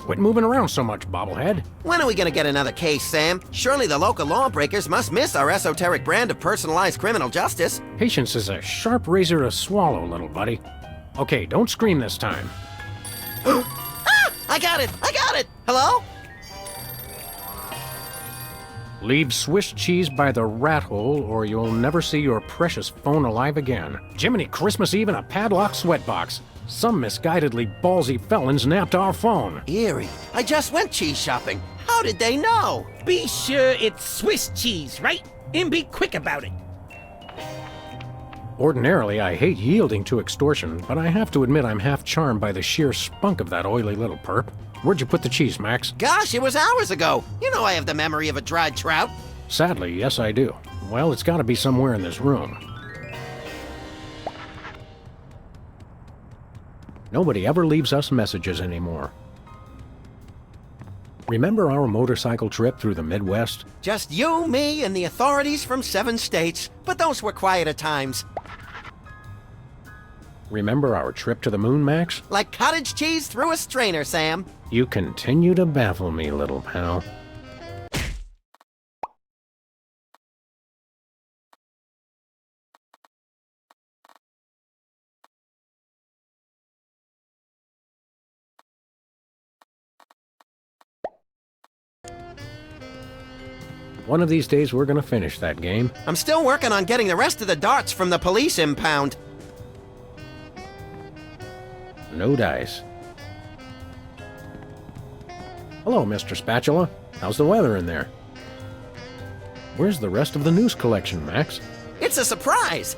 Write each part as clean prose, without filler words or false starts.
Quit moving around so much, bobblehead. When are we gonna get another case, Sam? Surely the local lawbreakers must miss our esoteric brand of personalized criminal justice. Patience is a sharp razor to swallow, little buddy. Okay, don't scream this time. Ah! I got it! I got it! Hello? Leave Swiss cheese by the rat hole, or you'll never see your precious phone alive again. Jiminy Christmas Eve in a padlocked sweatbox. Some misguidedly ballsy felons napped our phone. Eerie. I just went cheese shopping. How did they know? Be sure it's Swiss cheese, right? And be quick about it. Ordinarily, I hate yielding to extortion, but I have to admit I'm half charmed by the sheer spunk of that oily little perp. Where'd you put the cheese, Max? Gosh, it was hours ago. You know I have the memory of a dried trout. Sadly, yes I do. Well, it's gotta be somewhere in this room. Nobody ever leaves us messages anymore. Remember our motorcycle trip through the Midwest? Just you, me, and the authorities from 7 states. But those were quieter times. Remember our trip to the moon, Max? Like cottage cheese through a strainer, Sam. You continue to baffle me, little pal. One of these days we're gonna finish that game. I'm still working on getting the rest of the darts from the police impound. No dice. Hello, Mr. Spatula. How's the weather in there? Where's the rest of the news collection, Max? It's a surprise.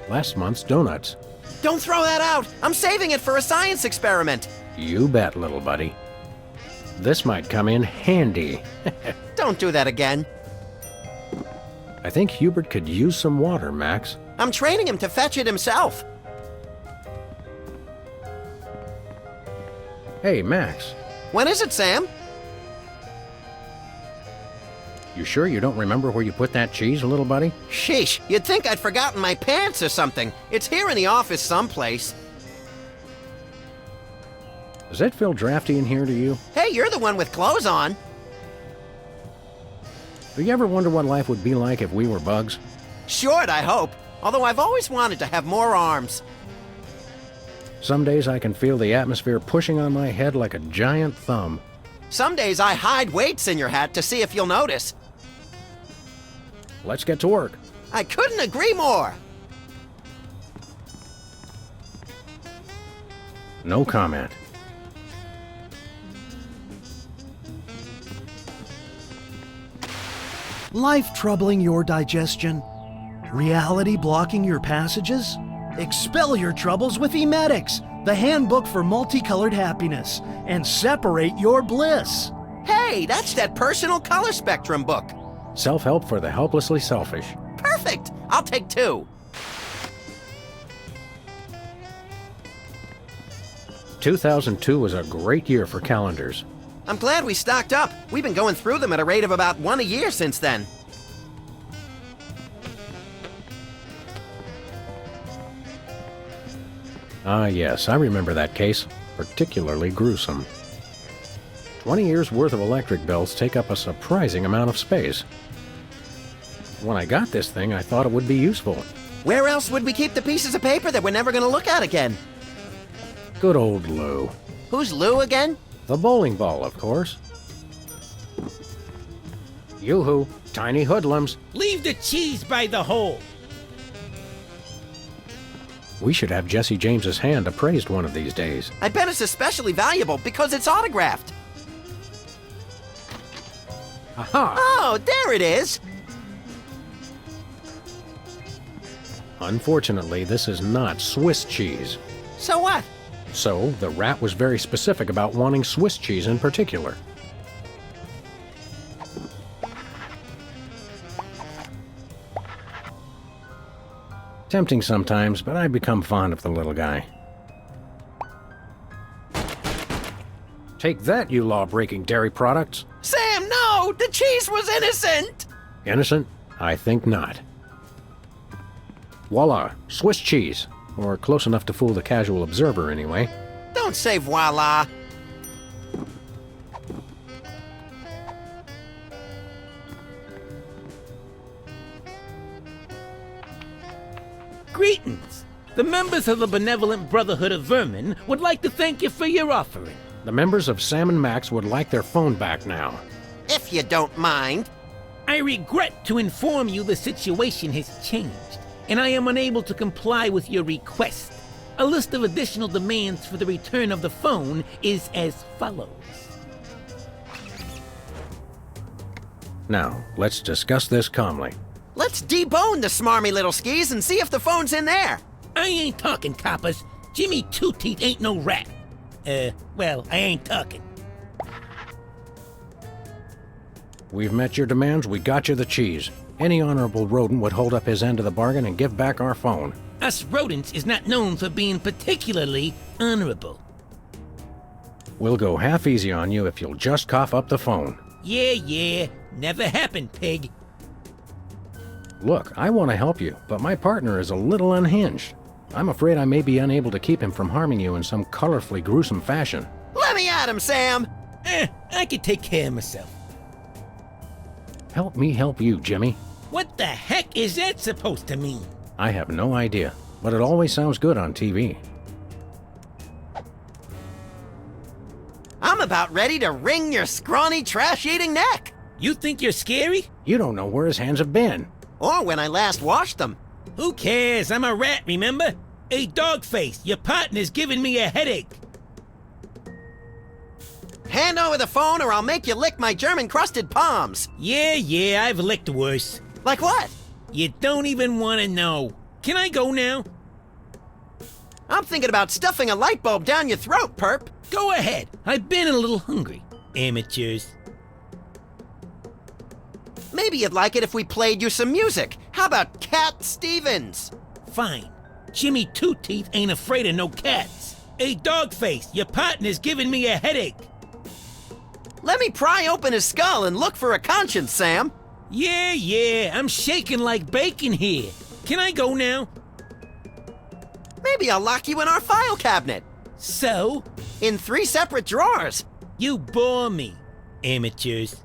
Last month's donuts. Don't throw that out. I'm saving it for a science experiment. You bet, little buddy. This might come in handy. Don't do that again. I think Hubert could use some water, Max. I'm training him to fetch it himself. Hey, Max. When is it, Sam? You sure you don't remember where you put that cheese, little buddy? Sheesh, you'd think I'd forgotten my pants or something. It's here in the office someplace. Does it feel drafty in here to you? Hey, you're the one with clothes on. Do you ever wonder what life would be like if we were bugs? Short, I hope. Although I've always wanted to have more arms. Some days I can feel the atmosphere pushing on my head like a giant thumb. Some days I hide weights in your hat to see if you'll notice. Let's get to work. I couldn't agree more. No comment. Life troubling your digestion? Reality blocking your passages? Expel your troubles with Emetics, the handbook for multicolored happiness, and separate your bliss. Hey, that's that personal color spectrum book. Self-help for the helplessly selfish. Perfect. I'll take 2. 2002 was a great year for calendars. I'm glad we stocked up. We've been going through them at a rate of about 1 a year since then. Ah, yes, I remember that case. Particularly gruesome. 20 years worth of electric bills take up a surprising amount of space. When I got this thing, I thought it would be useful. Where else would we keep the pieces of paper that we're never gonna look at again? Good old Lou. Who's Lou again? The bowling ball, of course. Yoo-hoo, tiny hoodlums. Leave the cheese by the hole. We should have Jesse James's hand appraised one of these days. I bet it's especially valuable because it's autographed. Aha! Oh, there it is! Unfortunately, this is not Swiss cheese. So what? So, the rat was very specific about wanting Swiss cheese in particular. Tempting sometimes, but I become fond of the little guy. Take that, you law-breaking dairy products! Sam, no! The cheese was innocent! Innocent? I think not. Voila! Swiss cheese. Or close enough to fool the casual observer, anyway. Don't say voila! Greetings. The members of the Benevolent Brotherhood of Vermin would like to thank you for your offering. The members of Sam and Max would like their phone back now. If you don't mind. I regret to inform you the situation has changed, and I am unable to comply with your request. A list of additional demands for the return of the phone is as follows. Now, let's discuss this calmly. Let's debone the smarmy little skis and see if the phone's in there. I ain't talking, coppers. Jimmy Two-Teeth ain't no rat. Well, I ain't talking. We've met your demands, we got you the cheese. Any honorable rodent would hold up his end of the bargain and give back our phone. Us rodents is not known for being particularly honorable. We'll go half easy on you if you'll just cough up the phone. Yeah, never happened, pig. Look, I want to help you, but my partner is a little unhinged. I'm afraid I may be unable to keep him from harming you in some colorfully gruesome fashion. Let me at him, Sam! I can take care of myself. Help me help you, Jimmy. What the heck is that supposed to mean? I have no idea, but it always sounds good on TV. I'm about ready to wring your scrawny, trash-eating neck! You think you're scary? You don't know where his hands have been. Or when I last washed them. Who cares? I'm a rat, remember? Hey, Dogface, your partner's giving me a headache. Hand over the phone or I'll make you lick my German-crusted palms. Yeah, I've licked worse. Like what? You don't even want to know. Can I go now? I'm thinking about stuffing a light bulb down your throat, perp. Go ahead. I've been a little hungry. Amateurs. Maybe you'd like it if we played you some music. How about Cat Stevens? Fine. Jimmy Two-Teeth ain't afraid of no cats. Hey, Dogface, your partner's giving me a headache. Let me pry open his skull and look for a conscience, Sam. Yeah, I'm shaking like bacon here. Can I go now? Maybe I'll lock you in our file cabinet. So? In 3 separate drawers. You bore me, amateurs.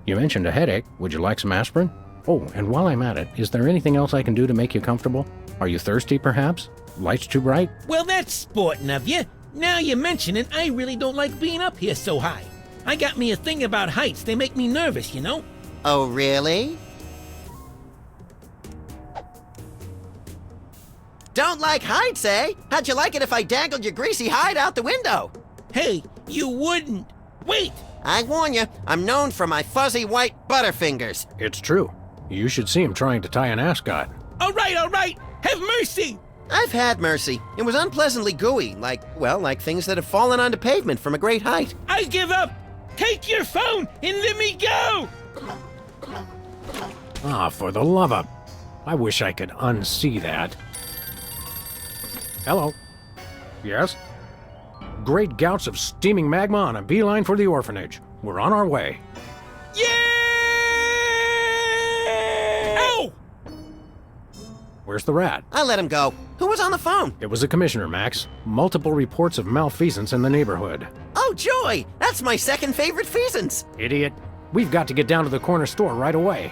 You mentioned a headache. Would you like some aspirin? Oh, and while I'm at it, is there anything else I can do to make you comfortable? Are you thirsty, perhaps? Lights too bright? Well, that's sporting of you. Now you mention it, I really don't like being up here so high. I got me a thing about heights. They make me nervous, you know? Oh, really? Don't like heights, eh? How'd you like it if I dangled your greasy hide out the window? Hey, you wouldn't. Wait! I warn you, I'm known for my fuzzy white butterfingers. It's true. You should see him trying to tie an ascot. All right. Have mercy! I've had mercy. It was unpleasantly gooey, like things that have fallen onto pavement from a great height. I give up! Take your phone and let me go! Ah, for the love of... I wish I could unsee that. Hello. Yes? Great gouts of steaming magma on a beeline for the orphanage. We're on our way. Yeah! Ow! Where's the rat? I let him go. Who was on the phone? It was a commissioner, Max. Multiple reports of malfeasance in the neighborhood. Oh, joy! That's my second favorite feasance. Idiot. We've got to get down to the corner store right away.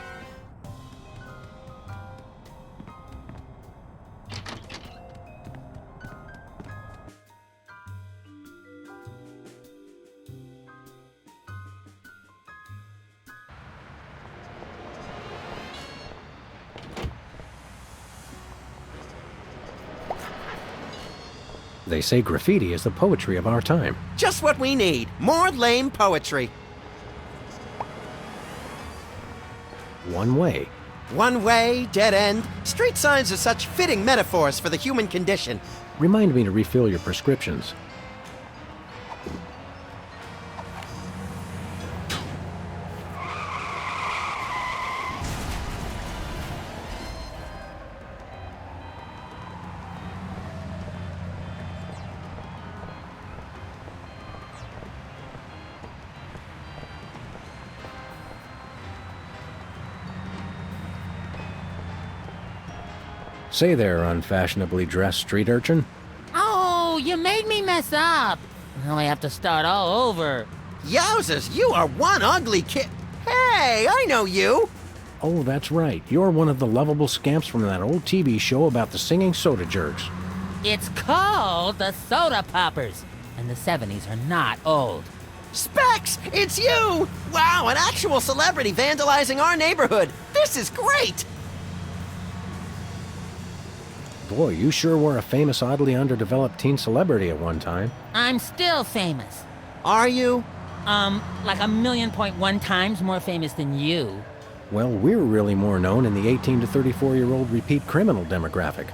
They say graffiti is the poetry of our time. Just what we need. More lame poetry. One way. One way, dead end. Street signs are such fitting metaphors for the human condition. Remind me to refill your prescriptions. Say there, unfashionably dressed street urchin. Oh, you made me mess up. Now I have to start all over. Yowzers, you are one ugly kid. Hey, I know you. Oh, that's right. You're one of the lovable scamps from that old TV show about the singing soda jerks. It's called the Soda Poppers, and the 70s are not old. Specs, it's you! Wow, an actual celebrity vandalizing our neighborhood. This is great! Boy, you sure were a famous, oddly underdeveloped teen celebrity at one time. I'm still famous. Are you? Like 1,000,000.1 times more famous than you. Well, we're really more known in the 18 to 34-year-old repeat criminal demographic.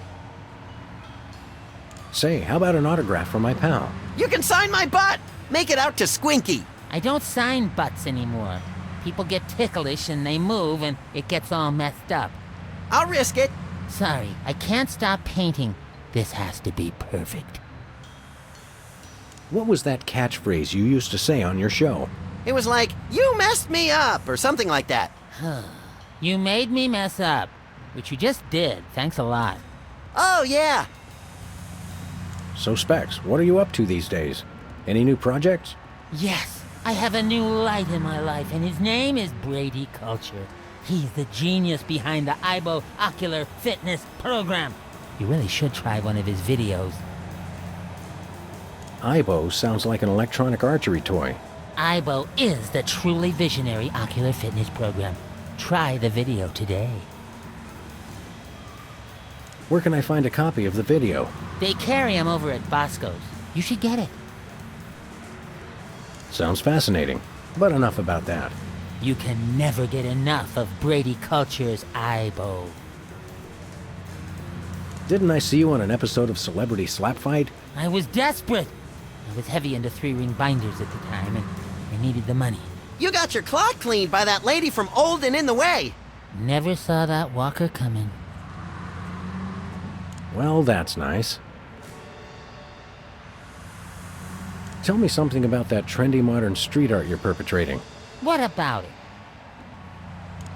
Say, how about an autograph for my pal? You can sign my butt! Make it out to Squinky. I don't sign butts anymore. People get ticklish and they move and it gets all messed up. I'll risk it. Sorry, I can't stop painting. This has to be perfect. What was that catchphrase you used to say on your show? It was like, you messed me up, or something like that. You made me mess up, which you just did. Thanks a lot. Oh, yeah. So, Specs, what are you up to these days? Any new projects? Yes, I have a new light in my life, and his name is Brady Culture. He's the genius behind the Ibo Ocular Fitness Program. You really should try one of his videos. Ibo sounds like an electronic archery toy. Ibo is the truly visionary ocular fitness program. Try the video today. Where can I find a copy of the video? They carry them over at Bosco's. You should get it. Sounds fascinating, but enough about that. You can never get enough of Brady Culture's Ibo. Didn't I see you on an episode of Celebrity Slap Fight? I was desperate. I was heavy into 3-ring binders at the time, and I needed the money. You got your clock cleaned by that lady from Old and in the Way. Never saw that walker coming. Well, that's nice. Tell me something about that trendy modern street art you're perpetrating. What about it?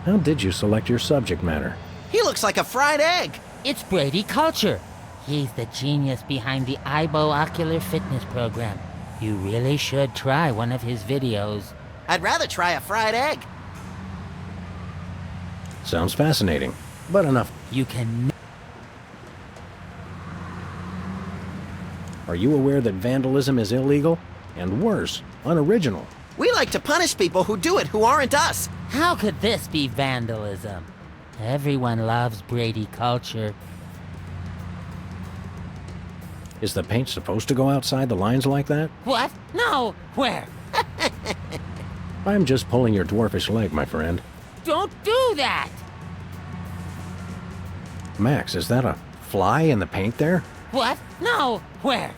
How did you select your subject matter? He looks like a fried egg. It's Brady Culture. He's the genius behind the Ibo Ocular Fitness Program. You really should try one of his videos. I'd rather try a fried egg. Sounds fascinating, but enough. You can... Are you aware that vandalism is illegal? And worse, unoriginal. We like to punish people who do it who aren't us. How could this be vandalism? Everyone loves Brady Culture. Is the paint supposed to go outside the lines like that? What? No! Where? I'm just pulling your dwarfish leg, my friend. Don't do that! Max, is that a fly in the paint there? What? No! Where?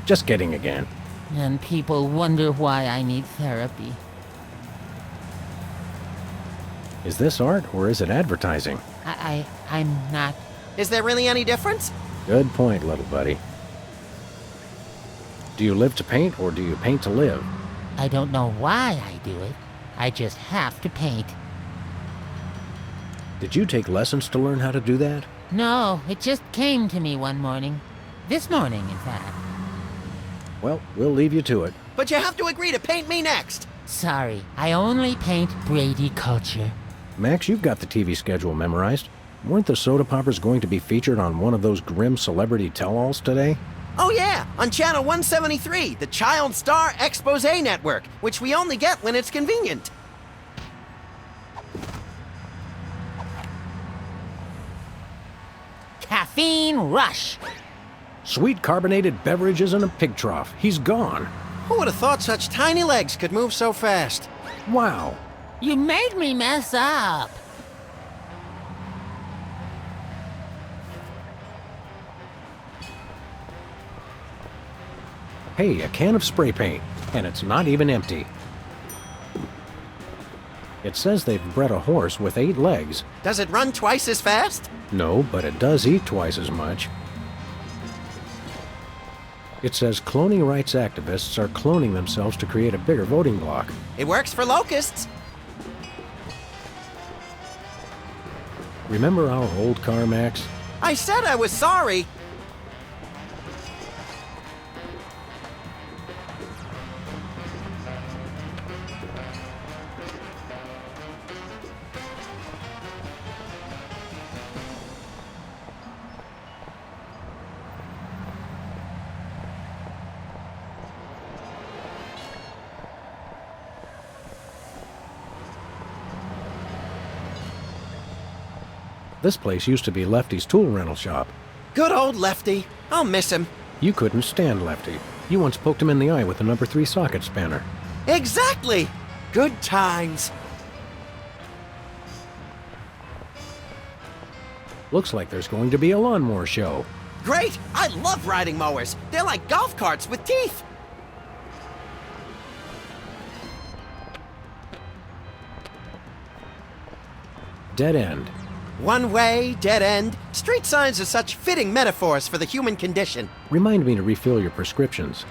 Just kidding again. And people wonder why I need therapy. Is this art or is it advertising? I'm not... Is there really any difference? Good point, little buddy. Do you live to paint or do you paint to live? I don't know why I do it. I just have to paint. Did you take lessons to learn how to do that? No, it just came to me one morning. This morning, in fact. Well, we'll leave you to it. But you have to agree to paint me next. Sorry, I only paint Brady culture. Max, you've got the TV schedule memorized. Weren't the soda poppers going to be featured on one of those grim celebrity tell-alls today? Oh yeah, on channel 173, the Child Star Expose Network, which we only get when it's convenient. Caffeine rush. Sweet carbonated beverages in a pig trough. He's gone. Who would have thought such tiny legs could move so fast? Wow. You made me mess up. Hey, a can of spray paint, and it's not even empty. It says they've bred a horse with 8 legs. Does it run twice as fast? No, but it does eat twice as much. It says cloning rights activists are cloning themselves to create a bigger voting bloc. It works for locusts. Remember our old car, Max? I said I was sorry. This place used to be Lefty's tool rental shop. Good old Lefty. I'll miss him. You couldn't stand Lefty. You once poked him in the eye with a number 3 socket spanner. Exactly. Good times. Looks like there's going to be a lawnmower show. Great. I love riding mowers. They're like golf carts with teeth. Dead end. One way, dead end. Street signs are such fitting metaphors for the human condition. Remind me to refill your prescriptions.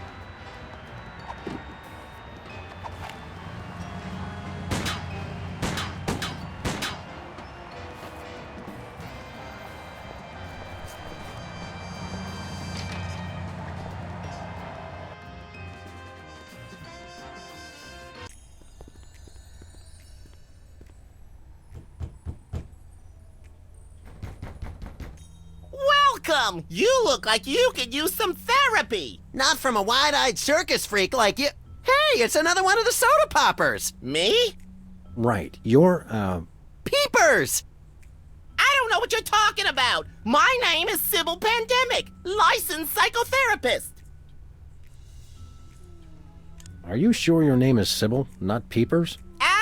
Welcome! You look like you could use some therapy! Not from a wide-eyed circus freak like you. Hey, it's another one of the soda poppers. Me? Right. You're, Peepers! I don't know what you're talking about! My name is Sybil Pandemic, licensed psychotherapist! Are you sure your name is Sybil, not Peepers?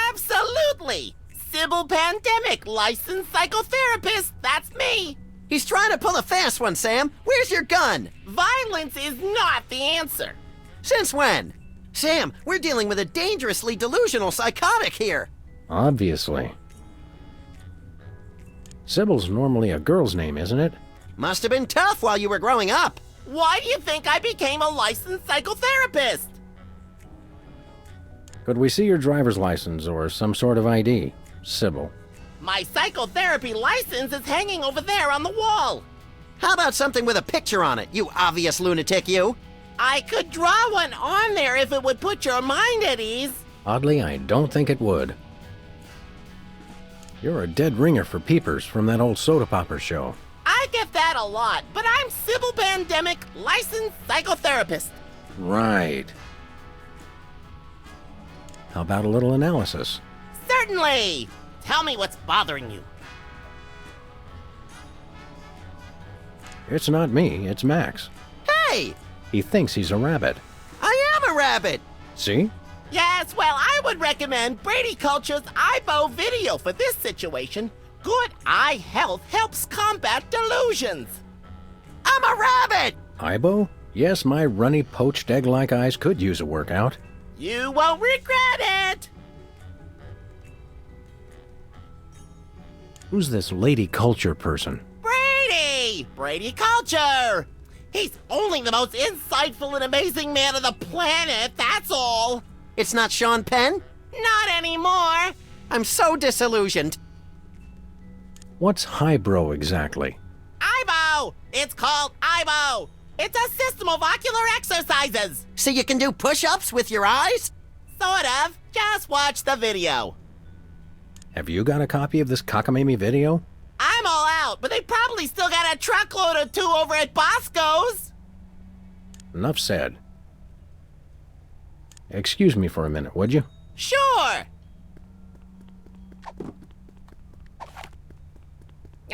Absolutely! Sybil Pandemic, licensed psychotherapist, that's me! He's trying to pull a fast one, Sam. Where's your gun? Violence is not the answer. Since when? Sam, we're dealing with a dangerously delusional psychotic here. Obviously. Sybil's normally a girl's name, isn't it? Must have been tough while you were growing up. Why do you think I became a licensed psychotherapist? Could we see your driver's license or some sort of ID, Sybil? My psychotherapy license is hanging over there on the wall. How about something with a picture on it, you obvious lunatic, you? I could draw one on there if it would put your mind at ease. Oddly, I don't think it would. You're a dead ringer for Peepers from that old soda popper show. I get that a lot, but I'm Sybil Pandemic, licensed psychotherapist. Right. How about a little analysis? Certainly. Tell me what's bothering you. It's not me, it's Max. Hey! He thinks he's a rabbit. I am a rabbit! See? Yes, well, I would recommend Brady Culture's iBo video for this situation. Good eye health helps combat delusions. I'm a rabbit! Ibo? Yes, my runny, poached egg-like eyes could use a workout. You won't regret it! Who's this lady culture person? Brady! Brady Culture! He's only the most insightful and amazing man on the planet, that's all! It's not Sean Penn? Not anymore! I'm so disillusioned. What's highbrow exactly? IBO! It's called IBO! It's a system of ocular exercises! So you can do push-ups with your eyes? Sort of. Just watch the video. Have you got a copy of this cockamamie video? I'm all out, but they probably still got a truckload or two over at Bosco's. Enough said. Excuse me for a minute, would you? Sure.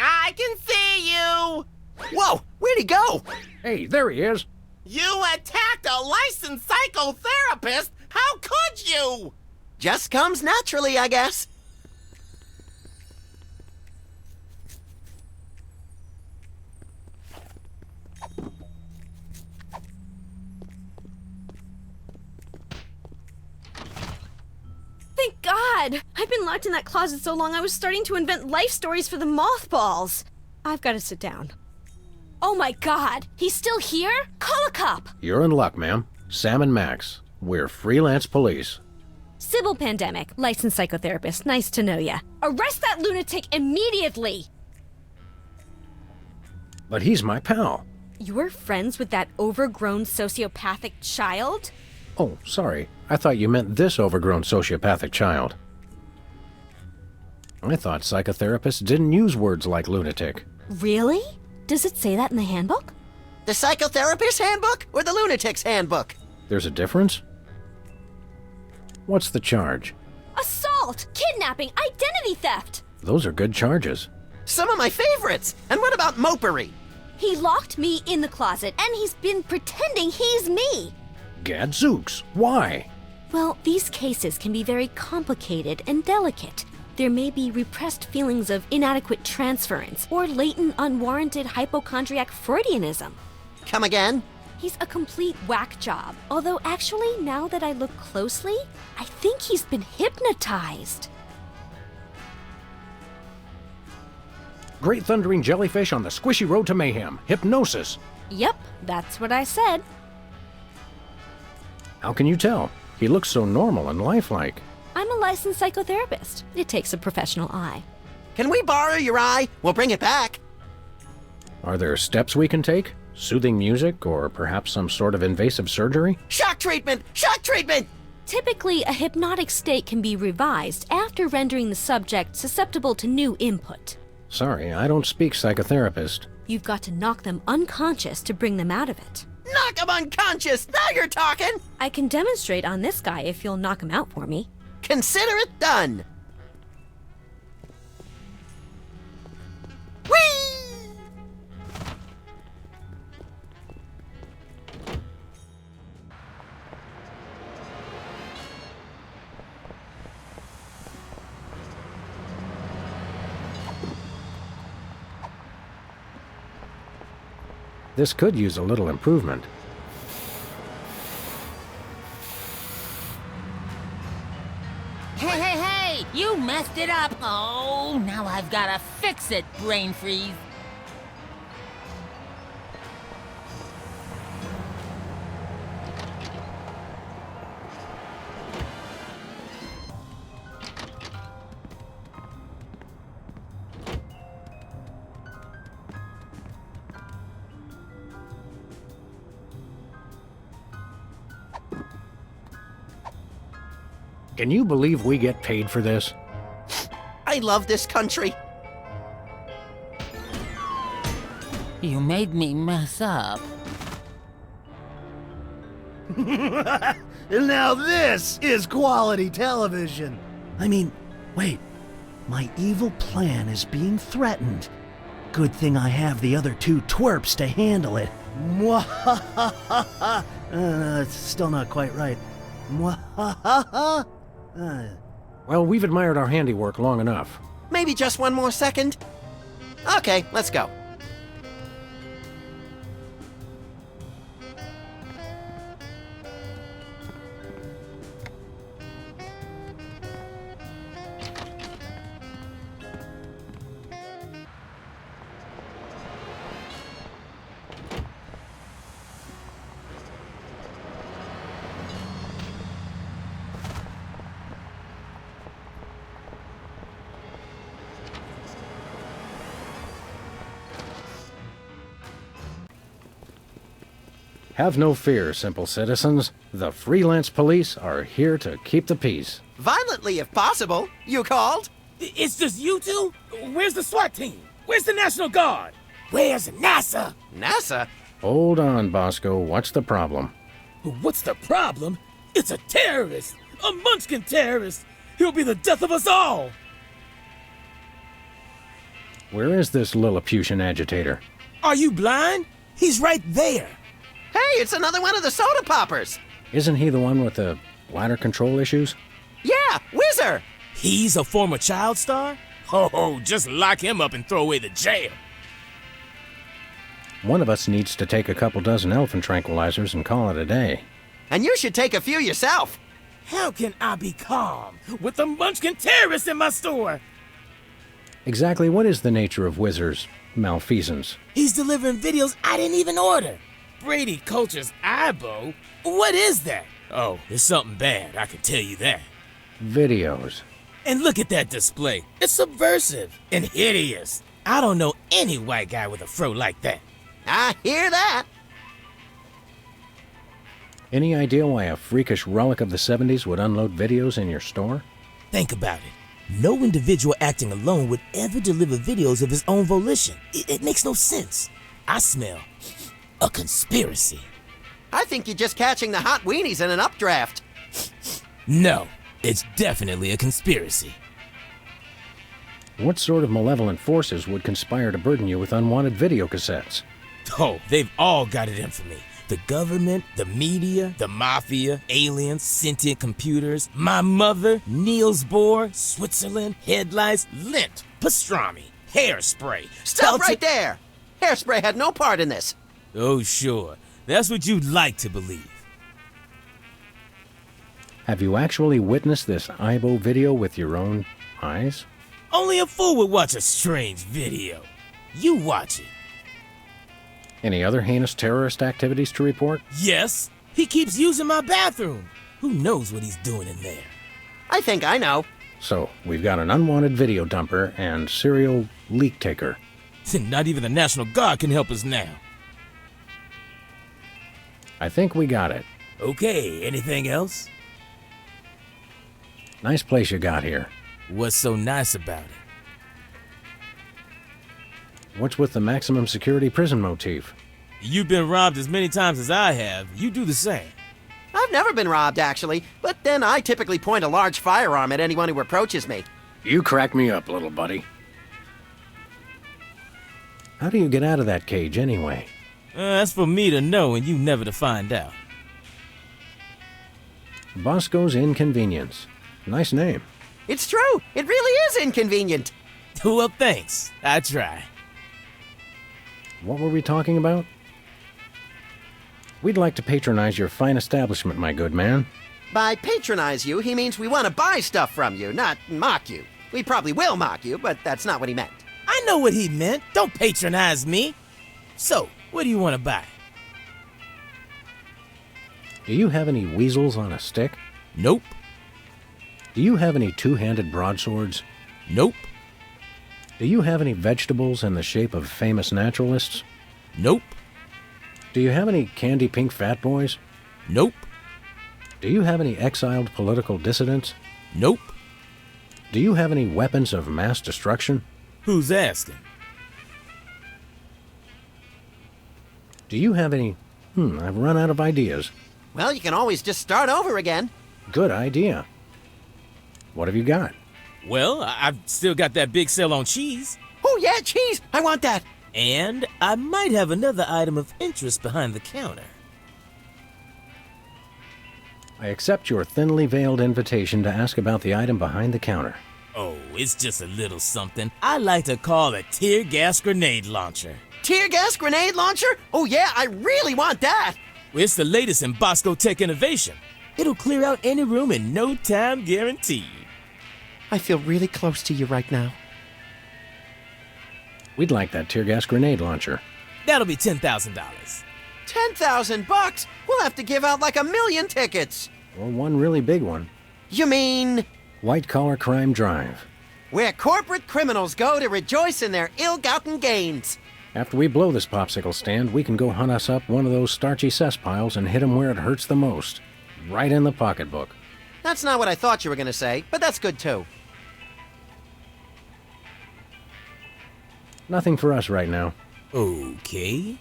I can see you. Whoa, where'd he go? Hey, there he is. You attacked a licensed psychotherapist? How could you? Just comes naturally, I guess. Thank God! I've been locked in that closet so long I was starting to invent life stories for the mothballs. I've got to sit down. Oh my God! He's still here? Call a cop! You're in luck, ma'am. Sam and Max. We're freelance police. Sybil Pandemic, licensed psychotherapist. Nice to know ya. Arrest that lunatic immediately! But he's my pal. You're friends with that overgrown sociopathic child? Oh, sorry. I thought you meant this overgrown sociopathic child. I thought psychotherapists didn't use words like lunatic. Really? Does it say that in the handbook? The psychotherapist's handbook or the lunatic's handbook? There's a difference? What's the charge? Assault! Kidnapping! Identity theft! Those are good charges. Some of my favorites. And what about mopery? He locked me in the closet, and he's been pretending he's me! Gadzooks, why? Well, these cases can be very complicated and delicate. There may be repressed feelings of inadequate transference or latent unwarranted hypochondriac Freudianism. Come again? He's a complete whack job. Although actually, now that I look closely, I think he's been hypnotized. Great thundering jellyfish on the squishy road to mayhem. Hypnosis. Yep, that's what I said. How can you tell? He looks so normal and lifelike. I'm a licensed psychotherapist. It takes a professional eye. Can we borrow your eye? We'll bring it back. Are there steps we can take? Soothing music, or perhaps some sort of invasive surgery? Shock treatment! Shock treatment! Typically, a hypnotic state can be revised after rendering the subject susceptible to new input. Sorry, I don't speak psychotherapist. You've got to knock them unconscious to bring them out of it. Knock him unconscious! Now you're talking! I can demonstrate on this guy if you'll knock him out for me. Consider it done! Whee! This could use a little improvement. Hey! You messed it up! Oh, now I've gotta fix it, brain freeze. Can you believe we get paid for this? I love this country. You made me mess up. Now this is quality television. I mean, wait. My evil plan is being threatened. Good thing I have the other two twerps to handle it. Mwahahaha. It's still not quite right. Mwahahaha. Well, we've admired our handiwork long enough. Maybe just one more second? Okay, let's go. Have no fear, simple citizens. The freelance police are here to keep the peace. Violently, if possible. You called? It's just you two? Where's the SWAT team? Where's the National Guard? Where's NASA? NASA? Hold on, Bosco. What's the problem? What's the problem? It's a terrorist! A Munchkin terrorist! He'll be the death of us all! Where is this Lilliputian agitator? Are you blind? He's right there! Hey, it's another one of the soda poppers! Isn't he the one with the bladder control issues? Yeah, Whizzer! He's a former child star? Oh, just lock him up and throw away the jail. One of us needs to take a couple dozen elephant tranquilizers and call it a day. And you should take a few yourself. How can I be calm with the Munchkin terrorist in my store? Exactly what is the nature of Whizzer's malfeasance? He's delivering videos I didn't even order. Brady Culture's Ibo? What is that? Oh, it's something bad, I can tell you that. Videos. And look at that display. It's subversive and hideous. I don't know any white guy with a fro like that. I hear that. Any idea why a freakish relic of the 70s would unload videos in your store? Think about it. No individual acting alone would ever deliver videos of his own volition. It makes no sense. I smell a conspiracy. I think you're just catching the hot weenies in an updraft. No, it's definitely a conspiracy. What sort of malevolent forces would conspire to burden you with unwanted video cassettes? Oh, they've all got it in for me. The government, the media, the mafia, aliens, sentient computers, my mother, Niels Bohr, Switzerland, headlights, lint, pastrami, hairspray. Stop right there! Hairspray had no part in this. Oh, sure. That's what you'd like to believe. Have you actually witnessed this Ibo video with your own eyes? Only a fool would watch a strange video. You watch it. Any other heinous terrorist activities to report? Yes, he keeps using my bathroom. Who knows what he's doing in there? I think I know. So, we've got an unwanted video dumper and serial leak taker. Not even the National Guard can help us now. I think we got it. Okay, anything else? Nice place you got here. What's so nice about it? What's with the maximum security prison motif? You've been robbed as many times as I have. You do the same. I've never been robbed, actually, but then I typically point a large firearm at anyone who approaches me. You crack me up, little buddy. How do you get out of that cage, anyway? That's for me to know and you never to find out. Bosco's Inconvenience. Nice name. It's true. It really is inconvenient. Well, thanks. I try. What were we talking about? We'd like to patronize your fine establishment, my good man. By patronize you, he means we want to buy stuff from you, not mock you. We probably will mock you, but that's not what he meant. I know what he meant. Don't patronize me. So, what do you want to buy? Do you have any weasels on a stick? Nope. Do you have any two-handed broadswords? Nope. Do you have any vegetables in the shape of famous naturalists? Nope. Do you have any candy pink fat boys? Nope. Do you have any exiled political dissidents? Nope. Do you have any weapons of mass destruction? Who's asking? Do you have any... I've run out of ideas. Well, you can always just start over again. Good idea. What have you got? Well, I've still got that big sale on cheese. Oh, yeah, cheese! I want that! And I might have another item of interest behind the counter. I accept your thinly veiled invitation to ask about the item behind the counter. Oh, it's just a little something I like to call a tear gas grenade launcher. Tear gas grenade launcher? Oh, yeah, I really want that! It's the latest in Bosco Tech innovation. It'll clear out any room in no time guaranteed. I feel really close to you right now. We'd like that tear gas grenade launcher. That'll be $10,000. $10,000? We'll have to give out like 1 million tickets. Or one really big one. You mean... White Collar Crime Drive. Where corporate criminals go to rejoice in their ill-gotten gains. After we blow this popsicle stand, we can go hunt us up one of those starchy cess piles and hit 'em where it hurts the most. right in the pocketbook. That's not what I thought you were gonna say, but that's good too. Nothing for us right now. Okay.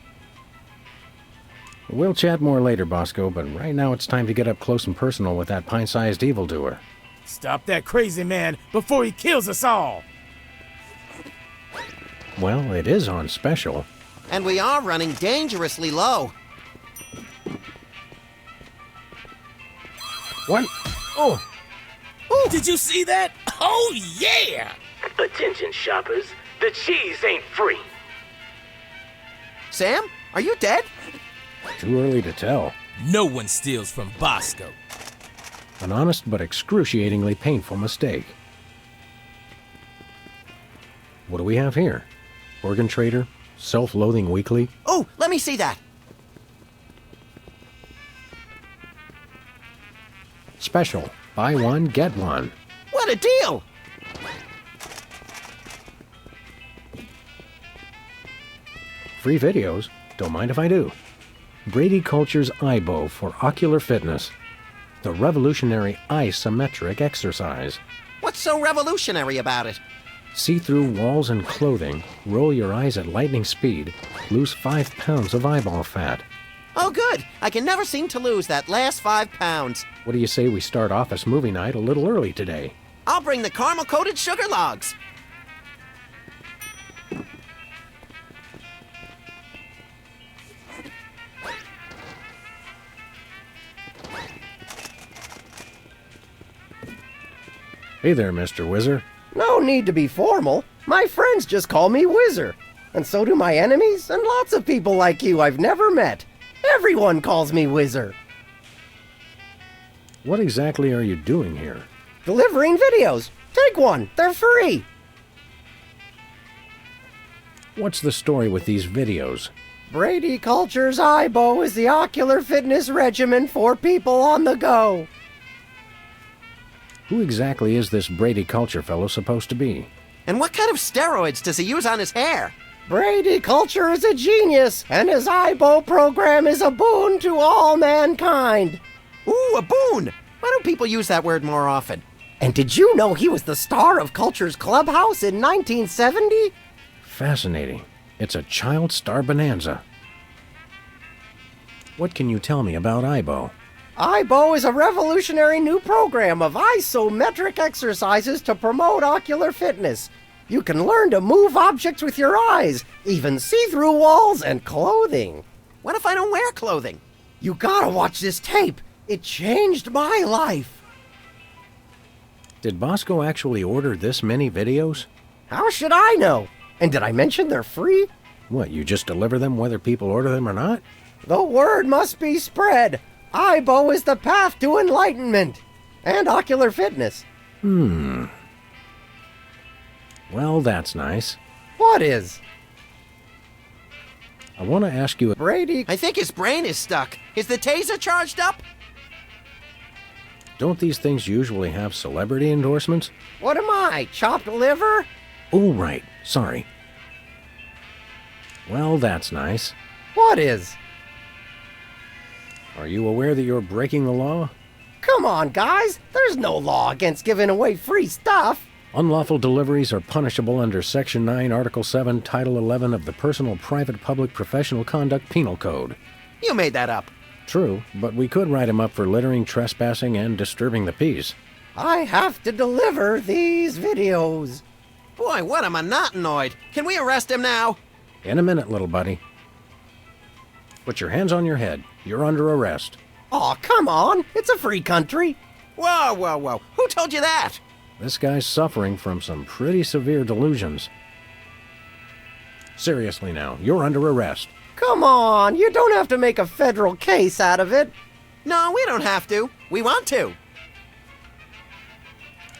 We'll chat more later, Bosco, but right now it's time to get up close and personal with that pint-sized evildoer. Stop that crazy man before he kills us all. Well, it is on special. And we are running dangerously low. What? Oh! Ooh, did you see that? Oh, yeah! Attention, shoppers. The cheese ain't free. Sam, are you dead? Too early to tell. No one steals from Bosco. An honest but excruciatingly painful mistake. What do we have here? Organ Trader? Self-Loathing Weekly? Oh, let me see that. Special. Buy one, get one. What a deal! Free videos? Don't mind if I do. Brady Culture's Eyebow for ocular fitness. The revolutionary isometric exercise. What's so revolutionary about it? See through walls and clothing, roll your eyes at lightning speed, lose 5 pounds of eyeball fat. Oh, good. I can never seem to lose that last 5 pounds. What do you say we start office movie night a little early today? I'll bring the caramel-coated sugar logs. Hey there, Mr. Whizzer. No need to be formal. My friends just call me Whizzer. And so do my enemies, and lots of people like you I've never met. Everyone calls me Whizzer. What exactly are you doing here? Delivering videos. Take one. They're free. What's the story with these videos? Brady Culture's Eyebow is the ocular fitness regimen for people on the go. Who exactly is this Brady Culture fellow supposed to be? And what kind of steroids does he use on his hair? Brady Culture is a genius, and his Eyebow program is a boon to all mankind. Ooh, a boon! Why don't people use that word more often? And did you know he was the star of Culture's Clubhouse in 1970? Fascinating. It's a child star bonanza. What can you tell me about Eyebow? Eyebow is a revolutionary new program of isometric exercises to promote ocular fitness. You can learn to move objects with your eyes, even see through walls and clothing. What if I don't wear clothing? You gotta watch this tape. It changed my life. Did Bosco actually order this many videos? How should I know? And did I mention they're free? What, you just deliver them whether people order them or not? The word must be spread. Eyebow is the path to enlightenment and ocular fitness. Well, that's nice. What is? I want to ask you... Brady... I think his brain is stuck. Is the taser charged up? Don't these things usually have celebrity endorsements? What am I, chopped liver? Oh, right. Sorry. Well, that's nice. What is? Are you aware that you're breaking the law? Come on, guys. There's no law against giving away free stuff. Unlawful deliveries are punishable under Section 9, Article 7, Title 11 of the Personal, Private, Public, Professional Conduct Penal Code. You made that up. True, but we could write him up for littering, trespassing, and disturbing the peace. I have to deliver these videos. Boy, what a monotanoid. Can we arrest him now? In a minute, little buddy. Put your hands on your head. You're under arrest. Aw, come on. It's a free country. Whoa, whoa, whoa. Who told you that? This guy's suffering from some pretty severe delusions. Seriously now, you're under arrest. Come on. You don't have to make a federal case out of it. No, we don't have to. We want to.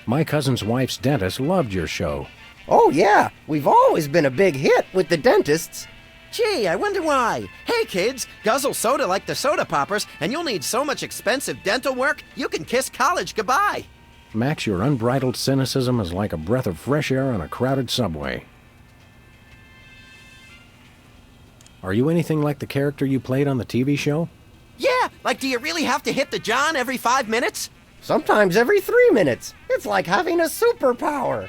My cousin's wife's dentist loved your show. Oh, yeah. We've always been a big hit with the dentists. Gee, I wonder why. Hey, kids, guzzle soda like the soda poppers, and you'll need so much expensive dental work, you can kiss college goodbye. Max, your unbridled cynicism is like a breath of fresh air on a crowded subway. Are you anything like the character you played on the TV show? Yeah, Like, do you really have to hit the John every 5 minutes? Sometimes every 3 minutes. It's like having a superpower.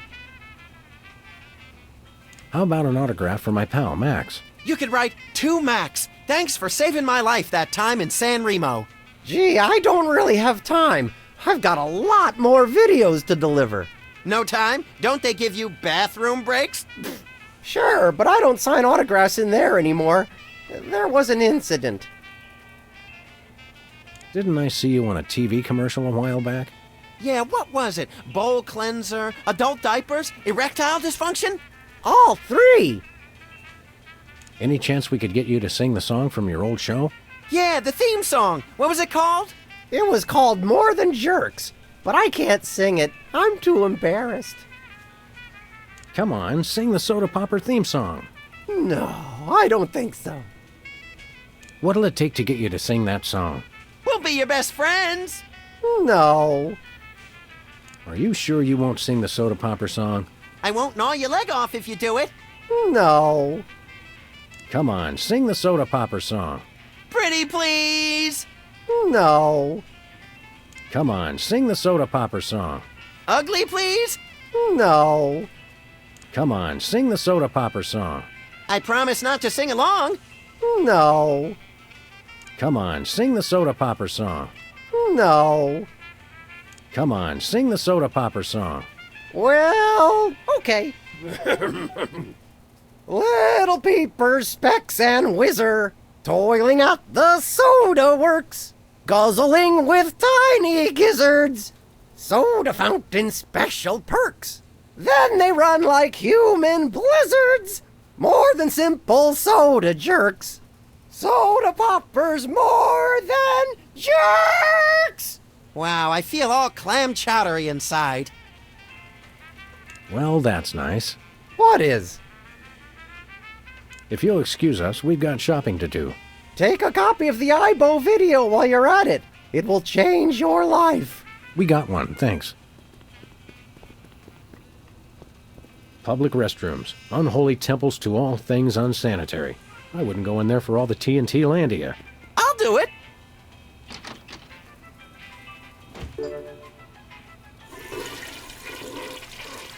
How about an autograph for my pal, Max? You could write, "To Max, thanks for saving my life that time in San Remo." Gee, I don't really have time. I've got a lot more videos to deliver. No time? Don't they give you bathroom breaks? Sure, but I don't sign autographs in there anymore. There was an incident. Didn't I see you on a TV commercial a while back? Yeah, what was it? Bowl cleanser, adult diapers, erectile dysfunction? All 3! Any chance we could get you to sing the song from your old show? Yeah, the theme song. What was it called? It was called More Than Jerks, but I can't sing it. I'm too embarrassed. Come on, sing the Soda Popper theme song. No, I don't think so. What'll it take to get you to sing that song? We'll be your best friends. No. Are you sure you won't sing the Soda Popper song? I won't gnaw your leg off if you do it. No. Come on, sing the Soda Popper song. Pretty please. No. Come on, sing the Soda Popper song. Ugly please. No. Come on, sing the Soda Popper song. I promise not to sing along. No. Come on, sing the Soda Popper song. No. Come on, sing the Soda Popper song. Well, okay. Little peepers, specks, and whizzer, toiling at the soda works, guzzling with tiny gizzards, soda fountain special perks. Then they run like human blizzards, more than simple soda jerks. Soda poppers more than jerks! Wow, I feel all clam chowdery inside. Well, that's nice. What is? If you'll excuse us, we've got shopping to do. Take a copy of the Ibo video while you're at it. It will change your life. We got one, thanks. Public restrooms, unholy temples to all things unsanitary. I wouldn't go in there for all the TNT Landia. I'll do it.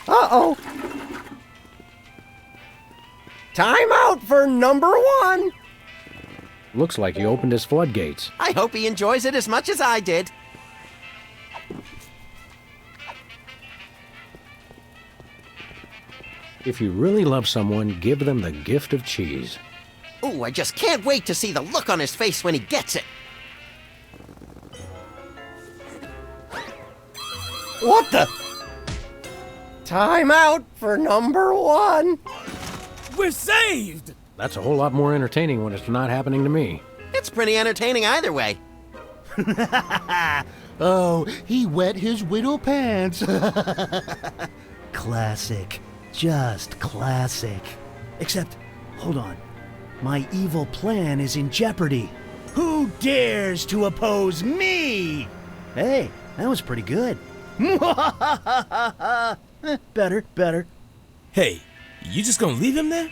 Uh-oh. Time out for number 1. Looks like he opened his floodgates. I hope he enjoys it as much as I did. If you really love someone, give them the gift of cheese. Ooh, I just can't wait to see the look on his face when he gets it. What the? Time out for number 1. We're saved! That's a whole lot more entertaining when it's not happening to me. It's pretty entertaining either way. Oh, he wet his widow pants. Classic. Just classic. Except, hold on. My evil plan is in jeopardy. Who dares to oppose me? Hey, that was pretty good. Better. Hey, you just gonna leave him there?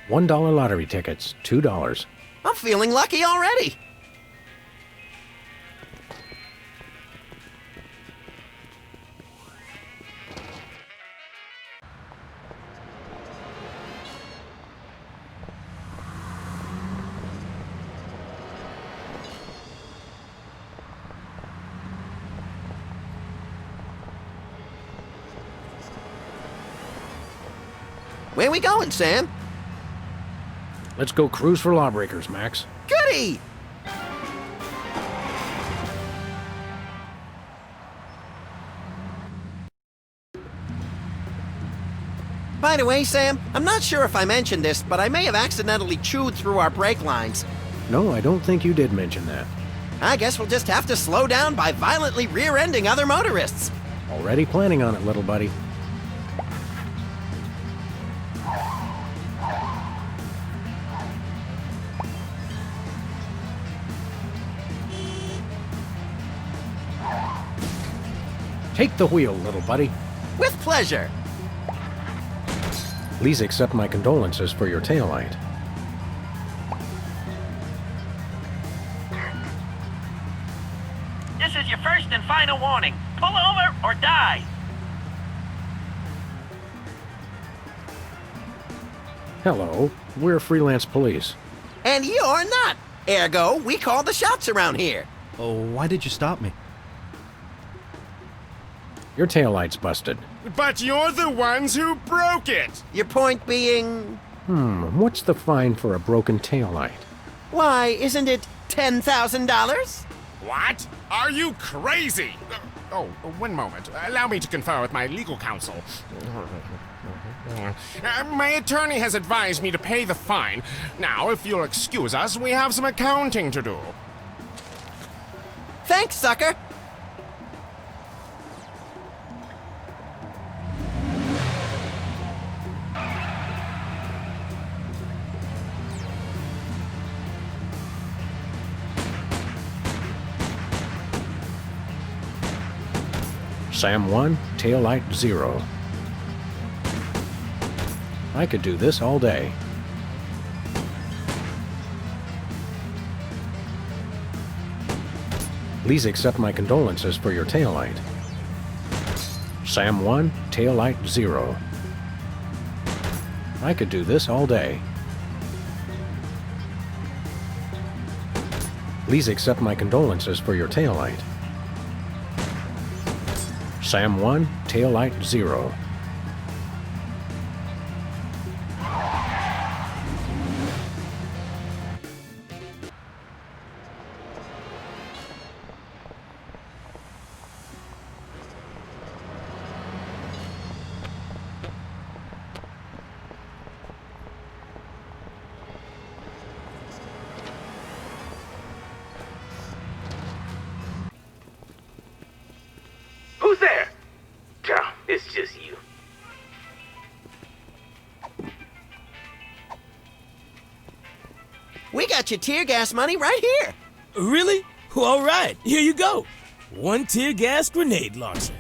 $1 lottery tickets, $2. I'm feeling lucky already. Where we going, Sam? Let's go cruise for lawbreakers, Max. Goody! By the way, Sam, I'm not sure if I mentioned this, but I may have accidentally chewed through our brake lines. No, I don't think you did mention that. I guess we'll just have to slow down by violently rear-ending other motorists. Already planning on it, little buddy. Take the wheel, little buddy. With pleasure. Please accept my condolences for your taillight. This is your first and final warning. Pull over or die. Hello, we're freelance police. And you're not. Ergo, we call the shots around here. Oh, why did you stop me? Your taillight's busted. But you're the ones who broke it! Your point being... What's the fine for a broken taillight? Why, isn't it $10,000? What? Are you crazy? Oh, 1 moment. Allow me to confer with my legal counsel. My attorney has advised me to pay the fine. Now, if you'll excuse us, we have some accounting to do. Thanks, sucker. Sam 1, taillight 0. I could do this all day. Please accept my condolences for your taillight. Sam 1, taillight 0. I could do this all day. Please accept my condolences for your taillight. Sam 1, taillight 0. Who's there? Oh, it's just you. We got your tear gas money right here. Really? Well, all right, here you go. 1 tear gas grenade launcher.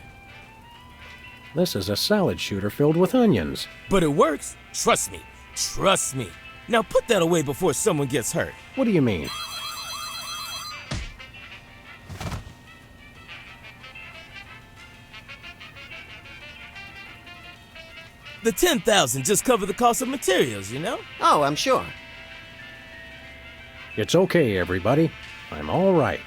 This is a salad shooter filled with onions. But it works. Trust me. Trust me. Now put that away before someone gets hurt. What do you mean? The $10,000 just covered the cost of materials, you know? Oh, I'm sure. It's okay, everybody. I'm all right.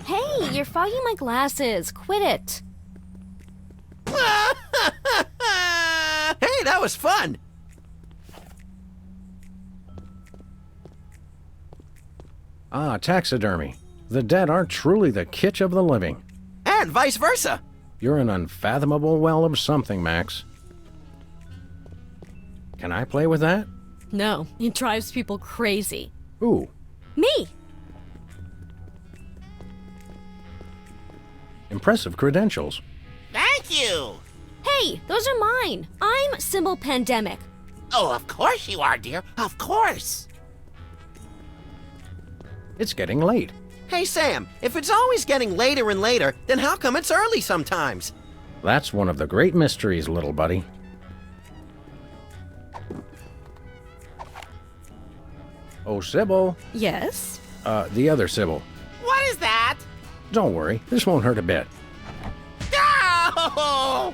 Hey, you're fogging my glasses. Quit it. Hey, that was fun. Ah, taxidermy. The dead are truly the kitsch of the living. And vice versa. You're an unfathomable well of something, Max. Can I play with that? No, it drives people crazy. Ooh. Me! Impressive credentials. Thank you. Hey, those are mine. I'm Symbol Pandemic. Oh, of course you are, dear. Of course. It's getting late. Hey, Sam, if it's always getting later and later, then how come it's early sometimes? That's one of the great mysteries, little buddy. Oh, Sybil. Yes? The other Sybil. What is that? Don't worry, this won't hurt a bit. No!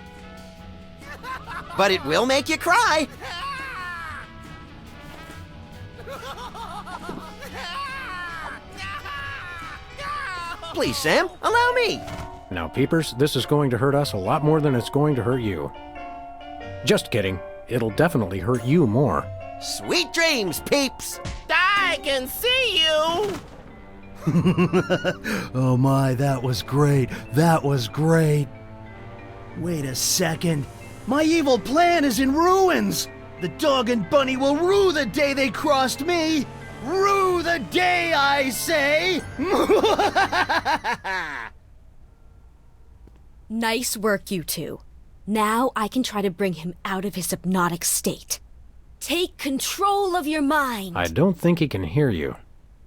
But it will make you cry. Please, Sam, allow me. Now, Peepers, this is going to hurt us a lot more than it's going to hurt you. Just kidding. It'll definitely hurt you more. Sweet dreams, peeps. I can see you. Oh my, that was great. That was great. Wait a second. My evil plan is in ruins. The dog and bunny will rue the day they crossed me. Rue the day, I say. Nice work, you two. Now I can try to bring him out of his hypnotic state. Take control of your mind. I don't think he can hear you.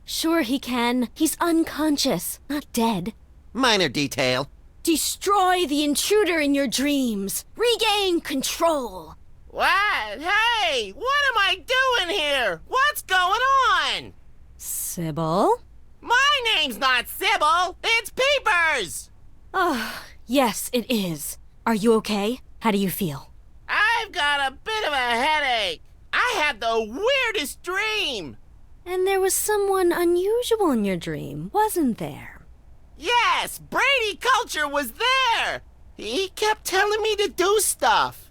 Sure he can. He's unconscious, not dead. Minor detail. Destroy the intruder in your dreams. Regain control. What? Hey, what am I doing here? What's going on? Sybil? My name's not Sybil. It's Peepers. Oh, yes, it is. Are you okay? How do you feel? I've got a bit of a headache. I had the weirdest dream. And there was someone unusual in your dream, wasn't there? Yes, Brady Culture was there. He kept telling me to do stuff.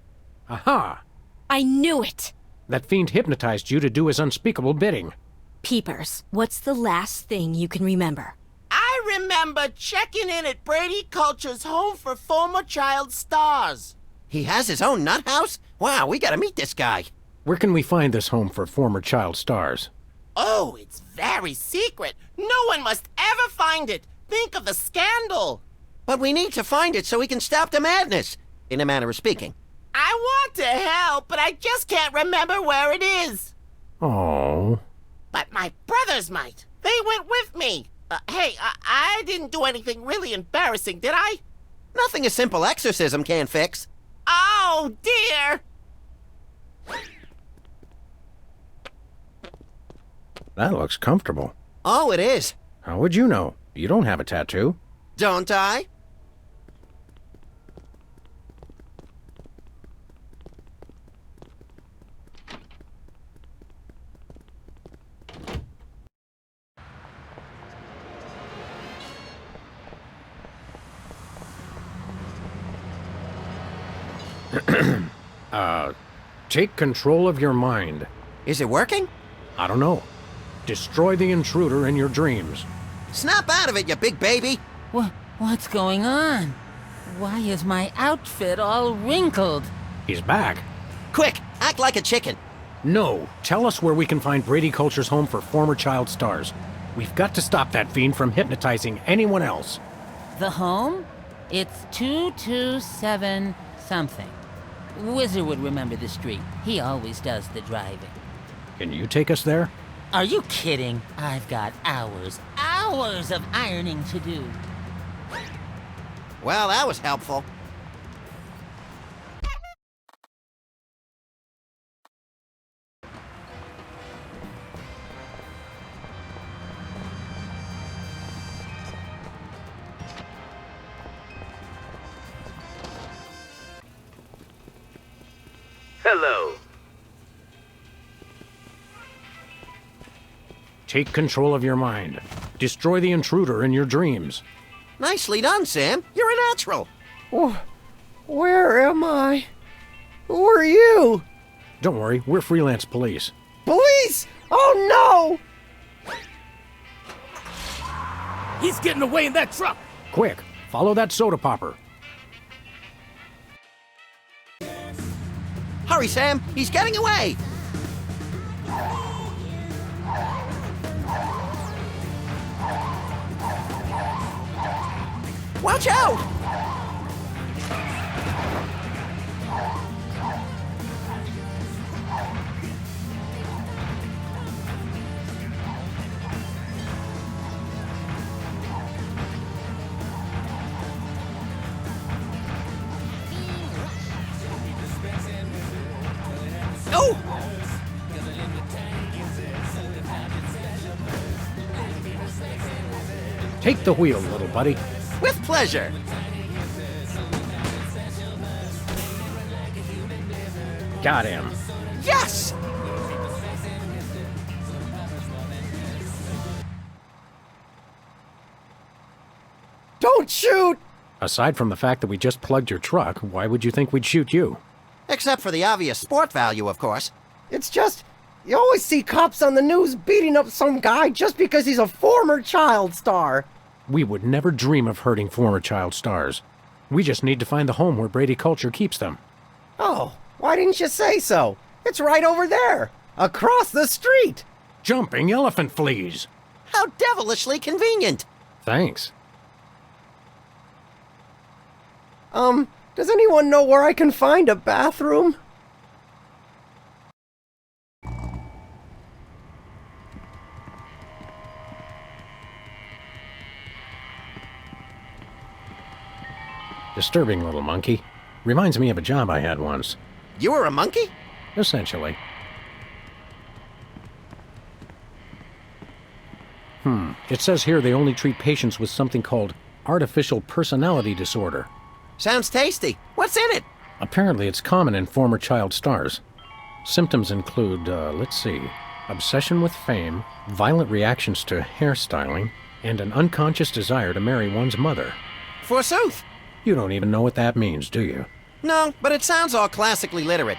Aha! I knew it. That fiend hypnotized you to do his unspeakable bidding. Peepers, what's the last thing you can remember? I remember checking in at Brady Culture's home for former child stars. He has his own nut house? Wow, we gotta meet this guy. Where can we find this home for former child stars? Oh, it's very secret. No one must ever find it. Think of the scandal. But we need to find it so we can stop the madness, in a manner of speaking. I want to help, but I just can't remember where it is. Oh. But my brothers might. They went with me. Hey, I didn't do anything really embarrassing, did I? Nothing a simple exorcism can't fix. Oh, dear. That looks comfortable. Oh, it is. How would you know? You don't have a tattoo. Don't I? Take control of your mind. Is it working? I don't know. Destroy the intruder in your dreams. Snap out of it, you big baby! What's going on? Why is my outfit all wrinkled? He's back. Quick, act like a chicken. No, tell us where we can find Brady Culture's home for former child stars. We've got to stop that fiend from hypnotizing anyone else. The home? It's 227 something. Wizard would remember the street. He always does the driving. Can you take us there? Are you kidding? I've got hours of ironing to do. Well, that was helpful. Hello. Take control of your mind. Destroy the intruder in your dreams. Nicely done, Sam. You're a natural. Oh, where am I? Who are you? Don't worry, we're freelance police. Police! Oh no! He's getting away in that truck. Quick, follow that soda popper. Hurry, Sam. He's getting away. Watch out! Oh! Take the wheel, little buddy. With pleasure. Got him. Yes! Don't shoot! Aside from the fact that we just plugged your truck, why would you think we'd shoot you? Except for the obvious sport value, of course. It's just, You always see cops on the news beating up some guy just because he's a former child star. We would never dream of hurting former child stars. We just need to find the home where Brady Culture keeps them. Oh, why didn't you say so? It's right over there, across the street. Jumping elephant fleas. How devilishly convenient. Thanks. Does anyone know where I can find a bathroom? Disturbing little monkey. Reminds me of a job I had once. You were a monkey? Essentially. It says here they only treat patients with something called artificial personality disorder. Sounds tasty. What's in it? Apparently it's common in former child stars. Symptoms include, obsession with fame, violent reactions to hairstyling, and an unconscious desire to marry one's mother. Forsooth. You don't even know what that means, do you? No, but it sounds all classically literate.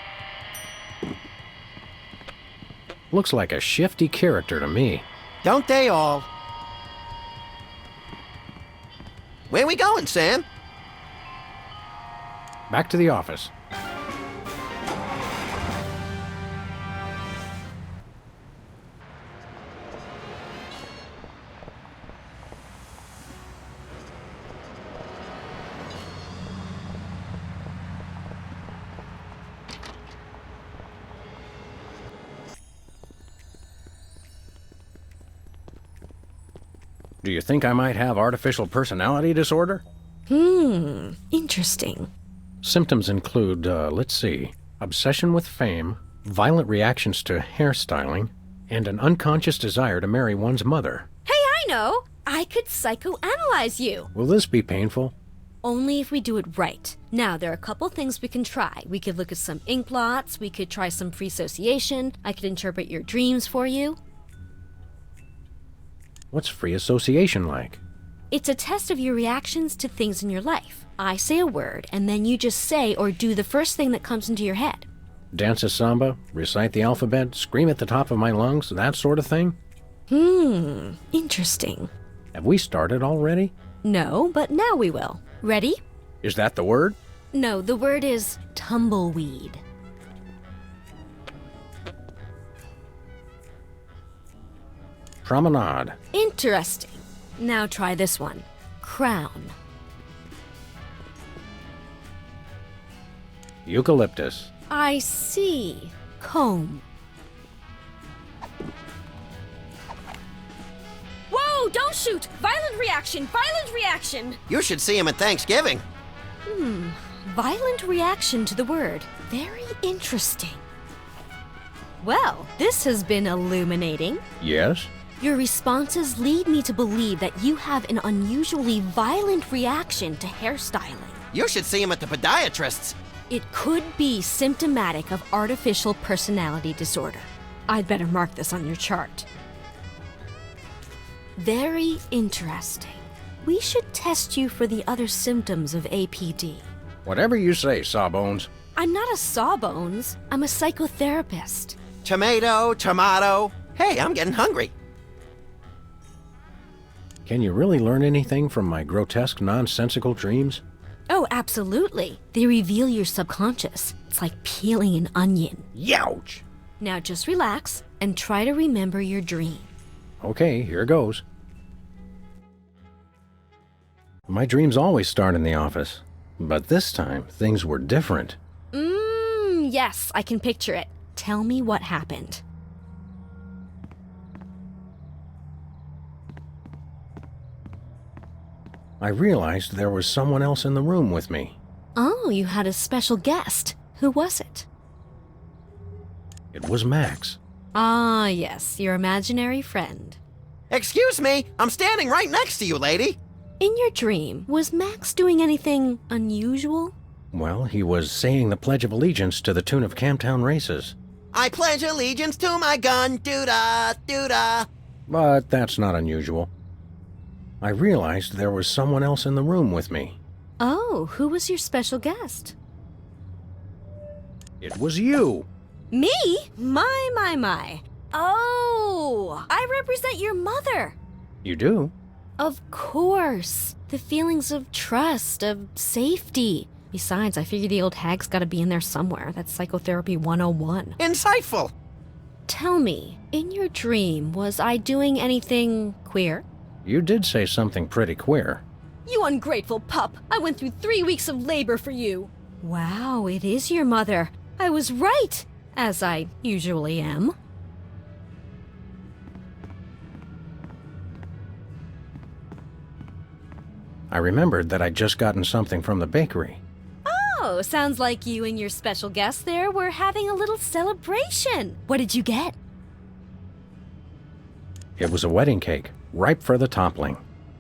Looks like a shifty character to me. Don't they all? Where we going, Sam? Back to the office. Do you think I might have artificial personality disorder? Interesting. Symptoms include, obsession with fame, violent reactions to hairstyling, and an unconscious desire to marry one's mother. Hey, I know! I could psychoanalyze you! Will this be painful? Only if we do it right. Now, there are a couple things we can try. We could look at some ink blots, we could try some free association, I could interpret your dreams for you. What's free association like? It's a test of your reactions to things in your life. I say a word, and then you just say or do the first thing that comes into your head. Dance a samba, recite the alphabet, scream at the top of my lungs, that sort of thing? Interesting. Have we started already? No, but now we will. Ready? Is that the word? No, the word is tumbleweed. Promenade. Interesting. Now try this one. Crown. Eucalyptus. I see. Comb. Whoa, don't shoot! Violent reaction! Violent reaction! You should see him at Thanksgiving. Violent reaction to the word. Very interesting. Well, this has been illuminating. Yes? Your responses lead me to believe that you have an unusually violent reaction to hairstyling. You should see him at the podiatrist's. It could be symptomatic of artificial personality disorder. I'd better mark this on your chart. Very interesting. We should test you for the other symptoms of APD. Whatever you say, Sawbones. I'm not a sawbones. I'm a psychotherapist. Tomato, tomato. Hey, I'm getting hungry. Can you really learn anything from my grotesque, nonsensical dreams? Oh, absolutely. They reveal your subconscious. It's like peeling an onion. Youch! Now just relax and try to remember your dream. Okay, here goes. My dreams always start in the office, but this time things were different. Yes, I can picture it. Tell me what happened. I realized there was someone else in the room with me. Oh, you had a special guest. Who was it? It was Max. Ah, yes, your imaginary friend. Excuse me, I'm standing right next to you, lady. In your dream, was Max doing anything unusual? Well, he was saying the Pledge of Allegiance to the tune of Camptown Races. I pledge allegiance to my gun, doo-da, doo-da. But that's not unusual. I realized there was someone else in the room with me. Oh, who was your special guest? It was you. Me? My. Oh, I represent your mother. You do? Of course. The feelings of trust, of safety. Besides, I figure the old hag's gotta be in there somewhere. That's psychotherapy 101. Insightful. Tell me, in your dream, was I doing anything queer? You did say something pretty queer. You ungrateful pup! I went through 3 weeks of labor for you! Wow, it is your mother. I was right, as I usually am. I remembered that I'd just gotten something from the bakery. Oh, sounds like you and your special guest there were having a little celebration. What did you get? It was a wedding cake, ripe for the toppling.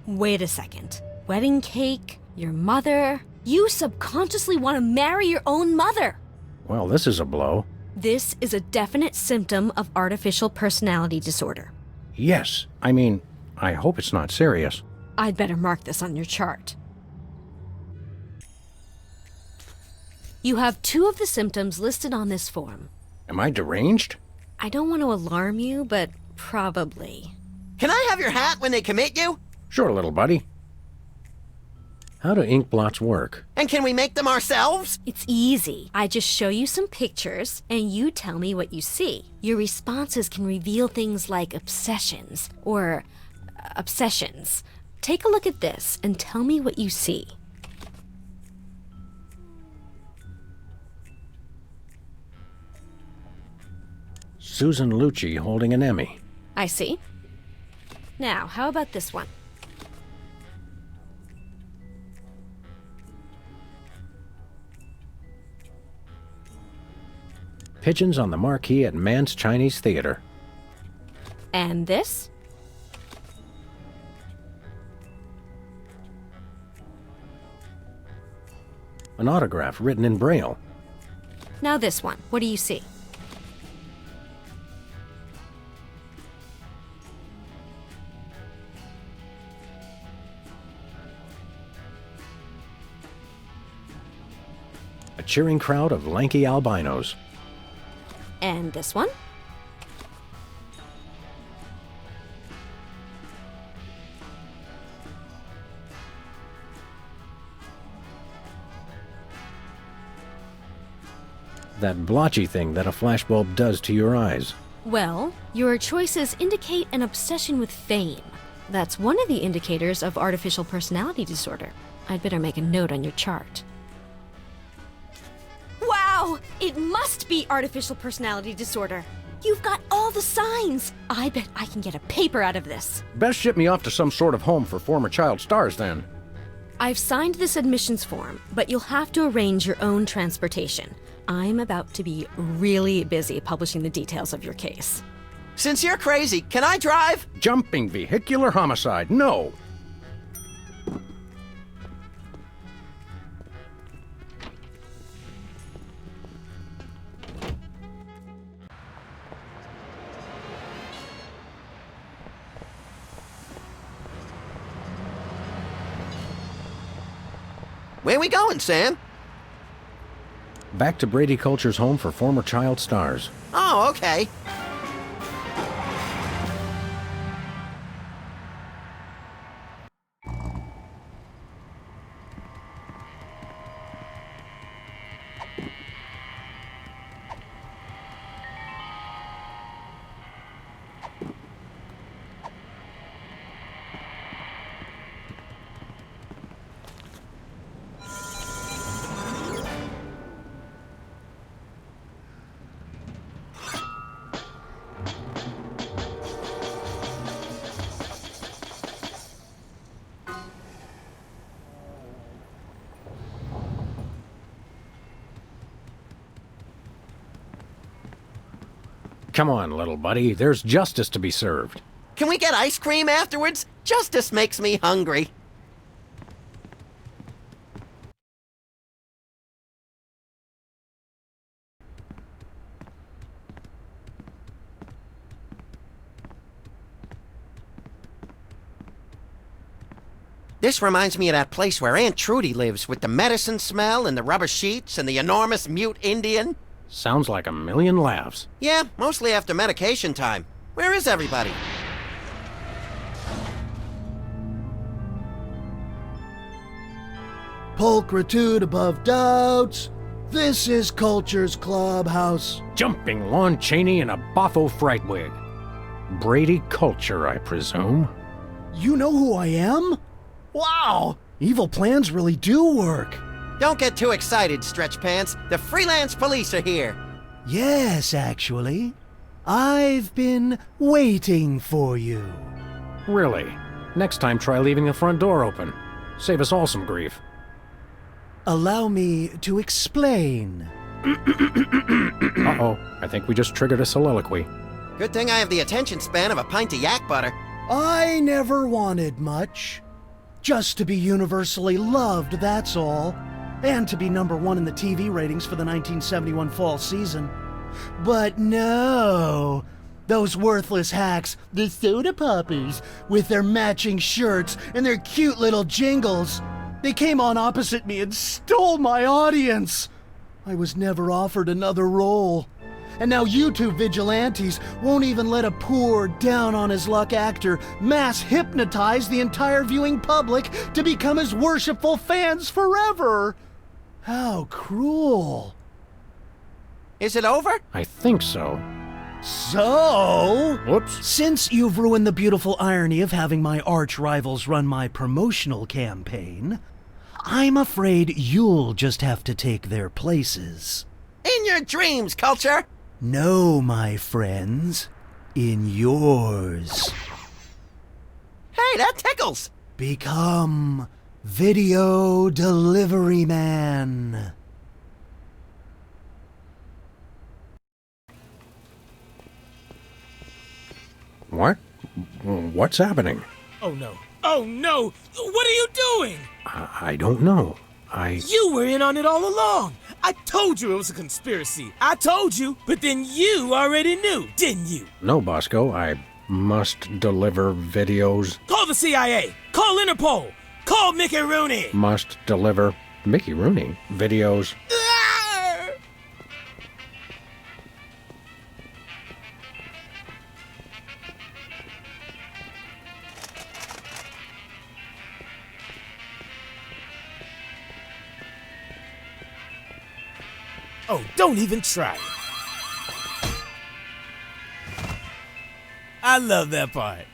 Wait a second. Wedding cake? Your mother? You subconsciously want to marry your own mother! Well, this is a blow. This is a definite symptom of artificial personality disorder. Yes, I hope it's not serious. I'd better mark this on your chart. You have 2 of the symptoms listed on this form. Am I deranged? I don't want to alarm you, but probably. Can I have your hat when they commit you? Sure, little buddy. How do ink blots work? And can we make them ourselves? It's easy. I just show you some pictures, and you tell me what you see. Your responses can reveal things like obsessions, or obsessions. Take a look at this, and tell me what you see. Susan Lucci holding an Emmy. I see. Now, how about this one? Pigeons on the marquee at Mann's Chinese Theater. And this? An autograph written in Braille. Now this one. What do you see? A cheering crowd of lanky albinos. And this one? That blotchy thing that a flashbulb does to your eyes. Well, your choices indicate an obsession with fame. That's one of the indicators of artificial personality disorder. I'd better make a note on your chart. Wow! It must be artificial personality disorder. You've got all the signs. I bet I can get a paper out of this. Best ship me off to some sort of home for former child stars, then. I've signed this admissions form, but you'll have to arrange your own transportation. I'm about to be really busy publishing the details of your case. Since you're crazy, can I drive? Jumping vehicular homicide, no! Where we going, Sam? Back to Brady Culture's home for former child stars. Oh, okay. Come on, little buddy. There's justice to be served. Can we get ice cream afterwards? Justice makes me hungry. This reminds me of that place where Aunt Trudy lives with the medicine smell and the rubber sheets and the enormous mute Indian. Sounds like a million laughs. Yeah, mostly after medication time. Where is everybody? Pulchritude above doubts. This is Culture's Clubhouse. Jumping Lon Chaney in a boffo fright wig. Brady Culture, I presume. You know who I am? Wow! Evil plans really do work. Don't get too excited, Stretch Pants. The freelance police are here. Yes, actually. I've been waiting for you. Really? Next time try leaving the front door open. Save us all some grief. Allow me to explain. Uh-oh, I think we just triggered a soliloquy. Good thing I have the attention span of a pint of yak butter. I never wanted much. Just to be universally loved, that's all. And to be #1 in the TV ratings for the 1971 fall season. But no, those worthless hacks, the soda poppers, with their matching shirts and their cute little jingles, they came on opposite me and stole my audience. I was never offered another role. And now YouTube vigilantes won't even let a poor, down-on-his-luck actor mass hypnotize the entire viewing public to become his worshipful fans forever. How cruel. Is it over? I think so. So, Whoops. Since you've ruined the beautiful irony of having my arch rivals run my promotional campaign, I'm afraid you'll just have to take their places. In your dreams, Culture! No, my friends. In yours. Hey, that tickles! Become Video Delivery Man. What? What's happening? Oh no. Oh no! What are you doing? I don't know. You were in on it all along! I told you it was a conspiracy. I told you, but then you already knew, didn't you? No, Bosco, I must deliver videos. Call the CIA! Call Interpol! Call Mickey Rooney! Must deliver Mickey Rooney videos. Oh, don't even try it. I love that part.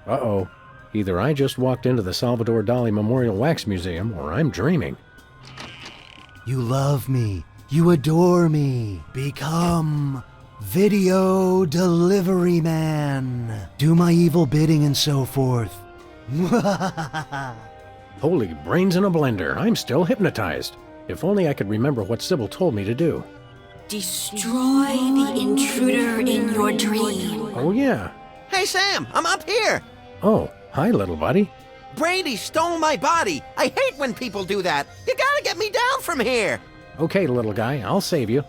Uh-oh. Either I just walked into the Salvador Dali Memorial Wax Museum, or I'm dreaming. You love me. You adore me. Become Video Delivery Man. Do my evil bidding and so forth. Holy brains in a blender, I'm still hypnotized. If only I could remember what Sybil told me to do. Destroy the intruder in your dream. Oh yeah. Hey, Sam, I'm up here! Oh, hi little buddy. Brady stole my body! I hate when people do that! You gotta get me down from here! Okay, little guy, I'll save you.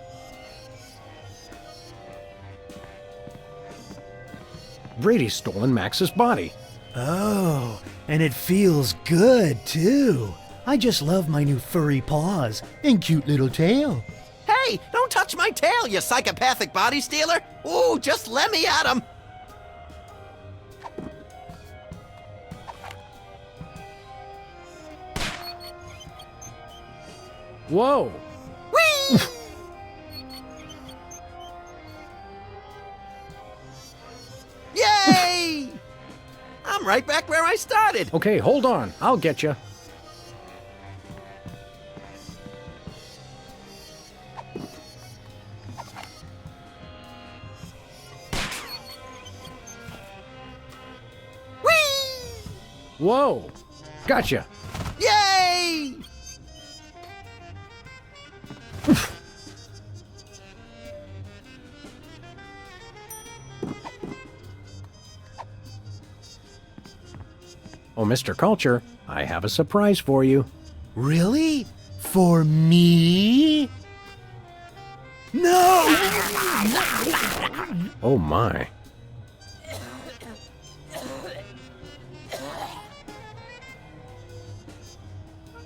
Brady's stolen Max's body. Oh, and it feels good, too. I just love my new furry paws and cute little tail. Hey, don't touch my tail, you psychopathic body stealer! Ooh, just let me at him! Whoa! Whee! Yay! I'm right back where I started. Okay, hold on. I'll get you. Whee! Whoa! Gotcha! Yay! Oh, Mr. Culture, I have a surprise for you. Really? For me? No! Oh my.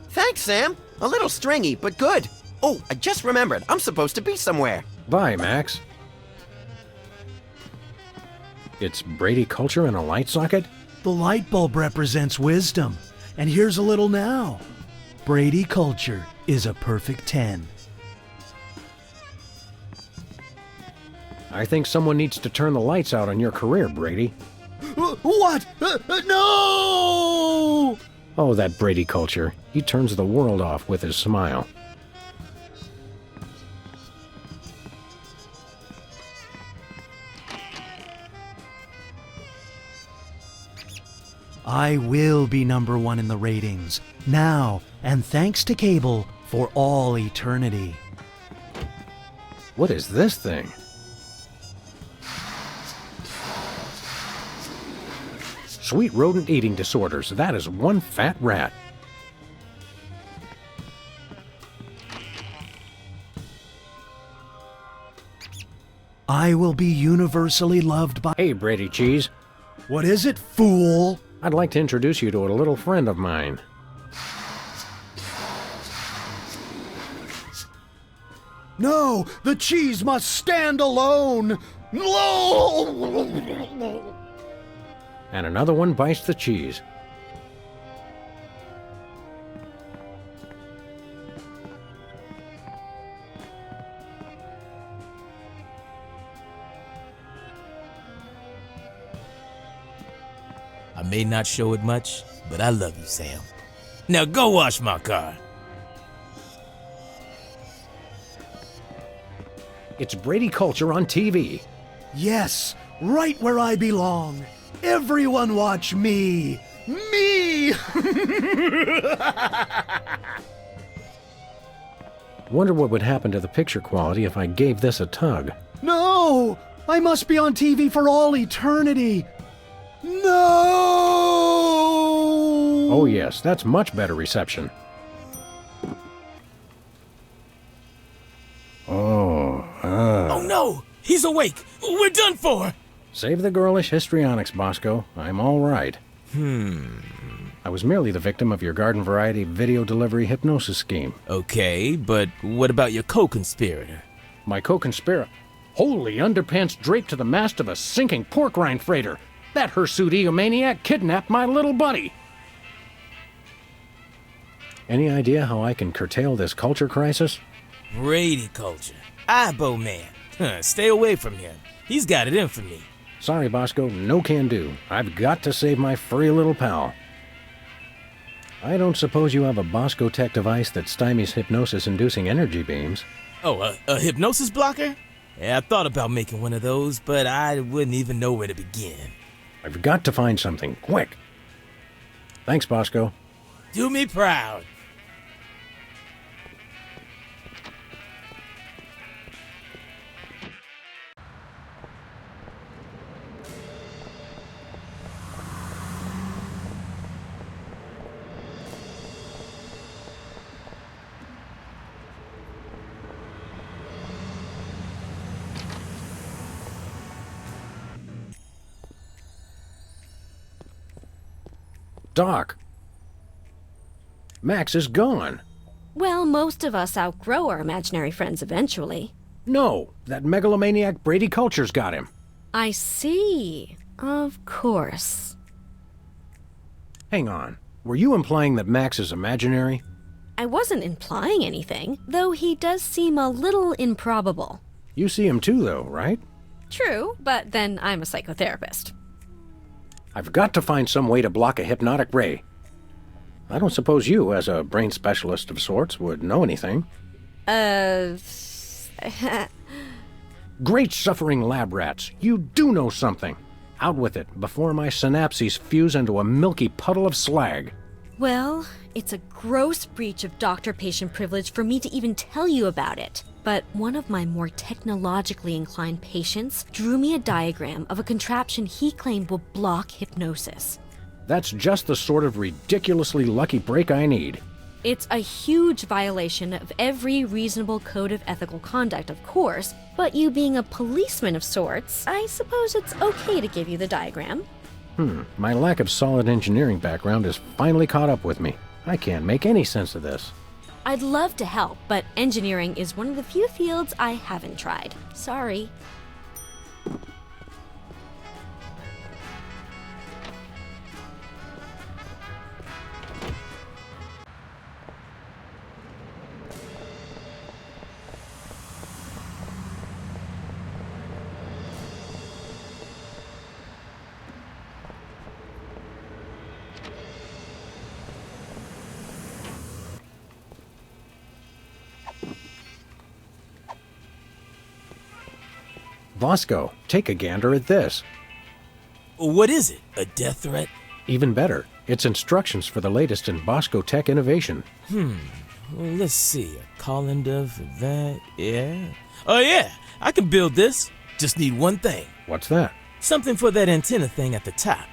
Thanks, Sam. A little stringy, but good. Oh, I just remembered. I'm supposed to be somewhere. Bye, Max. It's Brady culture in a light socket? The light bulb represents wisdom. And here's a little now. Brady culture is a perfect 10. I think someone needs to turn the lights out on your career, Brady. What? No! Oh, that Brady culture. He turns the world off with his smile. I will be #1 in the ratings, now, and thanks to cable, for all eternity. What is this thing? Sweet rodent eating disorders. That is one fat rat. I will be universally loved by... Hey, Brady Cheese. What is it, fool? I'd like to introduce you to a little friend of mine. No, the cheese must stand alone. No! And another one bites the cheese. I may not show it much, but I love you, Sam. Now go wash my car. It's Brady culture on TV. Yes, right where I belong. Everyone watch me. Me! Wonder what would happen to the picture quality if I gave this a tug. No! I must be on TV for all eternity. No! Oh yes, that's much better reception. Oh no! He's awake! We're done for! Save the girlish histrionics, Bosco. I'm all right. I was merely the victim of your garden variety video delivery hypnosis scheme. Okay, but what about your co-conspirator? My co-conspirator? Holy underpants draped to the mast of a sinking pork rind freighter. That hirsute egomaniac kidnapped my little buddy. Any idea how I can curtail this culture crisis? Brady culture. Ibo man. Stay away from him. He's got it in for me. Sorry, Bosco, no can do. I've got to save my furry little pal. I don't suppose you have a Bosco Tech device that stymies hypnosis-inducing energy beams. Oh, a hypnosis blocker? Yeah, I thought about making one of those, but I wouldn't even know where to begin. I've got to find something, quick. Thanks, Bosco. Do me proud. Doc. Max is gone. Well, most of us outgrow our imaginary friends eventually. No, that megalomaniac Brady Culture's got him. I see. Of course. Hang on. Were you implying that Max is imaginary? I wasn't implying anything, though he does seem a little improbable. You see him too, though, right? True, but then I'm a psychotherapist. I've got to find some way to block a hypnotic ray. I don't suppose you, as a brain specialist of sorts, would know anything. Great suffering lab rats, you do know something. Out with it, before my synapses fuse into a milky puddle of slag. Well, it's a gross breach of doctor-patient privilege for me to even tell you about it. But one of my more technologically inclined patients drew me a diagram of a contraption he claimed will block hypnosis. That's just the sort of ridiculously lucky break I need. It's a huge violation of every reasonable code of ethical conduct, of course, but you being a policeman of sorts, I suppose it's okay to give you the diagram. My lack of solid engineering background has finally caught up with me. I can't make any sense of this. I'd love to help, but engineering is one of the few fields I haven't tried. Sorry. Bosco, take a gander at this. What is it? A death threat? Even better, it's instructions for the latest in Bosco tech innovation. Well, let's see. A colander for that, yeah. Oh yeah, I can build this. Just need one thing. What's that? Something for that antenna thing at the top.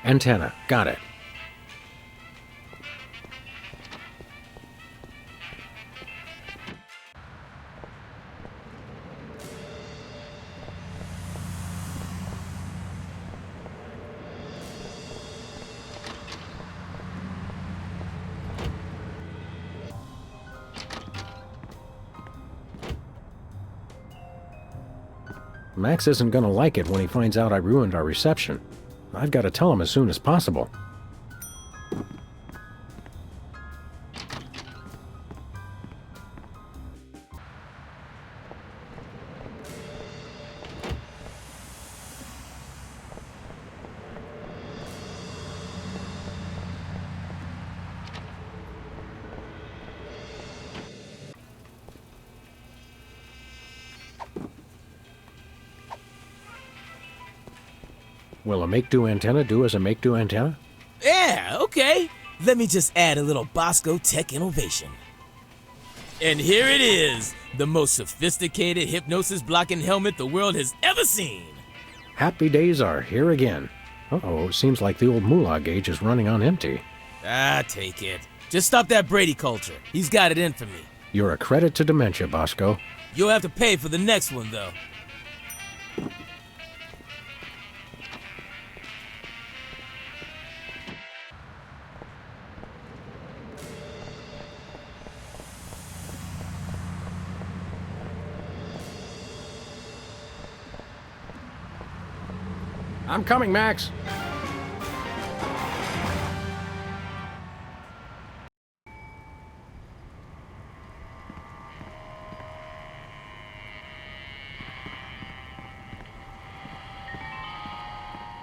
Antenna, got it. Max isn't gonna like it when he finds out I ruined our reception. I've got to tell him as soon as possible. Will a make-do antenna do as a make-do antenna? Yeah, okay. Let me just add a little Bosco tech innovation. And here it is, the most sophisticated hypnosis-blocking helmet the world has ever seen. Happy days are here again. Uh-oh, it seems like the old moolah gauge is running on empty. Take it. Just stop that Brady culture. He's got it in for me. You're a credit to dementia, Bosco. You'll have to pay for the next one, though. I'm coming, Max.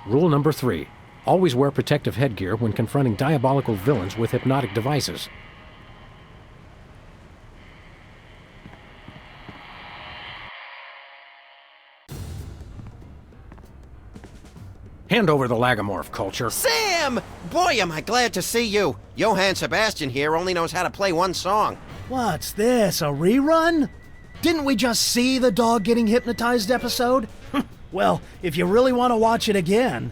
Rule number 3. Always wear protective headgear when confronting diabolical villains with hypnotic devices. Hand over the lagomorph, Culture. Sam! Boy, am I glad to see you. Johann Sebastian here only knows how to play one song. What's this, a rerun? Didn't we just see the dog getting hypnotized episode? Well, if you really want to watch it again...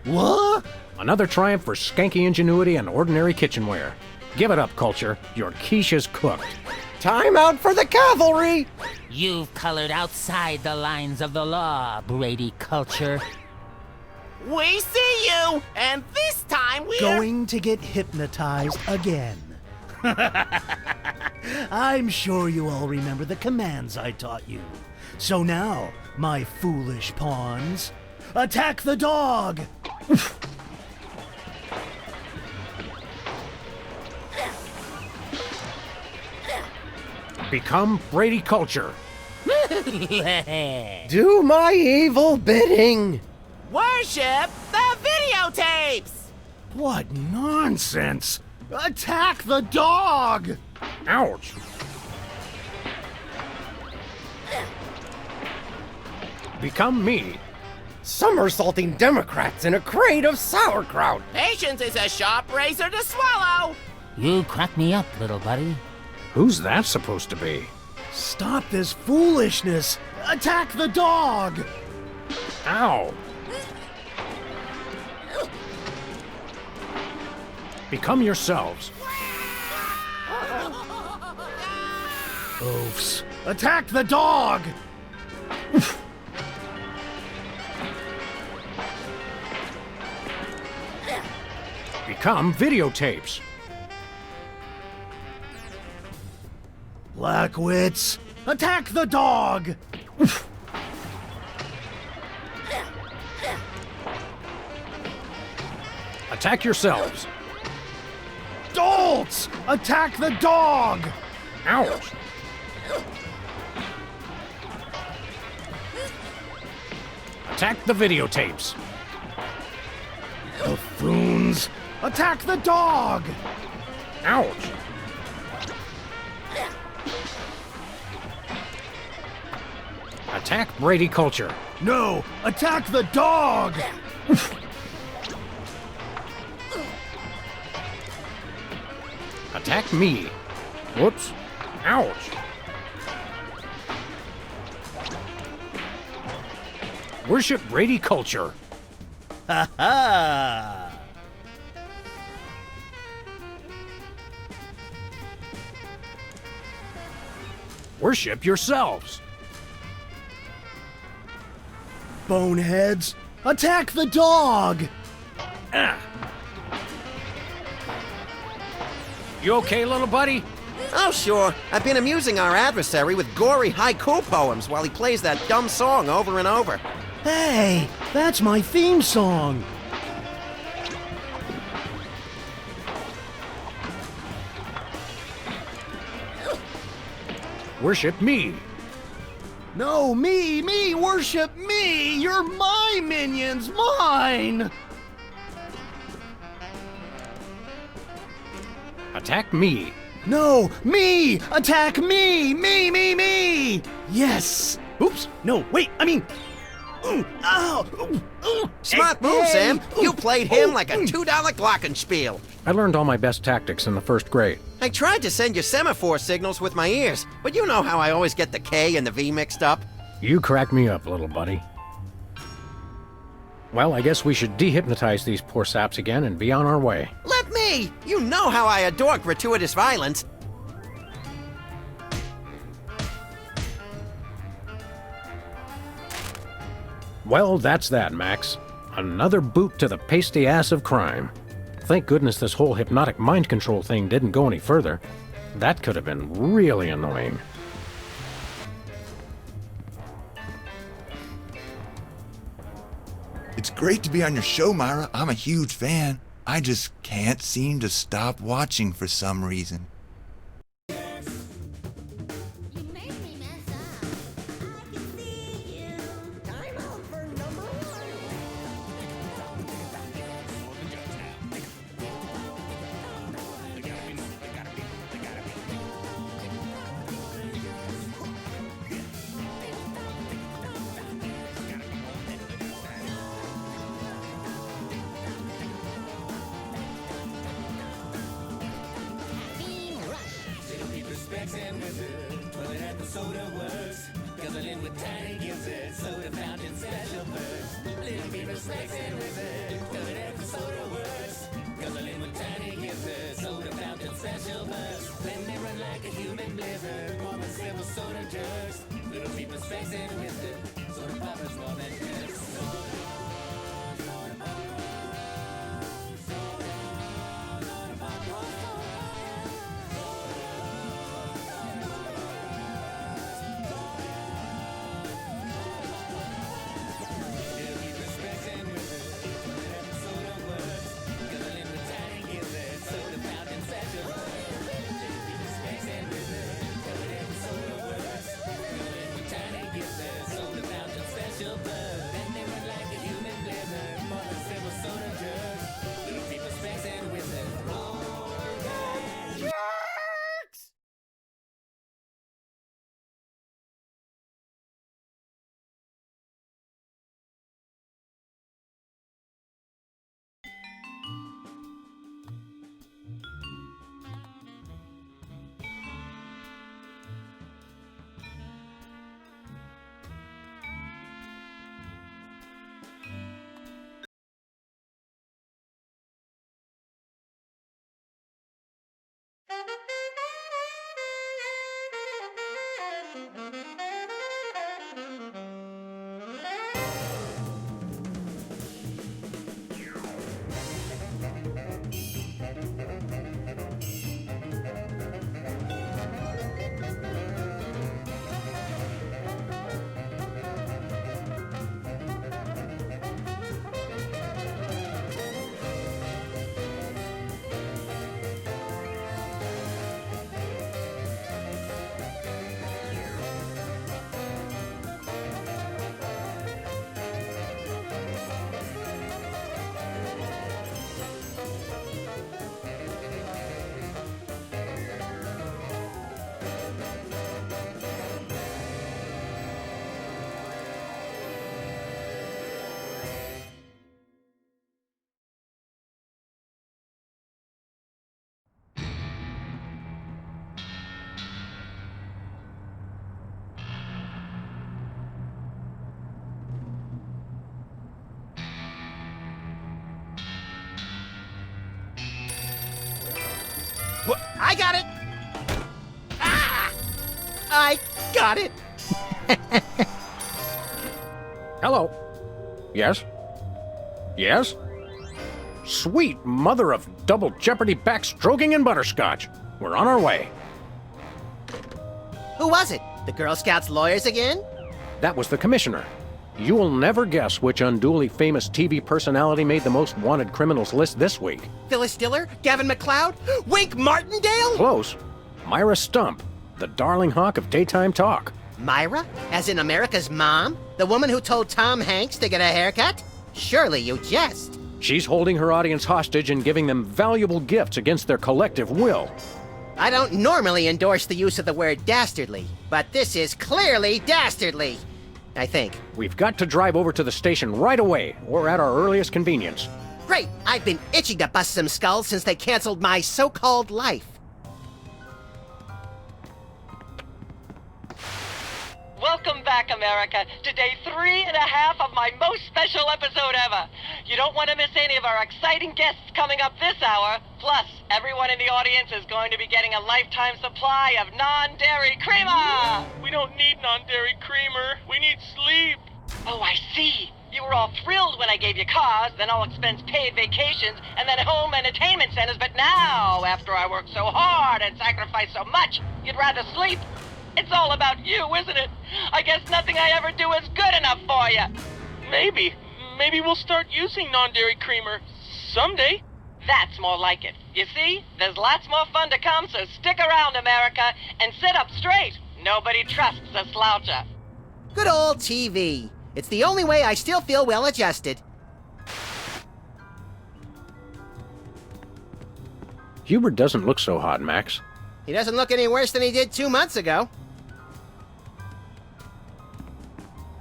What? Another triumph for skanky ingenuity and ordinary kitchenware. Give it up, Culture. Your quiche is cooked. Time out for the cavalry! You've colored outside the lines of the law, Brady Culture. We see you, and this time we're going to get hypnotized again. I'm sure you all remember the commands I taught you. So now, my foolish pawns, attack the dog! Become Brady Culture. Do my evil bidding. worship the videotapes. What nonsense! Attack the dog! Ouch! Become me. Somersaulting Democrats in a crate of sauerkraut. Patience is a sharp razor to swallow. You crack me up, little buddy. Who's that supposed to be? Stop this foolishness! Attack the dog! Ow! Become yourselves. Oofs. Attack the dog! Become videotapes. Blackwits. Attack the dog! Attack yourselves. Dolts! Attack the dog! Ouch. Attack the videotapes. Buffoons! Attack the dog! Ouch. Attack Brady culture. No! Attack the dog! Attack me. Whoops. Ouch. Worship Brady culture. Ha ha! Worship yourselves. Boneheads! Attack the dog! Ah. You okay, little buddy? Oh, sure. I've been amusing our adversary with gory haiku poems while he plays that dumb song over and over. Hey, that's my theme song! Worship me. No, me, worship me! You're my minions, mine! Attack me. No, me! Attack me! Me! Yes! Oops, no, wait, I mean... Ow! Smart move, Sam. You played him like a $2 glockenspiel. I learned all my best tactics in the first grade. I tried to send you semaphore signals with my ears, but you know how I always get the K and the V mixed up. You crack me up, little buddy. Well, I guess we should dehypnotize these poor saps again and be on our way. Let me! You know how I adore gratuitous violence. Well, that's that, Max. Another boot to the pasty ass of crime. Thank goodness this whole hypnotic mind control thing didn't go any further. That could have been really annoying. It's great to be on your show, Myra. I'm a huge fan. I just can't seem to stop watching for some reason. Then they run like a human. I got it! Ah! I got it! Hello. Yes? Yes? Sweet mother of double jeopardy backstroking and butterscotch. We're on our way. Who was it? The Girl Scouts lawyers again? That was the commissioner. You will never guess which unduly famous TV personality made the most wanted criminals list this week. Phyllis Diller? Gavin McLeod? Wink Martindale? Close. Myra Stump, the darling hawk of daytime talk. Myra? As in America's mom? The woman who told Tom Hanks to get a haircut? Surely you jest. She's holding her audience hostage and giving them valuable gifts against their collective will. I don't normally endorse the use of the word dastardly, but this is clearly dastardly. I think. We've got to drive over to the station right away, or at our earliest convenience. Great! I've been itching to bust some skulls since they canceled my so-called life. Welcome back, America, to day 3.5 of my most special episode ever. You don't want to miss any of our exciting guests coming up this hour. Plus, everyone in the audience is going to be getting a lifetime supply of non-dairy creamer. We don't need non-dairy creamer. We need sleep. Oh, I see. You were all thrilled when I gave you cars, then all expense-paid vacations, and then home entertainment centers. But now, after I worked so hard and sacrificed so much, you'd rather sleep. It's all about you, isn't it? I guess nothing I ever do is good enough for you. Maybe we'll start using non-dairy creamer someday. That's more like it. You see, there's lots more fun to come, so stick around, America, and sit up straight. Nobody trusts a sloucher. Good old TV. It's the only way I still feel well-adjusted. Hubert doesn't look so hot, Max. He doesn't look any worse than he did 2 months ago.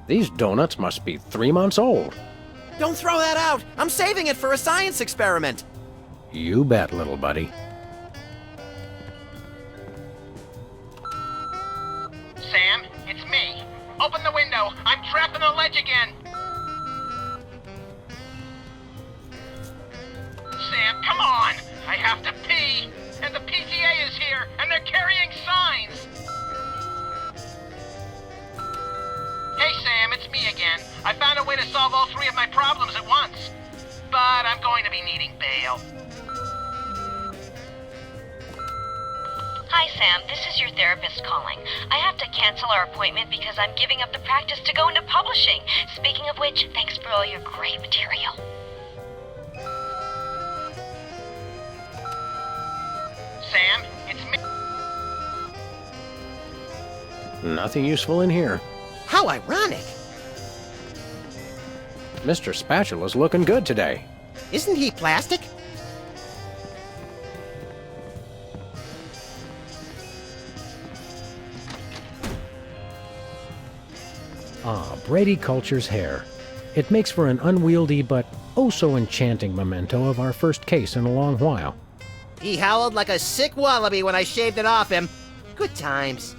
These donuts must be 3 months old. Don't throw that out! I'm saving it for a science experiment! You bet, little buddy. Sam, it's me. Open the window. I'm trapped on the ledge again. Sam, come on! I have to pee! And the PTA is here, and they're carrying signs! Hey, Sam, it's me again. I found a way to solve all 3 of my problems at once. But I'm going to be needing bail. Hi, Sam. This is your therapist calling. I have to cancel our appointment because I'm giving up the practice to go into publishing. Speaking of which, thanks for all your great material. Sam, it's me. Nothing useful in here. How ironic! Mr. Spatula's looking good today. Isn't he plastic? Ah, Brady Culture's hair. It makes for an unwieldy but oh-so-enchanting memento of our first case in a long while. He howled like a sick wallaby when I shaved it off him. Good times.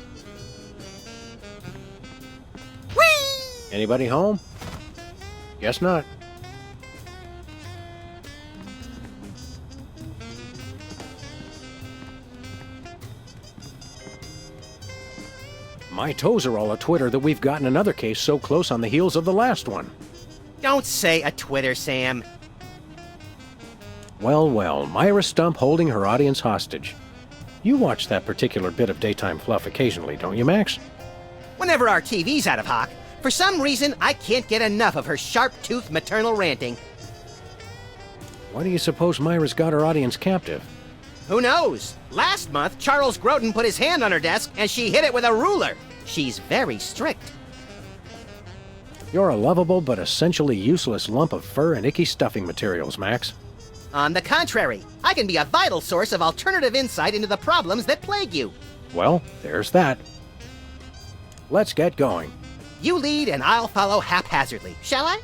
Whee! Anybody home? Guess not. My toes are all a-twitter that we've gotten another case so close on the heels of the last one. Don't say a Twitter, Sam. Well, well, Myra Stump holding her audience hostage. You watch that particular bit of daytime fluff occasionally, don't you, Max? Whenever our TV's out of hock, for some reason I can't get enough of her sharp-toothed maternal ranting. Why do you suppose Myra's got her audience captive? Who knows? Last month, Charles Grodin put his hand on her desk and she hit it with a ruler. She's very strict. You're a lovable but essentially useless lump of fur and icky stuffing materials, Max. On the contrary, I can be a vital source of alternative insight into the problems that plague you. Well, there's that. Let's get going. You lead and I'll follow haphazardly, shall I?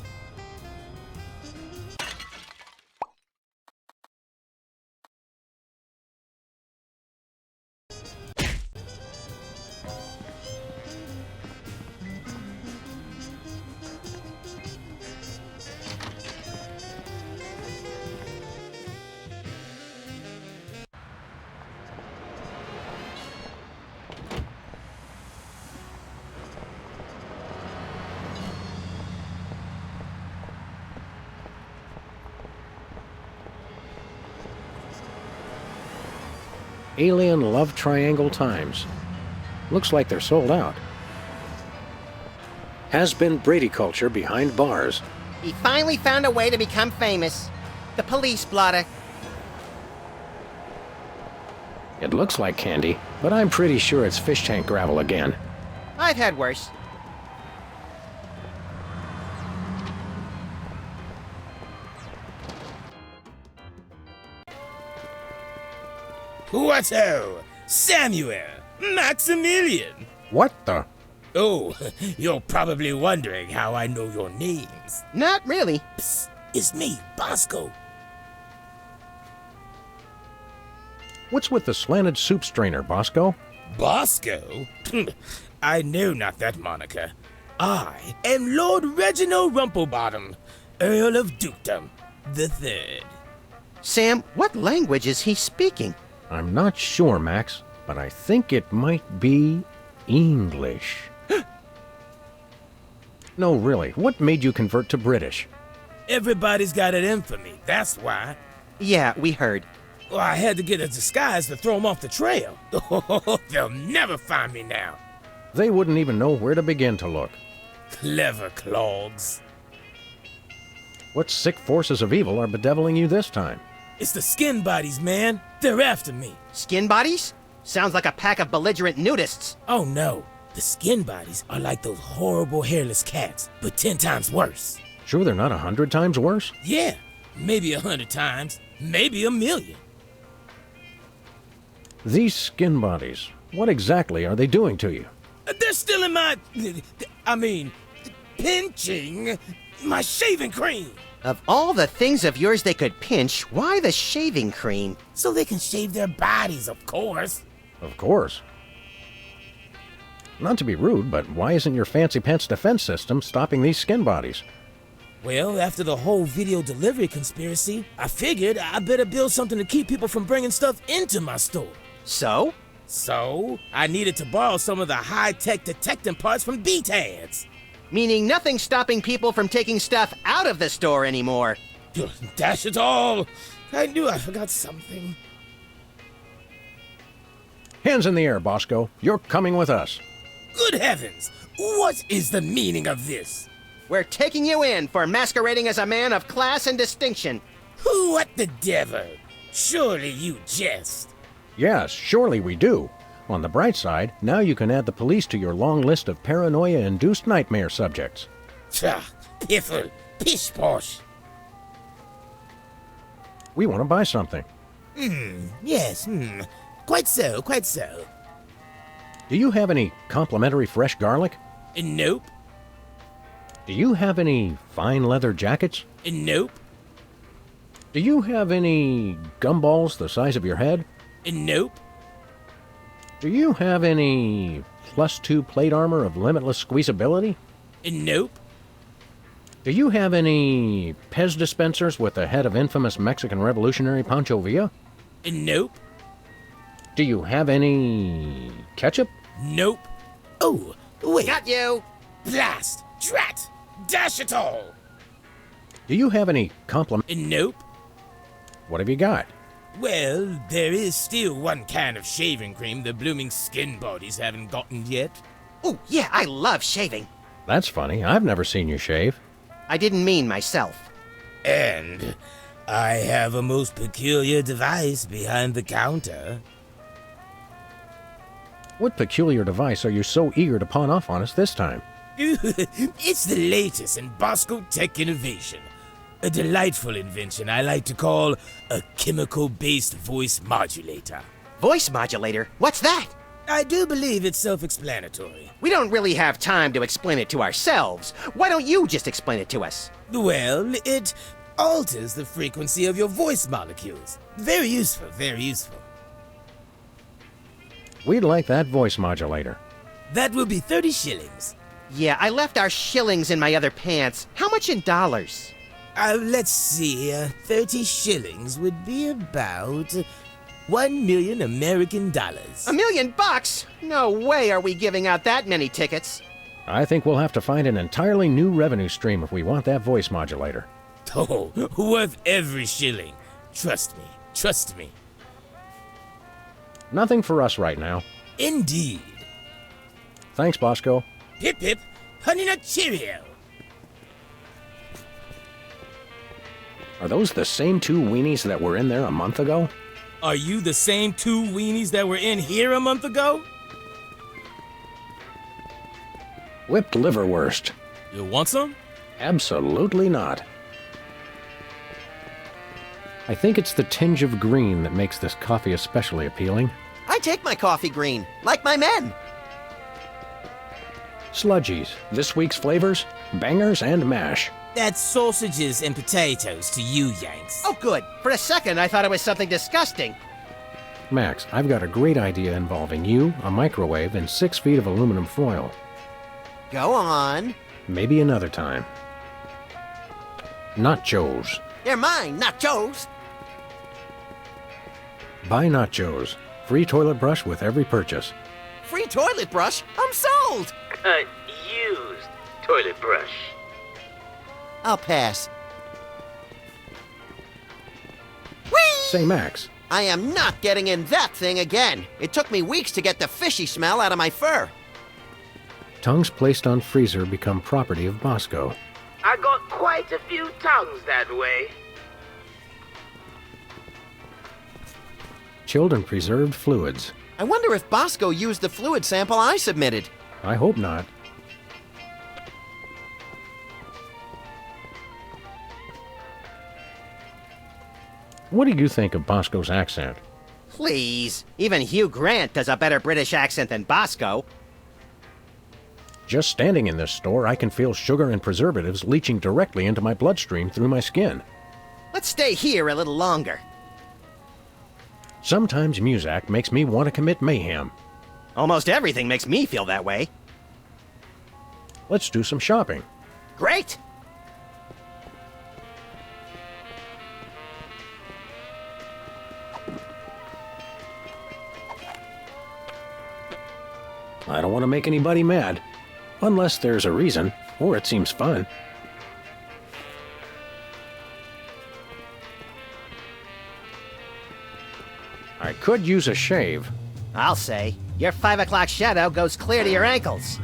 Alien Love Triangle Times. Looks like they're sold out. Has been Brady culture behind bars. He finally found a way to become famous. The police blotter. It looks like candy, but I'm pretty sure it's fish tank gravel again. I've had worse. What-o? Samuel! Maximilian! What the? Oh, you're probably wondering how I know your names. Not really. Psst, it's me, Bosco. What's with the slanted soup strainer, Bosco? Bosco? I know not that moniker. I am Lord Reginald Rumplebottom, Earl of Dukedom the Third. Sam, what language is he speaking? I'm not sure, Max, but I think it might be English. No, really, what made you convert to British? Everybody's got it in for me, that's why. Yeah, we heard. Well, I had to get a disguise to throw them off the trail. They'll never find me now. They wouldn't even know where to begin to look. Clever clogs. What sick forces of evil are bedeviling you this time? It's the skin bodies, man. They're after me. Skin bodies? Sounds like a pack of belligerent nudists. Oh no, the skin bodies are like those horrible hairless cats, but 10 times worse. Sure they're not 100 times worse? Yeah, maybe 100 times, maybe 1,000,000. These skin bodies, what exactly are they doing to you? They're stealing pinching my shaving cream. Of all the things of yours they could pinch, why the shaving cream? So they can shave their bodies, of course. Of course. Not to be rude, but why isn't your fancy pants defense system stopping these skin bodies? Well, after the whole video delivery conspiracy, I figured I better build something to keep people from bringing stuff into my store. So? So, I needed to borrow some of the high-tech detecting parts from B-Tads. Meaning nothing stopping people from taking stuff out of the store anymore. Dash it all! I knew I forgot something. Hands in the air, Bosco. You're coming with us. Good heavens! What is the meaning of this? We're taking you in for masquerading as a man of class and distinction. What the devil? Surely you jest. Yes, surely we do. On the bright side, now you can add the police to your long list of paranoia-induced nightmare subjects. Tch, piffle, pish-posh. We want to buy something. Yes, quite so, quite so. Do you have any complimentary fresh garlic? Nope. Do you have any fine leather jackets? Nope. Do you have any gumballs the size of your head? Nope. Do you have any +2 plate armor of limitless squeezability? Nope. Do you have any Pez dispensers with the head of infamous Mexican revolutionary Pancho Villa? Nope. Do you have any ketchup? Nope. Oh, wait. Got you! Blast! Drat! Dash it all! Do you have any compliment? Nope. What have you got? Well, there is still one can of shaving cream the blooming skin bodies haven't gotten yet. Oh, yeah, I love shaving. That's funny. I've never seen you shave. I didn't mean myself. And I have a most peculiar device behind the counter. What peculiar device are you so eager to pawn off on us this time? It's the latest in Bosco tech innovation. A delightful invention I like to call a chemical-based voice modulator. Voice modulator? What's that? I do believe it's self-explanatory. We don't really have time to explain it to ourselves. Why don't you just explain it to us? Well, it alters the frequency of your voice molecules. Very useful, very useful. We'd like that voice modulator. That will be 30 shillings. Yeah, I left our shillings in my other pants. How much in dollars? Let's see. 30 shillings would be about 1 million American dollars. $1 million? No way are we giving out that many tickets. I think we'll have to find an entirely new revenue stream if we want that voice modulator. Oh, worth every shilling. Trust me, trust me. Nothing for us right now. Indeed. Thanks, Bosco. Hip hip, honey nut cheerio. Are those the same two weenies that were in there a month ago? Are you the same two weenies that were in here a month ago? Whipped liverwurst. You want some? Absolutely not. I think it's the tinge of green that makes this coffee especially appealing. I take my coffee green, like my men. Sludgies, this week's flavors, bangers and mash. That's sausages and potatoes to you, Yanks. Oh, good. For a second, I thought it was something disgusting. Max, I've got a great idea involving you, a microwave, and 6 feet of aluminum foil. Go on. Maybe another time. Nachos. They're mine, not Joe's. Buy nachos. Free toilet brush with every purchase. Free toilet brush? I'm sold. Used toilet brush. I'll pass. Whee! Say, Max. I am not getting in that thing again. It took me weeks to get the fishy smell out of my fur. Tongues placed on freezer become property of Bosco. I got quite a few tongues that way. Chilled and preserved fluids. I wonder if Bosco used the fluid sample I submitted. I hope not. What do you think of Bosco's accent? Please. Even Hugh Grant does a better British accent than Bosco. Just standing in this store, I can feel sugar and preservatives leaching directly into my bloodstream through my skin. Let's stay here a little longer. Sometimes Muzak makes me want to commit mayhem. Almost everything makes me feel that way. Let's do some shopping. Great! I don't want to make anybody mad. Unless there's a reason, or it seems fun. I could use a shave. I'll say. Your 5 o'clock shadow goes clear to your ankles.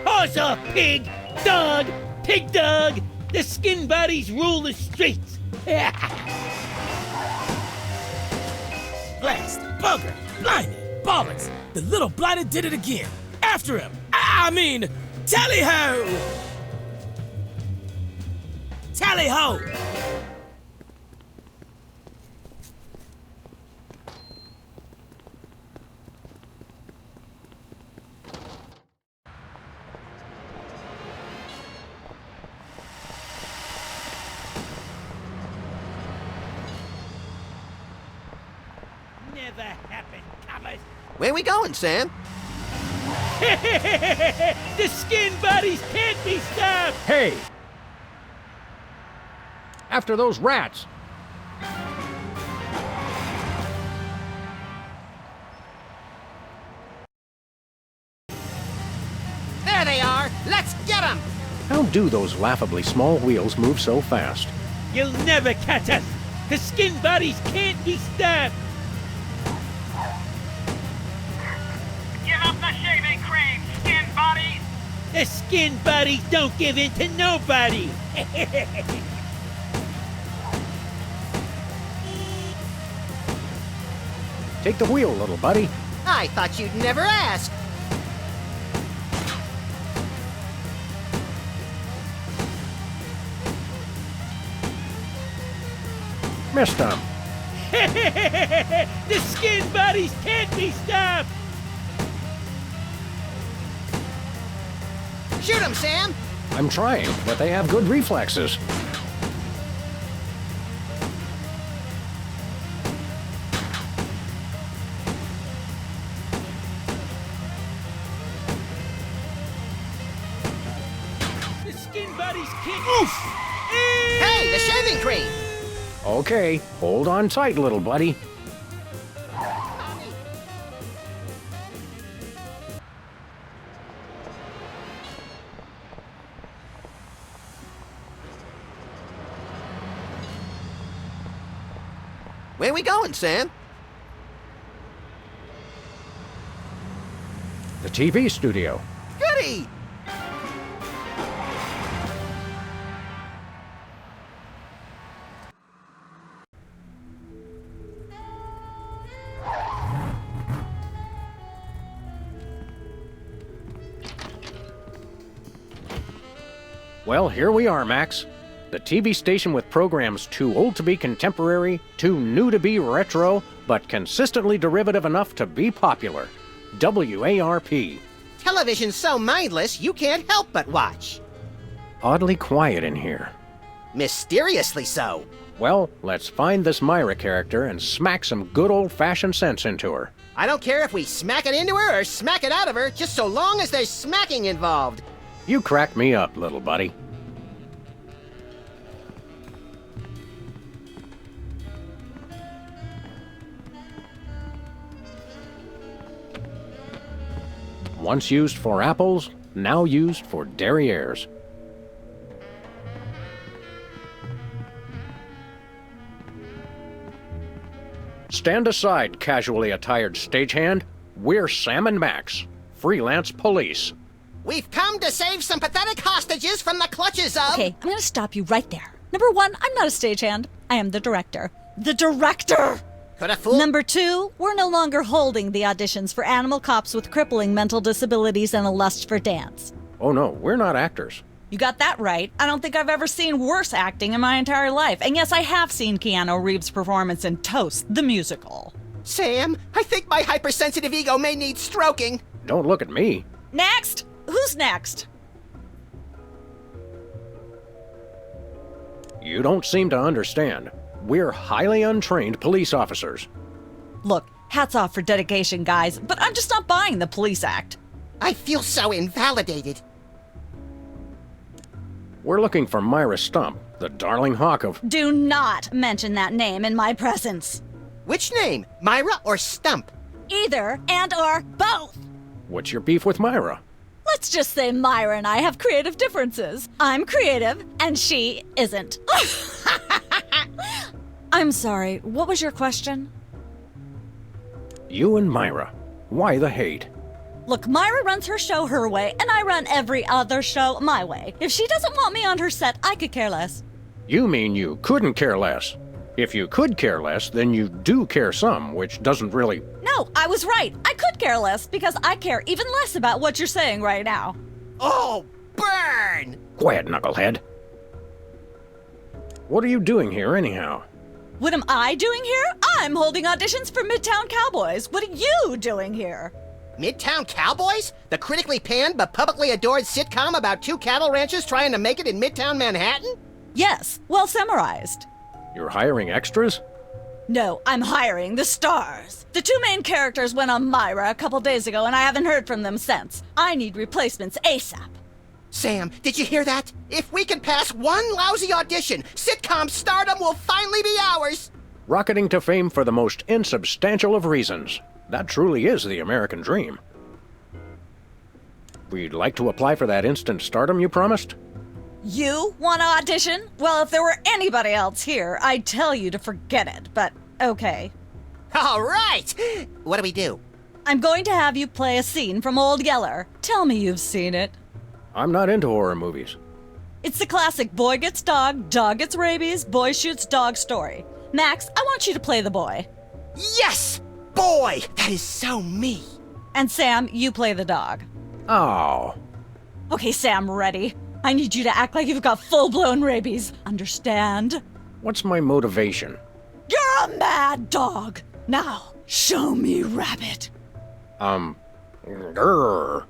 Horse or pig, dog, pig dog, the skin bodies rule the streets. Blast, bugger, blimey, bollocks. The little blighter did it again. After him. I mean, tally-ho! Tally-ho! Never happened, comers. Where we going, Sam? The skin bodies can't be stopped! Hey! After those rats! There they are! Let's get them! How do those laughably small wheels move so fast? You'll never catch us! The skin bodies can't be stopped! Give up the shaving cream, skin bodies! The skin bodies don't give in to nobody! Take the wheel, little buddy. I thought you'd never ask. Missed him. The skin bodies can't be stopped! Shoot him, Sam! I'm trying, but they have good reflexes. The skin bodies can't... Oof! Hey, the shaving cream! Okay, hold on tight, little buddy. Where we going, Sam? The TV studio. Goody! Well, here we are, Max. The TV station with programs too old to be contemporary, too new to be retro, but consistently derivative enough to be popular. WARP. Television's so mindless, you can't help but watch. Oddly quiet in here. Mysteriously so. Well, let's find this Myra character and smack some good old-fashioned sense into her. I don't care if we smack it into her or smack it out of her, just so long as there's smacking involved. You crack me up, little buddy. Once used for apples, now used for derrieres. Stand aside, casually attired stagehand. We're Sam and Max, freelance police. We've come to save some pathetic hostages from the clutches of... Okay, I'm gonna stop you right there. Number one, I'm not a stagehand. I am the director. The director! Could have fooled... Number two, we're no longer holding the auditions for animal cops with crippling mental disabilities and a lust for dance. Oh no, we're not actors. You got that right. I don't think I've ever seen worse acting in my entire life. And yes, I have seen Keanu Reeves' performance in Toast, the musical. Sam, I think my hypersensitive ego may need stroking. Don't look at me. Next! Who's next? You don't seem to understand. We're highly untrained police officers. Look, hats off for dedication, guys, but I'm just not buying the police act. I feel so invalidated. We're looking for Myra Stump, the darling hawk of... Do not mention that name in my presence. Which name, Myra or Stump? Either and or both. What's your beef with Myra? Let's just say Myra and I have creative differences. I'm creative, and she isn't. I'm sorry, what was your question? You and Myra. Why the hate? Look, Myra runs her show her way, and I run every other show my way. If she doesn't want me on her set, I could care less. You mean you couldn't care less? If you could care less, then you do care some, which doesn't really... No, I was right. I could care less, because I care even less about what you're saying right now. Oh, burn! Quiet, knucklehead. What are you doing here, anyhow? What am I doing here? I'm holding auditions for Midtown Cowboys. What are you doing here? Midtown Cowboys? The critically panned but publicly adored sitcom about two cattle ranchers trying to make it in Midtown Manhattan? Yes, well summarized. You're hiring extras? No, I'm hiring the stars. The two main characters went on Myra a couple days ago, and I haven't heard from them since. I need replacements ASAP. Sam, did you hear that? If we can pass one lousy audition, sitcom stardom will finally be ours! Rocketing to fame for the most insubstantial of reasons. That truly is the American dream. We'd like to apply for that instant stardom you promised. You want to audition? Well, if there were anybody else here, I'd tell you to forget it, but okay. All right! What do we do? I'm going to have you play a scene from Old Yeller. Tell me you've seen it. I'm not into horror movies. It's the classic boy gets dog gets rabies, boy shoots dog story. Max, I want you to play the boy. Yes! Boy! That is so me! And Sam, you play the dog. Oh. Okay, Sam, ready? I need you to act like you've got full-blown rabies. Understand? What's my motivation? You're a mad dog. Now, show me rabbit. Grr.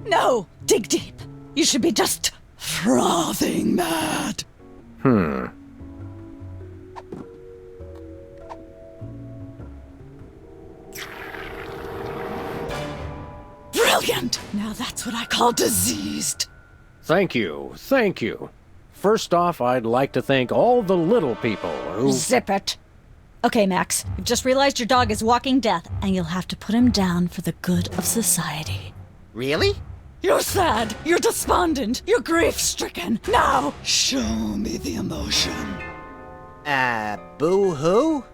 No, dig deep. You should be just frothing mad. Brilliant! Now that's what I call diseased. Thank you. First off, I'd like to thank all the little people who... Zip it. Okay, Max, you've just realized your dog is walking death, and you'll have to put him down for the good of society. Really? You're sad, you're despondent, you're grief-stricken. Now, show me the emotion. Boo-hoo?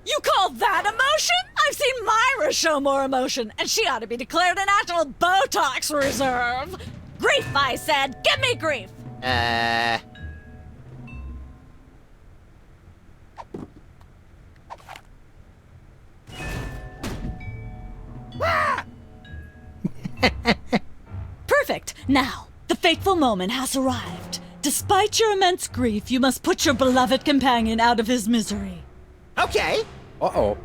You call that emotion? I've seen Myra show more emotion, and she ought to be declared a national Botox reserve. Grief, I said. Give me grief. Perfect. Now, the fateful moment has arrived. Despite your immense grief, you must put your beloved companion out of his misery. Okay. Uh-oh.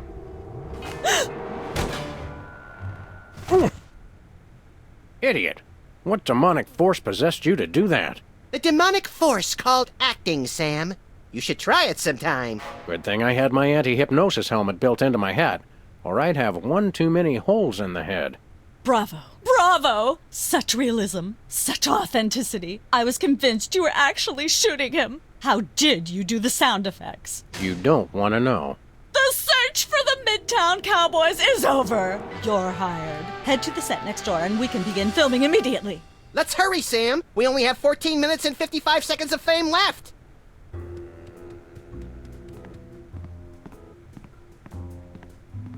Idiot. What demonic force possessed you to do that? The demonic force called acting, Sam. You should try it sometime. Good thing I had my anti-hypnosis helmet built into my hat, or I'd have one too many holes in the head. Bravo. Bravo! Such realism, such authenticity. I was convinced you were actually shooting him. How did you do the sound effects? You don't want to know. The search for the Midtown Cowboys is over. You're hired. Head to the set next door and we can begin filming immediately. Let's hurry, Sam. We only have 14 minutes and 55 seconds of fame left.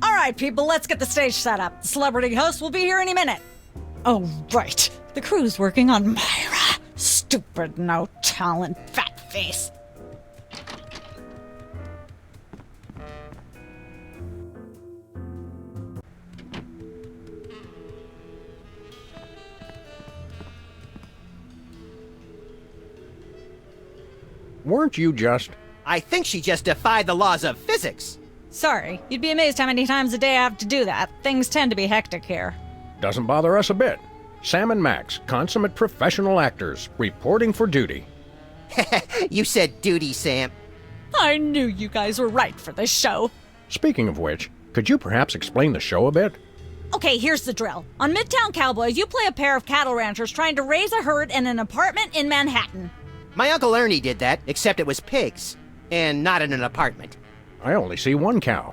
All right, people, let's get the stage set up. The celebrity host will be here any minute. Oh, right. The crew's working on Myra. Stupid, no talent, fat face. Weren't you just... I think she just defied the laws of physics. Sorry, you'd be amazed how many times a day I have to do that. Things tend to be hectic here. Doesn't bother us a bit. Sam and Max, consummate professional actors, reporting for duty. You said duty, Sam. I knew you guys were right for this show. Speaking of which, could you perhaps explain the show a bit? Okay, here's the drill. On Midtown Cowboys, you play a pair of cattle ranchers trying to raise a herd in an apartment in Manhattan. My Uncle Ernie did that, except it was pigs, and not in an apartment. I only see one cow.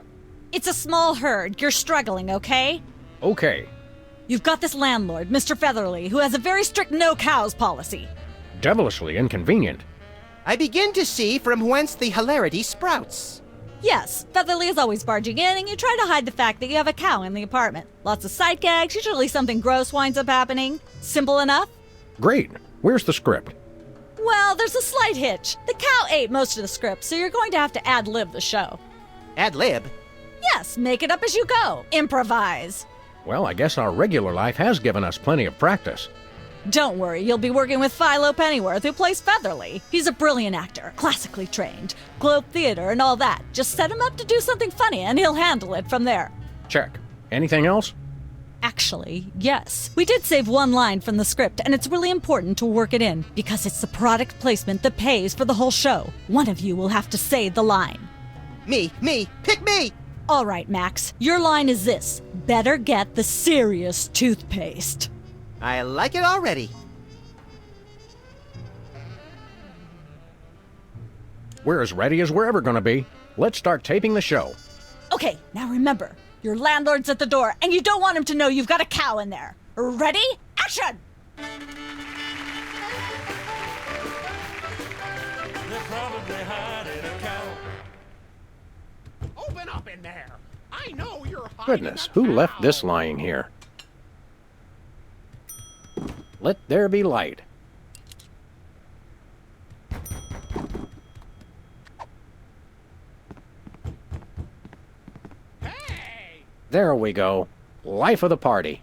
It's a small herd. You're struggling, okay? Okay. You've got this landlord, Mr. Featherly, who has a very strict no cows policy. Devilishly inconvenient. I begin to see from whence the hilarity sprouts. Yes, Featherly is always barging in, and you try to hide the fact that you have a cow in the apartment. Lots of sight gags, usually something gross winds up happening. Simple enough? Great. Where's the script? Well, there's a slight hitch. The cow ate most of the script, so you're going to have to ad-lib the show. Ad-lib? Yes, make it up as you go. Improvise. Well, I guess our regular life has given us plenty of practice. Don't worry, you'll be working with Philo Pennyworth, who plays Featherly. He's a brilliant actor, classically trained, Globe Theater and all that. Just set him up to do something funny, and he'll handle it from there. Check. Anything else? Actually, yes. We did save one line from the script, and it's really important to work it in, because it's the product placement that pays for the whole show. One of you will have to say the line. Me, pick me! All right, Max, your line is this. Better get the serious toothpaste. I like it already. We're as ready as we're ever gonna be. Let's start taping the show. Okay, now remember, your landlord's at the door, and you don't want him to know you've got a cow in there. Ready? Action! They're probably hiding a cow. Open up in there. I know you're hiding. Goodness, who left this lying here? Let there be light. Hey! There we go. Life of the party.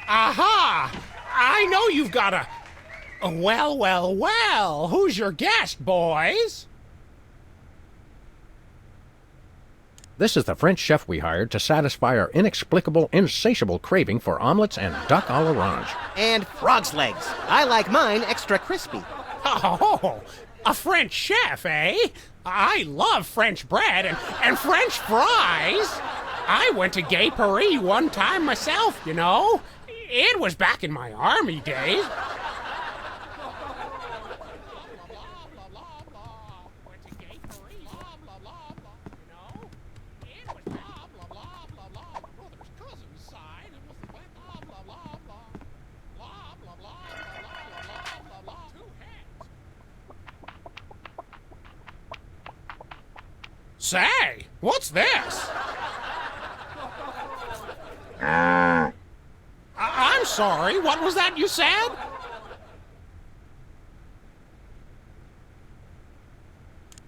Aha! I know you've got a... Well. Who's your guest, boys? This is the French chef we hired to satisfy our inexplicable, insatiable craving for omelets and duck à l'orange. And frog's legs. I like mine extra crispy. Oh, a French chef, eh? I love French bread and French fries. I went to Gay Paris one time myself, you know. It was back in my army days. Say, what's this? I'm sorry, what was that you said?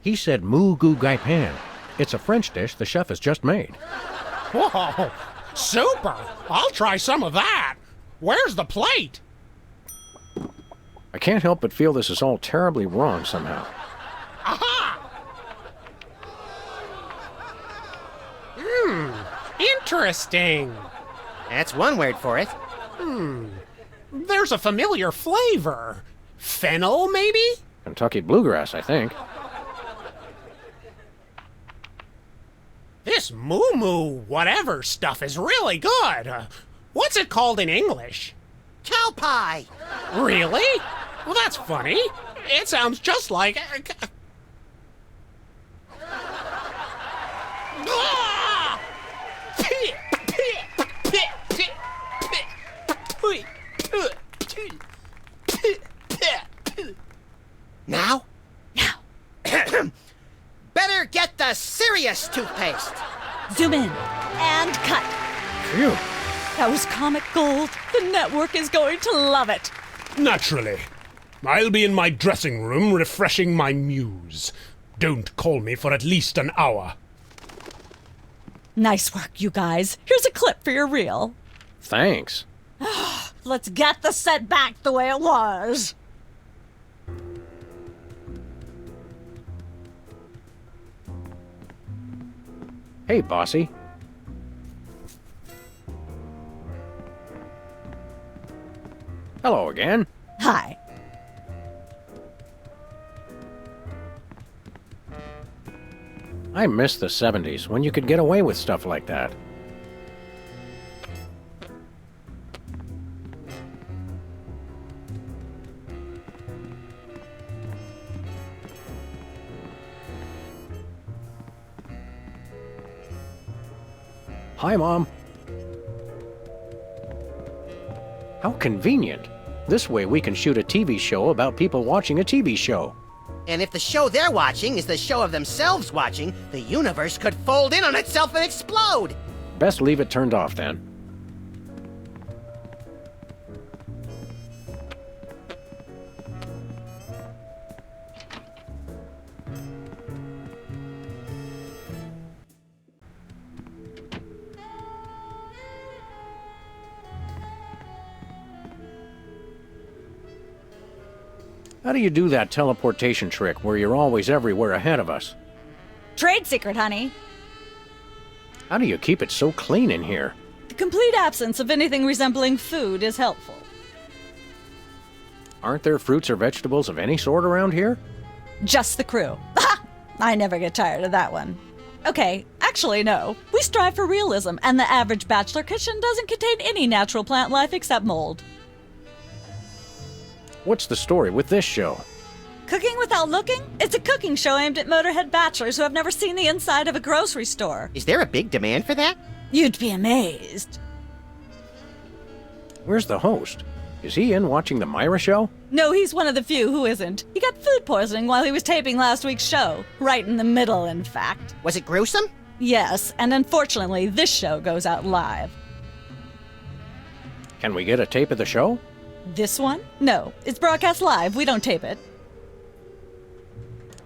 He said moo goo gai pan. It's a French dish the chef has just made. Whoa, super! I'll try some of that. Where's the plate? I can't help but feel this is all terribly wrong somehow. Aha! Interesting. That's one word for it. There's a familiar flavor. Fennel, maybe? Kentucky bluegrass, I think. This moo whatever stuff is really good. What's it called in English? Cow pie. Really? Well, that's funny. It sounds just like... Now? Better get the serious toothpaste. Zoom in and cut. Phew. That was comic gold. The network is going to love it. Naturally. I'll be in my dressing room refreshing my muse. Don't call me for at least an hour. Nice work, you guys. Here's a clip for your reel. Thanks. Let's get the set back the way it was. Hey, bossy. Hello again. Hi. I miss the 70s when you could get away with stuff like that. Hi, Mom. How convenient. This way we can shoot a TV show about people watching a TV show. And if the show they're watching is the show of themselves watching, the universe could fold in on itself and explode. Best leave it turned off then. How do you do that teleportation trick where you're always everywhere ahead of us? Trade secret, honey. How do you keep it so clean in here? The complete absence of anything resembling food is helpful. Aren't there fruits or vegetables of any sort around here? Just the crew. I never get tired of that one. Okay, actually no. We strive for realism, and the average bachelor kitchen doesn't contain any natural plant life except mold. What's the story with this show? Cooking Without Looking? It's a cooking show aimed at motorhead bachelors who have never seen the inside of a grocery store. Is there a big demand for that? You'd be amazed. Where's the host? Is he in watching the Myra show? No, he's one of the few who isn't. He got food poisoning while he was taping last week's show. Right in the middle, in fact. Was it gruesome? Yes, and unfortunately, this show goes out live. Can we get a tape of the show? This one? No, it's broadcast live. We don't tape it.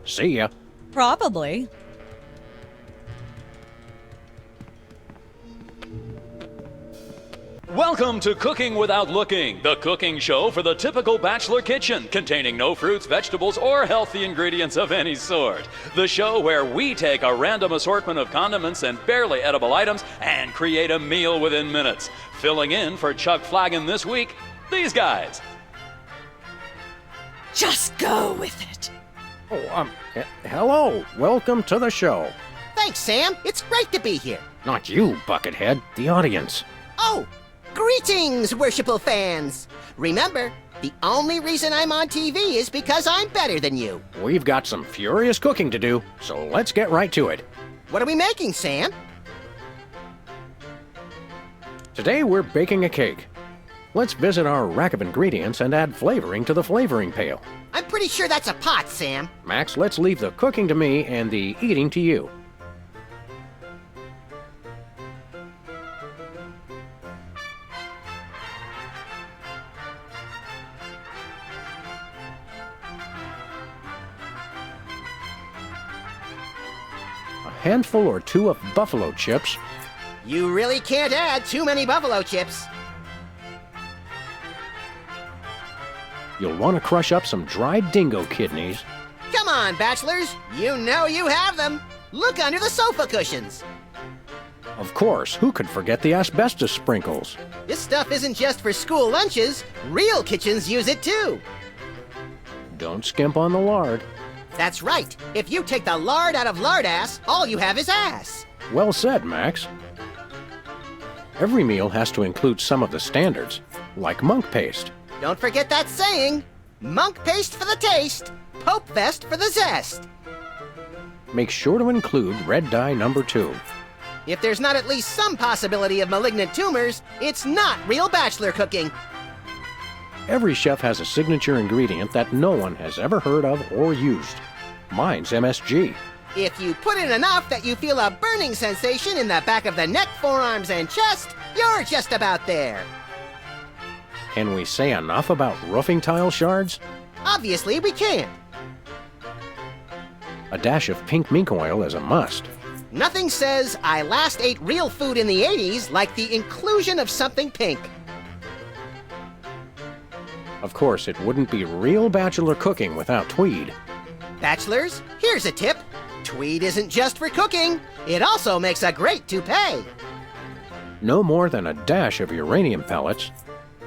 See ya. Probably. Welcome to Cooking Without Looking, the cooking show for the typical bachelor kitchen, containing no fruits, vegetables, or healthy ingredients of any sort. The show where we take a random assortment of condiments and barely edible items and create a meal within minutes. Filling in for Chuck Flagon this week, these guys. Just go with it. Oh, hello. Welcome to the show. Thanks, Sam. It's great to be here. Not you, Buckethead. The audience. Oh! Greetings, worshipful fans! Remember, the only reason I'm on TV is because I'm better than you. We've got some furious cooking to do, so let's get right to it. What are we making, Sam? Today we're baking a cake. Let's visit our rack of ingredients and add flavoring to the flavoring pail. I'm pretty sure that's a pot, Sam. Max, let's leave the cooking to me and the eating to you. Handful or two of buffalo chips. You really can't add too many buffalo chips. You'll want to crush up some dried dingo kidneys. Come on, bachelors. You know you have them. Look under the sofa cushions. Of course, who could forget the asbestos sprinkles? This stuff isn't just for school lunches. Real kitchens use it too. Don't skimp on the lard. That's right. If you take the lard out of lardass, all you have is ass. Well said, Max. Every meal has to include some of the standards, like monk paste. Don't forget that saying. Monk paste for the taste, Pope vest for the zest. Make sure to include red dye number 2. If there's not at least some possibility of malignant tumors, it's not real bachelor cooking. Every chef has a signature ingredient that no one has ever heard of or used. Mine's MSG. If you put in enough that you feel a burning sensation in the back of the neck, forearms, and chest, you're just about there. Can we say enough about roofing tile shards? Obviously, we can't. A dash of pink mink oil is a must. Nothing says I last ate real food in the 80s like the inclusion of something pink. Of course, it wouldn't be real bachelor cooking without tweed. Bachelors, here's a tip. Tweed isn't just for cooking. It also makes a great toupee. No more than a dash of uranium pellets.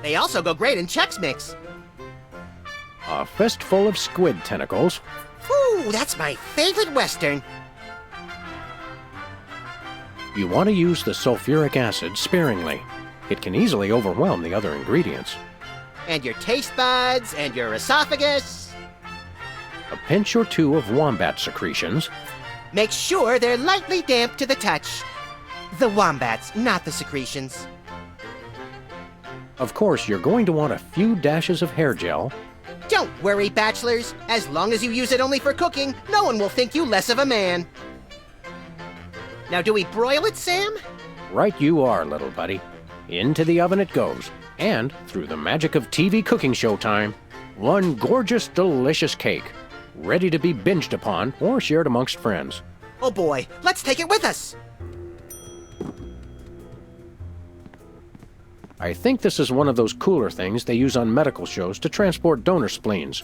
They also go great in Chex Mix. A fistful of squid tentacles. Ooh, that's my favorite Western. You want to use the sulfuric acid sparingly. It can easily overwhelm the other ingredients. And your taste buds, and your esophagus. A pinch or two of wombat secretions. Make sure they're lightly damp to the touch. The wombats, not the secretions. Of course, you're going to want a few dashes of hair gel. Don't worry, bachelors. As long as you use it only for cooking, no one will think you less of a man. Now, do we broil it, Sam? Right you are, little buddy. Into the oven it goes. And, through the magic of TV cooking show time, one gorgeous, delicious cake, ready to be binged upon or shared amongst friends. Oh boy, let's take it with us! I think this is one of those cooler things they use on medical shows to transport donor spleens.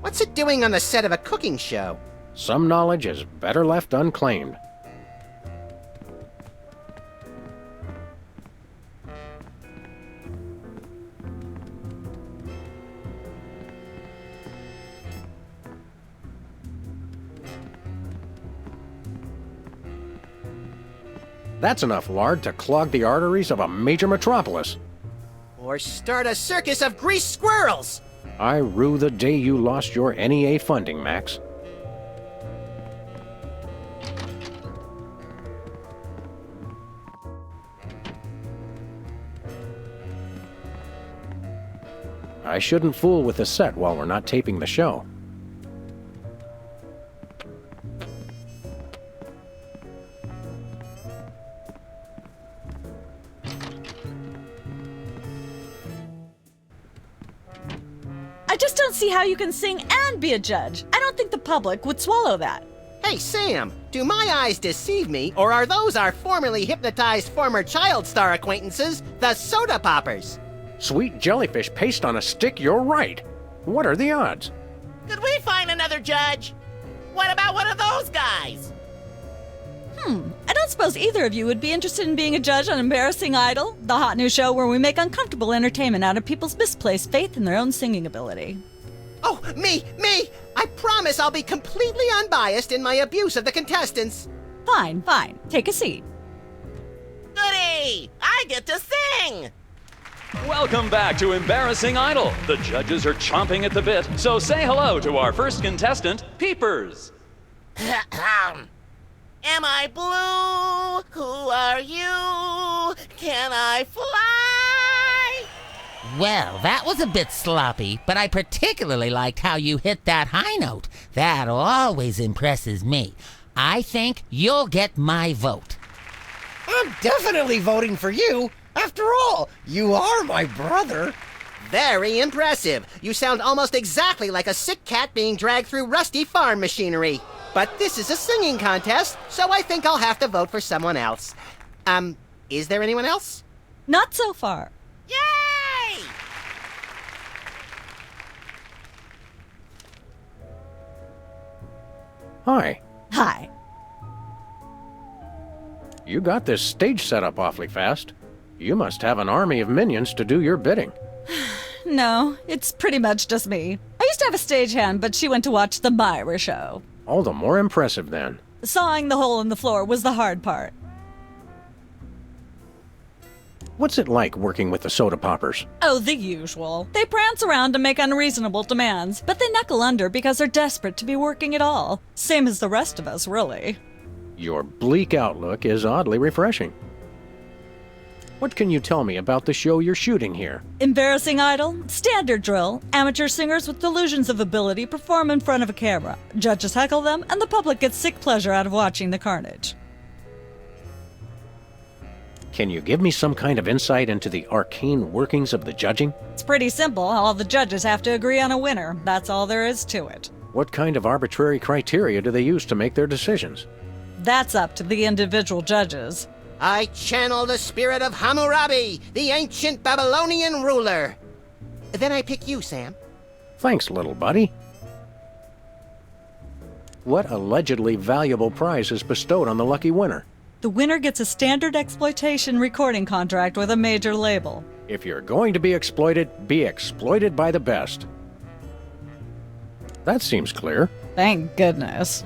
What's it doing on the set of a cooking show? Some knowledge is better left unclaimed. That's enough lard to clog the arteries of a major metropolis. Or start a circus of greased squirrels! I rue the day you lost your NEA funding, Max. I shouldn't fool with the set while we're not taping the show. I just don't see how you can sing and be a judge. I don't think the public would swallow that. Hey, Sam, do my eyes deceive me, or are those our formerly hypnotized former child star acquaintances, the Soda Poppers? Sweet jellyfish paste on a stick, you're right. What are the odds? Could we find another judge? What about one of those guys? I don't suppose either of you would be interested in being a judge on Embarrassing Idol, the hot new show where we make uncomfortable entertainment out of people's misplaced faith in their own singing ability. Oh, me! I promise I'll be completely unbiased in my abuse of the contestants. Fine. Take a seat. Goody! I get to sing! Welcome back to Embarrassing Idol. The judges are chomping at the bit, so say hello to our first contestant, Peepers. Am I blue? Who are you? Can I fly? Well, that was a bit sloppy, but I particularly liked how you hit that high note. That always impresses me. I think you'll get my vote. I'm definitely voting for you. After all, you are my brother. Very impressive. You sound almost exactly like a sick cat being dragged through rusty farm machinery. But this is a singing contest, so I think I'll have to vote for someone else. Is there anyone else? Not so far. Yay! Hi. Hi. You got this stage set up awfully fast. You must have an army of minions to do your bidding. No, it's pretty much just me. I used to have a stagehand, but she went to watch the Myra show. All the more impressive then. Sawing the hole in the floor was the hard part. What's it like working with the Soda Poppers? Oh, the usual. They prance around and make unreasonable demands, but they knuckle under because they're desperate to be working at all. Same as the rest of us, really. Your bleak outlook is oddly refreshing. What can you tell me about the show you're shooting here? Embarrassing Idol, standard drill. Amateur singers with delusions of ability perform in front of a camera. Judges heckle them, and the public gets sick pleasure out of watching the carnage. Can you give me some kind of insight into the arcane workings of the judging? It's pretty simple. All the judges have to agree on a winner. That's all there is to it. What kind of arbitrary criteria do they use to make their decisions? That's up to the individual judges. I channel the spirit of Hammurabi, the ancient Babylonian ruler. Then I pick you, Sam. Thanks, little buddy. What allegedly valuable prize is bestowed on the lucky winner? The winner gets a standard exploitation recording contract with a major label. If you're going to be exploited by the best. That seems clear. Thank goodness.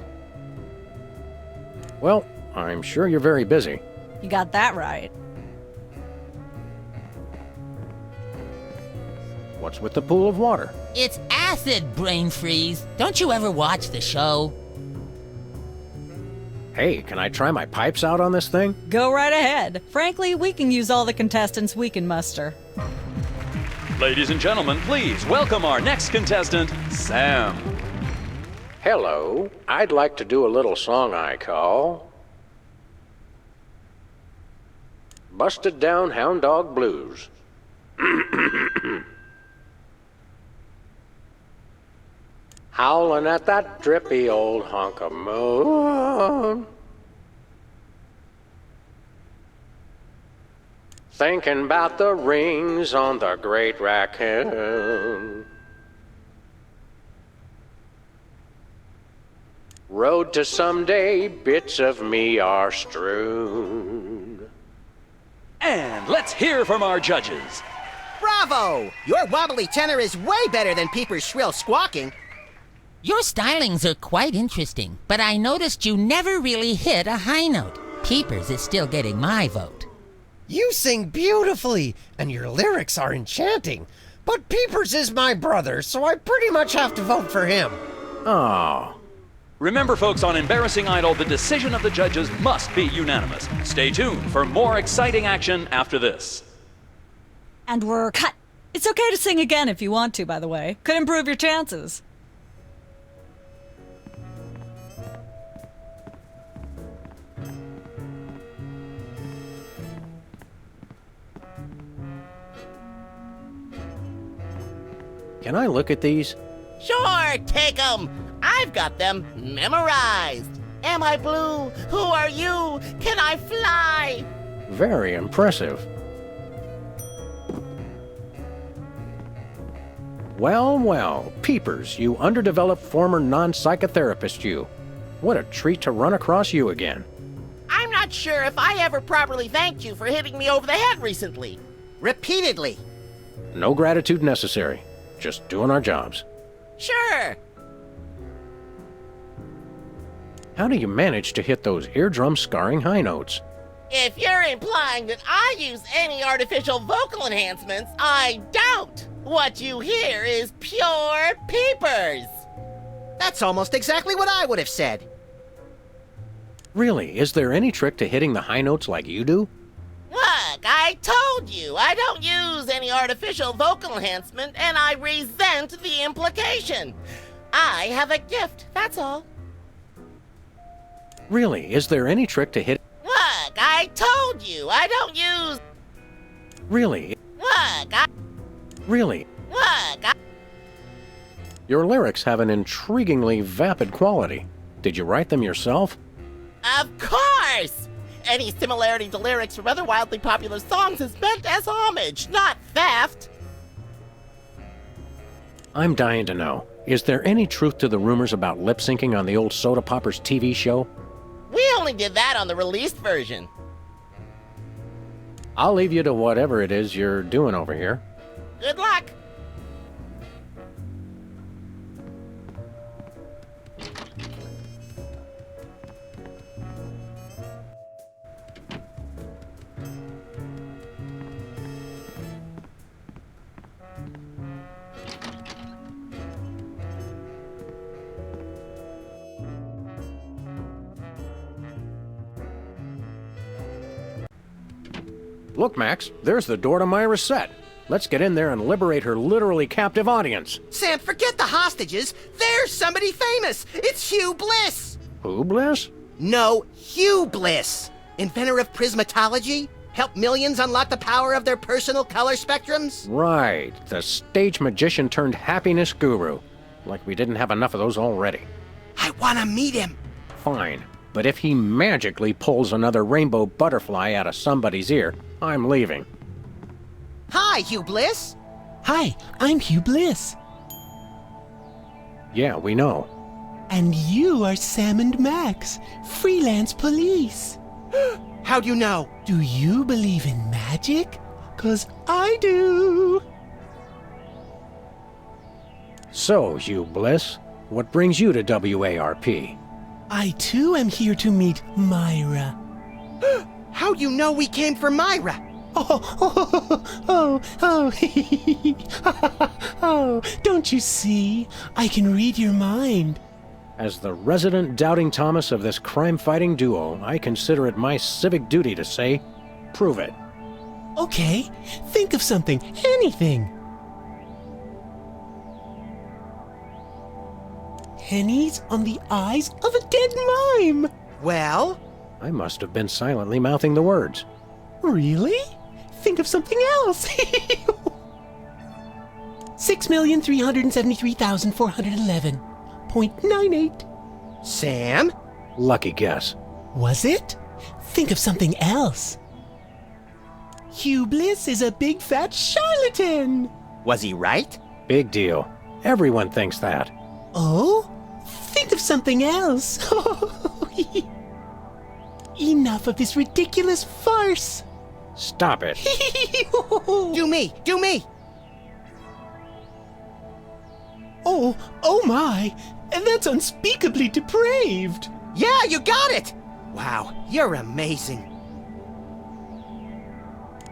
Well, I'm sure you're very busy. You got that right. What's with the pool of water? It's acid, brain freeze. Don't you ever watch the show? Hey, can I try my pipes out on this thing? Go right ahead. Frankly, we can use all the contestants we can muster. Ladies and gentlemen, please welcome our next contestant, Sam. Hello. I'd like to do a little song I call Busted Down Hound Dog Blues. Howling at that drippy old hunk of moon. Thinking about the rings on the great raccoon. Road to someday, bits of me are strewn. And let's hear from our judges. Bravo! Your wobbly tenor is way better than Peeper's shrill squawking. Your stylings are quite interesting, but I noticed you never really hit a high note. Peepers is still getting my vote. You sing beautifully, and your lyrics are enchanting. But Peepers is my brother, so I pretty much have to vote for him. Oh. Remember, folks, on Embarrassing Idol, the decision of the judges must be unanimous. Stay tuned for more exciting action after this. And we're cut. It's okay to sing again if you want to, by the way. Could improve your chances. Can I look at these? Sure, take 'em. I've got them memorized. Am I blue? Who are you? Can I fly? Very impressive. Well, well, peepers, you underdeveloped former non-psychotherapist you. What a treat to run across you again. I'm not sure if I ever properly thanked you for hitting me over the head recently. Repeatedly. No gratitude necessary. Just doing our jobs. Sure. How do you manage to hit those eardrum-scarring high notes? If you're implying that I use any artificial vocal enhancements, I don't. What you hear is pure peepers. That's almost exactly what I would have said. Really, is there any trick to hitting the high notes like you do? Look, I told you I don't use any artificial vocal enhancement, and I resent the implication. I have a gift, that's all. Really, is there any trick to hit... Look, I told you I don't use... Really? Look, Really? Look, Your lyrics have an intriguingly vapid quality. Did you write them yourself? Of course! Any similarity to lyrics from other wildly popular songs is meant as homage, not theft. I'm dying to know. Is there any truth to the rumors about lip-syncing on the old Soda Poppers TV show? We only did that on the released version. I'll leave you to whatever it is you're doing over here. Good luck. Look, Max, there's the door to Myra's set. Let's get in there and liberate her literally captive audience. Sam, forget the hostages. There's somebody famous. It's Hugh Bliss. Who, Bliss? No, Hugh Bliss. Inventor of prismatology. Helped millions unlock the power of their personal color spectrums. Right, the stage magician turned happiness guru. Like we didn't have enough of those already. I want to meet him. Fine, but if he magically pulls another rainbow butterfly out of somebody's ear, I'm leaving. Hi, Hugh Bliss. Hi, I'm Hugh Bliss. Yeah, we know. And you are Sam and Max, freelance police. How'd you know? Do you believe in magic? 'Cause I do. So, Hugh Bliss, what brings you to WARP? I too am here to meet Myra. How do you know we came for Myra? Oh, don't you see? I can read your mind. As the resident doubting Thomas of this crime-fighting duo, I consider it my civic duty to say, prove it. Okay, think of something, anything. Pennies on the eyes of a dead mime. Well? I must have been silently mouthing the words. Really? Think of something else. 6,373,411.98. Sam? Lucky guess. Was it? Think of something else. Hugh Bliss is a big fat charlatan. Was he right? Big deal. Everyone thinks that. Oh? Think of something else. Enough of this ridiculous farce. Stop it. Do me! Do me! Oh my! That's unspeakably depraved! Yeah, you got it! Wow, you're amazing.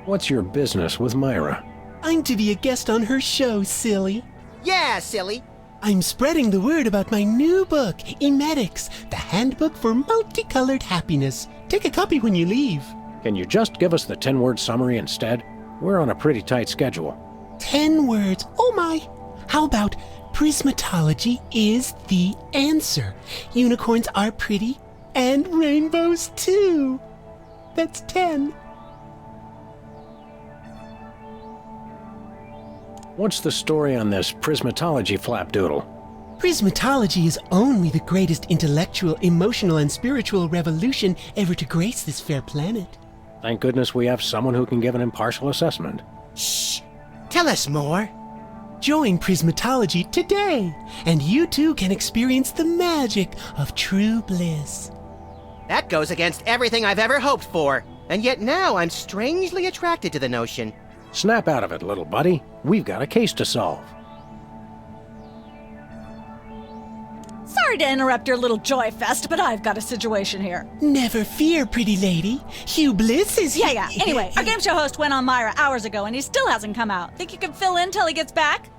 What's your business with Myra? I'm to be a guest on her show, silly. Yeah, silly. I'm spreading the word about my new book, Emetics, the Handbook for Multicolored Happiness. Take a copy when you leave. Can you just give us the 10-word summary instead? We're on a pretty tight schedule. 10 words. Oh my! How about prismatology is the answer? Unicorns are pretty, and rainbows too. That's 10. What's the story on this prismatology flapdoodle? Prismatology is only the greatest intellectual, emotional, and spiritual revolution ever to grace this fair planet. Thank goodness we have someone who can give an impartial assessment. Shh! Tell us more. Join Prismatology today, and you too can experience the magic of true bliss. That goes against everything I've ever hoped for, and yet now I'm strangely attracted to the notion. Snap out of it, little buddy. We've got a case to solve. Sorry to interrupt your little joy fest, but I've got a situation here. Never fear, pretty lady. Hugh Bliss is here. Yeah. Anyway, our game show host went on Myra hours ago, and he still hasn't come out. Think you can fill in till he gets back?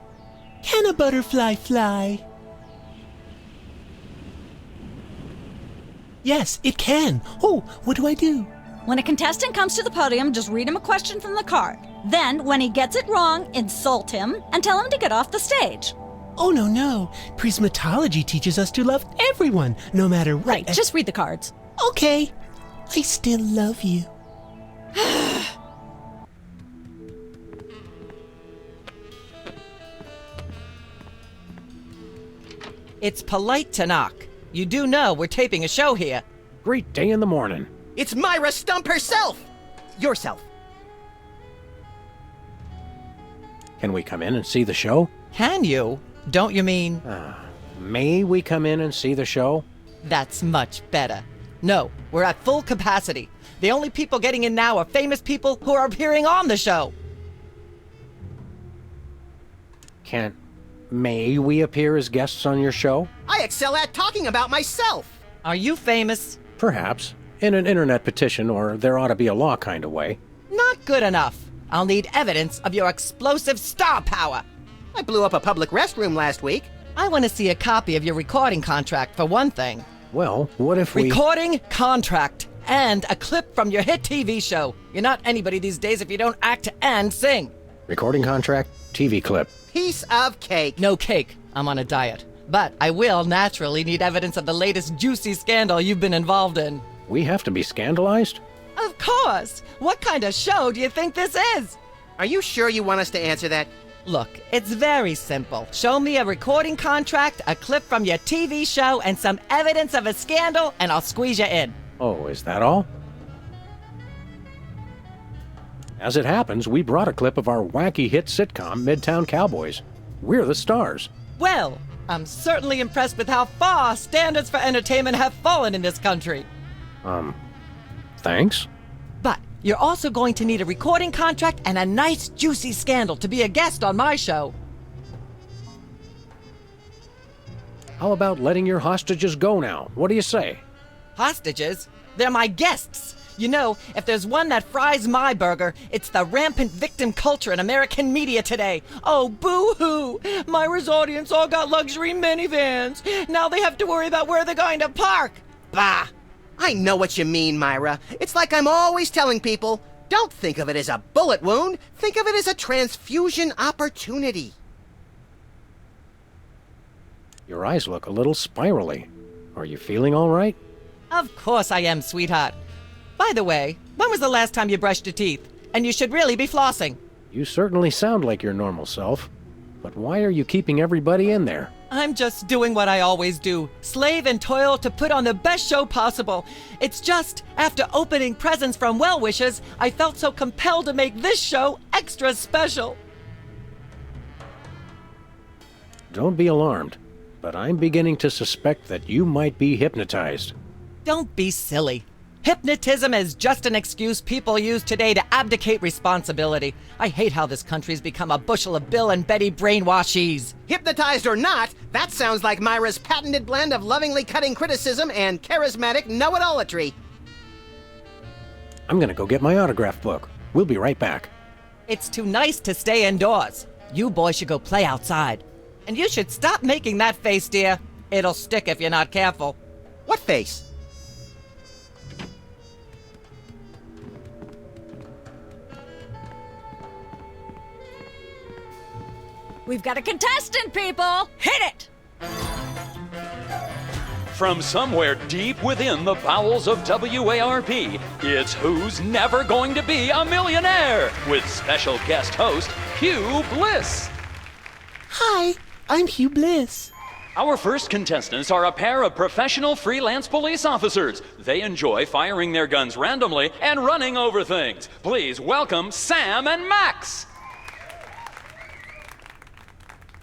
Can a butterfly fly? Yes, it can. Oh, what do I do? When a contestant comes to the podium, just read him a question from the card. Then, when he gets it wrong, insult him and tell him to get off the stage. Oh, no. Prismatology teaches us to love everyone, no matter what. Right, just read the cards. Okay. I still love you. It's polite to knock. You do know we're taping a show here. Great day in the morning. It's Myra Stump herself! Yourself. Can we come in and see the show? Can you? Don't you mean... May we come in and see the show? That's much better. No, we're at full capacity. The only people getting in now are famous people who are appearing on the show. May we appear as guests on your show? I excel at talking about myself. Are you famous? Perhaps. In an internet petition, or there ought to be a law kind of way. Not good enough. I'll need evidence of your explosive star power. I blew up a public restroom last week. I want to see a copy of your recording contract, for one thing. Well, what if we... Recording contract and a clip from your hit TV show. You're not anybody these days if you don't act and sing. Recording contract, TV clip. Piece of cake. No cake. I'm on a diet. But I will naturally need evidence of the latest juicy scandal you've been involved in. We have to be scandalized? Of course! What kind of show do you think this is? Are you sure you want us to answer that? Look, it's very simple. Show me a recording contract, a clip from your TV show, and some evidence of a scandal, and I'll squeeze you in. Oh, is that all? As it happens, we brought a clip of our wacky hit sitcom, Midtown Cowboys. We're the stars. Well, I'm certainly impressed with how far standards for entertainment have fallen in this country. Thanks? But you're also going to need a recording contract and a nice juicy scandal to be a guest on my show. How about letting your hostages go now? What do you say? Hostages? They're my guests. You know, if there's one that fries my burger, it's the rampant victim culture in American media today. Oh, boo-hoo! Myra's audience all got luxury minivans. Now they have to worry about where they're going to park. Bah! I know what you mean, Myra. It's like I'm always telling people, don't think of it as a bullet wound. Think of it as a transfusion opportunity. Your eyes look a little spirally. Are you feeling all right? Of course I am, sweetheart. By the way, when was the last time you brushed your teeth? And you should really be flossing. You certainly sound like your normal self. But why are you keeping everybody in there? I'm just doing what I always do. Slave and toil to put on the best show possible. It's just, after opening presents from well-wishers, I felt so compelled to make this show extra special. Don't be alarmed, but I'm beginning to suspect that you might be hypnotized. Don't be silly. Hypnotism is just an excuse people use today to abdicate responsibility. I hate how this country's become a bushel of Bill and Betty brainwashies. Hypnotized or not, that sounds like Myra's patented blend of lovingly cutting criticism and charismatic know-it-allatry. I'm gonna go get my autograph book. We'll be right back. It's too nice to stay indoors. You boys should go play outside. And you should stop making that face, dear. It'll stick if you're not careful. What face? We've got a contestant, people! Hit it! From somewhere deep within the bowels of WARP, it's Who's Never Going to Be a Millionaire? With special guest host, Hugh Bliss. Hi, I'm Hugh Bliss. Our first contestants are a pair of professional freelance police officers. They enjoy firing their guns randomly and running over things. Please welcome Sam and Max.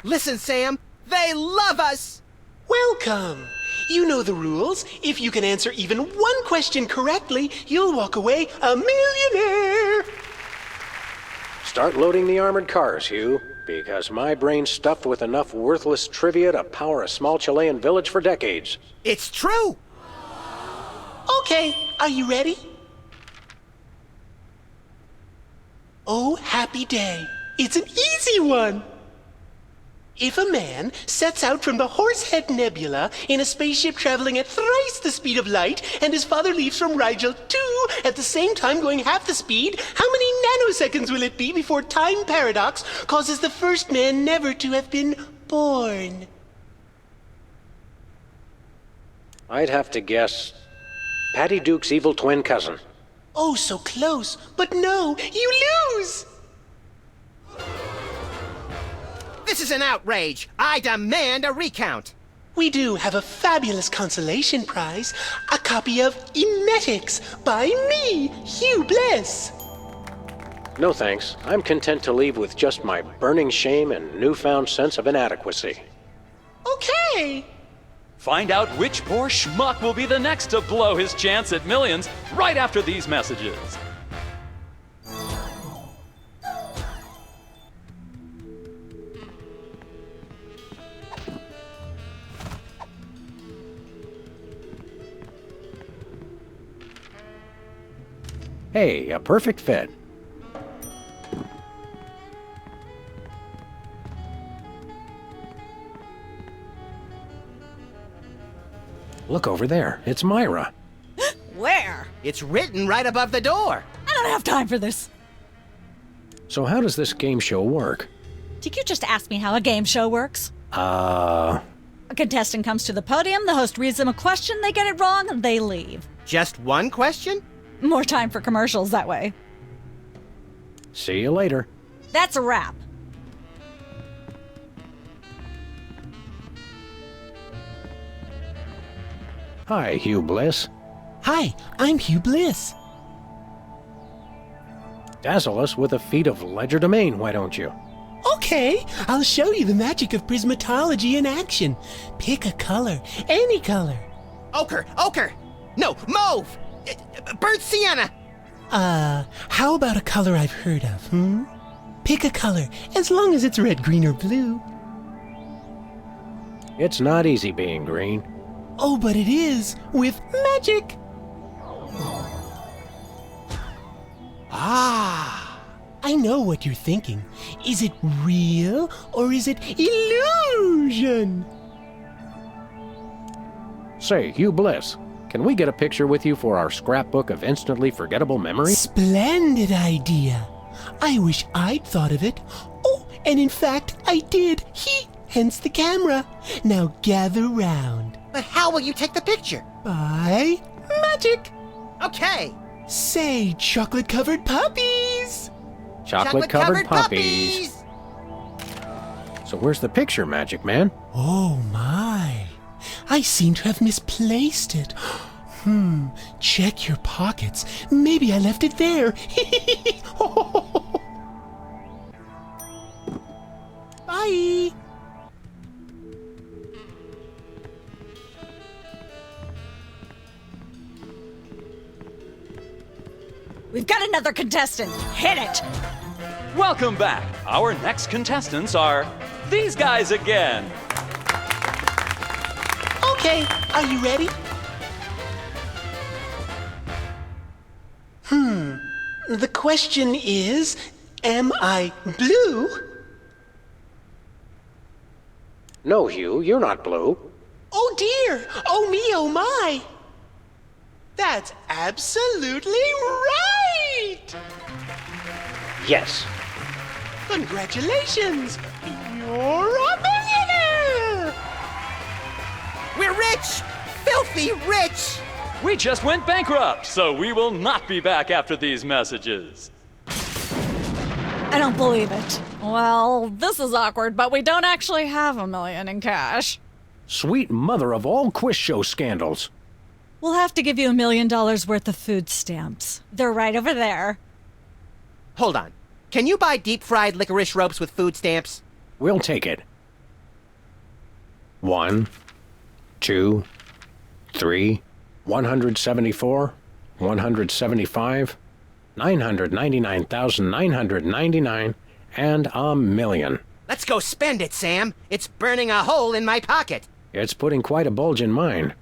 Listen, Sam, they love us! Welcome. You know the rules. If you can answer even one question correctly, you'll walk away a millionaire. Start loading the armored cars, Hugh, because my brain's stuffed with enough worthless trivia to power a small Chilean village for decades. It's true! Okay, are you ready? Oh, happy day. It's an easy one. If a man sets out from the Horsehead Nebula in a spaceship traveling at thrice the speed of light, and his father leaves from Rigel 2 at the same time going half the speed, how many nanoseconds will it be before time paradox causes the first man never to have been born? I'd have to guess Patty Duke's evil twin cousin. Oh, so close, but no, you lose! This is an outrage! I demand a recount! We do have a fabulous consolation prize, a copy of Emetics by me, Hugh Bliss. No thanks. I'm content to leave with just my burning shame and newfound sense of inadequacy. Okay. Find out which poor schmuck will be the next to blow his chance at millions right after these messages. Hey, a perfect fit. Look over there. It's Myra. Where? It's written right above the door. I don't have time for this. So how does this game show work? Did you just ask me how a game show works? A contestant comes to the podium, the host reads them a question, they get it wrong, and they leave. Just one question? More time for commercials that way. See you later. That's a wrap. Hi, Hugh Bliss. Hi, I'm Hugh Bliss. Dazzle us with a feat of legerdemain, why don't you? Okay, I'll show you the magic of prismatology in action. Pick a color, any color. Ochre! No, mauve! Burnt sienna! How about a color I've heard of, Pick a color, as long as it's red, green, or blue. It's not easy being green. Oh, but it is, with magic! Ah! I know what you're thinking. Is it real, or is it illusion? Say, Hugh Bliss, can we get a picture with you for our scrapbook of instantly forgettable memories? Splendid idea. I wish I'd thought of it. Oh, and in fact, I did. Hence the camera. Now gather round. But how will you take the picture? By magic. Okay. Say, chocolate-covered puppies. Chocolate-covered puppies. So where's the picture, Magic Man? Oh, my. I seem to have misplaced it. Check your pockets. Maybe I left it there. Bye. We've got another contestant. Hit it. Welcome back. Our next contestants are these guys again. Okay, are you ready? The question is, am I blue? No, Hugh, you're not blue. Oh dear! Oh me, oh my! That's absolutely right! Yes. Congratulations! You're a millionaire! We're rich! Filthy rich! We just went bankrupt, so we will not be back after these messages. I don't believe it. Well, this is awkward, but we don't actually have $1 million in cash. Sweet mother of all quiz show scandals. We'll have to give you $1 million worth of food stamps. They're right over there. Hold on. Can you buy deep-fried licorice ropes with food stamps? We'll take it. 1, 2, 3, 174, 175, 999,999, and $1 million. Let's go spend it, Sam. It's burning a hole in my pocket. It's putting quite a bulge in mine.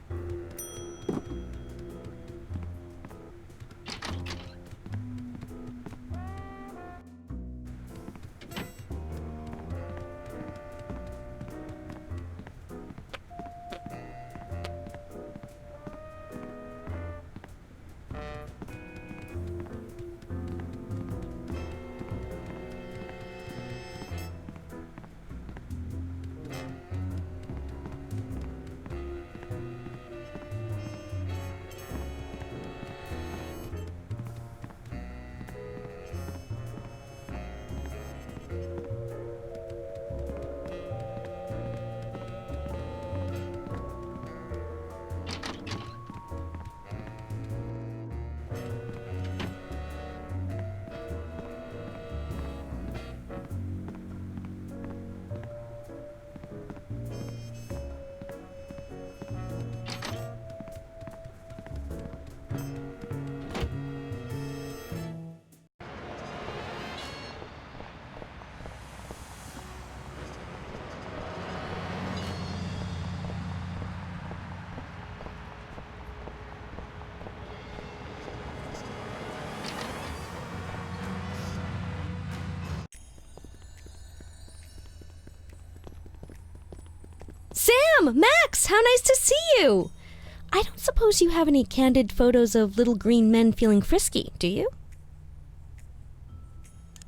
Sam! Max! How nice to see you! I don't suppose you have any candid photos of little green men feeling frisky, do you?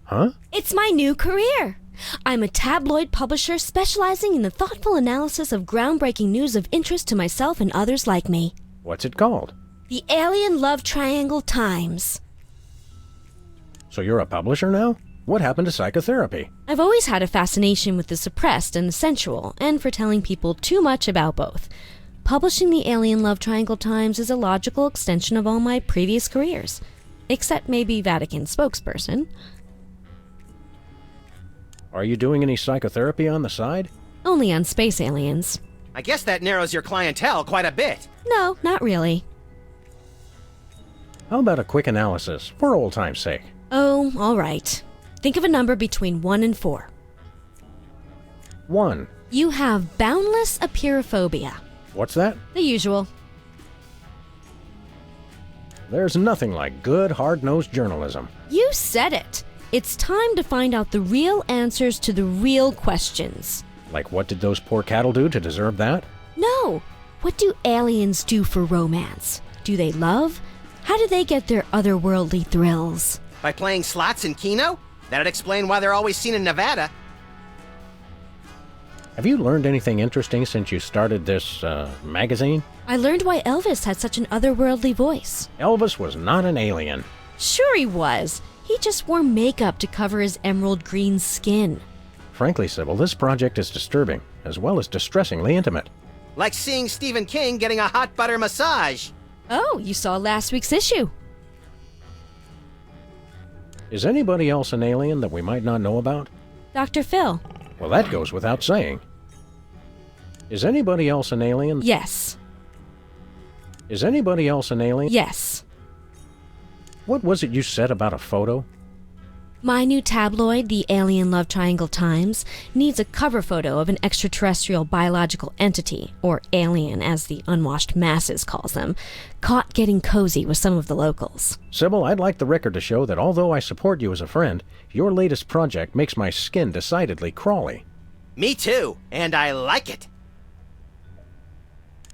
Huh? It's my new career! I'm a tabloid publisher specializing in the thoughtful analysis of groundbreaking news of interest to myself and others like me. What's it called? The Alien Love Triangle Times. So you're a publisher now? What happened to psychotherapy? I've always had a fascination with the suppressed and the sensual, and for telling people too much about both. Publishing the Alien Love Triangle Times is a logical extension of all my previous careers. Except maybe Vatican spokesperson. Are you doing any psychotherapy on the side? Only on space aliens. I guess that narrows your clientele quite a bit. No, not really. How about a quick analysis, for old time's sake? Oh, all right. Think of a number between 1 and 4. 1. You have boundless apeirophobia. What's that? The usual. There's nothing like good, hard-nosed journalism. You said it. It's time to find out the real answers to the real questions. Like what did those poor cattle do to deserve that? No. What do aliens do for romance? Do they love? How do they get their otherworldly thrills? By playing slots in Keno? That'd explain why they're always seen in Nevada. Have you learned anything interesting since you started this, magazine? I learned why Elvis had such an otherworldly voice. Elvis was not an alien. Sure he was. He just wore makeup to cover his emerald green skin. Frankly, Sybil, this project is disturbing, as well as distressingly intimate. Like seeing Stephen King getting a hot butter massage. Oh, you saw last week's issue. Is anybody else an alien that we might not know about? Dr. Phil. Well, that goes without saying. Is anybody else an alien? Yes. Is anybody else an alien? Yes. What was it you said about a photo? My new tabloid, the Alien Love Triangle Times, needs a cover photo of an extraterrestrial biological entity, or alien as the unwashed masses calls them, caught getting cozy with some of the locals. Sybil, I'd like the record to show that although I support you as a friend, your latest project makes my skin decidedly crawly. Me too, and I like it.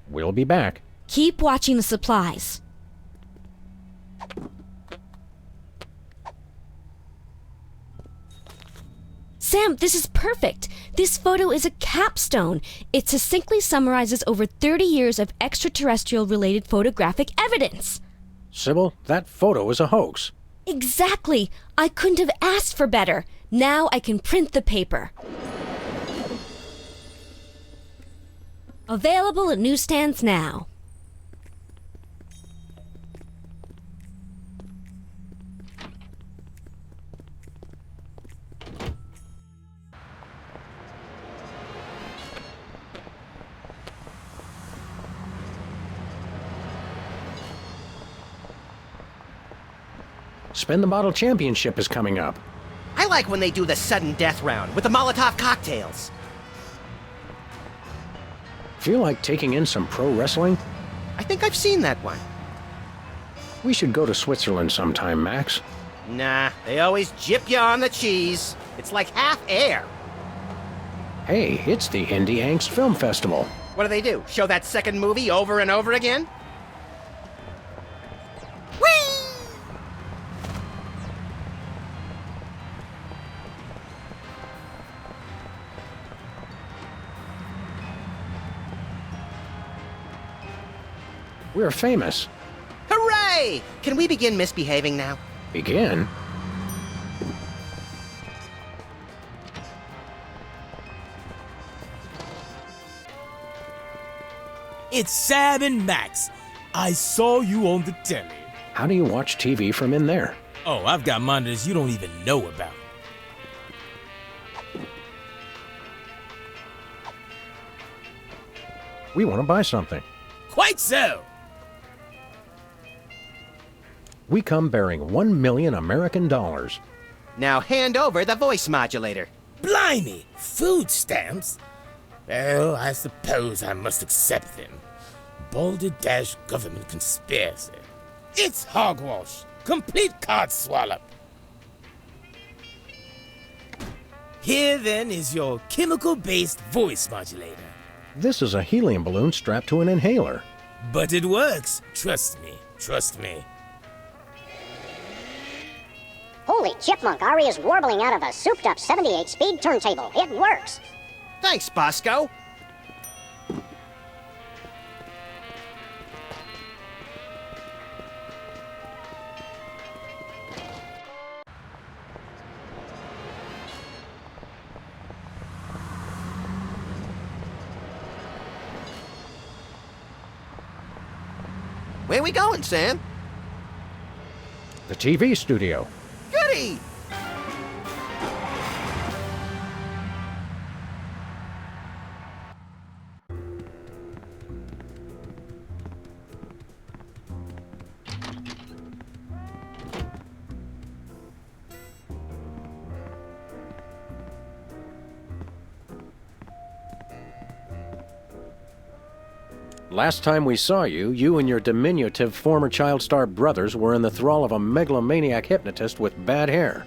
We'll be back. Keep watching the supplies. Sam, this is perfect. This photo is a capstone. It succinctly summarizes over 30 years of extraterrestrial-related photographic evidence. Sybil, that photo is a hoax. Exactly. I couldn't have asked for better. Now I can print the paper. Available at newsstands now. Spin the Bottle Championship is coming up. I like when they do the sudden death round with the Molotov cocktails. Feel like taking in some pro wrestling? I think I've seen that one. We should go to Switzerland sometime, Max. Nah, they always jip you on the cheese. It's like half air. Hey, it's the Indie Angst Film Festival. What do? Show that second movie over and over again? We're famous. Hooray! Can we begin misbehaving now? Begin? It's Sam and Max. I saw you on the telly. How do you watch TV from in there? Oh, I've got monitors you don't even know about. We want to buy something. Quite so. We come bearing 1 million American dollars. Now hand over the voice modulator. Blimey! Food stamps? Well, I suppose I must accept them. Balderdash government conspiracy. It's hogwash. Complete codswallop. Here then is your chemical-based voice modulator. This is a helium balloon strapped to an inhaler. But it works. Trust me. Trust me. Holy chipmunk, Ari is warbling out of a souped-up 78-speed turntable. It works. Thanks, Bosco. Where we going, Sam? The TV studio. Goody! Last time we saw you, you and your diminutive former child star brothers were in the thrall of a megalomaniac hypnotist with bad hair.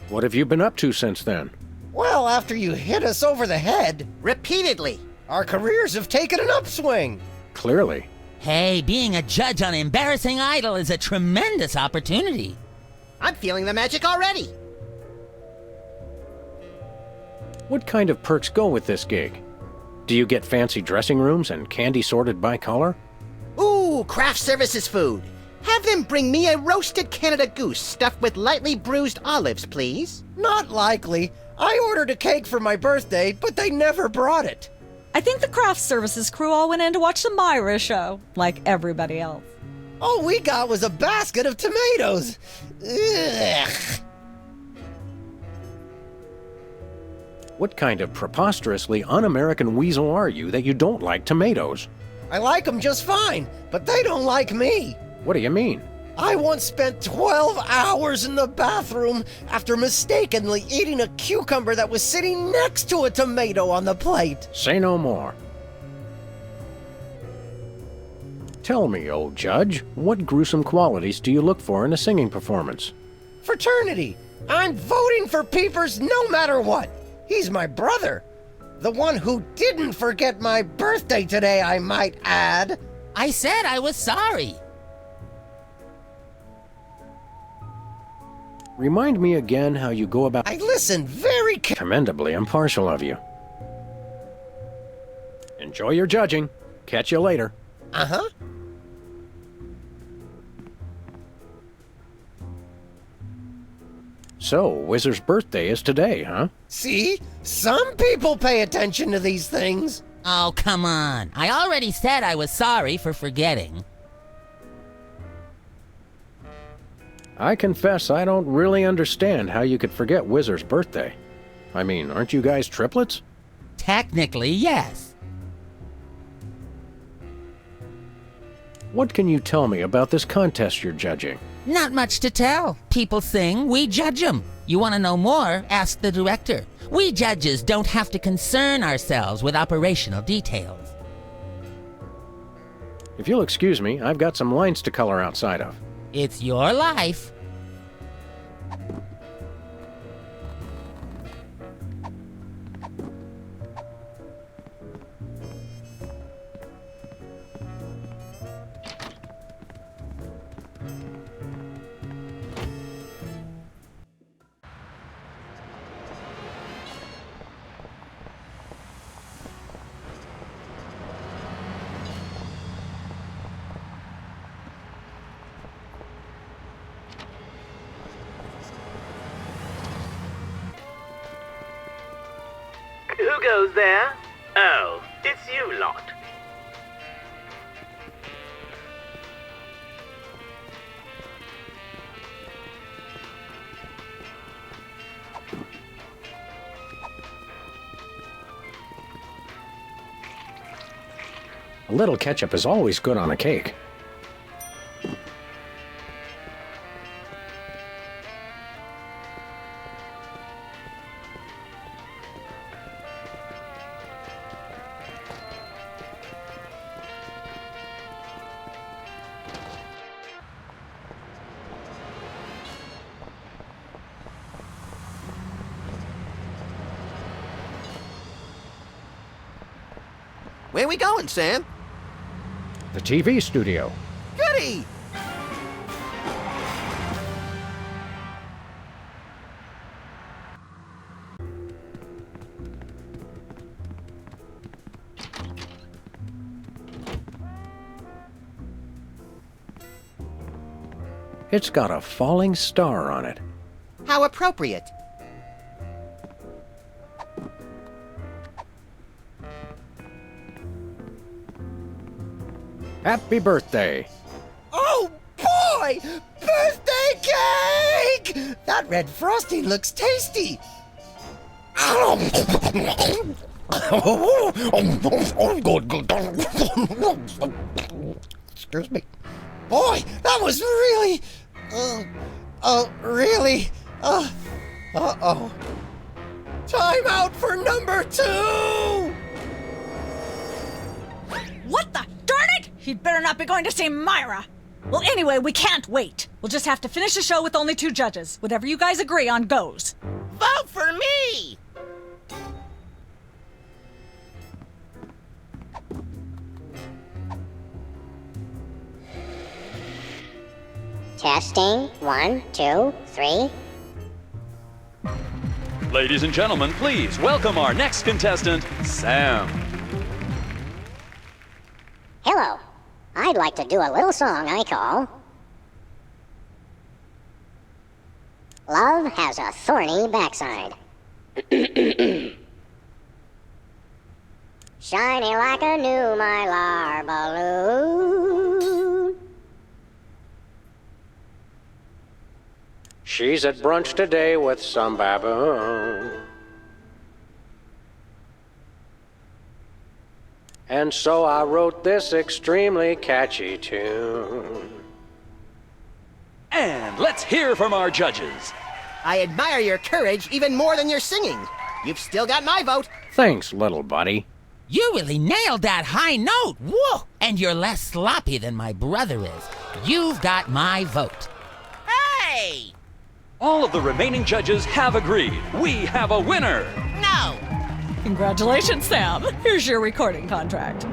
What have you been up to since then? Well, after you hit us over the head... Repeatedly. Our careers have taken an upswing. Clearly. Hey, being a judge on Embarrassing Idol is a tremendous opportunity. I'm feeling the magic already. What kind of perks go with this gig? Do you get fancy dressing rooms and candy sorted by color? Ooh, craft services food. Have them bring me a roasted Canada goose stuffed with lightly bruised olives, please. Not likely. I ordered a cake for my birthday, but they never brought it. I think the craft services crew all went in to watch the Myra show, like everybody else. All we got was a basket of tomatoes. Ugh. What kind of preposterously un-American weasel are you that you don't like tomatoes? I like them just fine, but they don't like me. What do you mean? I once spent 12 hours in the bathroom after mistakenly eating a cucumber that was sitting next to a tomato on the plate. Say no more. Tell me, old judge, what gruesome qualities do you look for in a singing performance? Fraternity. I'm voting for Peepers no matter what. He's my brother. The one who didn't forget my birthday today, I might add. I said I was sorry. Remind me again how you go about... I listen very Commendably impartial of you. Enjoy your judging. Catch you later. Uh-huh. So, Whizzer's birthday is today, huh? See? Some people pay attention to these things. Oh, come on. I already said I was sorry for forgetting. I confess I don't really understand how you could forget Whizzer's birthday. I mean, aren't you guys triplets? Technically, yes. What can you tell me about this contest you're judging? Not much to tell. People sing, we judge them. You want to know more? Ask the director. We judges don't have to concern ourselves with operational details. If you'll excuse me, I've got some lines to color outside of. It's your life. Who goes there? Oh, it's you lot. A little ketchup is always good on a cake. Where we going, Sam? The TV studio. Goody! It's got a falling star on it. How appropriate. Happy birthday! Oh boy! Birthday cake! That red frosting looks tasty. Excuse me. Boy, that was really... really... Uh-oh. Time out for number 2! What the? Darn it! He'd better not be going to see Myra. Well, anyway, we can't wait. We'll just have to finish the show with only 2 judges. Whatever you guys agree on goes. Vote for me! Testing. 1, 2, 3. Ladies and gentlemen, please welcome our next contestant, Sam. Hello. I'd like to do a little song I call Love Has a Thorny Backside. Shiny like a new mylar balloon. She's at brunch today with some baboon. And so I wrote this extremely catchy tune. And let's hear from our judges. I admire your courage even more than your singing. You've still got my vote. Thanks, little buddy. You really nailed that high note. Whoa! And you're less sloppy than my brother is. You've got my vote. Hey! All of the remaining judges have agreed. We have a winner. No! Congratulations, Sam. Here's your recording contract.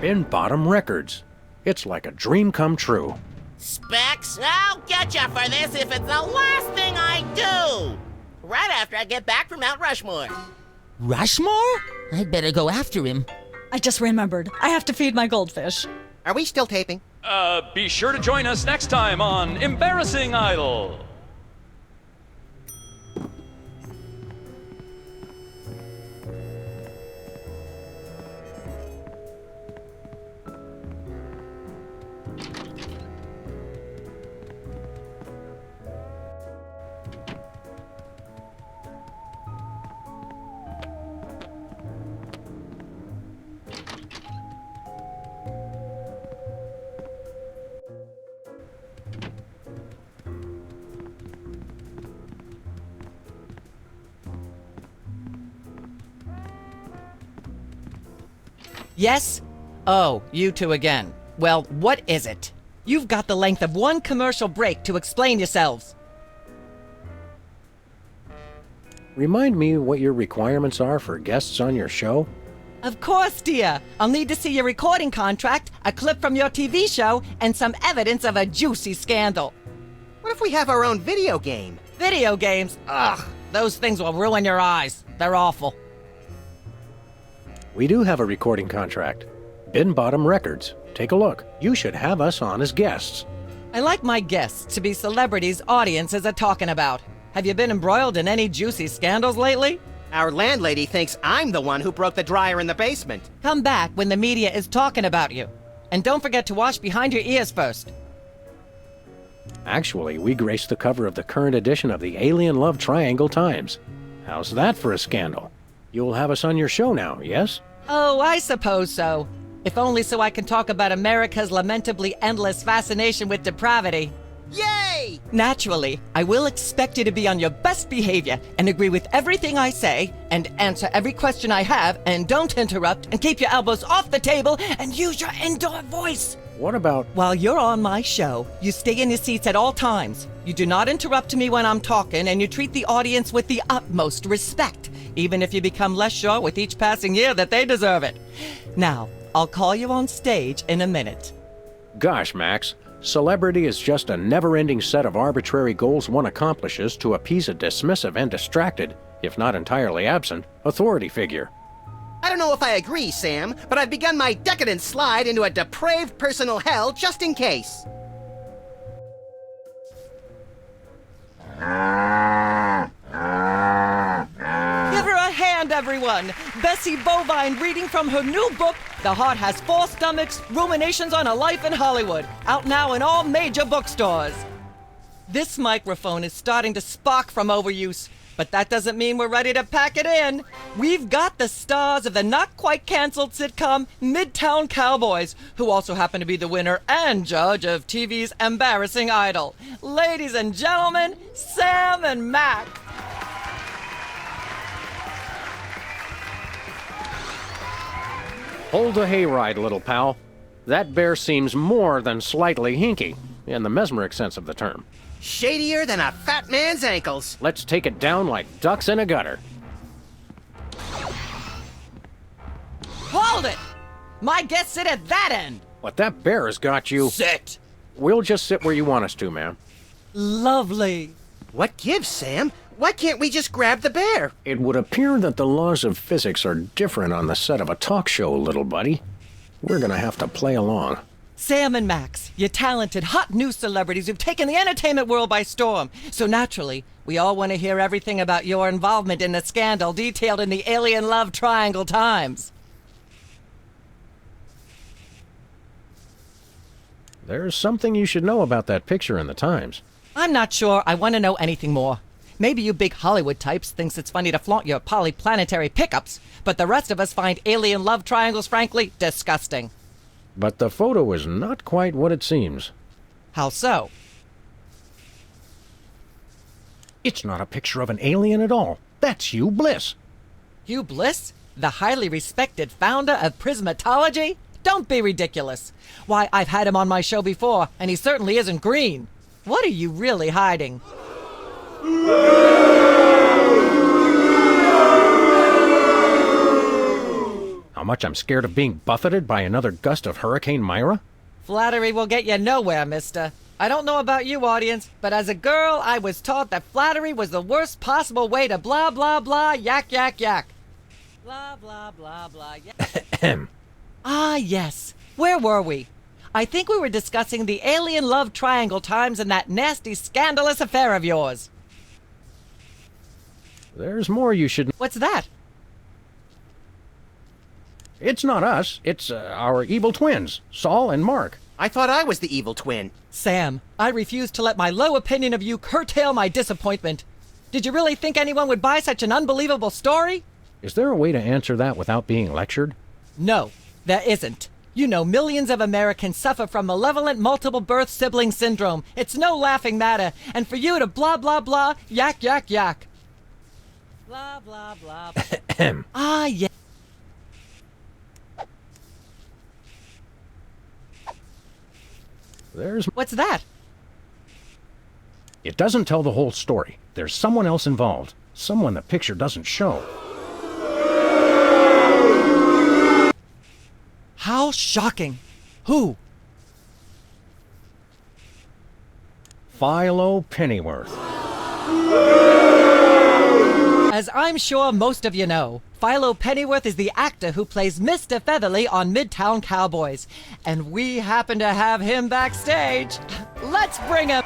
In Bottom Records. It's like a dream come true. Specs, I'll get you for this if it's the last thing I do! Right after I get back from Mount Rushmore. Rushmore? I'd better go after him. I just remembered. I have to feed my goldfish. Are we still taping? Be sure to join us next time on Embarrassing Idol. Yes? Oh, you two again. Well, what is it? You've got the length of one commercial break to explain yourselves. Remind me what your requirements are for guests on your show? Of course, dear. I'll need to see your recording contract, a clip from your TV show, and some evidence of a juicy scandal. What if we have our own video game? Video games? Ugh, those things will ruin your eyes. They're awful. We do have a recording contract. Bin Bottom Records. Take a look. You should have us on as guests. I like my guests to be celebrities audiences are talking about. Have you been embroiled in any juicy scandals lately? Our landlady thinks I'm the one who broke the dryer in the basement. Come back when the media is talking about you. And don't forget to wash behind your ears first. Actually, we graced the cover of the current edition of the Alien Love Triangle Times. How's that for a scandal? You'll have us on your show now, yes? Oh, I suppose so. If only so I can talk about America's lamentably endless fascination with depravity. Yay! Naturally, I will expect you to be on your best behavior and agree with everything I say and answer every question I have and don't interrupt and keep your elbows off the table and use your indoor voice. What about... While you're on my show, you stay in your seats at all times. You do not interrupt me when I'm talking and you treat the audience with the utmost respect, even if you become less sure with each passing year that they deserve it. Now, I'll call you on stage in a minute. Gosh, Max. Celebrity is just a never-ending set of arbitrary goals one accomplishes to appease a dismissive and distracted, if not entirely absent, authority figure. I don't know if I agree, Sam, but I've begun my decadent slide into a depraved personal hell just in case. Give her a hand, everyone! Bessie Bovine reading from her new book, The Heart Has Four Stomachs, Ruminations on a Life in Hollywood, out now in all major bookstores. This microphone is starting to spark from overuse, but that doesn't mean we're ready to pack it in. We've got the stars of the not-quite-canceled sitcom Midtown Cowboys, who also happen to be the winner and judge of TV's Embarrassing Idol. Ladies and gentlemen, Sam and Mac. Hold the hayride, little pal. That bear seems more than slightly hinky, in the mesmeric sense of the term. Shadier than a fat man's ankles. Let's take it down like ducks in a gutter. Hold it! My guests sit at that end! But that bear has got you... Sit! We'll just sit where you want us to, ma'am. Lovely. What gives, Sam? Why can't we just grab the bear? It would appear that the laws of physics are different on the set of a talk show, little buddy. We're gonna have to play along. Sam and Max, you talented, hot new celebrities who've taken the entertainment world by storm. So naturally, we all want to hear everything about your involvement in the scandal detailed in the Alien Love Triangle Times. There's something you should know about that picture in the Times. I'm not sure I want to know anything more. Maybe you big Hollywood types thinks it's funny to flaunt your polyplanetary pickups, but the rest of us find alien love triangles, frankly, disgusting. But the photo is not quite what it seems. How so? It's not a picture of an alien at all. That's Hugh Bliss. Hugh Bliss? The highly respected founder of Prismatology? Don't be ridiculous. Why, I've had him on my show before, and he certainly isn't green. What are you really hiding? How much I'm scared of being buffeted by another gust of Hurricane Myra? Flattery will get you nowhere, mister. I don't know about you, audience, but as a girl, I was taught that flattery was the worst possible way to blah, blah, blah, yak, yak, yak. Blah, blah, blah, blah. Ah, yes. Where were we? I think we were discussing the alien love triangle times and that nasty, scandalous affair of yours. There's more you should... What's that? It's not us. It's our evil twins, Saul and Mark. I thought I was the evil twin. Sam, I refuse to let my low opinion of you curtail my disappointment. Did you really think anyone would buy such an unbelievable story? Is there a way to answer that without being lectured? No, there isn't. You know, millions of Americans suffer from malevolent multiple birth sibling syndrome. It's no laughing matter. And for you to blah, blah, blah, yak, yak, yak. Blah, blah, blah. Ah, yeah. What's that? It doesn't tell the whole story. There's someone else involved. Someone the picture doesn't show. How shocking. Who? Philo Pennyworth. As I'm sure most of you know, Philo Pennyworth is the actor who plays Mr. Featherly on Midtown Cowboys. And we happen to have him backstage. Let's bring him.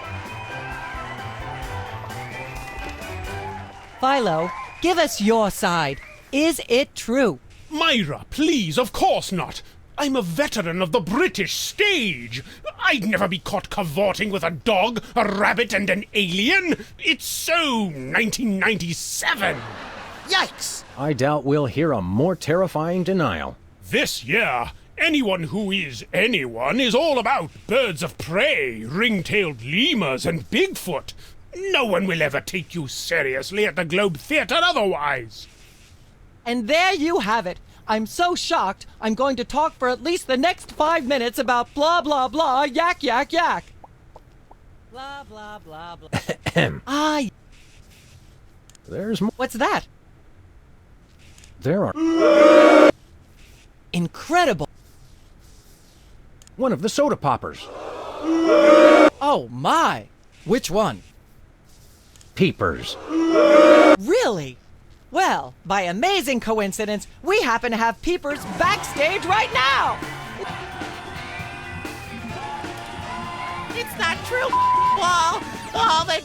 Philo, give us your side. Is it true? Myra, please, of course not. I'm a veteran of the British stage. I'd never be caught cavorting with a dog, a rabbit, and an alien. It's so 1997. Yikes! I doubt we'll hear a more terrifying denial. This year, anyone who is anyone is all about birds of prey, ring-tailed lemurs, and Bigfoot. No one will ever take you seriously at the Globe Theatre otherwise. And there you have it. I'm so shocked, I'm going to talk for at least the next 5 minutes about blah, blah, blah, yak, yak, yak. Blah, blah, blah, blah. Ah, There's more. What's that? There are... Incredible. One of the soda poppers. Oh, my. Which one? Peepers. Really? Well, by amazing coincidence, we happen to have Peepers backstage right now! It's not true, Paul. All that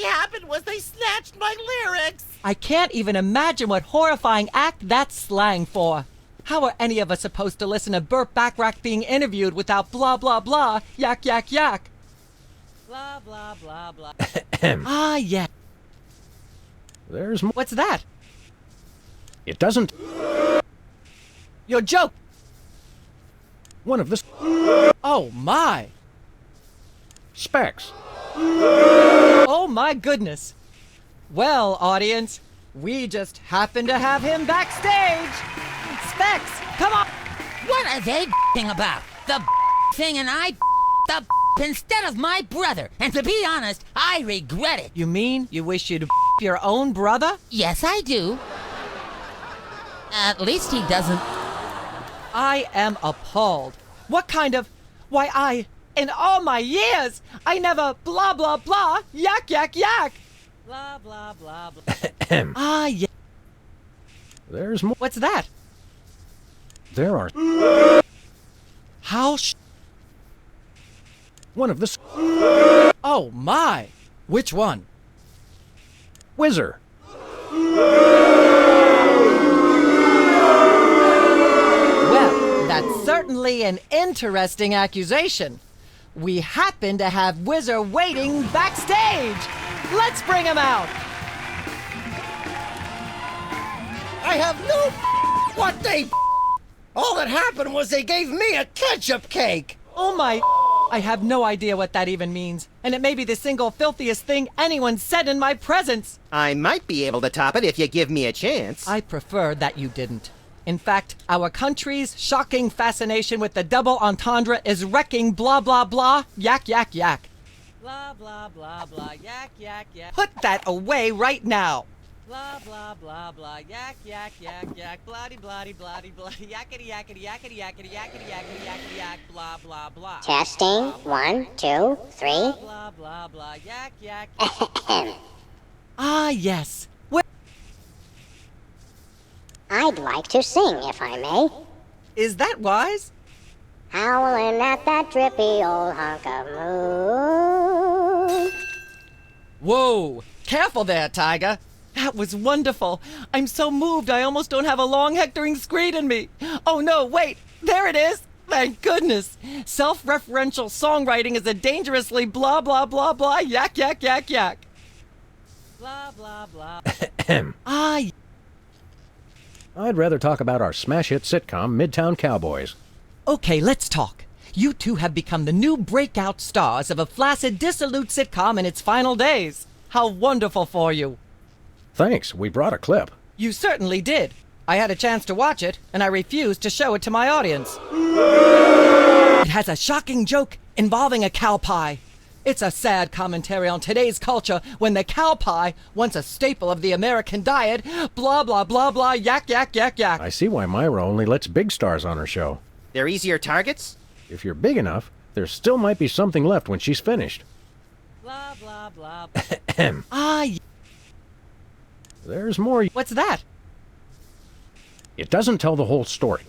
happened was they snatched my lyrics. I can't even imagine what horrifying act that's slang for. How are any of us supposed to listen to Burt Bacharach being interviewed without blah, blah, blah, yak, yak, yak? Blah, blah, blah, blah. Ah, yeah. There's more. What's that? It doesn't... Your joke! One of the... Oh, my! Specs. Oh, my goodness. Well, audience, we just happen to have him backstage. Specs, come on! What are they about? The thing and I the instead of my brother. And to be honest, I regret it. You mean you wish you'd your own brother? Yes, I do. At least he doesn't. I am appalled. What kind of... Why, in all my years, I never blah, blah, blah, yak, yak, yak. Blah, blah, blah, blah. Ah, yeah. There's more. What's that? There are... How One of the... Oh, my. Which one? Whizzer. Well, that's certainly an interesting accusation. We happen to have Whizzer waiting backstage. Let's bring him out. I have no what they... All that happened was they gave me a ketchup cake. Oh my... I have no idea what that even means, and it may be the single filthiest thing anyone said in my presence. I might be able to top it if you give me a chance. I prefer that you didn't. In fact, our country's shocking fascination with the double entendre is wrecking blah, blah, blah, yak, yak, yak. Blah, blah, blah, blah, yak, yak, yak. Put that away right now. Blah, blah, blah, blah, yak, yak, yak, yak, bloody, bloody, bloody, bloody, yakety, yakety, yakety, yakety, yakety, yakety, yakety, yak, blah, blah, blah. Testing. 1, 2, 3. Blah, blah, blah, yak, yak. Ah, yes. I'd like to sing, if I may. Is that wise? Howling at that drippy old hunk of moon. Whoa! Careful there, Tiger. That was wonderful. I'm so moved I almost don't have a long hectoring screed in me. Oh no, wait! There it is! Thank goodness! Self-referential songwriting is a dangerously blah blah blah blah yak yak yak yak. Blah blah blah. I'd rather talk about our smash hit sitcom, Midtown Cowboys. Okay, let's talk. You two have become the new breakout stars of a flaccid, dissolute sitcom in its final days. How wonderful for you. Thanks, we brought a clip. You certainly did. I had a chance to watch it, and I refused to show it to my audience. It has a shocking joke involving a cow pie. It's a sad commentary on today's culture when the cow pie, once a staple of the American diet, blah blah blah blah yak yak yak yak. I see why Myra only lets big stars on her show. They're easier targets? If you're big enough, there still might be something left when she's finished. Blah blah blah. There's more. What's that? It doesn't tell the whole story.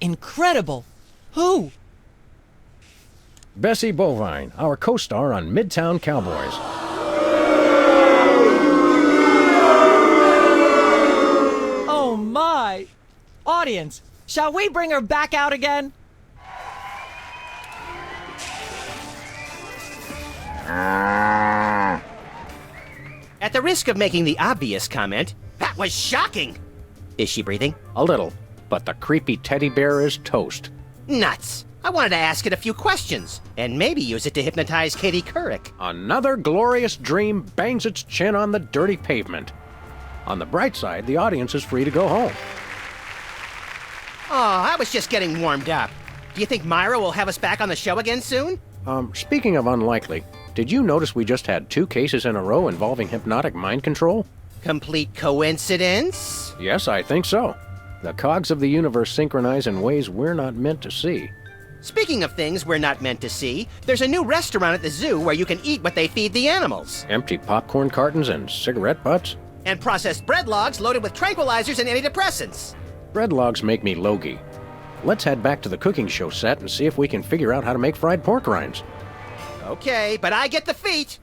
Incredible. Who? Bessie Bovine, our co-star on Midtown Cowboys. Oh my! Audience, shall we bring her back out again? At the risk of making the obvious comment, that was shocking! Is she breathing? A little, but the creepy teddy bear is toast. Nuts! I wanted to ask it a few questions, and maybe use it to hypnotize Katie Couric. Another glorious dream bangs its chin on the dirty pavement. On the bright side, the audience is free to go home. Oh, I was just getting warmed up. Do you think Myra will have us back on the show again soon? Speaking of unlikely, did you notice we just had 2 cases in a row involving hypnotic mind control? Complete coincidence? Yes, I think so. The cogs of the universe synchronize in ways we're not meant to see. Speaking of things we're not meant to see, there's a new restaurant at the zoo where you can eat what they feed the animals. Empty popcorn cartons and cigarette butts? And processed bread logs loaded with tranquilizers and antidepressants. Bread logs make me logy. Let's head back to the cooking show set and see if we can figure out how to make fried pork rinds. Okay, but I get the feet.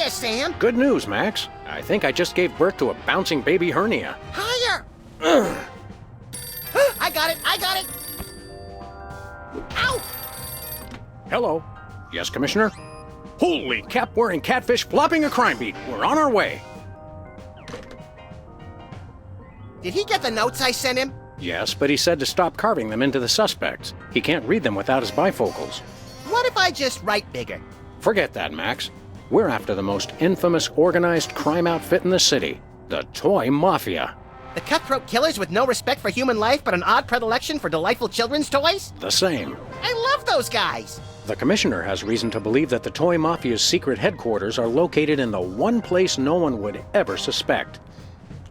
there, Sam. Good news, Max. I think I just gave birth to a bouncing baby hernia. Higher. I got it. Ow! Hello. Yes, Commissioner? Holy cap-wearing catfish flopping a crime beat. We're on our way. Did he get the notes I sent him? Yes, but he said to stop carving them into the suspects. He can't read them without his bifocals. What if I just write bigger? Forget that, Max. We're after the most infamous organized crime outfit in the city, the Toy Mafia. The cutthroat killers with no respect for human life but an odd predilection for delightful children's toys? The same. I love those guys! The Commissioner has reason to believe that the Toy Mafia's secret headquarters are located in the one place no one would ever suspect.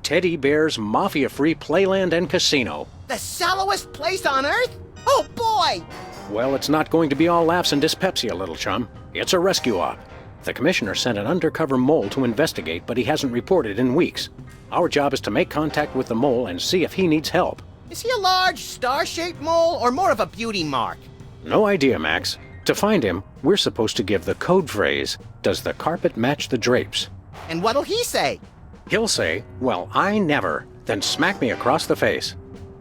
Teddy Bear's mafia-free playland and casino. The sallowest place on Earth? Oh, boy! Well, it's not going to be all laughs and dyspepsia, little chum. It's a rescue op. The Commissioner sent an undercover mole to investigate, but he hasn't reported in weeks. Our job is to make contact with the mole and see if he needs help. Is he a large, star-shaped mole or more of a beauty mark? No idea, Max. To find him, we're supposed to give the code phrase, "Does the carpet match the drapes?" And what'll he say? He'll say, "Well, I never," then smack me across the face.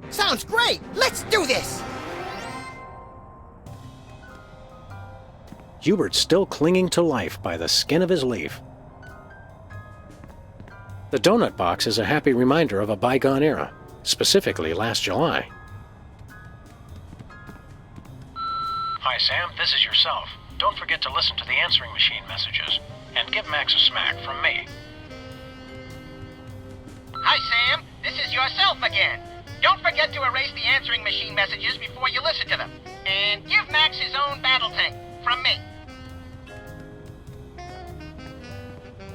Sounds great! Let's do this! Hubert's still clinging to life by the skin of his leaf. The donut box is a happy reminder of a bygone era, specifically last July. Hi, Sam. This is yourself. Don't forget to listen to the answering machine messages. And give Max a smack from me. Hi, Sam. This is yourself again. Don't forget to erase the answering machine messages before you listen to them. And give Max his own battle tank from me.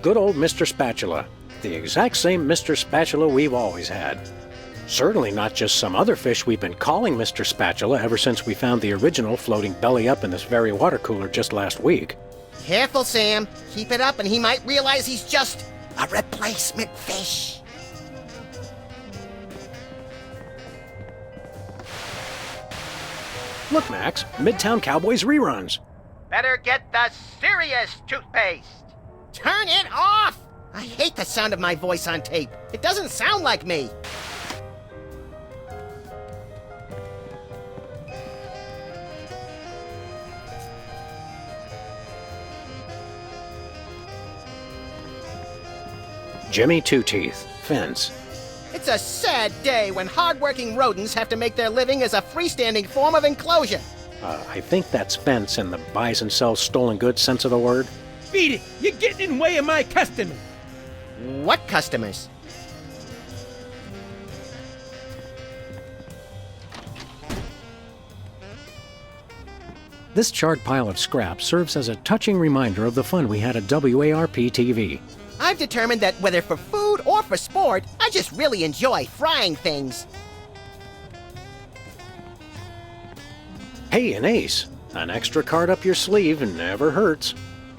Good old Mr. Spatula. The exact same Mr. Spatula we've always had. Certainly not just some other fish we've been calling Mr. Spatula ever since we found the original floating belly up in this very water cooler just last week. Careful, Sam. Keep it up and he might realize he's just a replacement fish. Look, Max, Midtown Cowboys reruns. Better get the serious toothpaste. Turn it off! I hate the sound of my voice on tape. It doesn't sound like me. Jimmy Two-Teeth, fence. It's a sad day when hard-working rodents have to make their living as a freestanding form of enclosure. I think that's fence in the buys and sells stolen goods sense of the word. Beat it! You're getting in the way of my customers! What customers? This charred pile of scrap serves as a touching reminder of the fun we had at WARP TV. I've determined that whether for food or for sport, I just really enjoy frying things. Hey, an ace. An extra card up your sleeve never hurts.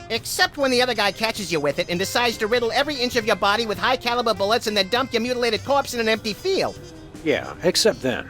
Except when the other guy catches you with it and decides to riddle every inch of your body with high-caliber bullets and then dump your mutilated corpse in an empty field. Yeah, except then.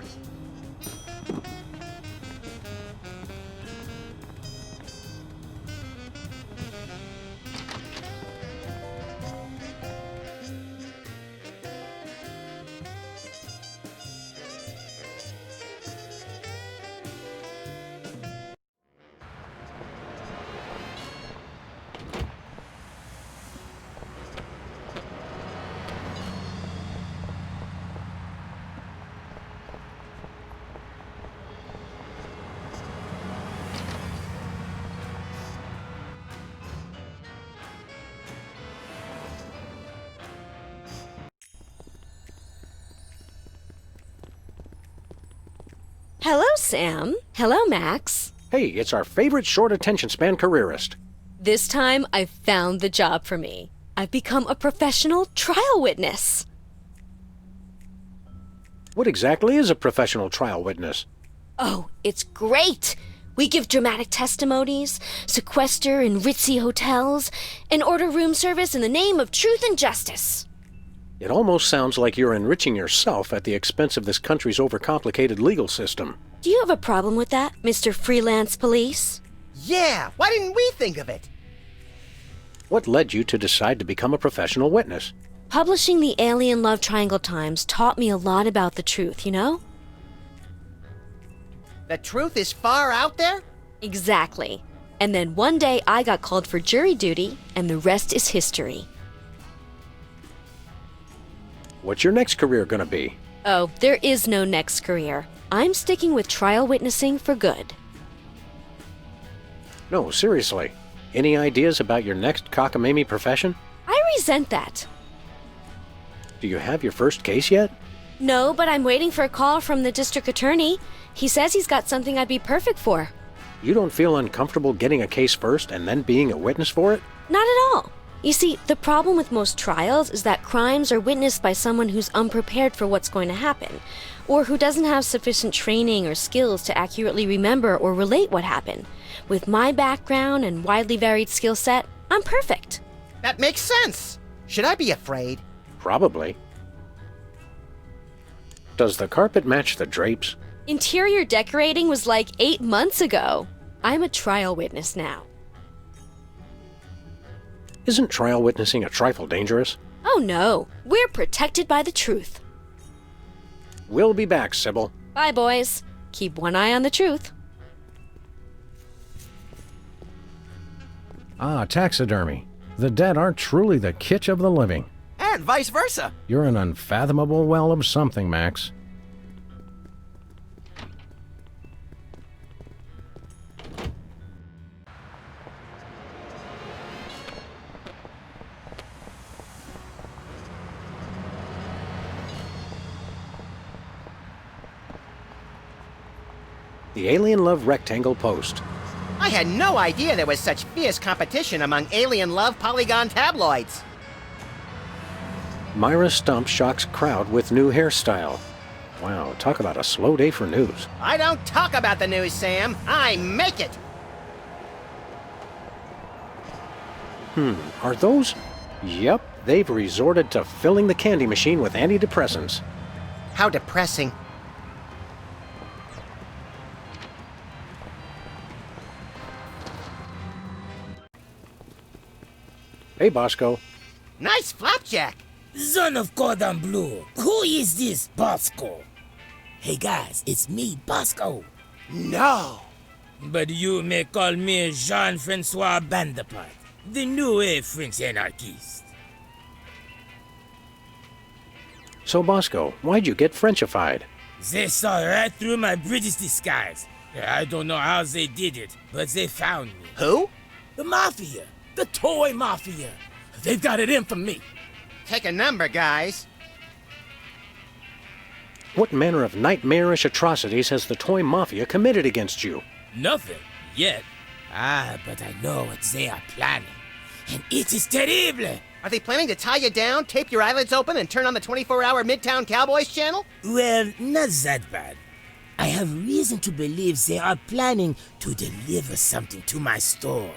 Hello, Sam. Hello, Max. Hey, it's our favorite short attention span careerist. This time, I've found the job for me. I've become a professional trial witness. What exactly is a professional trial witness? Oh, it's great! We give dramatic testimonies, sequester in ritzy hotels, and order room service in the name of truth and justice. It almost sounds like you're enriching yourself at the expense of this country's overcomplicated legal system. Do you have a problem with that, Mr. Freelance Police? Yeah, why didn't we think of it? What led you to decide to become a professional witness? Publishing the Alien Love Triangle Times taught me a lot about the truth, you know? The truth is far out there? Exactly. And then one day I got called for jury duty, and the rest is history. What's your next career gonna be? Oh, there is no next career. I'm sticking with trial witnessing for good. No, seriously. Any ideas about your next cockamamie profession? I resent that. Do you have your first case yet? No, but I'm waiting for a call from the district attorney. He says he's got something I'd be perfect for. You don't feel uncomfortable getting a case first and then being a witness for it? Not at all. You see, the problem with most trials is that crimes are witnessed by someone who's unprepared for what's going to happen, or who doesn't have sufficient training or skills to accurately remember or relate what happened. With my background and widely varied skill set, I'm perfect. That makes sense. Should I be afraid? Probably. Does the carpet match the drapes? Interior decorating was like 8 months ago. I'm a trial witness now. Isn't trial witnessing a trifle dangerous? Oh no, we're protected by the truth. We'll be back, Sybil. Bye, boys. Keep one eye on the truth. Ah, taxidermy. The dead aren't truly the kitsch of the living. And vice versa. You're an unfathomable well of something, Max. The Alien Love Rectangle Post. I had no idea there was such fierce competition among Alien Love Polygon tabloids. Myra Stump shocks crowd with new hairstyle. Wow, talk about a slow day for news. I don't talk about the news, Sam. I make it. Are those? Yep, they've resorted to filling the candy machine with antidepressants. How depressing. Hey, Bosco. Nice flapjack. Son of cordon bleu, who is this Bosco? Hey guys, it's me, Bosco. No. But you may call me Jean-Francois Bandepart, the new French anarchist. So, Bosco, why'd you get Frenchified? They saw right through my British disguise. I don't know how they did it, but they found me. Who? The Mafia. The toy Mafia. They've got it in for me. Take a number, guys. What manner of nightmarish atrocities has the toy mafia committed against you? Nothing, yet. But I know what they are planning. And it is terrible. Are they planning to tie you down, tape your eyelids open, and turn on the 24-hour Midtown Cowboys channel? Well, not that bad. I have reason to believe they are planning to deliver something to my store.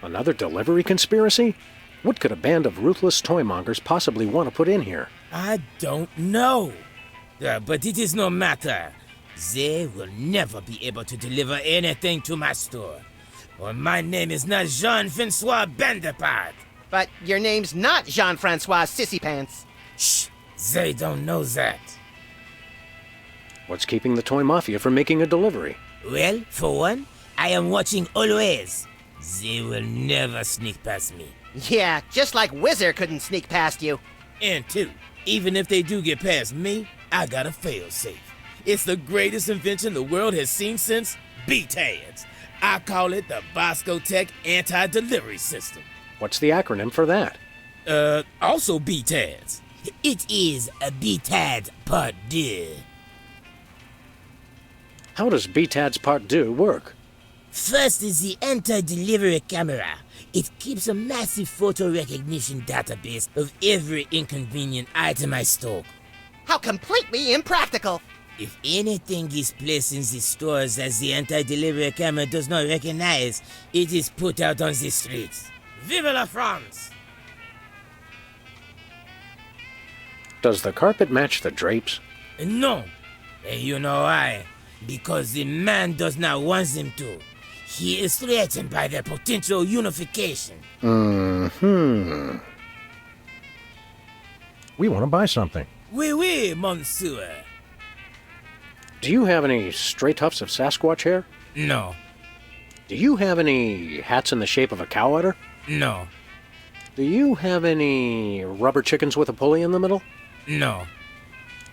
Another delivery conspiracy? What could a band of ruthless toymongers possibly want to put in here? I don't know. But it is no matter. They will never be able to deliver anything to my store. Or my name is not Jean-Francois Bandepart. But your name's not Jean-Francois Sissypants. Shh, they don't know that. What's keeping the toy mafia from making a delivery? Well, for one, I am watching always. They will never sneak past me. Yeah, just like Whizzer couldn't sneak past you. And two, even if they do get past me, I got a failsafe. It's the greatest invention the world has seen since BTADS. I call it the Bosco Tech Anti-Delivery System. What's the acronym for that? Also BTADS. It is a BTADS Part 2. How does BTADS Part 2 work? First is the anti-delivery camera. It keeps a massive photo recognition database of every inconvenient item I stock. How completely impractical! If anything is placed in the stores that the anti-delivery camera does not recognize, it is put out on the streets. Vive la France! Does the carpet match the drapes? No. And you know why? Because the man does not want them to. He is threatened by their potential unification. Mm-hmm. We want to buy something. Oui, monsieur. Do you have any stray tufts of Sasquatch hair? No. Do you have any hats in the shape of a cow udder? No. Do you have any rubber chickens with a pulley in the middle? No.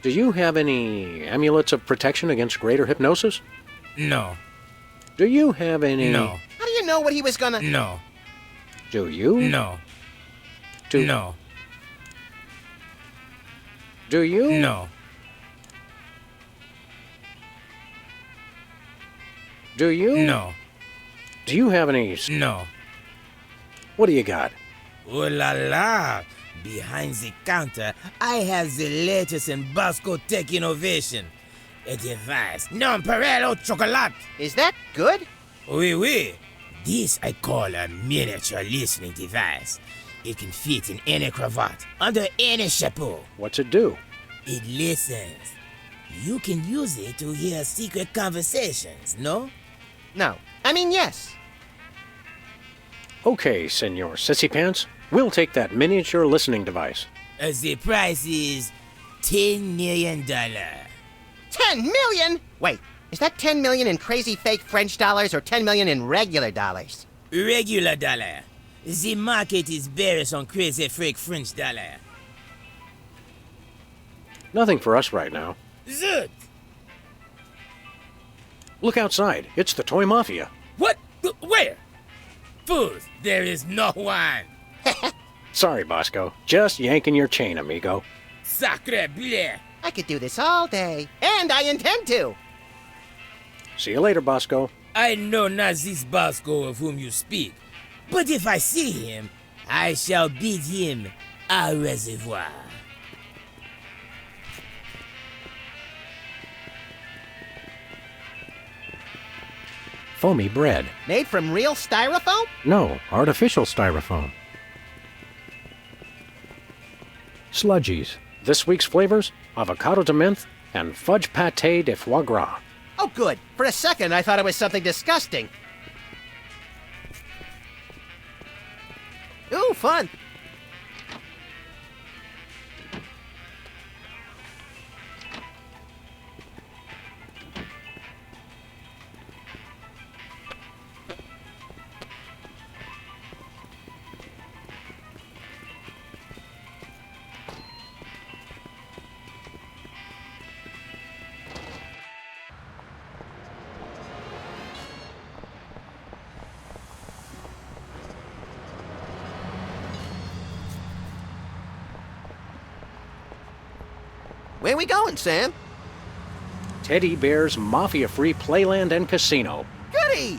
Do you have any amulets of protection against greater hypnosis? No. Do you have any... No. How do you know what he was gonna... No. Do you? No. No. Do you? No. Do you? No. Do you have any... No. What do you got? Oh la la! Behind the counter, I have the latest in Basco tech innovation. A device non-parallel chocolate. Is that good? Oui. This I call a miniature listening device. It can fit in any cravat, under any chapeau. What's it do? It listens. You can use it to hear secret conversations, no? No. I mean, yes. Okay, Senor Sissy Pants. We'll take that miniature listening device. The price is $10 million. 10 million? Wait, is that 10 million in crazy fake French dollars or 10 million in regular dollars? Regular dollar. The market is bearish on crazy fake French dollar. Nothing for us right now. Zut! Look outside. It's the toy mafia. What? Where? Fools, there is no one. Sorry, Bosco. Just yanking your chain, amigo. Sacre bleu! I could do this all day, and I intend to. See you later, Bosco. I know not this Bosco of whom you speak, but if I see him, I shall bid him au reservoir. Foamy bread. Made from real styrofoam? No, artificial styrofoam. Sludgies. This week's flavors, avocado de menthe and fudge pâté de foie gras. Oh, good. For a second, I thought it was something disgusting. Ooh, fun. Where we going, Sam? Teddy Bear's Mafia-free Playland and Casino. Goody!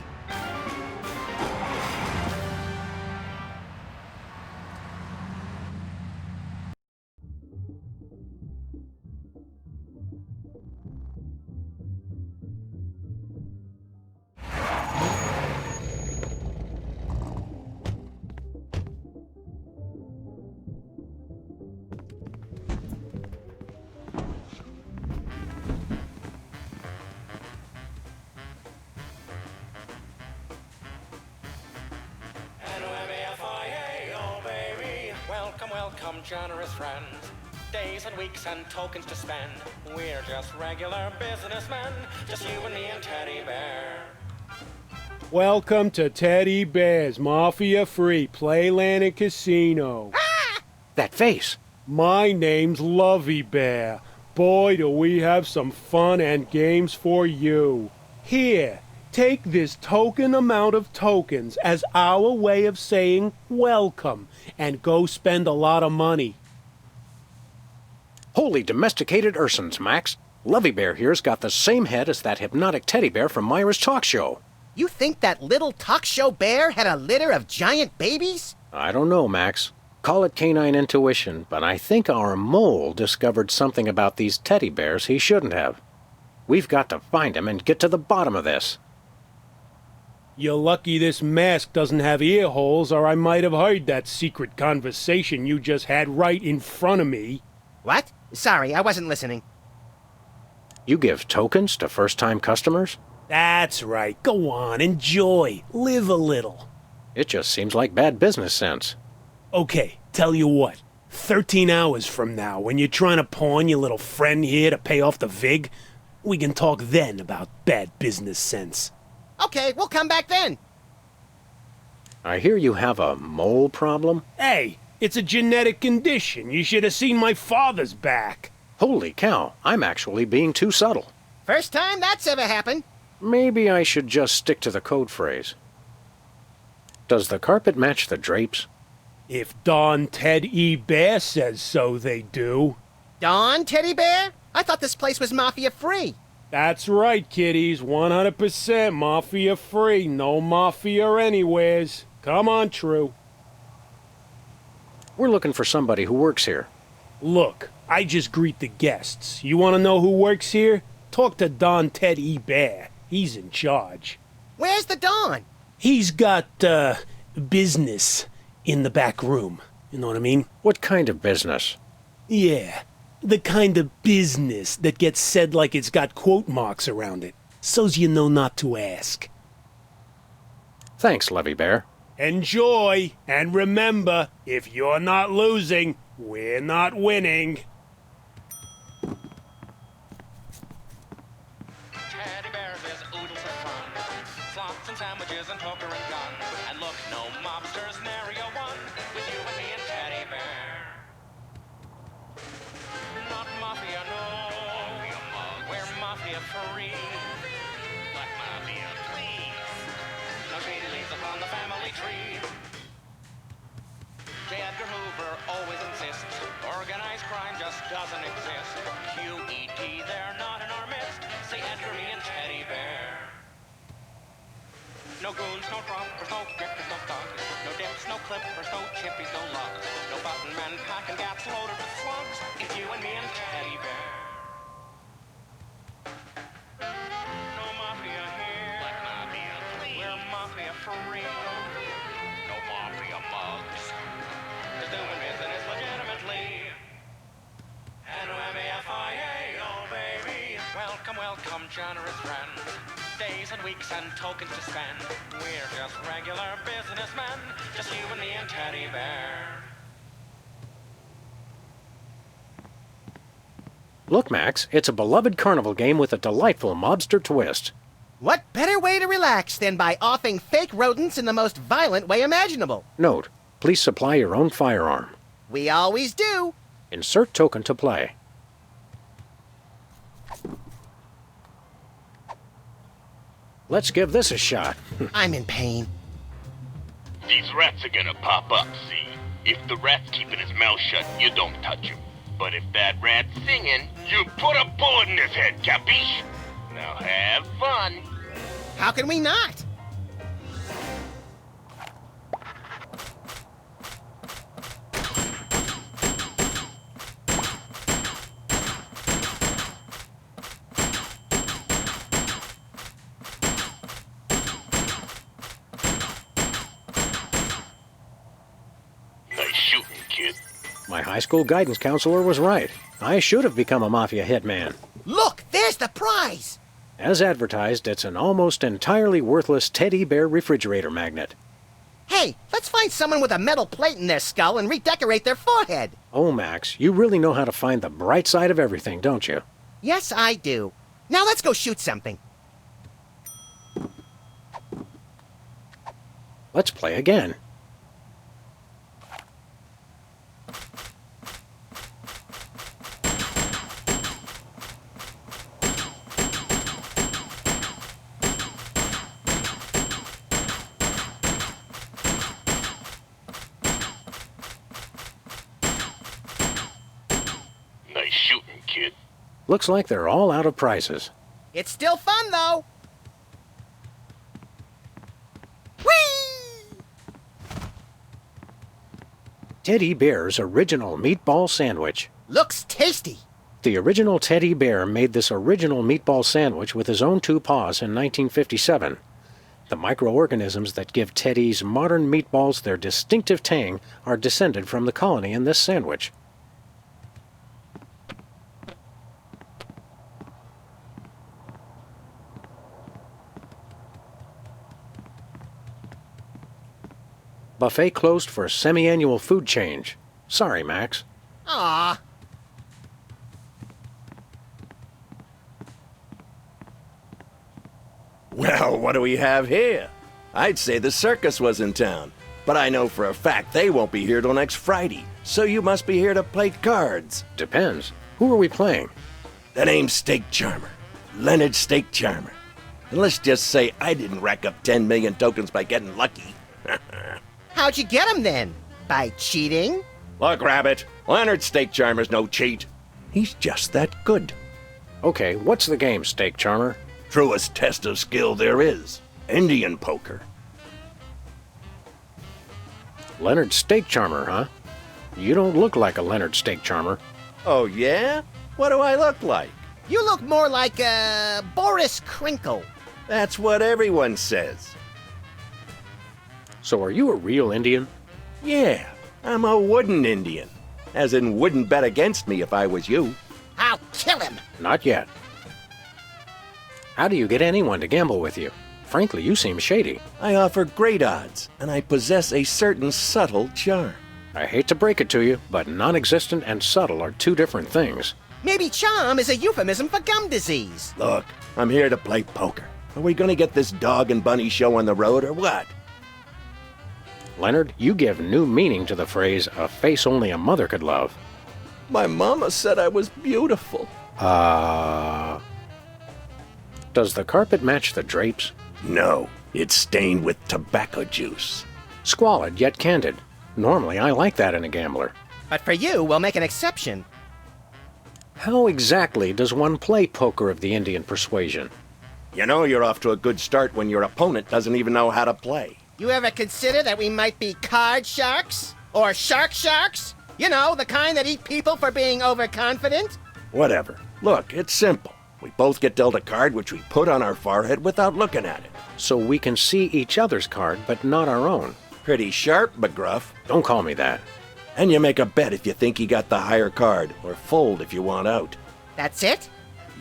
Welcome, generous friends. Days and weeks and tokens to spend. We're just regular businessmen. Just you and me and Teddy Bear. Welcome to Teddy Bear's Mafia-free Playland and Casino. That face. My name's Lovey Bear. Boy, do we have some fun and games for you. Here, take this token amount of tokens as our way of saying welcome, and go spend a lot of money. Holy domesticated Ursins, Max. Lovey Bear here's got the same head as that hypnotic teddy bear from Myra's talk show. You think that little talk show bear had a litter of giant babies? I don't know, Max. Call it canine intuition, but I think our mole discovered something about these teddy bears he shouldn't have. We've got to find him and get to the bottom of this. You're lucky this mask doesn't have ear holes, or I might have heard that secret conversation you just had right in front of me. What? Sorry, I wasn't listening. You give tokens to first-time customers? That's right. Go on, enjoy. Live a little. It just seems like bad business sense. Okay, tell you what. 13 hours from now, when you're trying to pawn your little friend here to pay off the VIG, we can talk then about bad business sense. Okay, we'll come back then. I hear you have a mole problem? Hey, it's a genetic condition. You should have seen my father's back. Holy cow, I'm actually being too subtle. First time that's ever happened. Maybe I should just stick to the code phrase. Does the carpet match the drapes? If Don Ted E. Bear says so, they do. Don Teddy Bear? I thought this place was mafia-free. That's right, kiddies. 100% mafia-free. No mafia anywheres. Come on, True. We're looking for somebody who works here. Look, I just greet the guests. You want to know who works here? Talk to Don Ted E. Bear. He's in charge. Where's the Don? He's got, business in the back room. You know what I mean? What kind of business? Yeah, the kind of business that gets said like it's got quote marks around it, so's you know not to ask. Thanks, Levy Bear. Enjoy, and remember, if you're not losing, we're not winning. Teddy bears is oodles of fun. Slots and sandwiches and poker and gun. And look, no mobsters, nary a one. With you and me and Teddy Bear. Not mafia, no. We're mafia free. Black mafia, please. No shady leaves upon the family tree. J. Edgar Hoover always insists organized crime just doesn't exist. QED, they're not in our midst. Say Edgar, me, and Teddy Bear. No goons, no droppers, no grippers, no thugs. No dimps, no clippers, no chippies, no lugs. No button men packing gats loaded with slugs. It's you and me and Teddy Bear. No mafia here. Black mafia, please. We're mafia free. No mafia mugs. Just doing business legitimately. N-O-M-A-F-I-A, oh baby. Welcome, welcome, generous friends. Days and weeks and tokens to spend. We're just regular businessmen. Just you and me and Teddy Bear. Look, Max, it's a beloved carnival game with a delightful mobster twist. What better way to relax than by offing fake rodents in the most violent way imaginable? Note, please supply your own firearm. We always do. Insert token to play. Let's give this a shot. I'm in pain. These rats are gonna pop up, see? If the rat's keeping his mouth shut, you don't touch him. But if that rat's singing, you put a bullet in his head, capiche? Now have fun. How can we not? Nice shooting, kid. My high school guidance counselor was right. I should have become a mafia hitman. Look, there's the prize! As advertised, it's an almost entirely worthless teddy bear refrigerator magnet. Hey, let's find someone with a metal plate in their skull and redecorate their forehead. Oh, Max, you really know how to find the bright side of everything, don't you? Yes, I do. Now let's go shoot something. Let's play again. Nice shooting, kid. Looks like they're all out of prizes. It's still fun, though. Teddy Bear's original meatball sandwich. Looks tasty. The original Teddy Bear made this original meatball sandwich with his own two paws in 1957. The microorganisms that give Teddy's modern meatballs their distinctive tang are descended from the colony in this sandwich. Buffet closed for a semi-annual food change. Sorry, Max. Aw. Well, what do we have here? I'd say the circus was in town, but I know for a fact they won't be here till next Friday, so you must be here to play cards. Depends. Who are we playing? The name's Steak Charmer. Leonard Steak Charmer. And let's just say I didn't rack up 10 million tokens by getting lucky. How'd you get him then? By cheating? Look, Rabbit, Leonard Steak Charmer's no cheat. He's just that good. Okay, what's the game, Steak Charmer? Truest test of skill there is. Indian poker. Leonard Steak Charmer, huh? You don't look like a Leonard Steak Charmer. Oh, yeah? What do I look like? You look more like, Boris Crinkle. That's what everyone says. So are you a real Indian? Yeah, I'm a wooden Indian. As in, wouldn't bet against me if I was you. I'll kill him. Not yet. How do you get anyone to gamble with you? Frankly, you seem shady. I offer great odds, and I possess a certain subtle charm. I hate to break it to you, but non-existent and subtle are two different things. Maybe charm is a euphemism for gum disease. Look, I'm here to play poker. Are we gonna get this dog and bunny show on the road or what? Leonard, you give new meaning to the phrase, a face only a mother could love. My mama said I was beautiful. Does the carpet match the drapes? No, it's stained with tobacco juice. Squalid yet candid. Normally, I like that in a gambler. But for you, we'll make an exception. How exactly does one play poker of the Indian persuasion? You know you're off to a good start when your opponent doesn't even know how to play. You ever consider that we might be card sharks? Or sharks? You know, the kind that eat people for being overconfident? Whatever. Look, it's simple. We both get dealt a card which we put on our forehead without looking at it. So we can see each other's card, but not our own. Pretty sharp, McGruff. Don't call me that. And you make a bet if you think you got the higher card, or fold if you want out. That's it?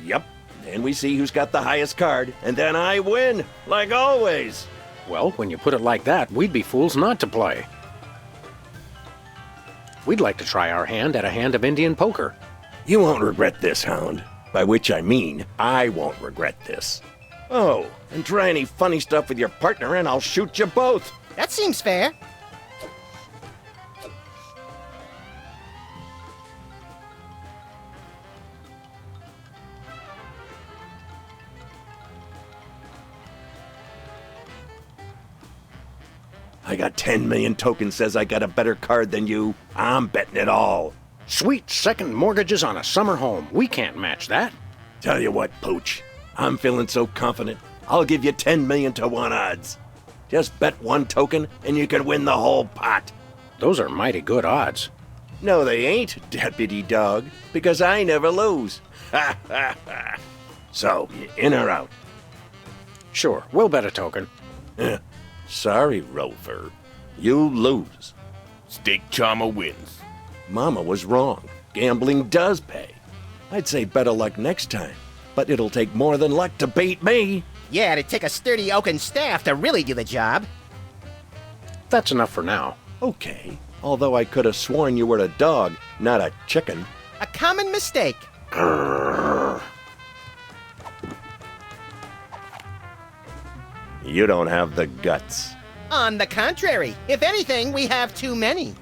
Yep. And we see who's got the highest card, and then I win, like always. Well, when you put it like that, we'd be fools not to play. We'd like to try our hand at a hand of Indian poker. You won't regret this, Hound. By which I mean, I won't regret this. Oh, and try any funny stuff with your partner and I'll shoot you both. That seems fair. I got 10 million tokens says I got a better card than you. I'm betting it all. Sweet second mortgages on a summer home. We can't match that. Tell you what, Pooch. I'm feeling so confident. I'll give you 10 million to 1 odds. Just bet 1 token and you can win the whole pot. Those are mighty good odds. No, they ain't, Deputy Dog, because I never lose. Ha ha ha. So, you in or out? Sure, we'll bet a token. Sorry, Rover. You lose. Steak Charmer wins. Mama was wrong. Gambling does pay. I'd say better luck next time, but it'll take more than luck to beat me. Yeah, it'd take a sturdy oaken staff to really do the job. That's enough for now. Okay, although I could have sworn you were a dog, not a chicken. A common mistake. You don't have the guts. On the contrary, if anything, we have too many.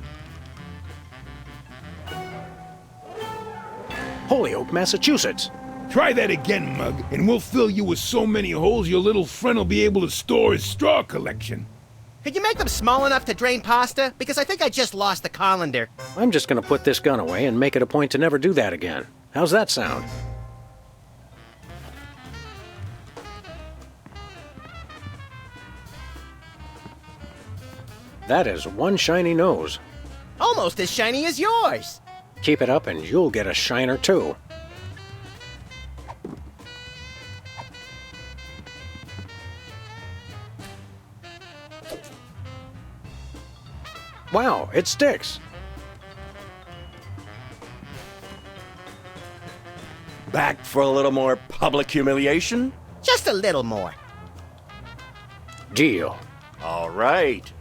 Holyoke, Massachusetts. Try that again, Mug, and we'll fill you with so many holes your little friend will be able to store his straw collection. Could you make them small enough to drain pasta? Because I think I just lost the colander. I'm just gonna put this gun away and make it a point to never do that again. How's that sound? That is one shiny nose. Almost as shiny as yours. Keep it up and you'll get a shiner too. Wow, it sticks. Back for a little more public humiliation? Just a little more. Deal. All right.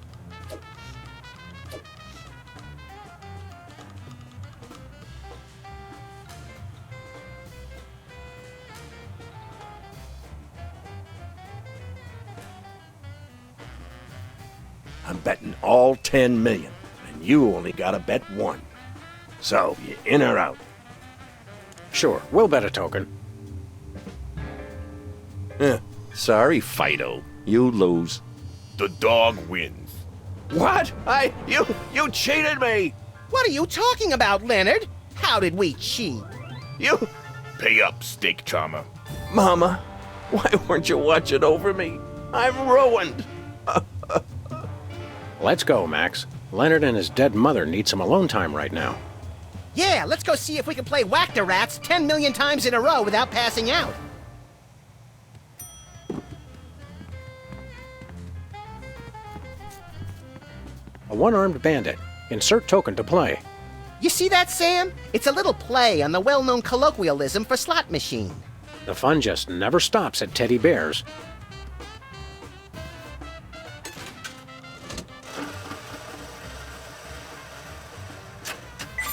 I'm betting all 10 million, and you only gotta bet 1. So, you in or out? Sure, we'll bet a token. Sorry, Fido. You lose. The dog wins. What? You cheated me! What are you talking about, Leonard? How did we cheat? You... Pay up, steak charmer. Mama, why weren't you watching over me? I'm ruined. Let's go, Max. Leonard and his dead mother need some alone time right now. Yeah, let's go see if we can play Whack the Rats 10 million times in a row without passing out. A one-armed bandit. Insert token to play. You see that, Sam? It's a little play on the well-known colloquialism for slot machine. The fun just never stops at teddy bears.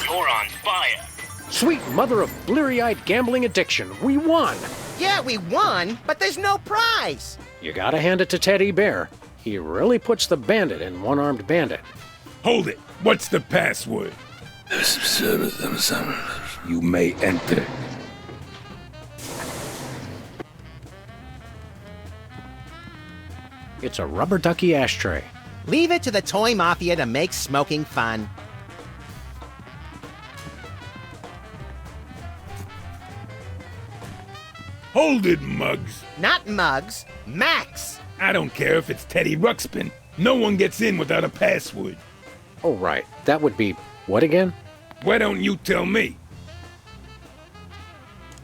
You're on fire. Sweet mother of bleary-eyed gambling addiction, we won! Yeah, we won, but there's no prize. You gotta hand it to Teddy Bear. He really puts the bandit in one-armed bandit. Hold it. What's the password? You may enter. It's a rubber ducky ashtray. Leave it to the toy mafia to make smoking fun. Hold it, Muggs. Not Muggs, Max. I don't care if it's Teddy Ruxpin. No one gets in without a password. Oh, right. That would be what again? Why don't you tell me?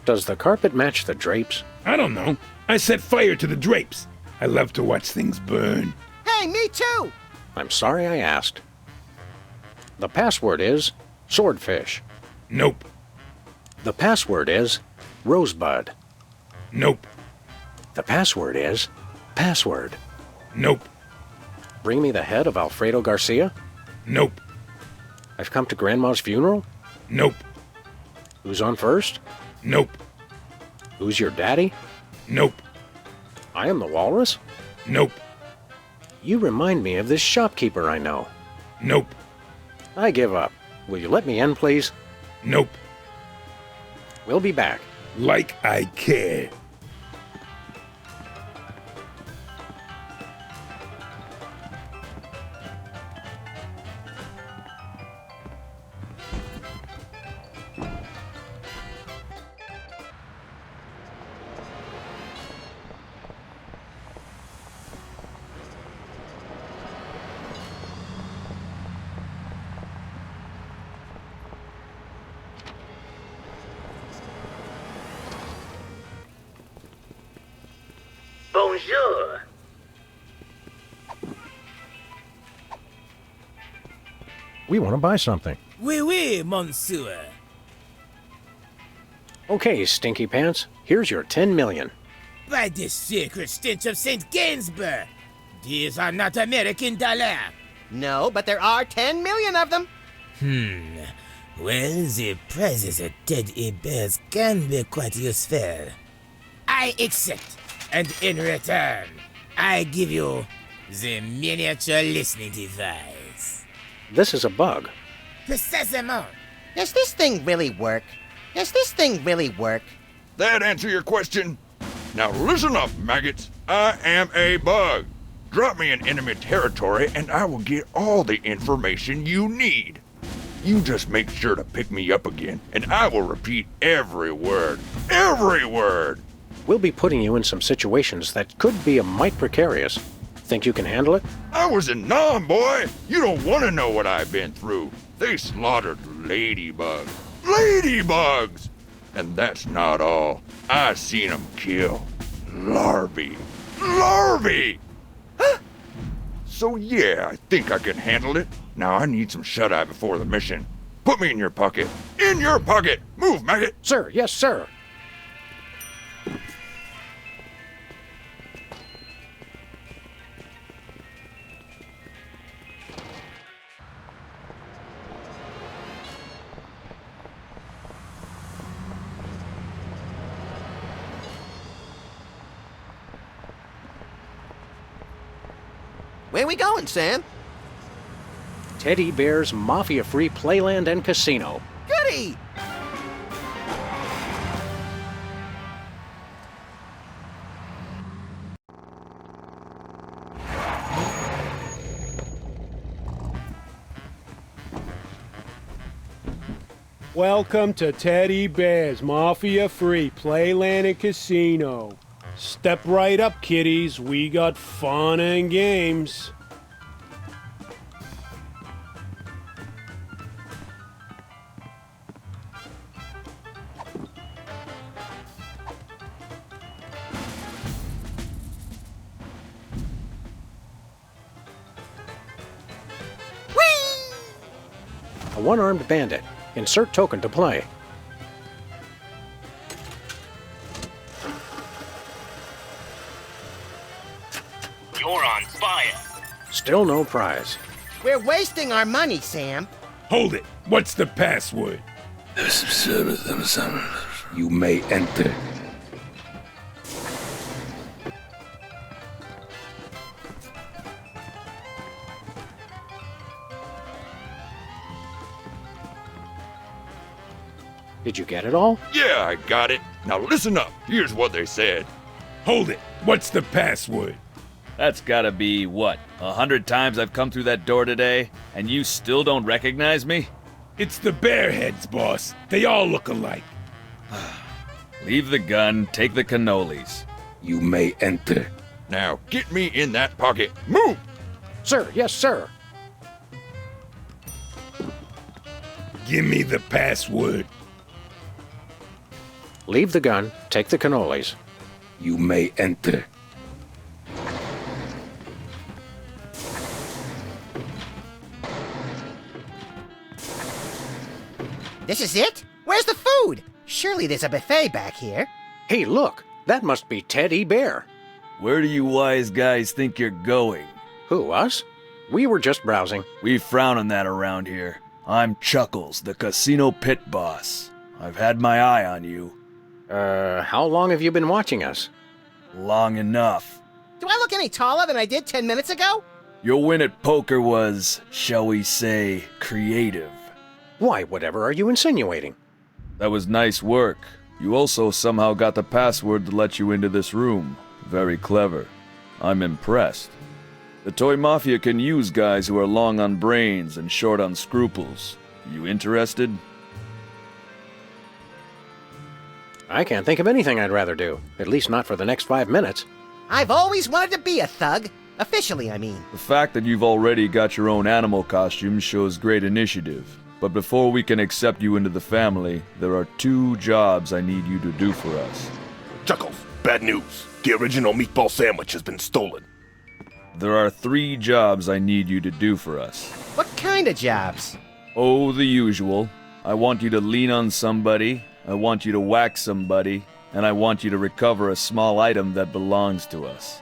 Does the carpet match the drapes? I don't know. I set fire to the drapes. I love to watch things burn. Hey, me too! I'm sorry I asked. The password is swordfish. Nope. The password is rosebud. Nope. The password is password. Nope. Bring me the head of Alfredo Garcia? Nope. I've come to Grandma's funeral? Nope. Who's on first? Nope. Who's your daddy? Nope. I am the walrus? Nope. You remind me of this shopkeeper I know. Nope. I give up. Will you let me in, please? Nope. We'll be back. Like I care. Bonjour. We want to buy something. Oui, monsieur. Okay, Stinky Pants. Here's your 10 million. By the sacred stench of St. Gainsbourg, these are not American dollars. No, but there are 10 million of them. Well, the prizes at teddy bears can be quite useful. I accept, and in return, I give you the miniature listening device. This is a bug. Precisement. Does this thing really work? Does this thing really work? That answer your question? Now listen up, maggots. I am a bug. Drop me in enemy territory and I will get all the information you need. You just make sure to pick me up again and I will repeat every word. Every word! We'll be putting you in some situations that could be a mite precarious. Think you can handle it? I was in Nam, boy. You don't want to know what I've been through. They slaughtered ladybugs. Ladybugs! And that's not all. I seen them kill larvae. Larvae! So yeah, I think I can handle it. Now I need some shut-eye before the mission. Put me in your pocket. In your pocket! Move, maggot! Sir, yes, sir. Where we going, Sam? Teddy Bear's mafia-free playland and casino. Goody! Welcome to Teddy Bear's Mafia-Free Playland and Casino. Step right up, kiddies. We got fun and games. A one-armed bandit. Insert token to play. You're on fire. Still no prize. We're wasting our money, Sam. Hold it. What's the password? You may enter. Did you get it all? Yeah, I got it. Now listen up. Here's what they said. Hold it. What's the password? That's gotta be, what, 100 times I've come through that door today, and you still don't recognize me? It's the Bearheads, boss. They all look alike. Leave the gun, take the cannolis. You may enter. Now get me in that pocket. Move! Sir, yes, sir. Give me the password. Leave the gun, take the cannolis. You may enter. This is it? Where's the food? Surely there's a buffet back here. Hey, look. That must be Teddy Bear. Where do you wise guys think you're going? Who, us? We were just browsing. We frown on that around here. I'm Chuckles, the casino pit boss. I've had my eye on you. How long have you been watching us? Long enough. Do I look any taller than I did 10 minutes ago? Your win at poker was, shall we say, creative. Why, whatever are you insinuating? That was nice work. You also somehow got the password to let you into this room. Very clever. I'm impressed. The Toy Mafia can use guys who are long on brains and short on scruples. You interested? I can't think of anything I'd rather do. At least not for the next 5 minutes. I've always wanted to be a thug. Officially, I mean. The fact that you've already got your own animal costume shows great initiative. But before we can accept you into the family, there are 2 jobs I need you to do for us. Chuckles, bad news. The original meatball sandwich has been stolen. There are 3 jobs I need you to do for us. What kind of jobs? Oh, the usual. I want you to lean on somebody, I want you to whack somebody, and I want you to recover a small item that belongs to us.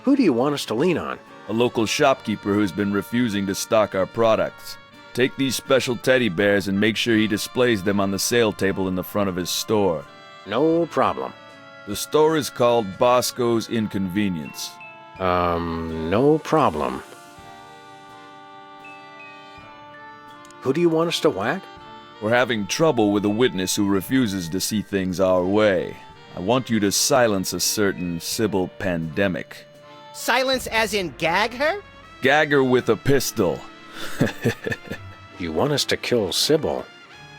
Who do you want us to lean on? A local shopkeeper who's been refusing to stock our products. Take these special teddy bears and make sure he displays them on the sale table in the front of his store. No problem. The store is called Bosco's Inconvenience. No problem. Who do you want us to whack? We're having trouble with a witness who refuses to see things our way. I want you to silence a certain Sybil Pandemic. Silence as in gag her? Gag her with a pistol. You want us to kill Sybil?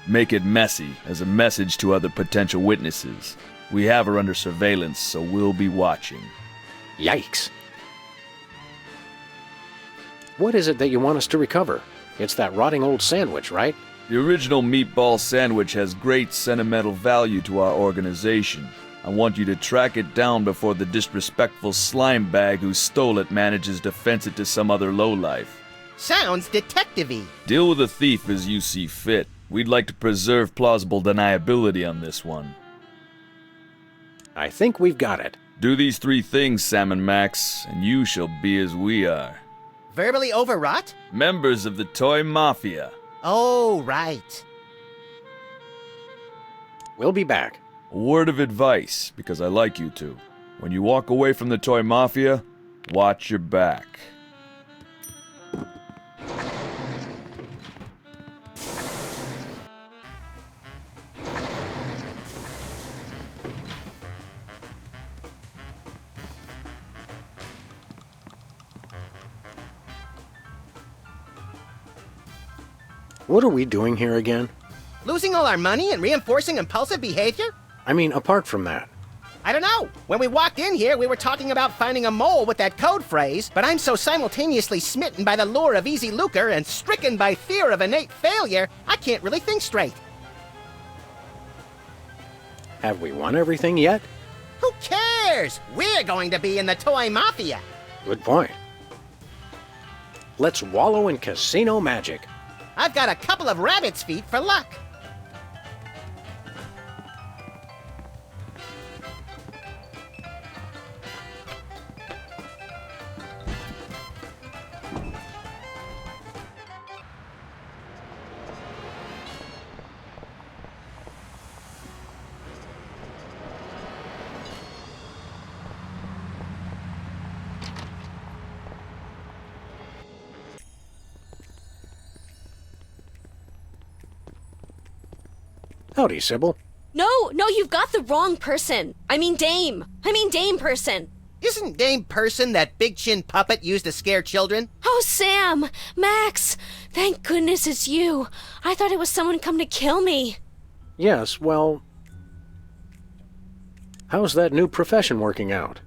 Make it messy, as a message to other potential witnesses. We have her under surveillance, so we'll be watching. Yikes. What is it that you want us to recover? It's that rotting old sandwich, right? The original meatball sandwich has great sentimental value to our organization. I want you to track it down before the disrespectful slime bag who stole it manages to fence it to some other lowlife. Sounds detective-y. Deal with the thief as you see fit. We'd like to preserve plausible deniability on this one. I think we've got it. Do these 3 things, Sam and Max, and you shall be as we are. Verbally overwrought? Members of the Toy Mafia. Oh, right. We'll be back. A word of advice, because I like you two. When you walk away from the Toy Mafia, watch your back. What are we doing here again? Losing all our money and reinforcing impulsive behavior? I mean, apart from that. I don't know. When we walked in here, we were talking about finding a mole with that code phrase, but I'm so simultaneously smitten by the lure of easy lucre and stricken by fear of innate failure, I can't really think straight. Have we won everything yet? Who cares? We're going to be in the toy mafia. Good point. Let's wallow in casino magic. I've got a couple of rabbit's feet for luck. Howdy, Sybil. No, you've got the wrong person. I mean Dame person. Isn't Dame Person that big chin puppet used to scare children? Oh, Sam! Max! Thank goodness it's you. I thought it was someone come to kill me. Yes, well... How's that new profession working out?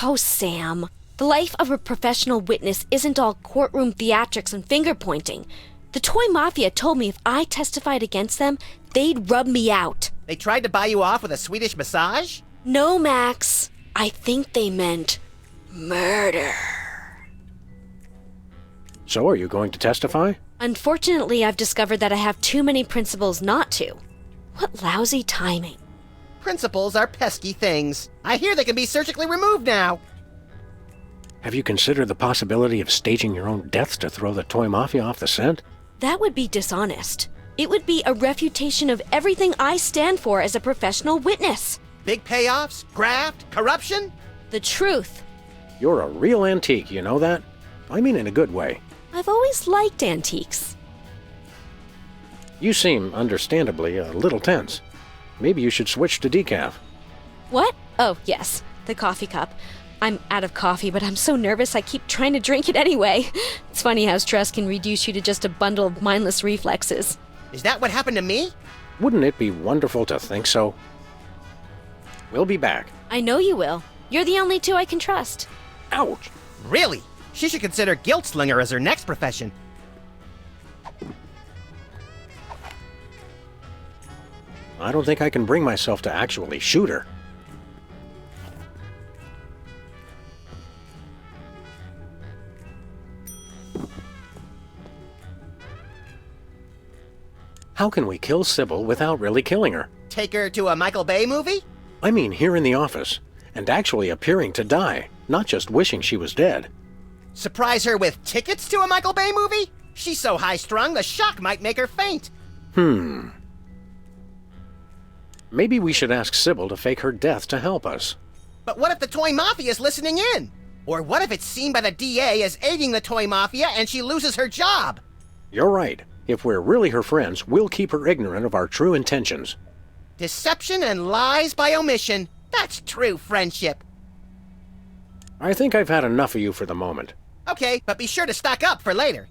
Oh, Sam. The life of a professional witness isn't all courtroom theatrics and finger-pointing. The toy mafia told me if I testified against them, they'd rub me out. They tried to buy you off with a Swedish massage? No, Max. I think they meant murder. So are you going to testify? Unfortunately, I've discovered that I have too many principles not to. What lousy timing. Principles are pesky things. I hear they can be surgically removed now. Have you considered the possibility of staging your own deaths to throw the toy mafia off the scent? That would be dishonest. It would be a refutation of everything I stand for as a professional witness. Big payoffs? Graft? Corruption? The truth. You're a real antique, you know that? I mean in a good way. I've always liked antiques. You seem, understandably, a little tense. Maybe you should switch to decaf. What? Oh, yes. The coffee cup. I'm out of coffee, but I'm so nervous I keep trying to drink it anyway. It's funny how stress can reduce you to just a bundle of mindless reflexes. Is that what happened to me? Wouldn't it be wonderful to think so? We'll be back. I know you will. You're the only two I can trust. Ouch! Really? She should consider guilt slinger as her next profession. I don't think I can bring myself to actually shoot her. How can we kill Sybil without really killing her? Take her to a Michael Bay movie? I mean here in the office, and actually appearing to die, not just wishing she was dead. Surprise her with tickets to a Michael Bay movie? She's so high-strung, the shock might make her faint. Maybe we should ask Sybil to fake her death to help us. But what if the toy mafia is listening in? Or what if it's seen by the DA as aiding the toy mafia and she loses her job? You're right. If we're really her friends, we'll keep her ignorant of our true intentions. Deception and lies by omission. That's true friendship. I think I've had enough of you for the moment. Okay, but be sure to stock up for later.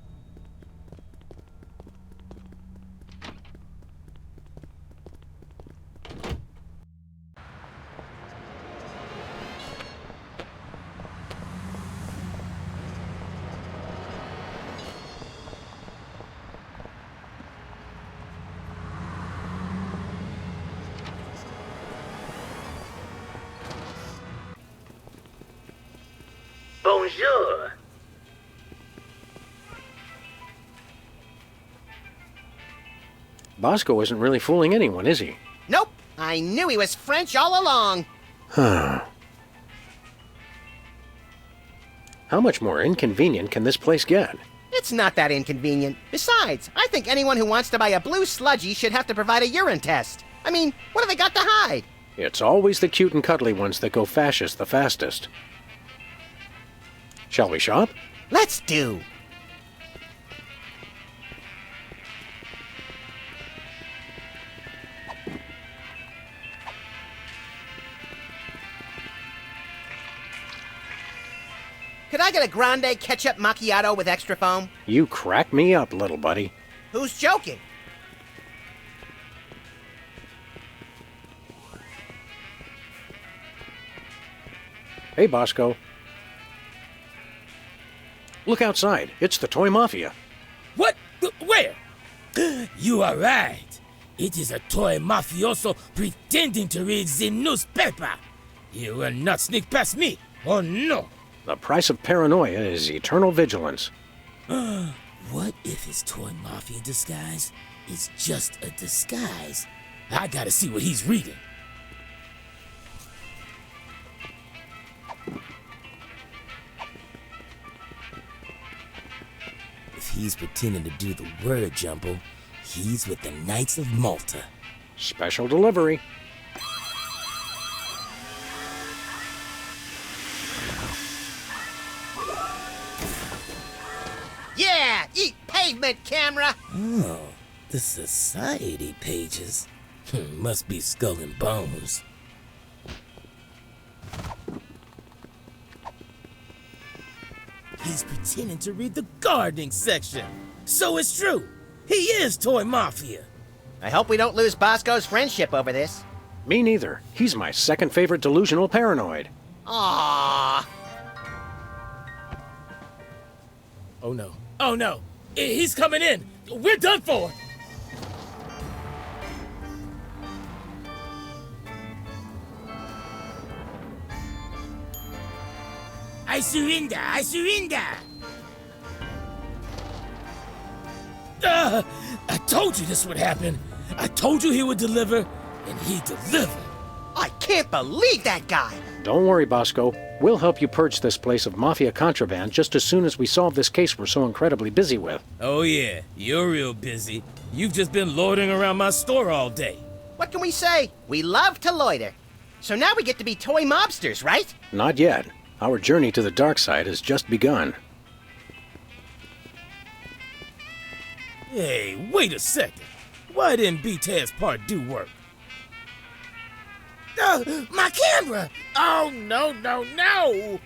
Bonjour. Bosco isn't really fooling anyone, is he? Nope. I knew he was French all along. How much more inconvenient can this place get? It's not that inconvenient. Besides, I think anyone who wants to buy a blue sludgy should have to provide a urine test. I mean, what have they got to hide? It's always the cute and cuddly ones that go fascist the fastest. Shall we shop? Let's do. Could I get a grande ketchup macchiato with extra foam? You crack me up, little buddy. Who's joking? Hey, Bosco. Look outside. It's the Toy Mafia. What? Where? You are right. It is a toy mafioso pretending to read the newspaper. You will not sneak past me. Oh, no. The price of paranoia is eternal vigilance. What if his toy mafia disguise is just a disguise? I gotta see what he's reading. If he's pretending to do the word jumble, he's with the Knights of Malta. Special delivery. Yeah, eat pavement, camera! Oh, the society pages. Must be Skull and Bones. He's pretending to read the gardening section. So it's true. He is Toy Mafia. I hope we don't lose Bosco's friendship over this. Me neither. He's my second favorite delusional paranoid. Aww. Oh no. Oh no. He's coming in. We're done for. I surrender. I surrender. I told you this would happen. I told you he would deliver, and he delivered. I can't believe that guy. Don't worry, Bosco. We'll help you purge this place of mafia contraband just as soon as we solve this case we're so incredibly busy with. Oh yeah, you're real busy. You've just been loitering around my store all day. What can we say? We love to loiter. So now we get to be toy mobsters, right? Not yet. Our journey to the dark side has just begun. Hey, wait a second. Why didn't B-Tad's part do work? My camera! Oh, no, no, no!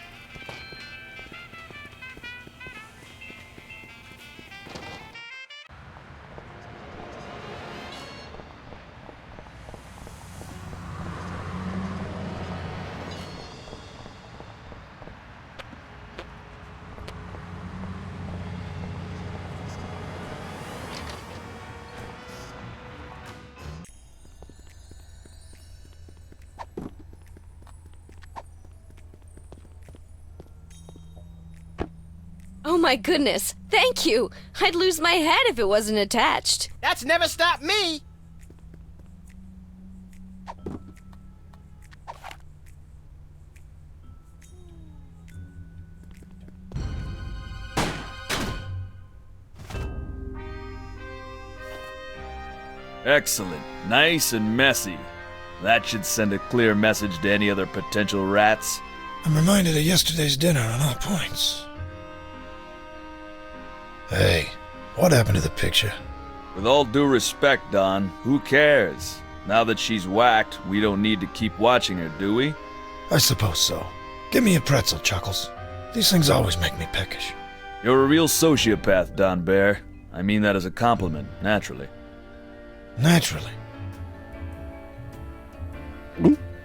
Oh my goodness, thank you! I'd lose my head if it wasn't attached. That's never stopped me! Excellent. Nice and messy. That should send a clear message to any other potential rats. I'm reminded of yesterday's dinner on all points. Hey, what happened to the picture? With all due respect, Don, who cares? Now that she's whacked, we don't need to keep watching her, do we? I suppose so. Give me a pretzel, Chuckles. These things always make me peckish. You're a real sociopath, Don Bear. I mean that as a compliment, naturally. Naturally.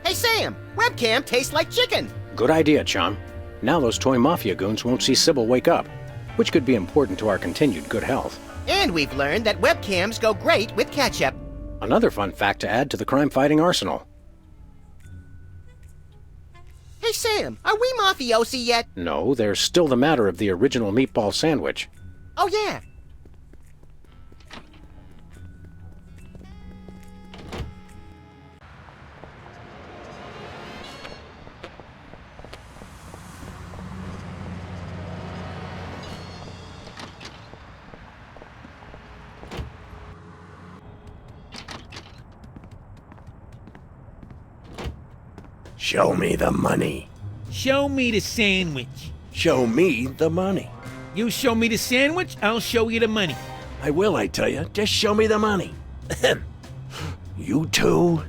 Hey, Sam! Webcam tastes like chicken! Good idea, chum. Now those toy mafia goons won't see Sybil wake up, which could be important to our continued good health. And we've learned that webcams go great with ketchup. Another fun fact to add to the crime-fighting arsenal. Hey, Sam, are we mafiosi yet? No, there's still the matter of the original meatball sandwich. Oh, yeah. Show me the money. Show me the sandwich. Show me the money. You show me the sandwich, I'll show you the money. I will, I tell you. Just show me the money. You too?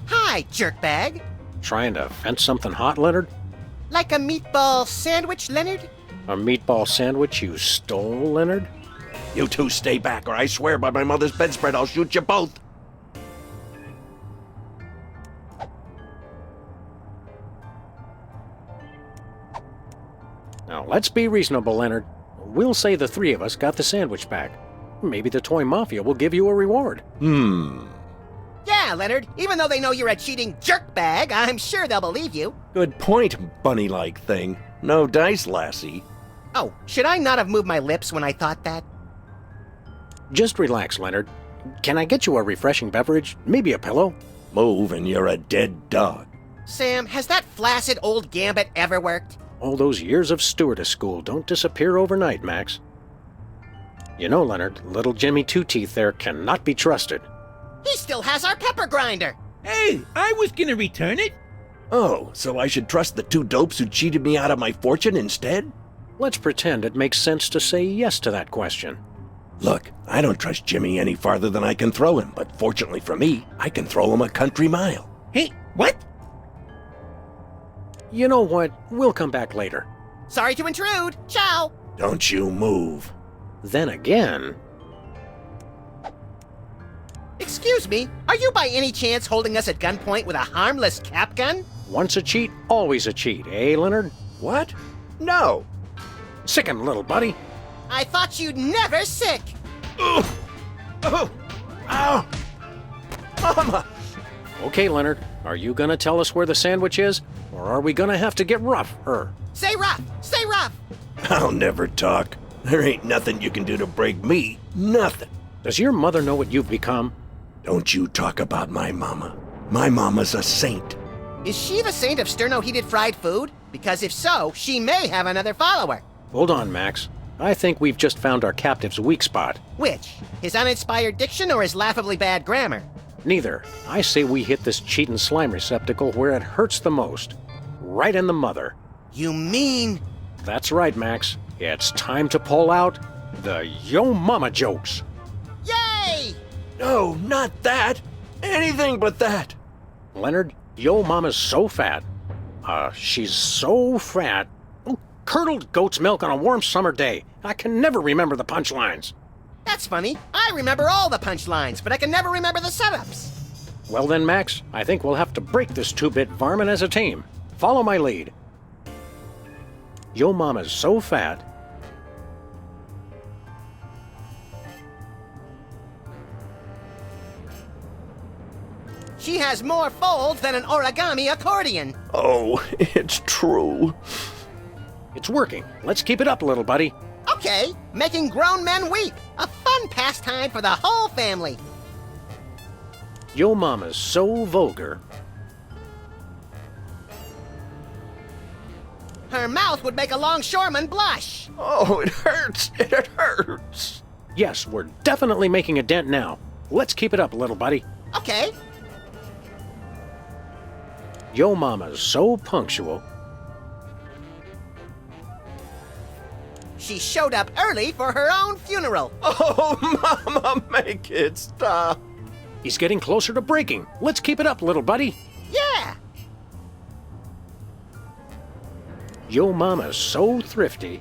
Hi, jerkbag. Trying to fence something hot, Leonard? Like a meatball sandwich, Leonard? A meatball sandwich you stole, Leonard? You two stay back, or I swear by my mother's bedspread I'll shoot you both. Now, let's be reasonable, Leonard. We'll say the three of us got the sandwich back. Maybe the Toy Mafia will give you a reward. Yeah, Leonard. Even though they know you're a cheating jerkbag, I'm sure they'll believe you. Good point, bunny-like thing. No dice, lassie. Oh, should I not have moved my lips when I thought that? Just relax, Leonard. Can I get you a refreshing beverage? Maybe a pillow? Move and you're a dead dog. Sam, has that flaccid old gambit ever worked? All those years of stewardess school don't disappear overnight, Max. You know, Leonard, little Jimmy Two-Teeth there cannot be trusted. He still has our pepper grinder. Hey, I was gonna return it. Oh, so I should trust the two dopes who cheated me out of my fortune instead? Let's pretend it makes sense to say yes to that question. Look, I don't trust Jimmy any farther than I can throw him, but fortunately for me, I can throw him a country mile. Hey, what? You know what? We'll come back later. Sorry to intrude. Ciao. Don't you move. Then again... Excuse me, are you by any chance holding us at gunpoint with a harmless cap gun? Once a cheat, always a cheat, eh, Leonard? What? No. Sick him, little buddy. I thought you'd never sick. Ugh. Oh. Ow. Mama. Okay, Leonard, are you gonna tell us where the sandwich is? Or are we gonna have to get rough, Say rough! Say rough! I'll never talk. There ain't nothing you can do to break me. Nothing. Does your mother know what you've become? Don't you talk about my mama. My mama's a saint. Is she the saint of sterno-heated fried food? Because if so, she may have another follower. Hold on, Max. I think we've just found our captive's weak spot. Which? His uninspired diction or his laughably bad grammar? Neither. I say we hit this cheatin' slime receptacle where it hurts the most. Right in the mother. You mean... That's right, Max. It's time to pull out the Yo Mama jokes. Yay! No, not that. Anything but that. Leonard, Yo Mama's so fat. She's so fat. Oh, curdled goat's milk on a warm summer day. I can never remember the punchlines. That's funny. I remember all the punchlines, but I can never remember the setups. Well then, Max, I think we'll have to break this two-bit varmint as a team. Follow my lead. Yo Mama's so fat. She has more folds than an origami accordion. Oh, it's true. It's working. Let's keep it up, little buddy. Okay, making grown men weep. A fun pastime for the whole family. Yo Mama's so vulgar. Her mouth would make a longshoreman blush. Oh, it hurts. It hurts. Yes, we're definitely making a dent now. Let's keep it up, little buddy. Okay. Yo Mama's so punctual. She showed up early for her own funeral. Oh, Mama, make it stop. He's getting closer to breaking. Let's keep it up, little buddy. Yeah. Yo Mama's so thrifty.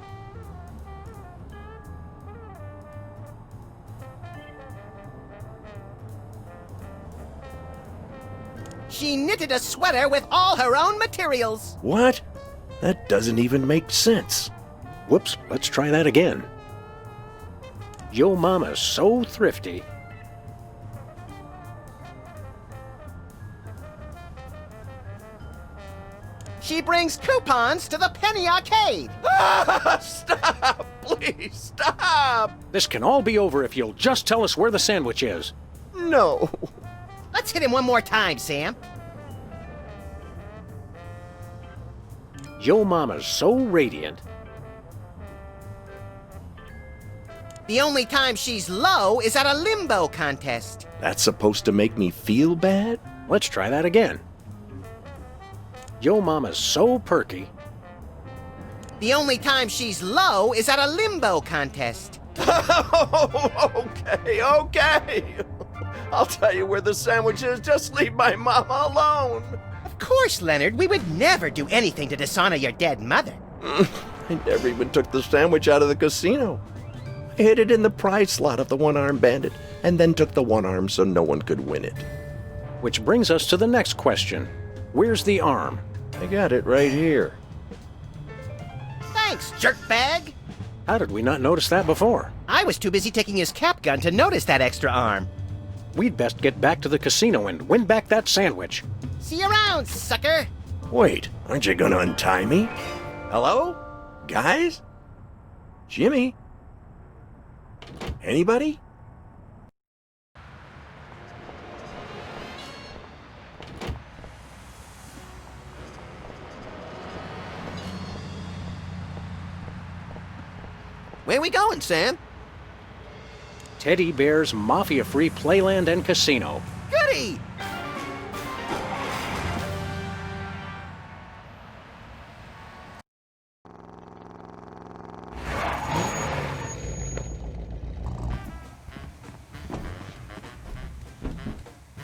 She knitted a sweater with all her own materials. What? That doesn't even make sense. Whoops, let's try that again. Yo Mama's so thrifty. She brings coupons to the penny arcade. Stop! Please, stop! This can all be over if you'll just tell us where the sandwich is. No. Let's hit him one more time, Sam. Yo Mama's so radiant. The only time she's low is at a limbo contest. That's supposed to make me feel bad? Let's try that again. Yo Mama's so perky. The only time she's low is at a limbo contest. Okay. I'll tell you where the sandwich is. Just leave my mama alone. Of course, Leonard. We would never do anything to dishonor your dead mother. I never even took the sandwich out of the casino. hid it in the prize slot of the one-armed bandit, and then took the one arm so no one could win it. Which brings us to the next question. Where's the arm? I got it right here. Thanks, jerkbag! How did we not notice that before? I was too busy taking his cap gun to notice that extra arm. We'd best get back to the casino and win back that sandwich. See you around, sucker! Wait, aren't you gonna untie me? Hello? Guys? Jimmy? Anybody? Where we going, Sam? Teddy Bear's Mafia-free Playland and Casino. Goody!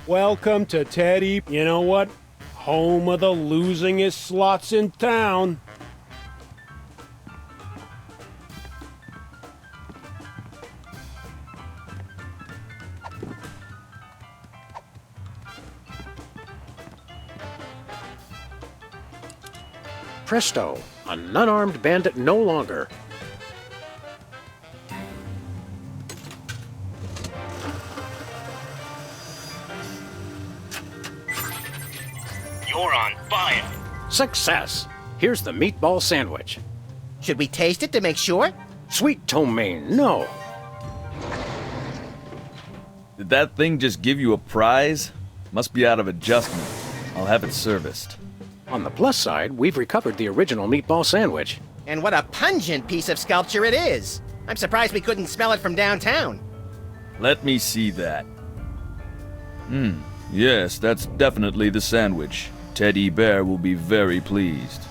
Welcome to Teddy. You know what? Home of the losingest slots in town. Presto, an unarmed bandit no longer. You're on fire. Success! Here's the meatball sandwich. Should we taste it to make sure? Sweet ptomaine, no. Did that thing just give you a prize? Must be out of adjustment. I'll have it serviced. On the plus side, we've recovered the original meatball sandwich. And what a pungent piece of sculpture it is! I'm surprised we couldn't smell it from downtown. Let me see that. Yes, that's definitely the sandwich. Teddy Bear will be very pleased.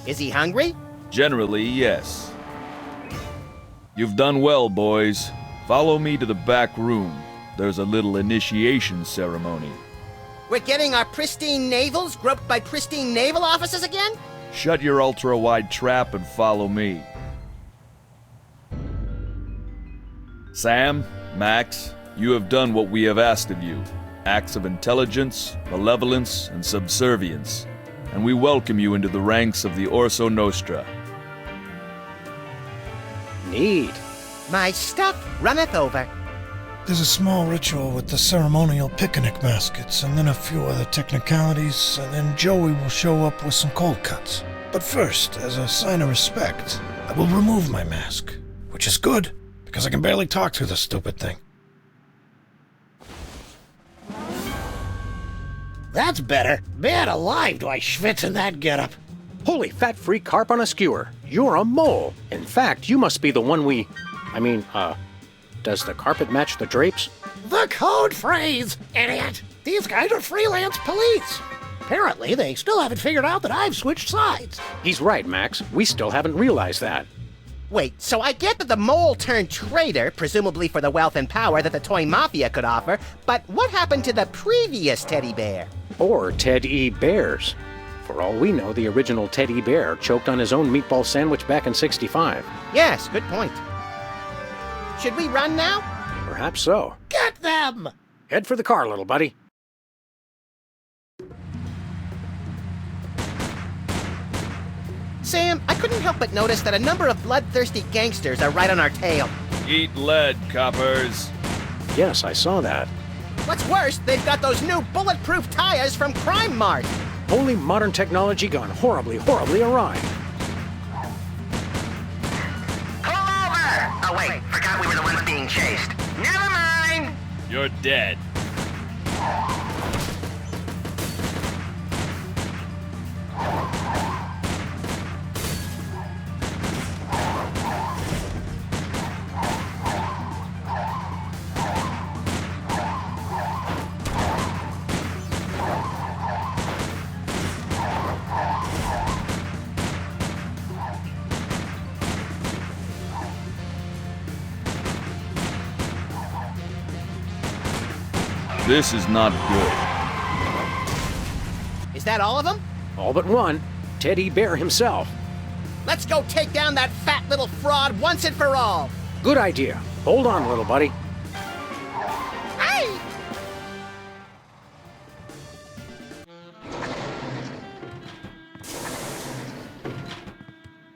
Is he hungry? Generally, yes. You've done well, boys. Follow me to the back room. There's a little initiation ceremony. We're getting our pristine navels groped by pristine naval officers again? Shut your ultra-wide trap and follow me. Sam, Max, you have done what we have asked of you. Acts of intelligence, malevolence, and subservience. And we welcome you into the ranks of the Orso Nostra. Neat. My stuff runneth over. There's a small ritual with the ceremonial picnic baskets, and then a few other technicalities, and then Joey will show up with some cold cuts. But first, as a sign of respect, I will remove my mask. Which is good, because I can barely talk through this stupid thing. That's better. Man alive, do I schwitz in that getup. Holy fat-free carp on a skewer. You're a mole. In fact, you must be the one does the carpet match the drapes? The code phrase, idiot! These guys are freelance police. Apparently, they still haven't figured out that I've switched sides. He's right, Max. We still haven't realized that. Wait, so I get that the mole turned traitor, presumably for the wealth and power that the toy mafia could offer, but what happened to the previous teddy bear? Or Ted E. Bears. For all we know, the original Teddy Bear choked on his own meatball sandwich back in '65. Yes, good point. Should we run now? Perhaps so. Get them! Head for the car, little buddy. Sam, I couldn't help but notice that a number of bloodthirsty gangsters are right on our tail. Eat lead, coppers. Yes, I saw that. What's worse, they've got those new bulletproof tires from Crime Mart. Only modern technology gone horribly, horribly awry. Pull over! Oh wait, forgot we were the ones being chased. Never mind! You're dead. This is not good. Is that all of them? All but one. Teddy Bear himself. Let's go take down that fat little fraud once and for all. Good idea. Hold on, little buddy.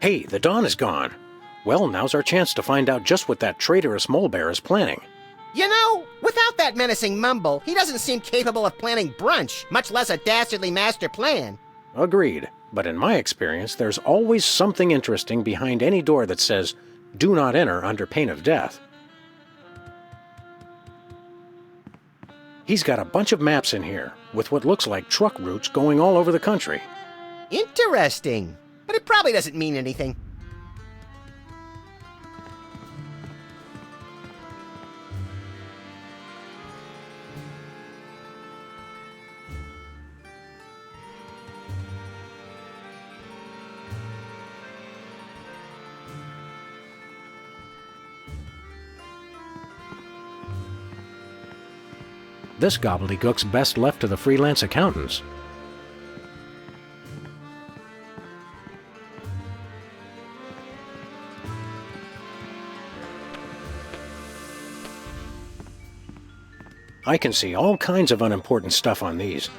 Hey, the dawn is gone. Well, now's our chance to find out just what that traitorous mole bear is planning. You know, without that menacing mumble, he doesn't seem capable of planning brunch, much less a dastardly master plan. Agreed. But in my experience, there's always something interesting behind any door that says, "Do not enter under pain of death." He's got a bunch of maps in here, with what looks like truck routes going all over the country. Interesting. But it probably doesn't mean anything. This gobbledygook's best left to the freelance accountants. I can see all kinds of unimportant stuff on these.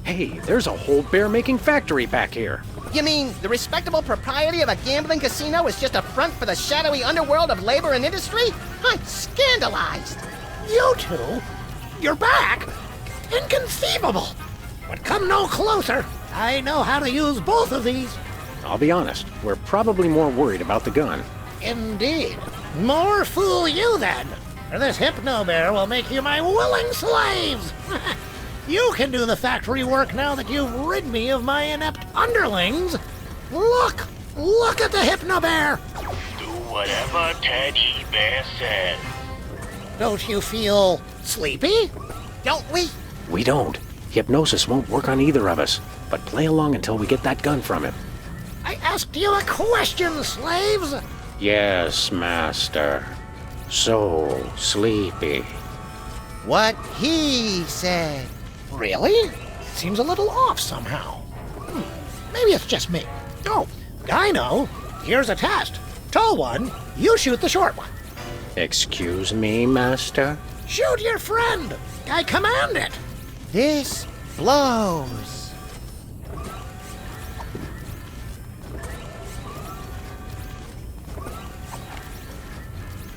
Hey, there's a whole bear-making factory back here. You mean the respectable propriety of a gambling casino is just a front for the shadowy underworld of labor and industry? I'm scandalized. You two? You're back? Inconceivable. But come no closer. I know how to use both of these. I'll be honest, we're probably more worried about the gun. Indeed. More fool you then. For this hypno bear will make you my willing slaves. You can do the factory work now that you've rid me of my inept underlings. Look at the hypno bear. Do whatever Teddy Bear says. Don't you feel sleepy? Don't we? We don't. Hypnosis won't work on either of us, but play along until we get that gun from him. I asked you a question, slaves. Yes, master. So sleepy. What he said. Really? It seems a little off somehow. Maybe it's just me. Oh, I know. Here's a test. Tall one, you shoot the short one. Excuse me, master? Shoot your friend. I command it. This blows.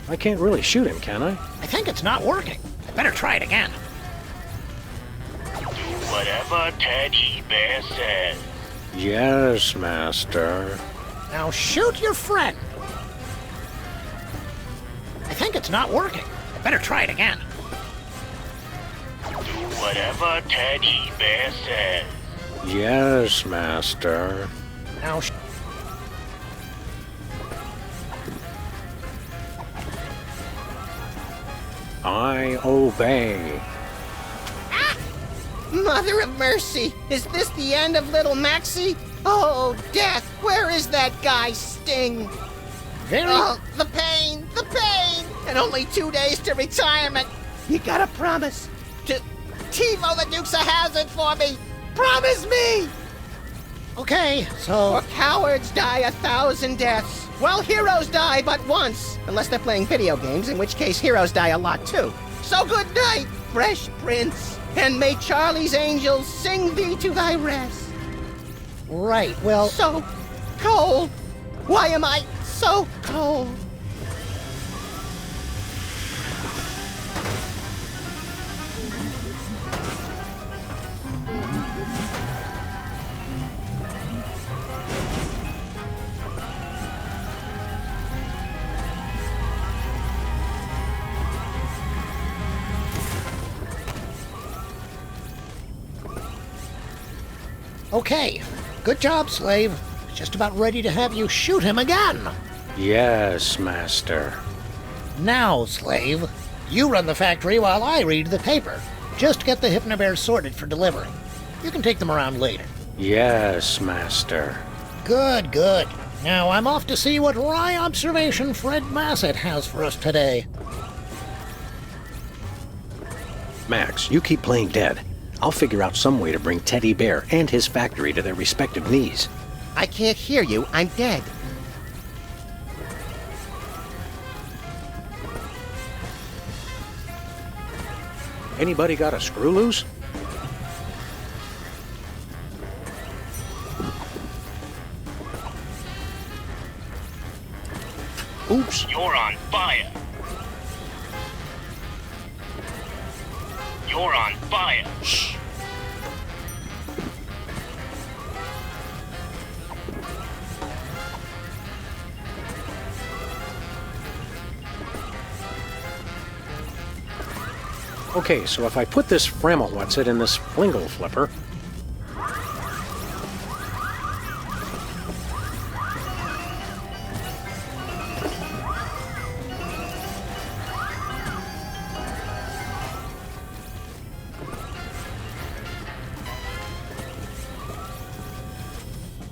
I can't really shoot him, can I? I think it's not working. I better try it again. Do whatever Teddy Bear says. Yes, master. Now shoot your friend. I think it's not working. I better try it again. Do whatever Teddy Bear says. Yes, master. Now I obey. Mother of mercy! Is this the end of little Maxie? Oh, death! Where is that guy's sting? Oh, the pain! The pain! And only 2 days to retirement! You gotta promise to TiVo the Dukes of Hazzard for me! Promise me! Okay, so... For cowards die 1,000 deaths, while heroes die but once. Unless they're playing video games, in which case heroes die a lot too. So good night, Fresh Prince, and may Charlie's angels sing thee to thy rest. Right, well... So cold. Why am I so cold? Okay, good job, slave. Just about ready to have you shoot him again. Yes, master. Now, slave, you run the factory while I read the paper. Just get the hypnobears sorted for delivery. You can take them around later. Yes, master. Good, good. Now I'm off to see what wry observation Fred Massett has for us today. Max, you keep playing dead. I'll figure out some way to bring Teddy Bear and his factory to their respective knees. I can't hear you. I'm dead. Anybody got a screw loose? Oops. You're on fire. You're on fire. Shh. Okay, so if I put this Frammelwhatsit in this Flingle flipper...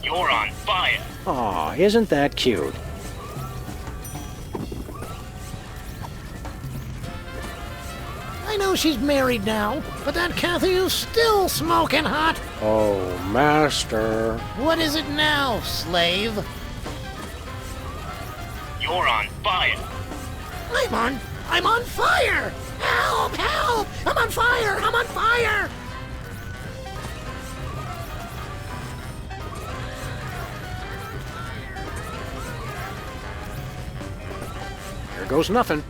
You're on fire. Aw, isn't that cute? I know she's married now, but that Kathy is still smoking hot. Oh, master. What is it now, slave? You're on fire. I'm on fire! Help, help! I'm on fire! I'm on fire! Here goes nothing.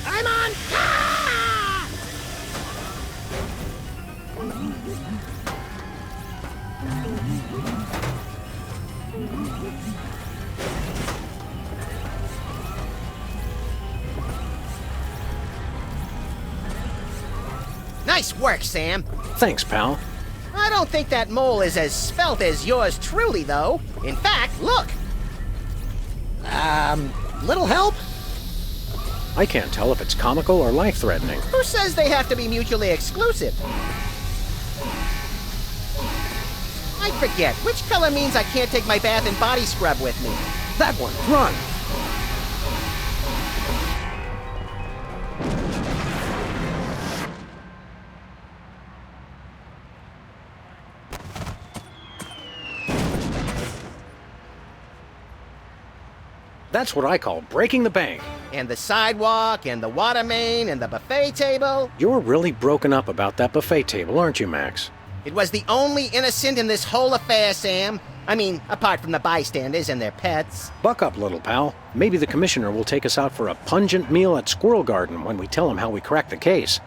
I'm on! Ah! Nice work, Sam. Thanks, pal. I don't think that mole is as svelte as yours truly, though. In fact, look. Little help? I can't tell if it's comical or life-threatening. Who says they have to be mutually exclusive? I forget. Which color means I can't take my bath and body scrub with me? That one, run! That's what I call breaking the bank. And the sidewalk, and the water main, and the buffet table. You're really broken up about that buffet table, aren't you, Max? It was the only innocent in this whole affair, Sam. I mean, apart from the bystanders and their pets. Buck up, little pal. Maybe the commissioner will take us out for a pungent meal at Squirrel Garden when we tell him how we cracked the case.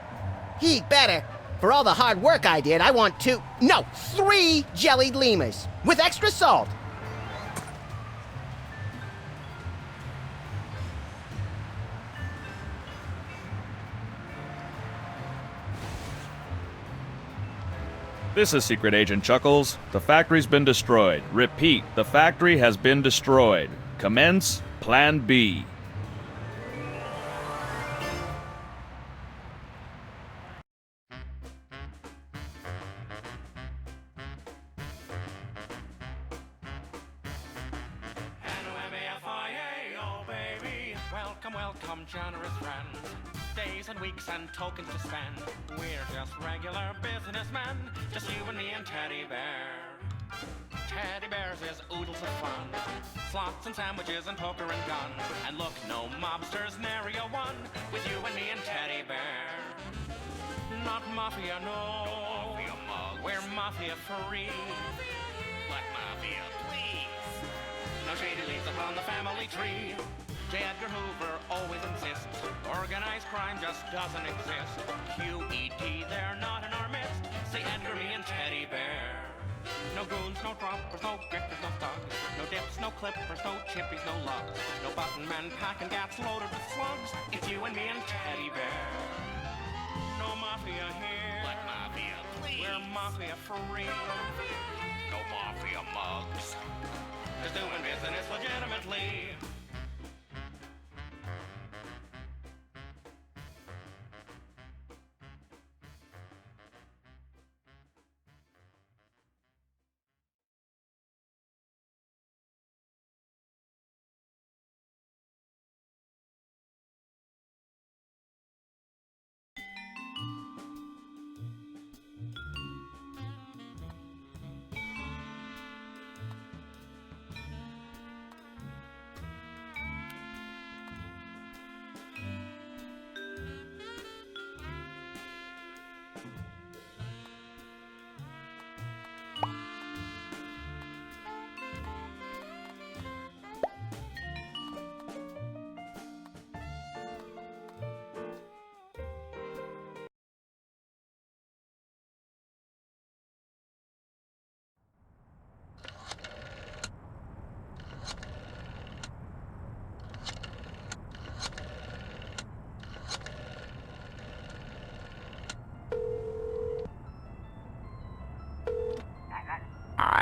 He better. For all the hard work I did, I want 3 jellied lemurs. With extra salt. This is Secret Agent Chuckles. The factory's been destroyed. Repeat, the factory has been destroyed. Commence Plan B. Welcome, welcome, generous friends. Days and weeks and tokens to spend. We're just regular businessmen, just you and me and Teddy Bear. Teddy Bears is oodles of fun, slots and sandwiches and poker and guns. And look, no mobsters, nary a one, with you and me and Teddy Bear. Not mafia, no. Mafia mug. We're mafia free. Black mafia, please. No shady leaves upon the family tree. J. Edgar Hoover always insists organized crime just doesn't exist. QED, they're not in our midst. Say Edgar, me, and Teddy Bear. No goons, no droppers, no grifters, no thugs. No dips, no clippers, no chippies, no lugs. No button men packing gats loaded with slugs. It's you and me and Teddy Bear. No mafia here. Black mafia, please. We're mafia free. No mafia mugs. Just doing business legitimately.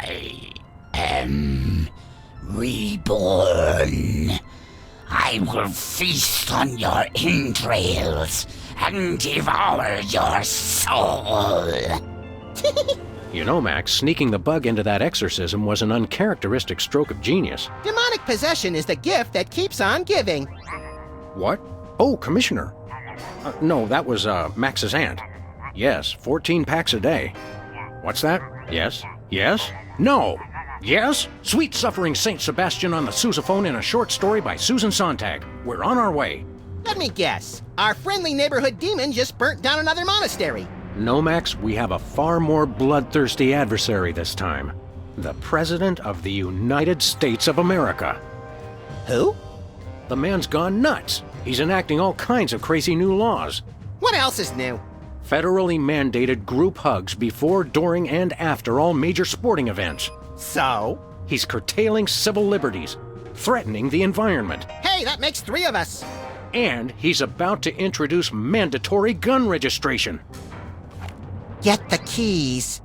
I am reborn. I will feast on your entrails and devour your soul. You know, Max, sneaking the bug into that exorcism was an uncharacteristic stroke of genius. Demonic possession is the gift that keeps on giving. What? Oh, Commissioner. No, that was, Max's aunt. Yes, 14 packs a day. What's that? Yes? Yes? No! Yes? Sweet Suffering Saint Sebastian on the sousaphone in a short story by Susan Sontag. We're on our way. Let me guess. Our friendly neighborhood demon just burnt down another monastery. No, Max, we have a far more bloodthirsty adversary this time. The President of the United States of America. Who? The man's gone nuts. He's enacting all kinds of crazy new laws. What else is new? Federally mandated group hugs before, during, and after all major sporting events. So? He's curtailing civil liberties, threatening the environment. Hey, that makes 3 of us. And he's about to introduce mandatory gun registration. Get the keys.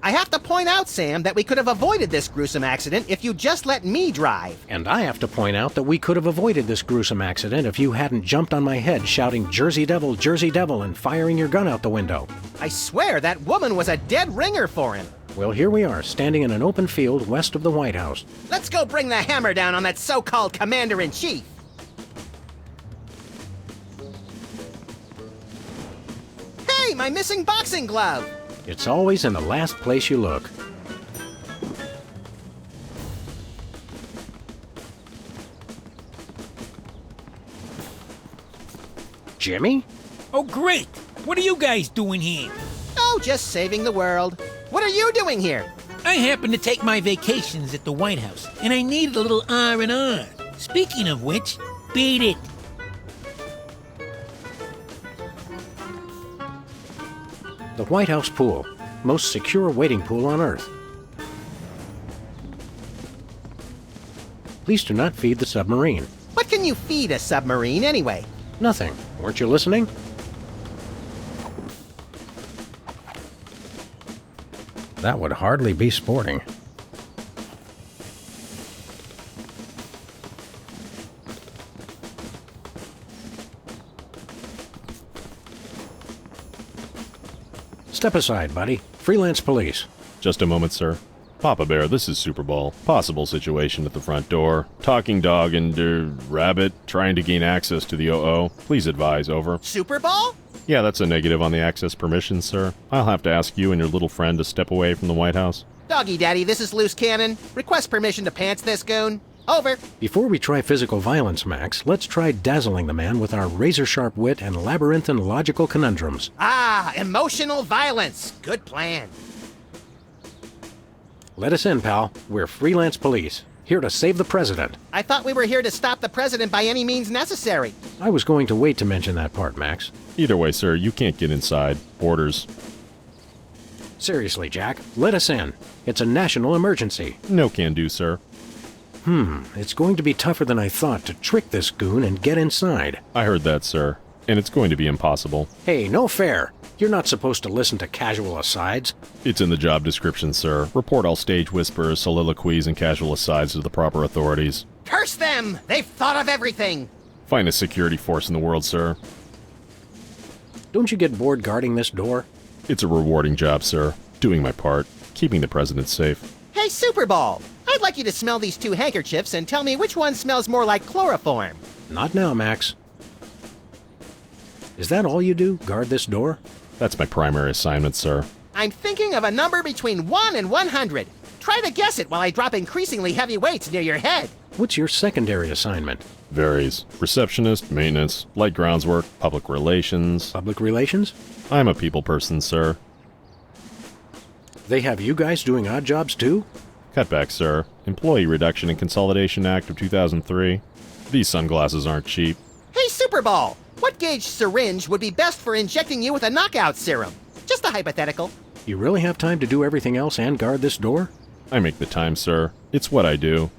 I have to point out, Sam, that we could have avoided this gruesome accident if you just let me drive. And I have to point out that we could have avoided this gruesome accident if you hadn't jumped on my head shouting Jersey Devil, and firing your gun out the window. I swear that woman was a dead ringer for him. Well, here we are, standing in an open field west of the White House. Let's go bring the hammer down on that so-called commander-in-chief. Hey, my missing boxing glove! It's always in the last place you look. Jimmy? Oh, great! What are you guys doing here? Oh, just saving the world. What are you doing here? I happen to take my vacations at the White House, and I needed a little R&R. Speaking of which, beat it. The White House pool. Most secure wading pool on Earth. Please do not feed the submarine. What can you feed a submarine anyway? Nothing. Weren't you listening? That would hardly be sporting. Step aside, buddy. Freelance police. Just a moment, sir. Papa Bear, this is Super Bowl. Possible situation at the front door. Talking dog and, rabbit trying to gain access to the OO. Please advise, over. Super Bowl? Yeah, that's a negative on the access permissions, sir. I'll have to ask you and your little friend to step away from the White House. Doggy Daddy, this is Loose Cannon. Request permission to pants this goon. Over. Before we try physical violence, Max, let's try dazzling the man with our razor-sharp wit and labyrinthine logical conundrums. Ah, emotional violence. Good plan. Let us in, pal. We're freelance police, here to save the president. I thought we were here to stop the president by any means necessary. I was going to wait to mention that part, Max. Either way, sir, you can't get inside. Orders. Seriously, Jack, let us in. It's a national emergency. No can do, sir. It's going to be tougher than I thought to trick this goon and get inside. I heard that, sir. And it's going to be impossible. Hey, no fair. You're not supposed to listen to casual asides. It's in the job description, sir. Report all stage whispers, soliloquies, and casual asides to the proper authorities. Curse them! They've thought of everything! Finest security force in the world, sir. Don't you get bored guarding this door? It's a rewarding job, sir. Doing my part. Keeping the president safe. Hey, Super Bowl! I'd like you to smell these 2 handkerchiefs and tell me which one smells more like chloroform. Not now, Max. Is that all you do? Guard this door? That's my primary assignment, sir. I'm thinking of a number between 1 and 100. Try to guess it while I drop increasingly heavy weights near your head. What's your secondary assignment? Varies. Receptionist, maintenance, light groundswork, public relations. Public relations? I'm a people person, sir. They have you guys doing odd jobs too? Cut back, sir. Employee Reduction and Consolidation Act of 2003. These sunglasses aren't cheap. Hey, Superball! What gauge syringe would be best for injecting you with a knockout serum? Just a hypothetical. You really have time to do everything else and guard this door? I make the time, sir. It's what I do.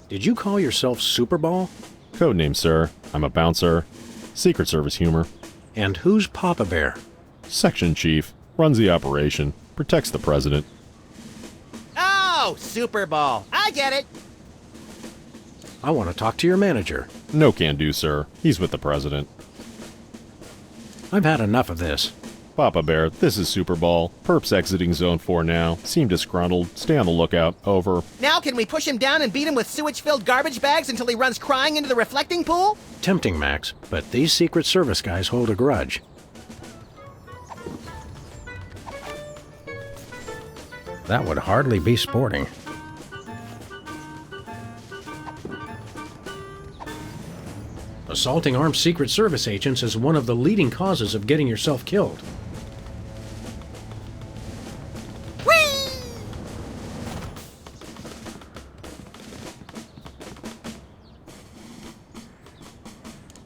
Did you call yourself Superball? Codename, sir. I'm a bouncer. Secret Service humor. And who's Papa Bear? Section Chief. Runs the operation. Protects the president. Oh, Superball. I get it. I want to talk to your manager. No can do, sir. He's with the president. I've had enough of this. Papa Bear, this is Superball. Perps exiting Zone 4 now. Seem disgruntled. Stay on the lookout. Over. Now can we push him down and beat him with sewage-filled garbage bags until he runs crying into the reflecting pool? Tempting, Max, but these Secret Service guys hold a grudge. That would hardly be sporting. Assaulting armed Secret Service agents is one of the leading causes of getting yourself killed. Whee!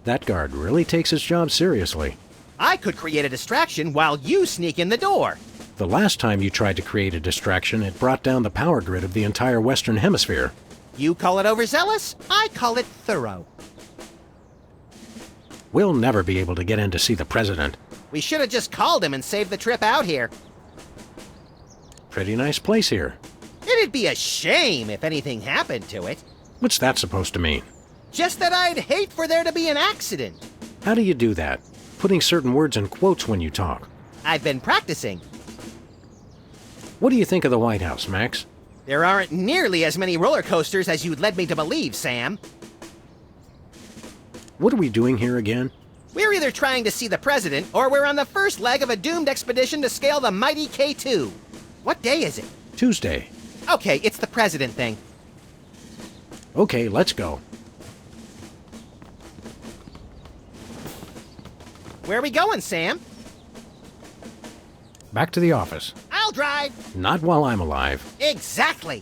That guard really takes his job seriously. I could create a distraction while you sneak in the door. The last time you tried to create a distraction, it brought down the power grid of the entire Western Hemisphere. You call it overzealous, I call it thorough. We'll never be able to get in to see the president. We should have just called him and saved the trip out here. Pretty nice place here. It'd be a shame if anything happened to it. What's that supposed to mean? Just that I'd hate for there to be an accident. How do you do that? Putting certain words in quotes when you talk. I've been practicing. What do you think of the White House, Max? There aren't nearly as many roller coasters as you'd led me to believe, Sam. What are we doing here again? We're either trying to see the president, or we're on the first leg of a doomed expedition to scale the mighty K2. What day is it? Tuesday. Okay, it's the president thing. Okay, let's go. Where are we going, Sam? Back to the office. I'll drive. Not while I'm alive. Exactly.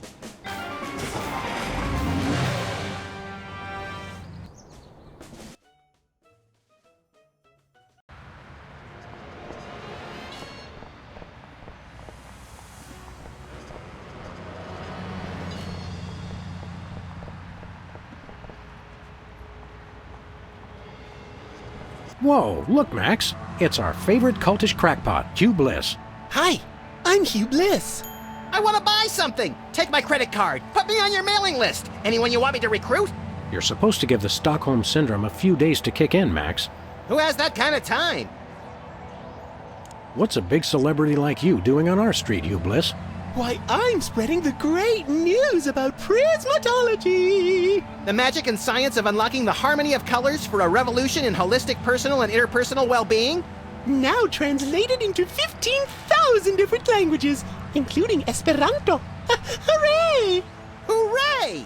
Whoa, look, Max. It's our favorite cultish crackpot, Hugh Bliss. Hi, I'm Hugh Bliss. I want to buy something. Take my credit card. Put me on your mailing list. Anyone you want me to recruit? You're supposed to give the Stockholm Syndrome a few days to kick in, Max. Who has that kind of time? What's a big celebrity like you doing on our street, Hugh Bliss? Why, I'm spreading the great news about prismatology! The magic and science of unlocking the harmony of colors for a revolution in holistic personal and interpersonal well-being? Now translated into 15,000 different languages, including Esperanto. Hooray! Hooray!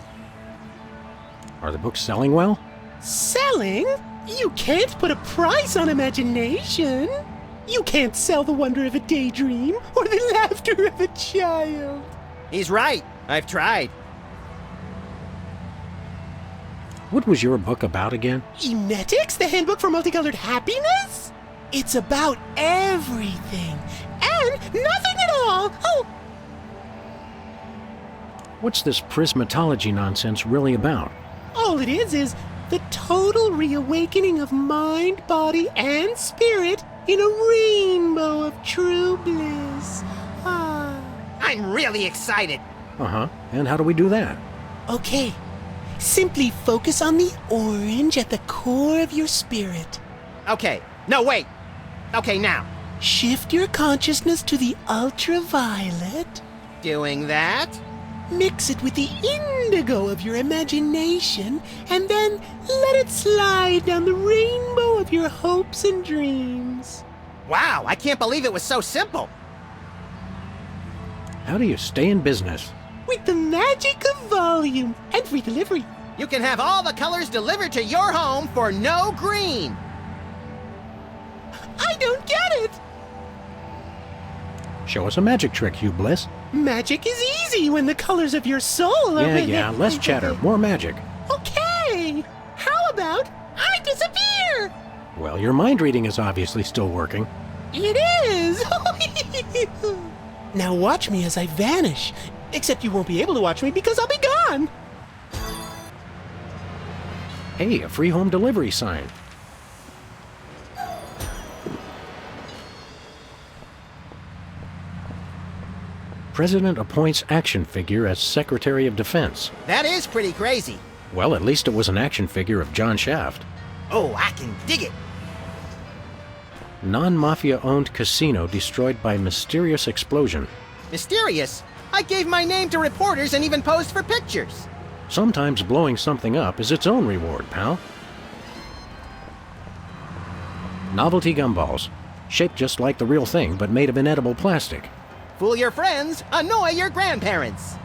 Are the books selling well? Selling? You can't put a price on imagination. You can't sell the wonder of a daydream or the laughter of a child. He's right. I've tried. What was your book about again? Emetics, the Handbook for Multicolored Happiness? It's about everything and nothing at all. Oh! What's this prismatology nonsense really about? All it is the total reawakening of mind, body, and spirit in a rainbow of true bliss. Ah. I'm really excited. Uh-huh. And how do we do that? Okay. Simply focus on the orange at the core of your spirit. Okay. No, wait. Okay, now. Shift your consciousness to the ultraviolet. doing that. Mix it with the indigo of your imagination, and then let it slide down the rainbow of your hopes and dreams. Wow, I can't believe it was so simple. How do you stay in business? With the magic of volume and free delivery. You can have all the colors delivered to your home for no green. I don't get it. Show us a magic trick, Hugh Bliss. Magic is easy when the colors of your soul are... Yeah, less chatter, more magic. Okay. How about I disappear? Well, your mind reading is obviously still working. It is. Now watch me as I vanish. Except you won't be able to watch me because I'll be gone. Hey, a free home delivery sign. President appoints action figure as Secretary of Defense. That is pretty crazy. Well, at least it was an action figure of John Shaft. Oh, I can dig it. Non-mafia-owned casino destroyed by mysterious explosion. Mysterious? I gave my name to reporters and even posed for pictures. Sometimes blowing something up is its own reward, pal. Novelty gumballs. Shaped just like the real thing, but made of inedible plastic. Fool your friends, annoy your grandparents.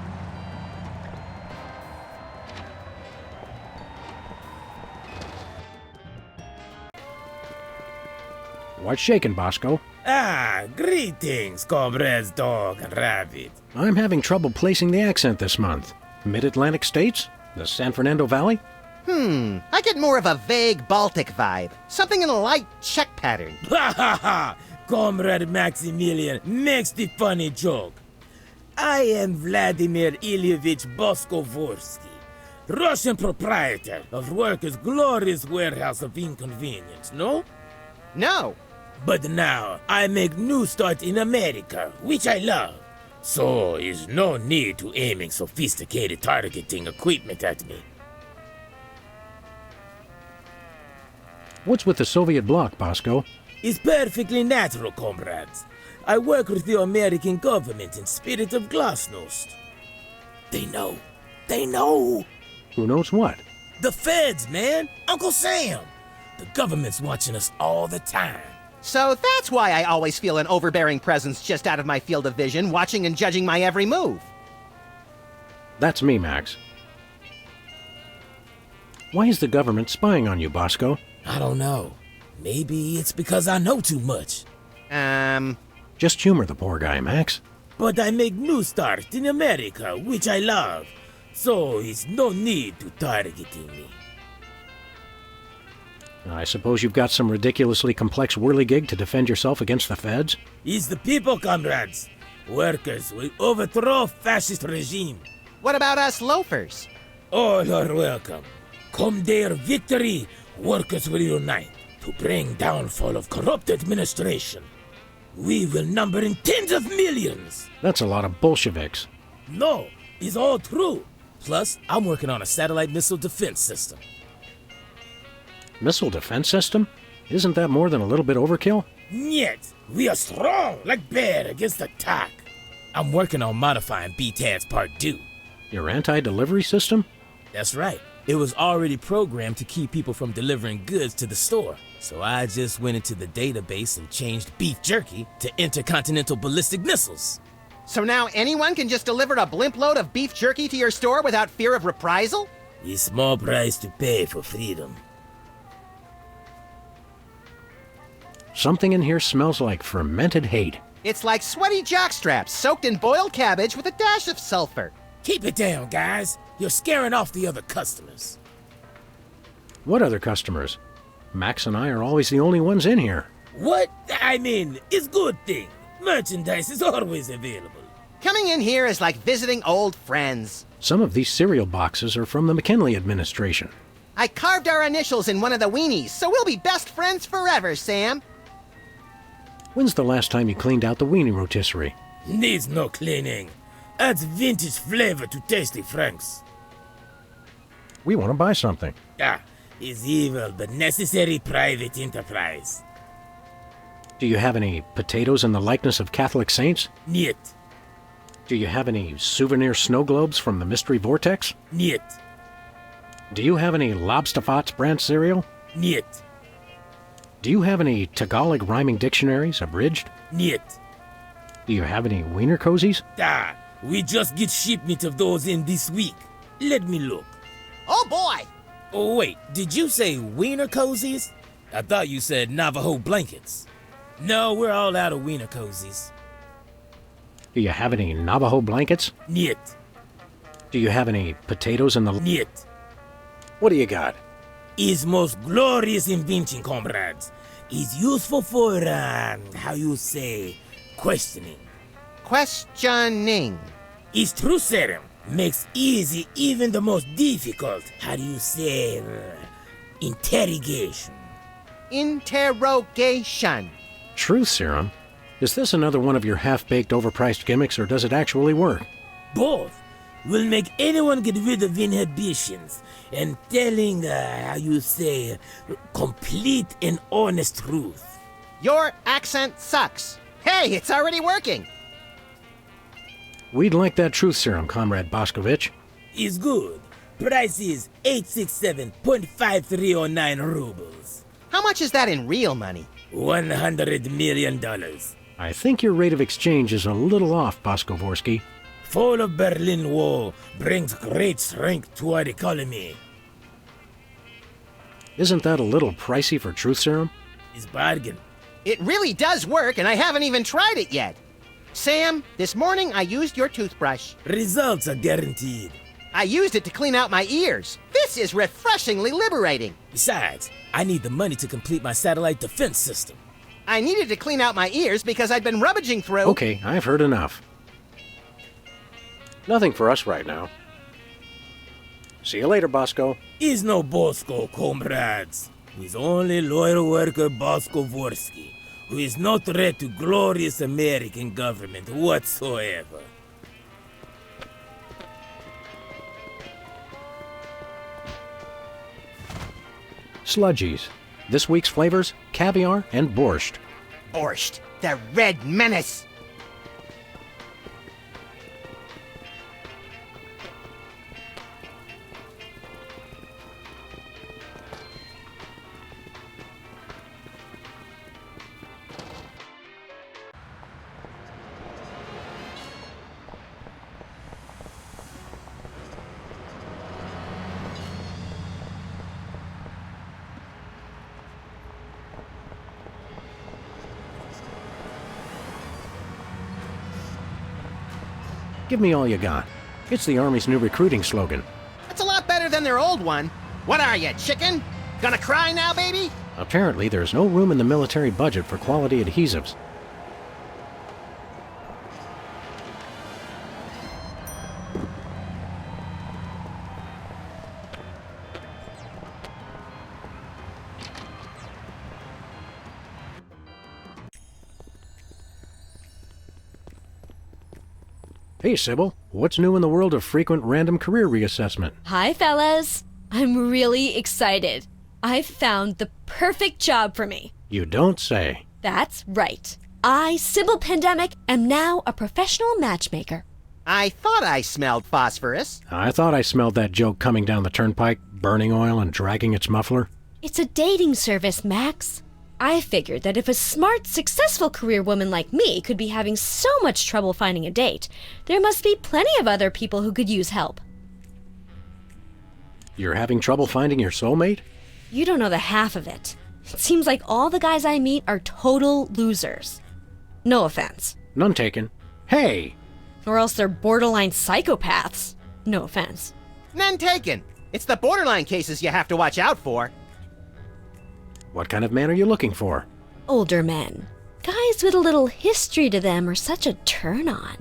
What's shaking, Bosco? Ah, greetings, comrades dog and rabbit. I'm having trouble placing the accent this month. Mid-Atlantic states? The San Fernando Valley? I get more of a vague Baltic vibe. Something in a light Czech pattern. Ha ha ha! Comrade Maximilian makes the funny joke. I am Vladimir Ilyevich Boskovorsky, Russian proprietor of Workers' Glorious Warehouse of Inconvenience, no? No. But now I make new start in America, which I love. So is no need to aiming sophisticated targeting equipment at me. What's with the Soviet bloc, Bosco? It's perfectly natural, comrades. I work with the American government in spirit of glasnost. They know. They know. Who knows what? The feds, man. Uncle Sam. The government's watching us all the time. So that's why I always feel an overbearing presence just out of my field of vision, watching and judging my every move. That's me, Max. Why is the government spying on you, Bosco? I don't know. Maybe it's because I know too much. Just humor the poor guy, Max. But I make new start in America, which I love. So it's no need to targeting me. I suppose you've got some ridiculously complex whirligig to defend yourself against the feds? It's the people, comrades. Workers will overthrow fascist regime. What about us loafers? All are welcome. Come their victory, workers will unite to bring downfall of corrupt administration. We will number in tens of millions. That's a lot of Bolsheviks. No, it's all true. Plus, I'm working on a satellite missile defense system. Missile defense system? Isn't that more than a little bit overkill? Yet, we are strong like bear against attack. I'm working on modifying BTAD's Part 2. Your anti-delivery system? That's right. It was already programmed to keep people from delivering goods to the store. So I just went into the database and changed beef jerky to intercontinental ballistic missiles. So now anyone can just deliver a blimp load of beef jerky to your store without fear of reprisal? A small price to pay for freedom. Something in here smells like fermented hate. It's like sweaty jockstraps soaked in boiled cabbage with a dash of sulfur. Keep it down, guys. You're scaring off the other customers. What other customers? Max and I are always the only ones in here. What? I mean, it's a good thing. Merchandise is always available. Coming in here is like visiting old friends. Some of these cereal boxes are from the McKinley administration. I carved our initials in one of the weenies, so we'll be best friends forever, Sam. When's the last time you cleaned out the weenie rotisserie? Needs no cleaning. Adds vintage flavor to tasty Franks. We want to buy something. Ah, is evil but necessary private enterprise. Do you have any potatoes in the likeness of Catholic saints? Niet. Do you have any souvenir snow globes from the Mystery Vortex? Niet. Do you have any Lobsterfots brand cereal? Niet. Do you have any Tagalog rhyming dictionaries, abridged? Niet. Do you have any wiener cozies? Ah, we just get shipment of those in this week. Let me look. Oh boy! Oh wait, did you say wiener cozies? I thought you said Navajo blankets. No, we're all out of wiener cozies. Do you have any Navajo blankets? Niet. Do you have any potatoes in the... Niet. What do you got? Is most glorious invention, comrades. Is useful for, how you say, questioning. Questioning. Is true serum. Makes easy even the most difficult, how do you say, interrogation. Interrogation. Truth serum? Is this another one of your half-baked, overpriced gimmicks, or does it actually work? Both will make anyone get rid of inhibitions and telling, how you say, complete and honest truth. Your accent sucks. Hey, it's already working. We'd like that truth serum, Comrade Boscovich. Is good. Price is 867.5309 rubles. How much is that in real money? $100 million. I think your rate of exchange is a little off, Boskovorsky. Fall of Berlin Wall brings great strength to our economy. Isn't that a little pricey for truth serum? It's bargain. It really does work, and I haven't even tried it yet. Sam, this morning I used your toothbrush. Results are guaranteed. I used it to clean out my ears. This is refreshingly liberating. Besides, I need the money to complete my satellite defense system. I needed to clean out my ears because I'd been rummaging through... Okay, I've heard enough. Nothing for us right now. See you later, Bosco. Is no Bosco, comrades. He's only loyal worker Bosco Vorsky, who is no threat to glorious American government whatsoever. Sludgies. This week's flavors, caviar and borscht. Borscht, the red menace. Give me all you got. It's the Army's new recruiting slogan. That's a lot better than their old one. What are you, chicken? Gonna cry now, baby? Apparently, there's no room in the military budget for quality adhesives. Hey, Sybil. What's new in the world of frequent random career reassessment? Hi, fellas. I'm really excited. I've found the perfect job for me. You don't say. That's right. I, Sybil Pandemic, am now a professional matchmaker. I thought I smelled phosphorus. I thought I smelled that joke coming down the turnpike, burning oil and dragging its muffler. It's a dating service, Max. I figured that if a smart, successful career woman like me could be having so much trouble finding a date, there must be plenty of other people who could use help. You're having trouble finding your soulmate? You don't know the half of it. It seems like all the guys I meet are total losers. No offense. None taken. Hey! Or else they're borderline psychopaths. No offense. None taken. It's the borderline cases you have to watch out for. What kind of man are you looking for? Older men. Guys with a little history to them are such a turn-on.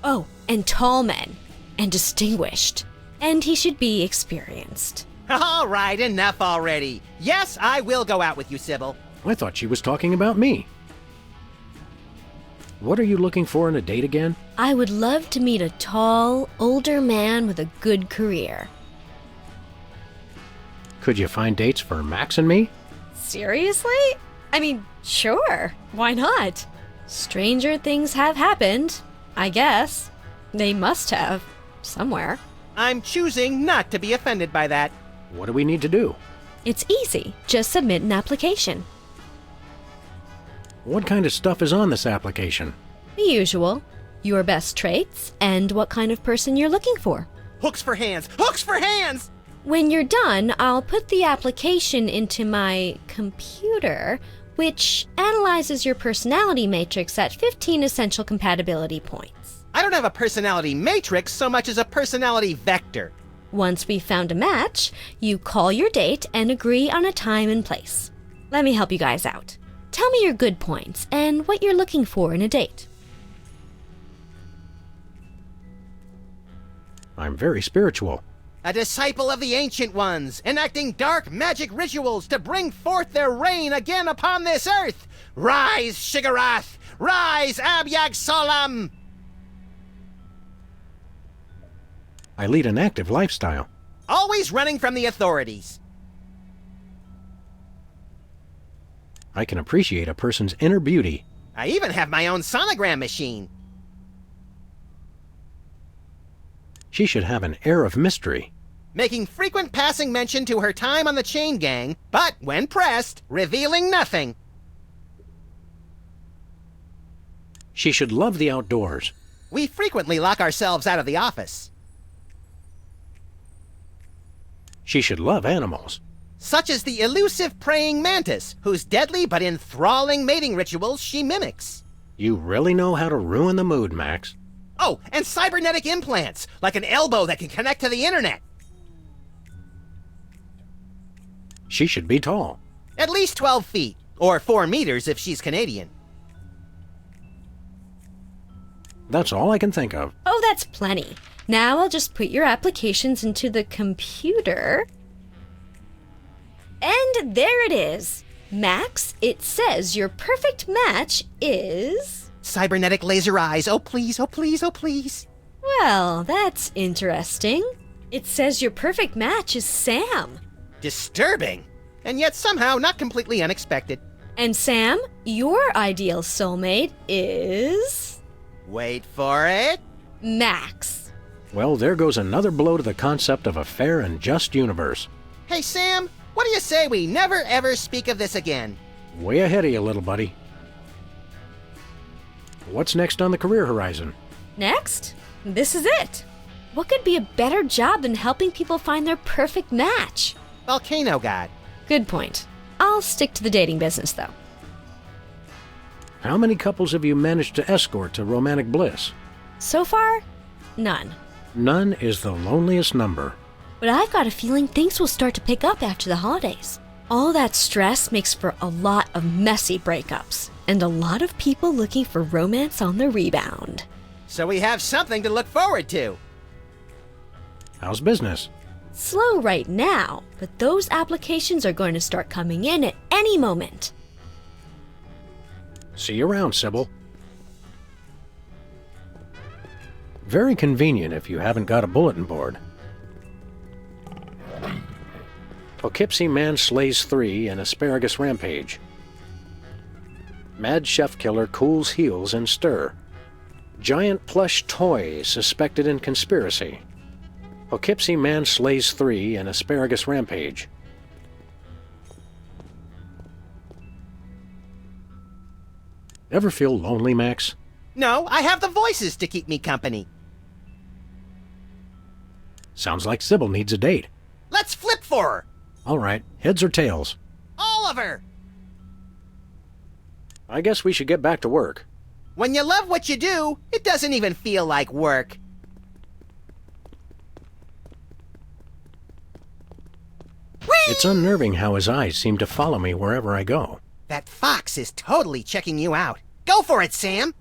Oh, and tall men. And distinguished. And he should be experienced. All right, enough already. Yes, I will go out with you, Sybil. I thought she was talking about me. What are you looking for in a date again? I would love to meet a tall, older man with a good career. Could you find dates for Max and me? Seriously? I mean, sure. Why not? Stranger things have happened, I guess. They must have. Somewhere. I'm choosing not to be offended by that. What do we need to do? It's easy. Just submit an application. What kind of stuff is on this application? The usual. Your best traits and what kind of person you're looking for. Hooks for hands! Hooks for hands! When you're done, I'll put the application into my computer, which analyzes your personality matrix at 15 essential compatibility points. I don't have a personality matrix so much as a personality vector. Once we've found a match, you call your date and agree on a time and place. Let me help you guys out. Tell me your good points and what you're looking for in a date. I'm very spiritual. A disciple of the Ancient Ones, enacting dark magic rituals to bring forth their reign again upon this earth. Rise, Shigarath! Rise, Abyag Solam! I lead an active lifestyle. Always running from the authorities. I can appreciate a person's inner beauty. I even have my own sonogram machine. She should have an air of mystery. Making frequent passing mention to her time on the chain gang, but when pressed, revealing nothing. She should love the outdoors. We frequently lock ourselves out of the office. She should love animals. Such as the elusive praying mantis, whose deadly but enthralling mating rituals she mimics. You really know how to ruin the mood, Max. Oh, and cybernetic implants, like an elbow that can connect to the internet. She should be tall. At least 12 feet, or 4 meters if she's Canadian. That's all I can think of. Oh, that's plenty. Now I'll just put your applications into the computer. And there it is. Max, it says your perfect match is... Cybernetic laser eyes, oh please, oh please, oh please. Well, that's interesting. It says your perfect match is Sam. Disturbing, and yet somehow not completely unexpected. And Sam, your ideal soulmate is... Wait for it. Max. Well, there goes another blow to the concept of a fair and just universe. Hey Sam, what do you say we never ever speak of this again? Way ahead of you, little buddy. What's next on the career horizon? Next? This is it. What could be a better job than helping people find their perfect match? Volcano God. Good point. I'll stick to the dating business, though. How many couples have you managed to escort to romantic bliss? So far, none. None is the loneliest number. But I've got a feeling things will start to pick up after the holidays. All that stress makes for a lot of messy breakups, and a lot of people looking for romance on the rebound. So we have something to look forward to. How's business? Slow right now, but those applications are going to start coming in at any moment. See you around, Sybil. Very convenient if you haven't got a bulletin board. Poughkeepsie Man slays 3 in asparagus rampage. Mad chef killer cools heels in stir. Giant plush toy suspected in conspiracy. Poughkeepsie Man slays 3 in asparagus rampage. Ever feel lonely, Max? No, I have the voices to keep me company. Sounds like Sybil needs a date. Let's flip for her. All right, heads or tails? Oliver! I guess we should get back to work. When you love what you do, it doesn't even feel like work. Whee! It's unnerving how his eyes seem to follow me wherever I go. That fox is totally checking you out. Go for it, Sam!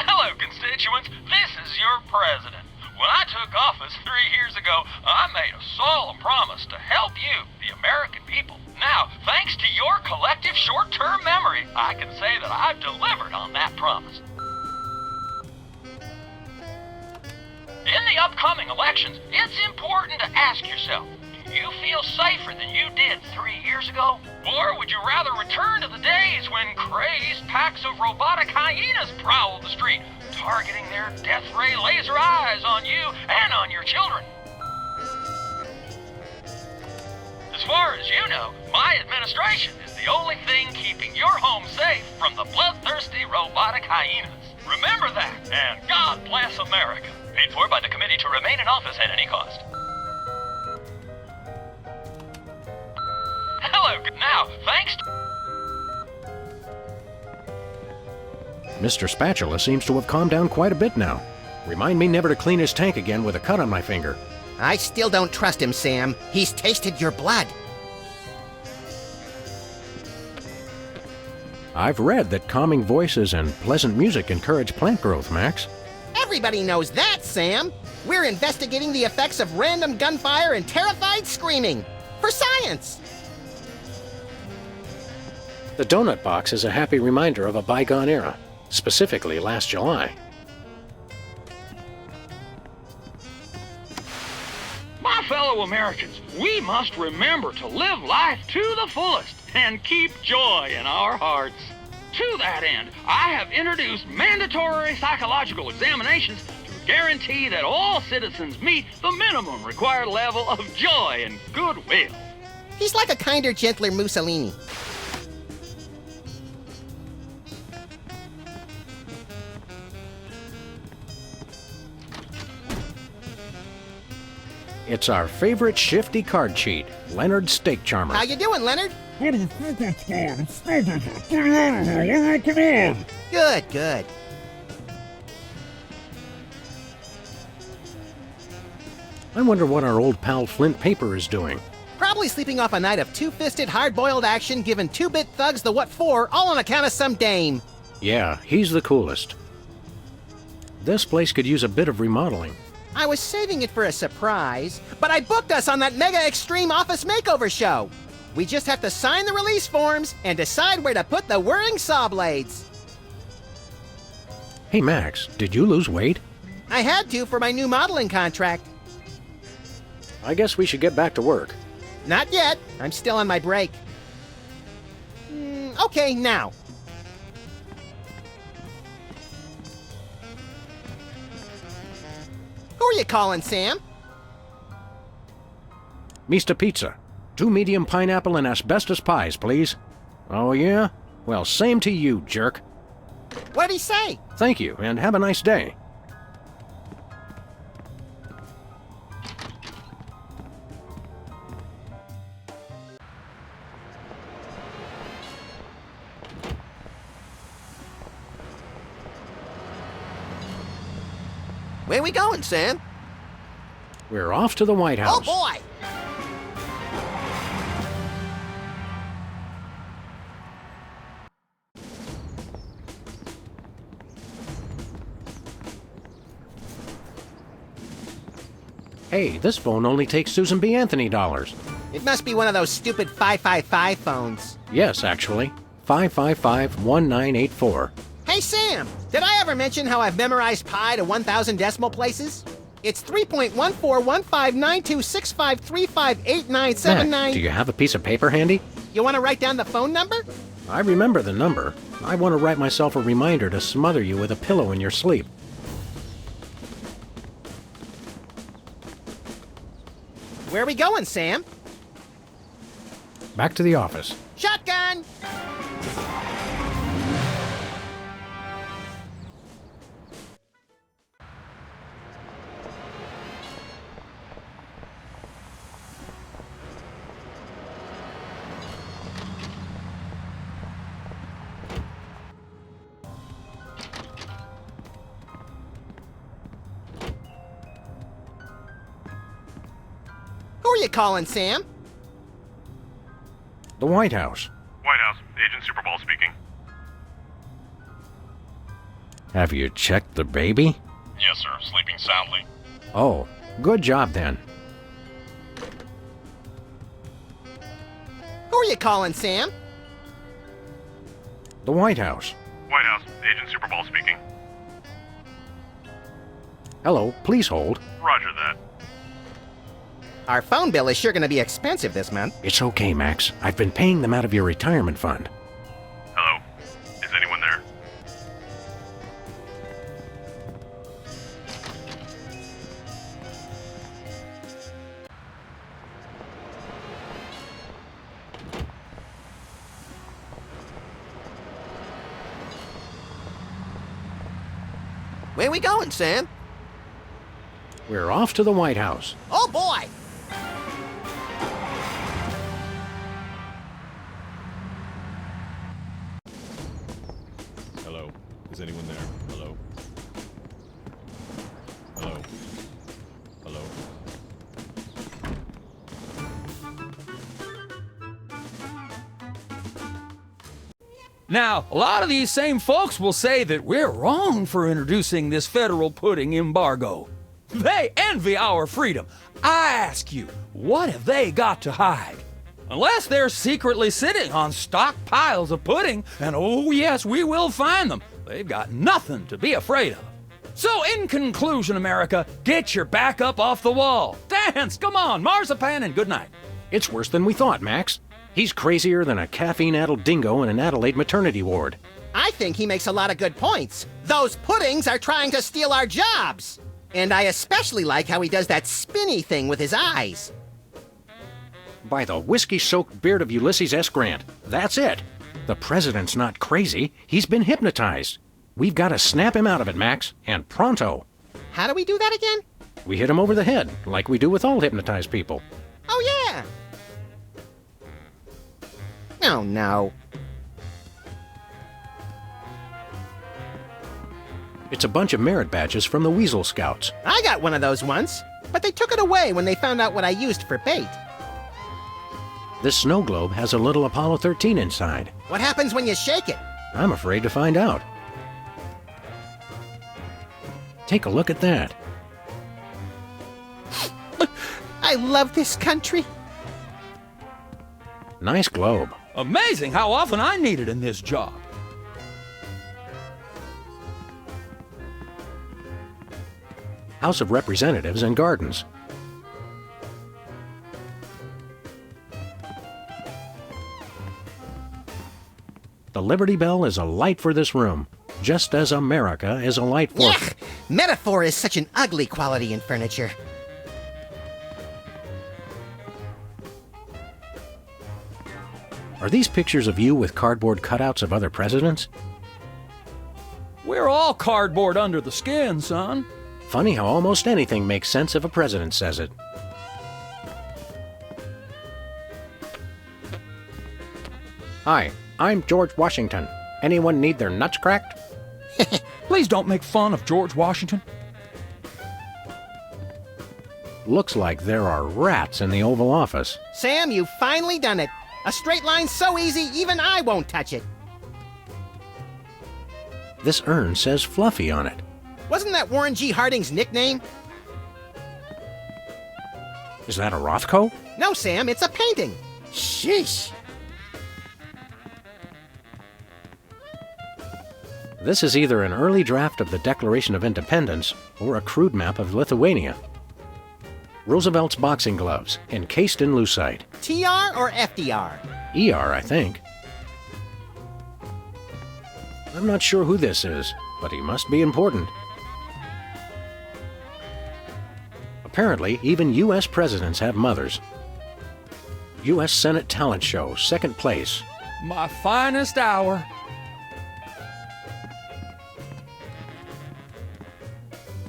Hello, constituents. This is your president. When I took office 3 years ago, I made a solemn promise to help you, the American people. Now, thanks to your collective short-term memory, I can say that I've delivered on that promise. In the upcoming elections, it's important to ask yourself, do you feel safer than you did 3 years ago? Or would you rather return to the days when crazed packs of robotic hyenas prowled the street, targeting their death ray laser eyes on you and on your children? As far as you know, my administration is the only thing keeping your home safe from the bloodthirsty robotic hyenas. Remember that, and God bless America. Paid for by the committee to remain in office at any cost. Hello, now, thanks to... Mr. Spatula seems to have calmed down quite a bit now. Remind me never to clean his tank again with a cut on my finger. I still don't trust him, Sam. He's tasted your blood. I've read that calming voices and pleasant music encourage plant growth, Max. Everybody knows that, Sam. We're investigating the effects of random gunfire and terrified screaming. For science! The donut box is a happy reminder of a bygone era, specifically last July. My fellow Americans, we must remember to live life to the fullest and keep joy in our hearts. To that end, I have introduced mandatory psychological examinations to guarantee that all citizens meet the minimum required level of joy and goodwill. He's like a kinder, gentler Mussolini. It's our favorite shifty card cheat, Leonard's Steak Charmer. How you doing, Leonard? Good, good. I wonder what our old pal Flint Paper is doing. Probably sleeping off a night of two-fisted, hard-boiled action, giving two-bit thugs the what for, all on account of some dame. Yeah, he's the coolest. This place could use a bit of remodeling. I was saving it for a surprise, but I booked us on that mega extreme office makeover show. We just have to sign the release forms and decide where to put the whirring saw blades. Hey Max, did you lose weight? I had to for my new modeling contract. I guess we should get back to work. Not yet. I'm still on my break. Okay, now. Who are you calling, Sam? Mr. Pizza. 2 medium pineapple and asbestos pies, please. Oh, yeah? Well, same to you, jerk. What'd he say? Thank you, and have a nice day. Where we going, Sam? We're off to the White House. Oh, boy! Hey, this phone only takes Susan B. Anthony dollars. It must be one of those stupid 555 phones. Yes, actually. 555-1984. Hey, Sam! Did I ever mention how I've memorized pi to 1,000 decimal places? It's 3.14159265358979. Max, do you have a piece of paper handy? You want to write down the phone number? I remember the number. I want to write myself a reminder to smother you with a pillow in your sleep. Where are we going, Sam? Back to the office. Shotgun! Who are you calling, Sam? The White House. White House, Agent Superball speaking. Have you checked the baby? Yes, sir. Sleeping soundly. Oh, good job then. Who are you calling, Sam? The White House. White House, Agent Superball speaking. Hello, please hold. Roger that. Our phone bill is sure going to be expensive this month. It's okay, Max. I've been paying them out of your retirement fund. Hello? Is anyone there? Where we going, Sam? We're off to the White House. Oh, boy! Hello? Is anyone there? Hello? Hello? Hello? Now, a lot of these same folks will say that we're wrong for introducing this federal pudding embargo. They envy our freedom. I ask you, what have they got to hide? Unless they're secretly sitting on stockpiles of pudding, and oh yes, we will find them, they've got nothing to be afraid of. So in conclusion, America, get your back up off the wall. Dance, come on, marzipan, and good night. It's worse than we thought, Max. He's crazier than a caffeine-addled dingo in an Adelaide maternity ward. I think he makes a lot of good points. Those puddings are trying to steal our jobs. And I especially like how he does that spinny thing with his eyes. By the whiskey-soaked beard of Ulysses S. Grant, that's it. The president's not crazy. He's been hypnotized. We've got to snap him out of it, Max, and pronto. How do we do that again? We hit him over the head, like we do with all hypnotized people. Oh, yeah. Oh, no. It's a bunch of merit badges from the Weasel Scouts. I got one of those once, but they took it away when they found out what I used for bait. This snow globe has a little Apollo 13 inside. What happens when you shake it? I'm afraid to find out. Take a look at that. I love this country. Nice globe. Amazing how often I need it in this job. House of Representatives and Gardens. The Liberty Bell is a light for this room, just as America is a light for... Yuck! Metaphor is such an ugly quality in furniture. Are these pictures of you with cardboard cutouts of other presidents? We're all cardboard under the skin, son. Funny how almost anything makes sense if a president says it. Hi, I'm George Washington. Anyone need their nuts cracked? Please don't make fun of George Washington. Looks like there are rats in the Oval Office. Sam, you've finally done it. A straight line so easy, even I won't touch it. This urn says Fluffy on it. Wasn't that Warren G. Harding's nickname? Is that a Rothko? No, Sam, it's a painting. Sheesh. This is either an early draft of the Declaration of Independence or a crude map of Lithuania. Roosevelt's boxing gloves, encased in lucite. TR or FDR? ER, I think. I'm not sure who this is, but he must be important. Apparently, even U.S. presidents have mothers. U.S. Senate Talent Show, second place. My finest hour.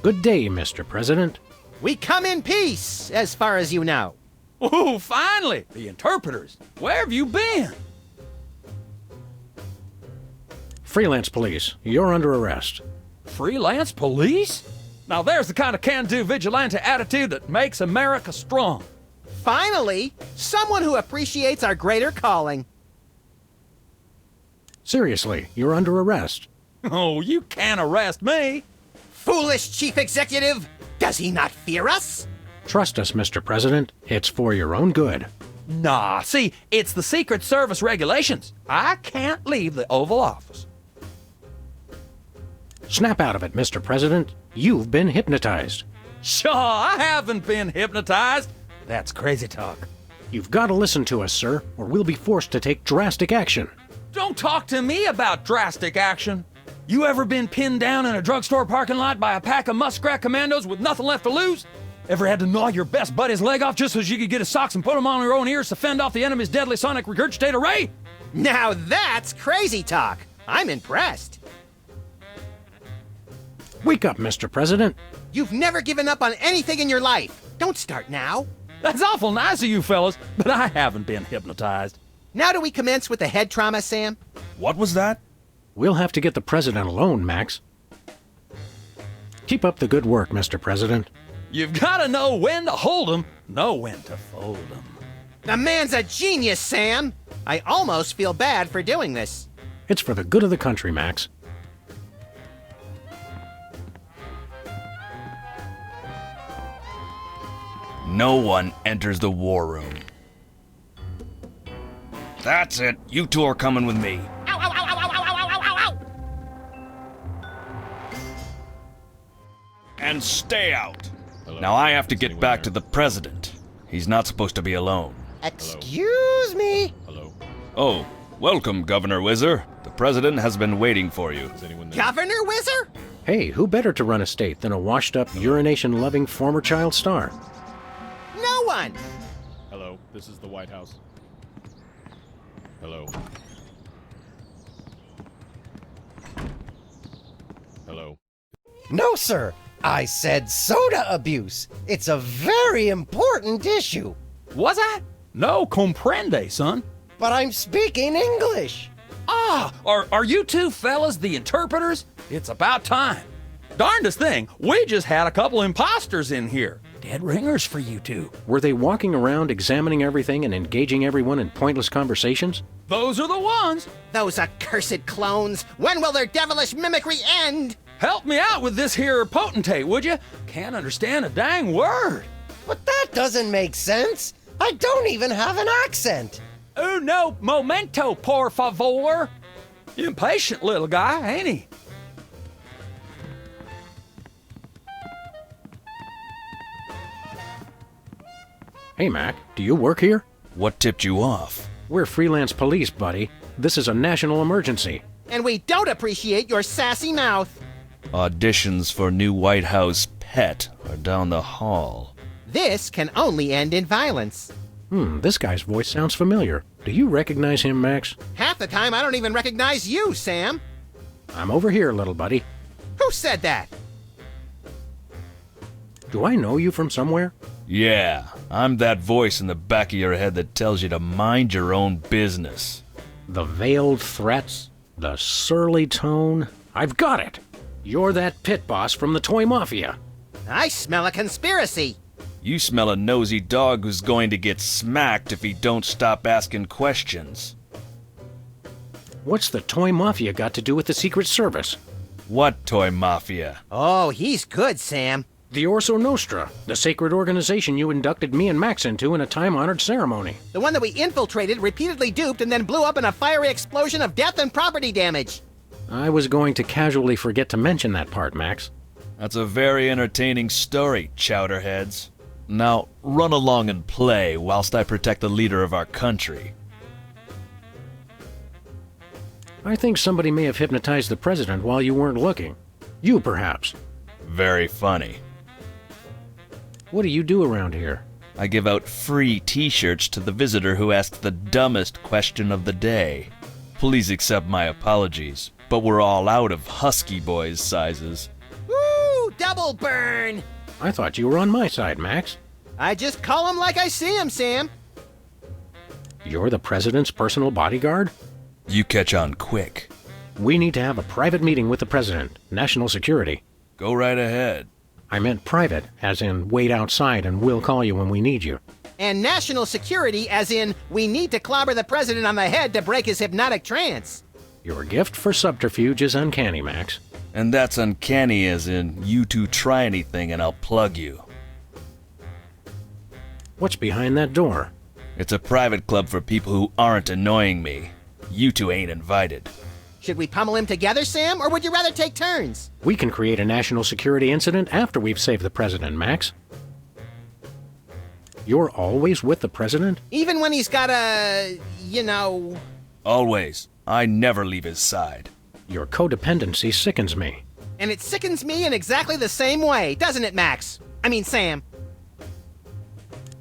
Good day, Mr. President. We come in peace, as far as you know. Ooh, finally! The interpreters. Where have you been? Freelance police, you're under arrest. Freelance police? Now there's the kind of can-do vigilante attitude that makes America strong. Finally, someone who appreciates our greater calling. Seriously, you're under arrest. Oh, you can't arrest me. Foolish chief executive! Does he not fear us? Trust us, Mr. President. It's for your own good. Nah, see, it's the Secret Service regulations. I can't leave the Oval Office. Snap out of it, Mr. President. You've been hypnotized. Sure, I haven't been hypnotized. That's crazy talk. You've got to listen to us, sir, or we'll be forced to take drastic action. Don't talk to me about drastic action. You ever been pinned down in a drugstore parking lot by a pack of muskrat commandos with nothing left to lose? Ever had to gnaw your best buddy's leg off just so you could get his socks and put them on your own ears to fend off the enemy's deadly sonic regurgitate array? Now that's crazy talk. I'm impressed. Wake up, Mr. President. You've never given up on anything in your life. Don't start now. That's awful nice of you fellas, but I haven't been hypnotized. Now do we commence with the head trauma, Sam? What was that? We'll have to get the President alone, Max. Keep up the good work, Mr. President. You've got to know when to hold 'em, know when to fold 'em. The man's a genius, Sam. I almost feel bad for doing this. It's for the good of the country, Max. No one enters the war room. That's it. You two are coming with me. Ow, ow, ow, ow, ow, ow, ow, ow, ow. And stay out. Now I have to get back to the president. He's not supposed to be alone. Excuse me? Hello. Oh, welcome, Governor Whizzer. The president has been waiting for you. Governor Whizzer? Hey, who better to run a state than a washed-up, urination-loving former child star? No one. Hello, this is the White House. Hello. Hello. No, sir. I said soda abuse. It's a very important issue. Was I? No comprende, son. But I'm speaking English. Ah, are you two fellas the interpreters? It's about time. Darndest thing, we just had a couple imposters in here. Dead ringers for you two. Were they walking around examining everything and engaging everyone in pointless conversations? Those are the ones. Those accursed clones. When will their devilish mimicry end? Help me out with this here potentate, would you? Can't understand a dang word. But that doesn't make sense. I don't even have an accent. Uno momento, por favor. Impatient little guy, ain't he? Hey, Mac, do you work here? What tipped you off? We're freelance police, buddy. This is a national emergency. And we don't appreciate your sassy mouth. Auditions for new White House pet are down the hall. This can only end in violence. This guy's voice sounds familiar. Do you recognize him, Max? Half the time I don't even recognize you, Sam. I'm over here, little buddy. Who said that? Do I know you from somewhere? Yeah, I'm that voice in the back of your head that tells you to mind your own business. The veiled threats, the surly tone. I've got it. You're that pit boss from the toy mafia. I smell a conspiracy. You smell a nosy dog who's going to get smacked if he don't stop asking questions. What's the toy mafia got to do with the Secret Service? What toy mafia? Oh, he's good, Sam. The Orso Nostra, the sacred organization you inducted me and Max into in a time-honored ceremony. The one that we infiltrated, repeatedly duped, and then blew up in a fiery explosion of death and property damage. I was going to casually forget to mention that part, Max. That's a very entertaining story, chowderheads. Now, run along and play whilst I protect the leader of our country. I think somebody may have hypnotized the president while you weren't looking. You, perhaps. Very funny. What do you do around here? I give out free t-shirts to the visitor who asks the dumbest question of the day. Please accept my apologies, but we're all out of Husky Boys sizes. Woo! Double burn! I thought you were on my side, Max. I just call him like I see him, Sam. You're the president's personal bodyguard? You catch on quick. We need to have a private meeting with the president. National security. Go right ahead. I meant private, as in wait outside and we'll call you when we need you. And national security, as in we need to clobber the president on the head to break his hypnotic trance. Your gift for subterfuge is uncanny, Max. And that's uncanny as in, you two try anything and I'll plug you. What's behind that door? It's a private club for people who aren't annoying me. You two ain't invited. Should we pummel him together, Sam, or would you rather take turns? We can create a national security incident after we've saved the president, Max. You're always with the president? Even when he's got a, you know... Always. I never leave his side. Your codependency sickens me. And it sickens me in exactly the same way, doesn't it, Max? I mean, Sam.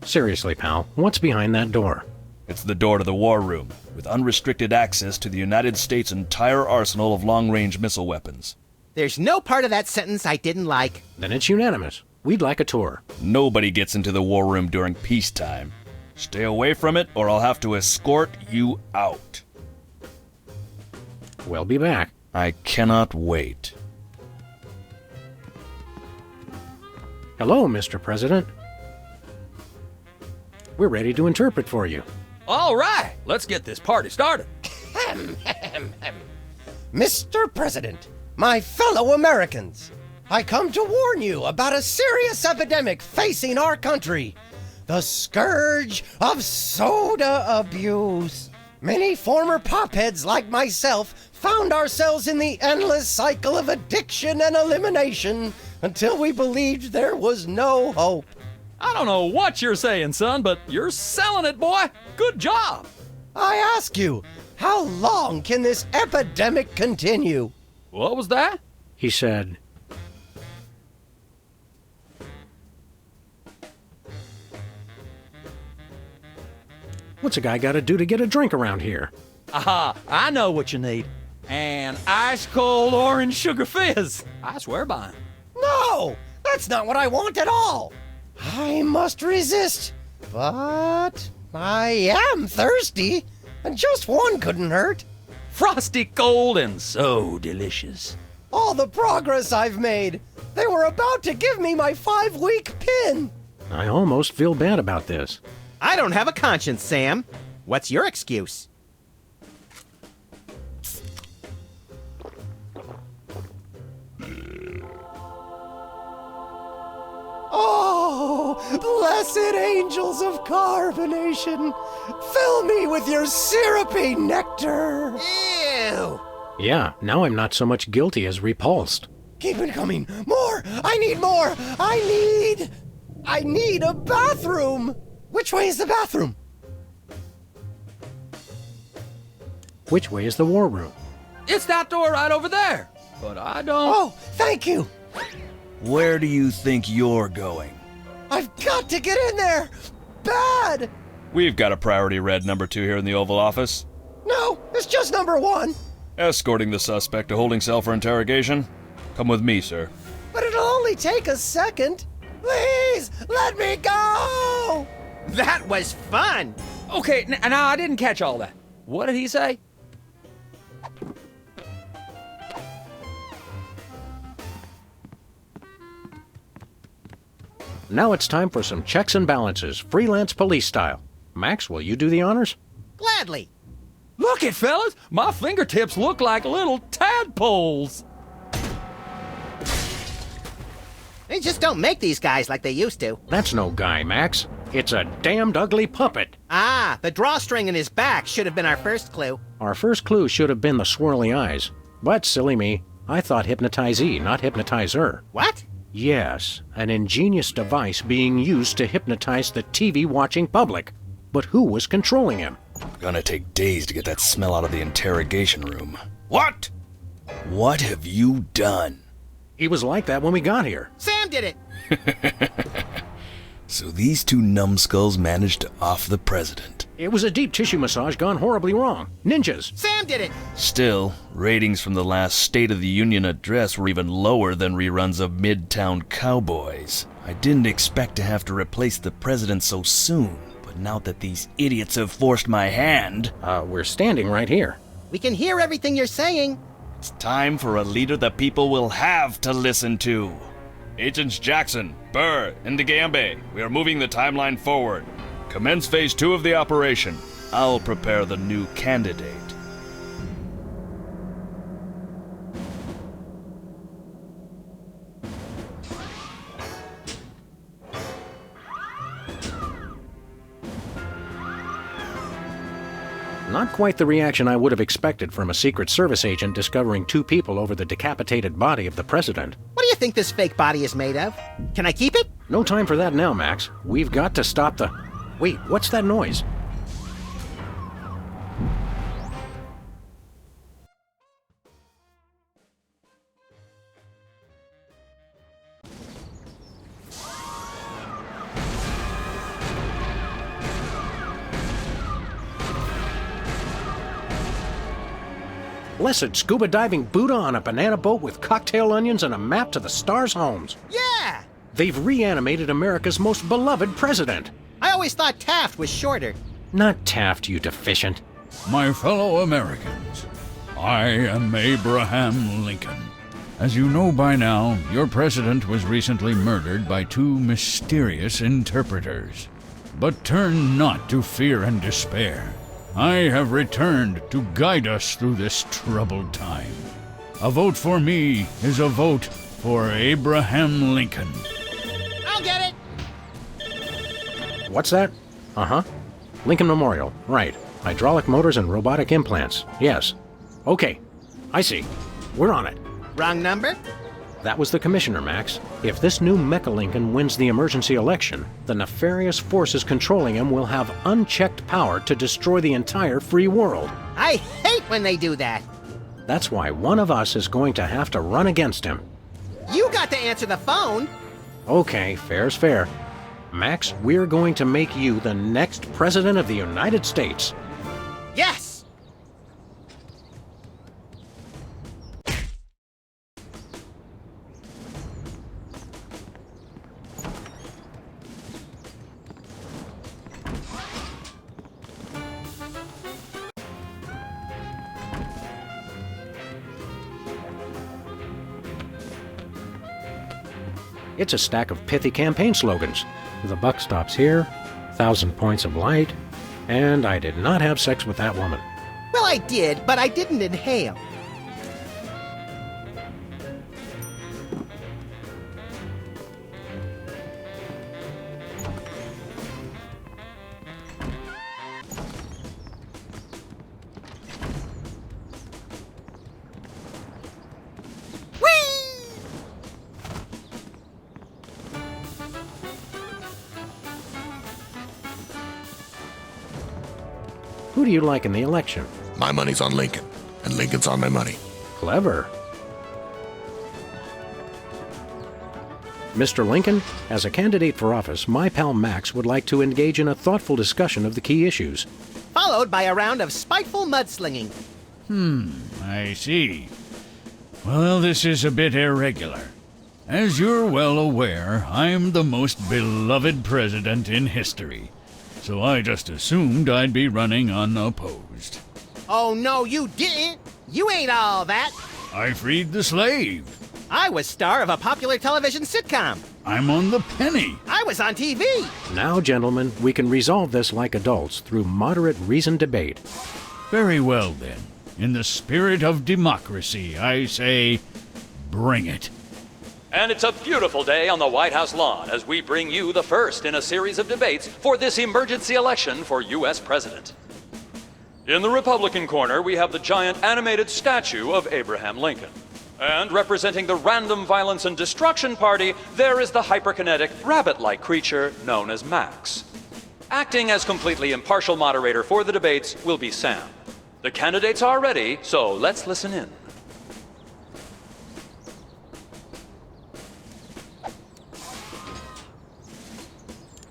Seriously, pal, what's behind that door? It's the door to the war room, with unrestricted access to the United States' entire arsenal of long-range missile weapons. There's no part of that sentence I didn't like. Then it's unanimous. We'd like a tour. Nobody gets into the war room during peacetime. Stay away from it, or I'll have to escort you out. We'll be back. I cannot wait. Hello, Mr. President. We're ready to interpret for you. All right, let's get this party started. Mr. President, my fellow Americans, I come to warn you about a serious epidemic facing our country. The scourge of soda abuse. Many former popheads like myself found ourselves in the endless cycle of addiction and elimination until we believed there was no hope. I don't know what you're saying, son, but you're selling it, boy. Good job. I ask you, how long can this epidemic continue? What was that? He said, what's a guy got to do to get a drink around here? Aha, I know what you need. An ice-cold orange sugar fizz. I swear by him. No, that's not what I want at all. I must resist, but I am thirsty, and just one couldn't hurt. Frosty cold and so delicious. All the progress I've made. They were about to give me my 5-week pin. I almost feel bad about this. I don't have a conscience, Sam. What's your excuse? Oh, blessed angels of carbonation, fill me with your syrupy nectar. Ew. Yeah, now I'm not so much guilty as repulsed. Keep it coming. More. I need more. I need a bathroom. Which way is the bathroom? Which way is the war room? It's that door right over there. But I don't... Oh, thank you. Where do you think you're going? I've got to get in there. Bad. We've got a priority red number 2 here in the Oval Office. No, it's just number 1. Escorting the suspect to holding cell for interrogation. Come with me, sir. But it'll only take a second. Please, let me go. That was fun. Okay, now I didn't catch all that. What did he say? Now it's time for some checks and balances, freelance police style. Max, will you do the honors? Gladly. Look it, fellas. My fingertips look like little tadpoles. They just don't make these guys like they used to. That's no guy, Max. It's a damned ugly puppet. Ah, the drawstring in his back should have been our first clue. Our first clue should have been the swirly eyes. But, silly me, I thought hypnotizee, not hypnotizer. What? Yes, an ingenious device being used to hypnotize the TV-watching public. But who was controlling him? Gonna take days to get that smell out of the interrogation room. What? What have you done? He was like that when we got here. Sam did it! So these two numbskulls managed to off the president. It was a deep tissue massage gone horribly wrong. Ninjas. Sam did it! Still, ratings from the last State of the Union address were even lower than reruns of Midtown Cowboys. I didn't expect to have to replace the president so soon, but now that these idiots have forced my hand... we're standing right here. We can hear everything you're saying. It's time for a leader the people will have to listen to. Agents Jackson, Burr, and DeGambe, we are moving the timeline forward. Commence phase 2 of the operation. I'll prepare the new candidate. Not quite the reaction I would have expected from a Secret Service agent discovering two people over the decapitated body of the president. What do you think this fake body is made of? Can I keep it? No time for that now, Max. We've got to stop the... Wait, what's that noise? Blessed scuba diving Buddha on a banana boat with cocktail onions and a map to the stars' homes. Yeah! They've reanimated America's most beloved president. I always thought Taft was shorter. Not Taft, you deficient. My fellow Americans, I am Abraham Lincoln. As you know by now, your president was recently murdered by two mysterious interpreters. But turn not to fear and despair. I have returned to guide us through this troubled time. A vote for me is a vote for Abraham Lincoln. I'll get it! What's that? Uh-huh. Lincoln Memorial. Right. Hydraulic motors and robotic implants. Yes. Okay. I see. We're on it. Wrong number? That was the commissioner, Max. If this new Mecha Lincoln wins the emergency election, the nefarious forces controlling him will have unchecked power to destroy the entire free world. I hate when they do that. That's why one of us is going to have to run against him. You got to answer the phone. Okay, fair's fair. Max, we're going to make you the next president of the United States. Yes! It's a stack of pithy campaign slogans. The buck stops here, 1,000 points of light, and I did not have sex with that woman. Well, I did, but I didn't inhale. Who do you like in the election? My money's on Lincoln, and Lincoln's on my money. Clever. Mr. Lincoln, as a candidate for office, my pal Max would like to engage in a thoughtful discussion of the key issues. Followed by a round of spiteful mudslinging. I see. Well, this is a bit irregular. As you're well aware, I'm the most beloved president in history. So I just assumed I'd be running unopposed. Oh, no, you didn't. You ain't all that. I freed the slave. I was star of a popular television sitcom. I'm on the penny. I was on TV. Now, gentlemen, we can resolve this like adults through moderate reasoned debate. Very well, then. In the spirit of democracy, I say, bring it. And it's a beautiful day on the White House lawn as we bring you the first in a series of debates for this emergency election for U.S. President. In the Republican corner, we have the giant animated statue of Abraham Lincoln. And representing the Random Violence and Destruction Party, there is the hyperkinetic, rabbit-like creature known as Max. Acting as completely impartial moderator for the debates will be Sam. The candidates are ready, so let's listen in.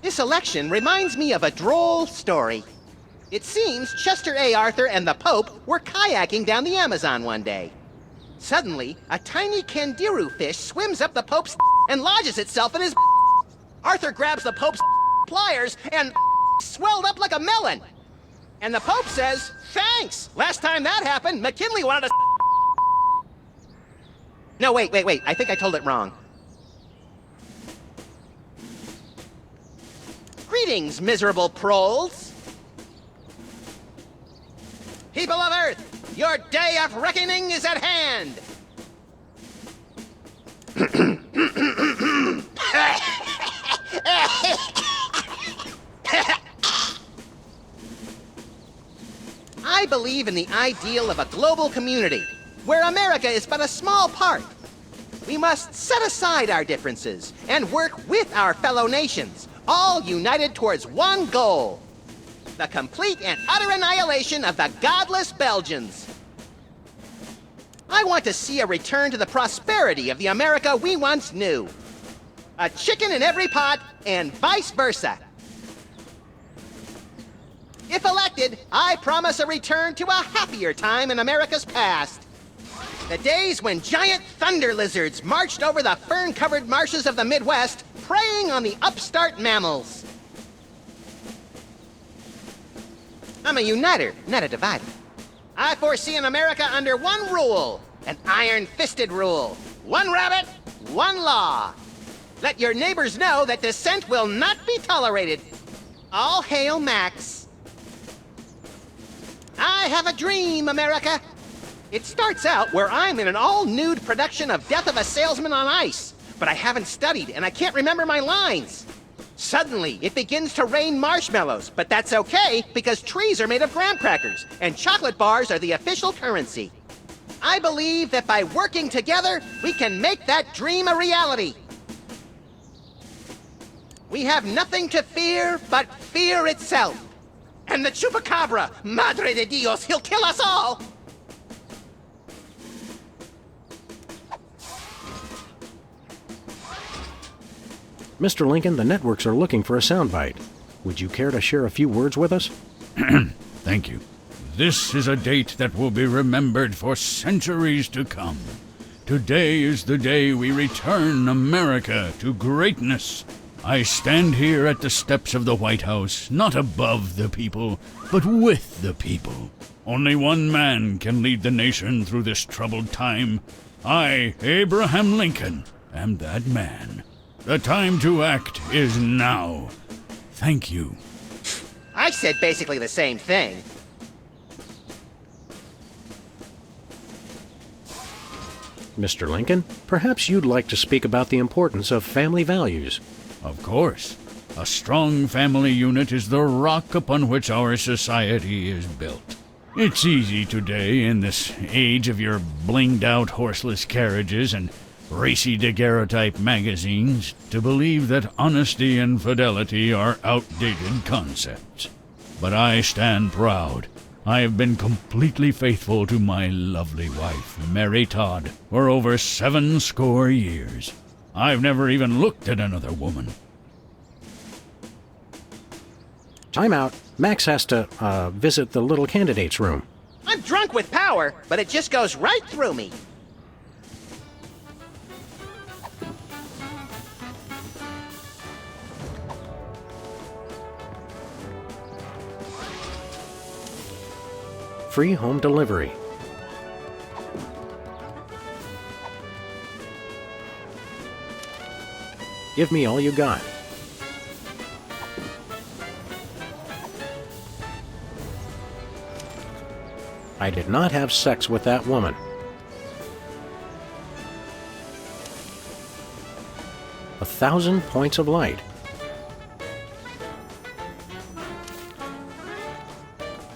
This election reminds me of a droll story. It seems Chester A. Arthur and the Pope were kayaking down the Amazon one day. Suddenly, a tiny kangaroo fish swims up the Pope's and lodges itself in his. Arthur grabs the Pope's pliers and swelled up like a melon. And the Pope says, "Thanks! Last time that happened, McKinley wanted to." No, wait. I think I told it wrong. Greetings, miserable proles. People of Earth, your day of reckoning is at hand. I believe in the ideal of a global community, where America is but a small part. We must set aside our differences and work with our fellow nations, all united towards one goal: the complete and utter annihilation of the godless Belgians. I want to see a return to the prosperity of the America we once knew. A chicken in every pot, and vice versa. If elected, I promise a return to a happier time in America's past. The days when giant thunder lizards marched over the fern-covered marshes of the Midwest, preying on the upstart mammals. I'm a uniter, not a divider. I foresee an America under one rule, an iron-fisted rule. One rabbit, one law. Let your neighbors know that dissent will not be tolerated. All hail Max. I have a dream, America. It starts out where I'm in an all-nude production of Death of a Salesman on Ice, but I haven't studied and I can't remember my lines. Suddenly, it begins to rain marshmallows, but that's okay because trees are made of graham crackers and chocolate bars are the official currency. I believe that by working together, we can make that dream a reality. We have nothing to fear but fear itself. And the chupacabra, Madre de Dios, he'll kill us all! Mr. Lincoln, the networks are looking for a soundbite. Would you care to share a few words with us? Thank you. This is a date that will be remembered for centuries to come. Today is the day we return America to greatness. I stand here at the steps of the White House, not above the people, but with the people. Only one man can lead the nation through this troubled time. I, Abraham Lincoln, am that man. The time to act is now. Thank you. I said basically the same thing. Mr. Lincoln, perhaps you'd like to speak about the importance of family values. Of course. A strong family unit is the rock upon which our society is built. It's easy today, in this age of your blinged-out horseless carriages and racy daguerreotype magazines, to believe that honesty and fidelity are outdated concepts. But I stand proud. I have been completely faithful to my lovely wife, Mary Todd, for over 70 years. I've never even looked at another woman. Time out. Max has to, visit the little candidate's room. I'm drunk with power, but it just goes right through me. Free home delivery. Give me all you got. I did not have sex with that woman. $1,000 points of light.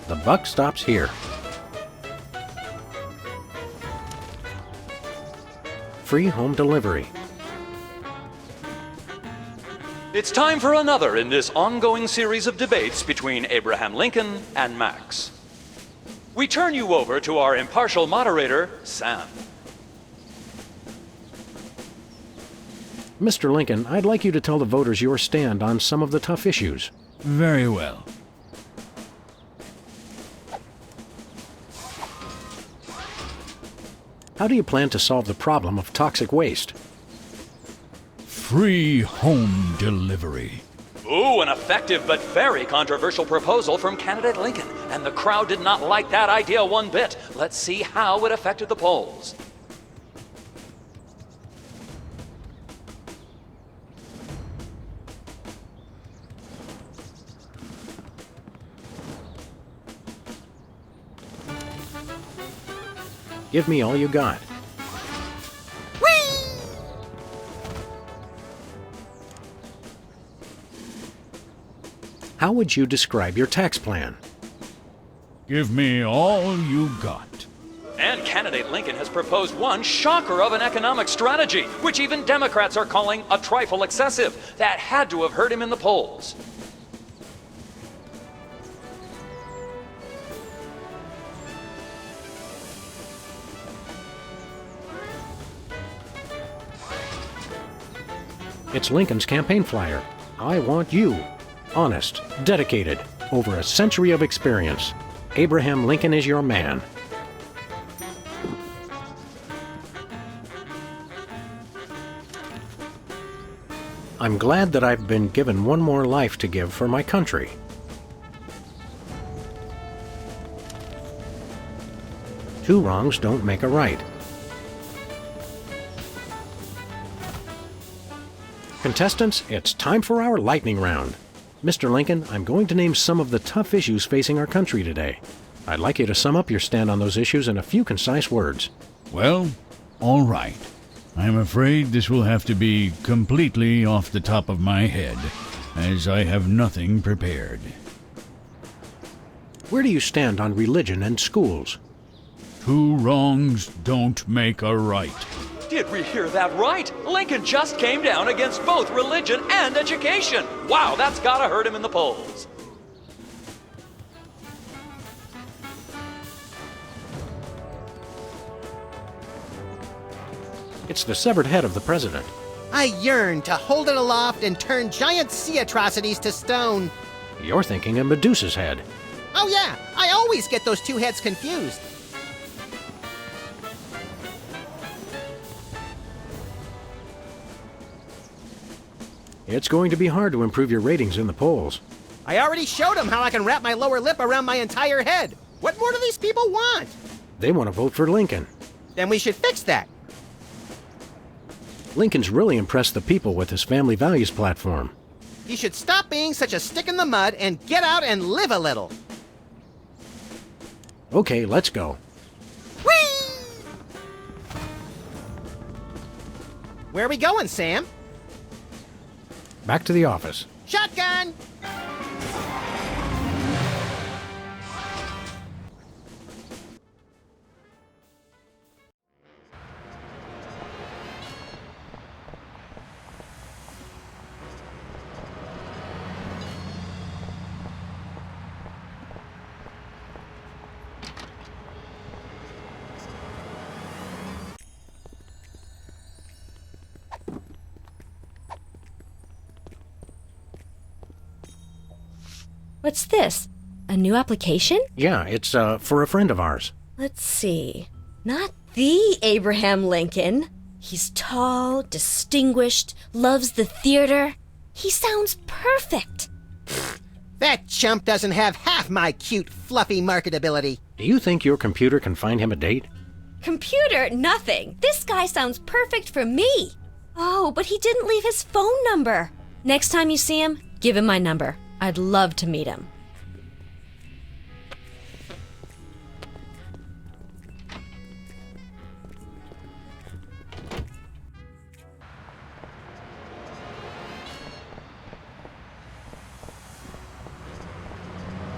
The buck stops here. Free home delivery. It's time for another in this ongoing series of debates between Abraham Lincoln and Max. We turn you over to our impartial moderator, Sam. Mr. Lincoln, I'd like you to tell the voters your stand on some of the tough issues. Very well. How do you plan to solve the problem of toxic waste? Free home delivery. Ooh, an effective but very controversial proposal from candidate Lincoln, and the crowd did not like that idea one bit. Let's see how it affected the polls. Give me all you got. How would you describe your tax plan? Give me all you got. And candidate Lincoln has proposed one shocker of an economic strategy, which even Democrats are calling a trifle excessive. That had to have hurt him in the polls. It's Lincoln's campaign flyer. I want you. Honest, dedicated, over a century of experience. Abraham Lincoln is your man. I'm glad that I've been given one more life to give for my country. Two wrongs don't make a right. Contestants, it's time for our lightning round. Mr. Lincoln, I'm going to name some of the tough issues facing our country today. I'd like you to sum up your stand on those issues in a few concise words. Well, all right. I'm afraid this will have to be completely off the top of my head, as I have nothing prepared. Where do you stand on religion and schools? Two wrongs don't make a right. Did we hear that right? Lincoln just came down against both religion and education. Wow, that's gotta hurt him in the polls. It's the severed head of the president. I yearn to hold it aloft and turn giant sea atrocities to stone. You're thinking of Medusa's head. Oh yeah, I always get those two heads confused. It's going to be hard to improve your ratings in the polls. I already showed them how I can wrap my lower lip around my entire head. What more do these people want? They want to vote for Lincoln. Then we should fix that. Lincoln's really impressed the people with his family values platform. He should stop being such a stick in the mud and get out and live a little. Okay, let's go. Whee! Where are we going, Sam? Back to the office. Shotgun! What's this? A new application? Yeah, it's for a friend of ours. Let's see. Not the Abraham Lincoln. He's tall, distinguished, loves the theater. He sounds perfect. That chump doesn't have half my cute, fluffy marketability. Do you think your computer can find him a date? Computer, nothing. This guy sounds perfect for me. Oh, but he didn't leave his phone number. Next time you see him, give him my number. I'd love to meet him.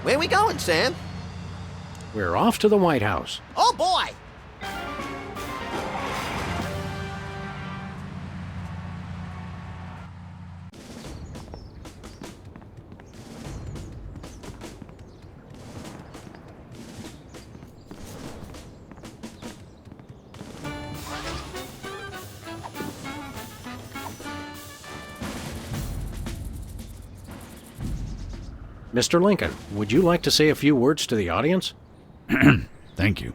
Where are we going, Sam? We're off to the White House. Oh, boy! Mr. Lincoln, would you like to say a few words to the audience? Thank you.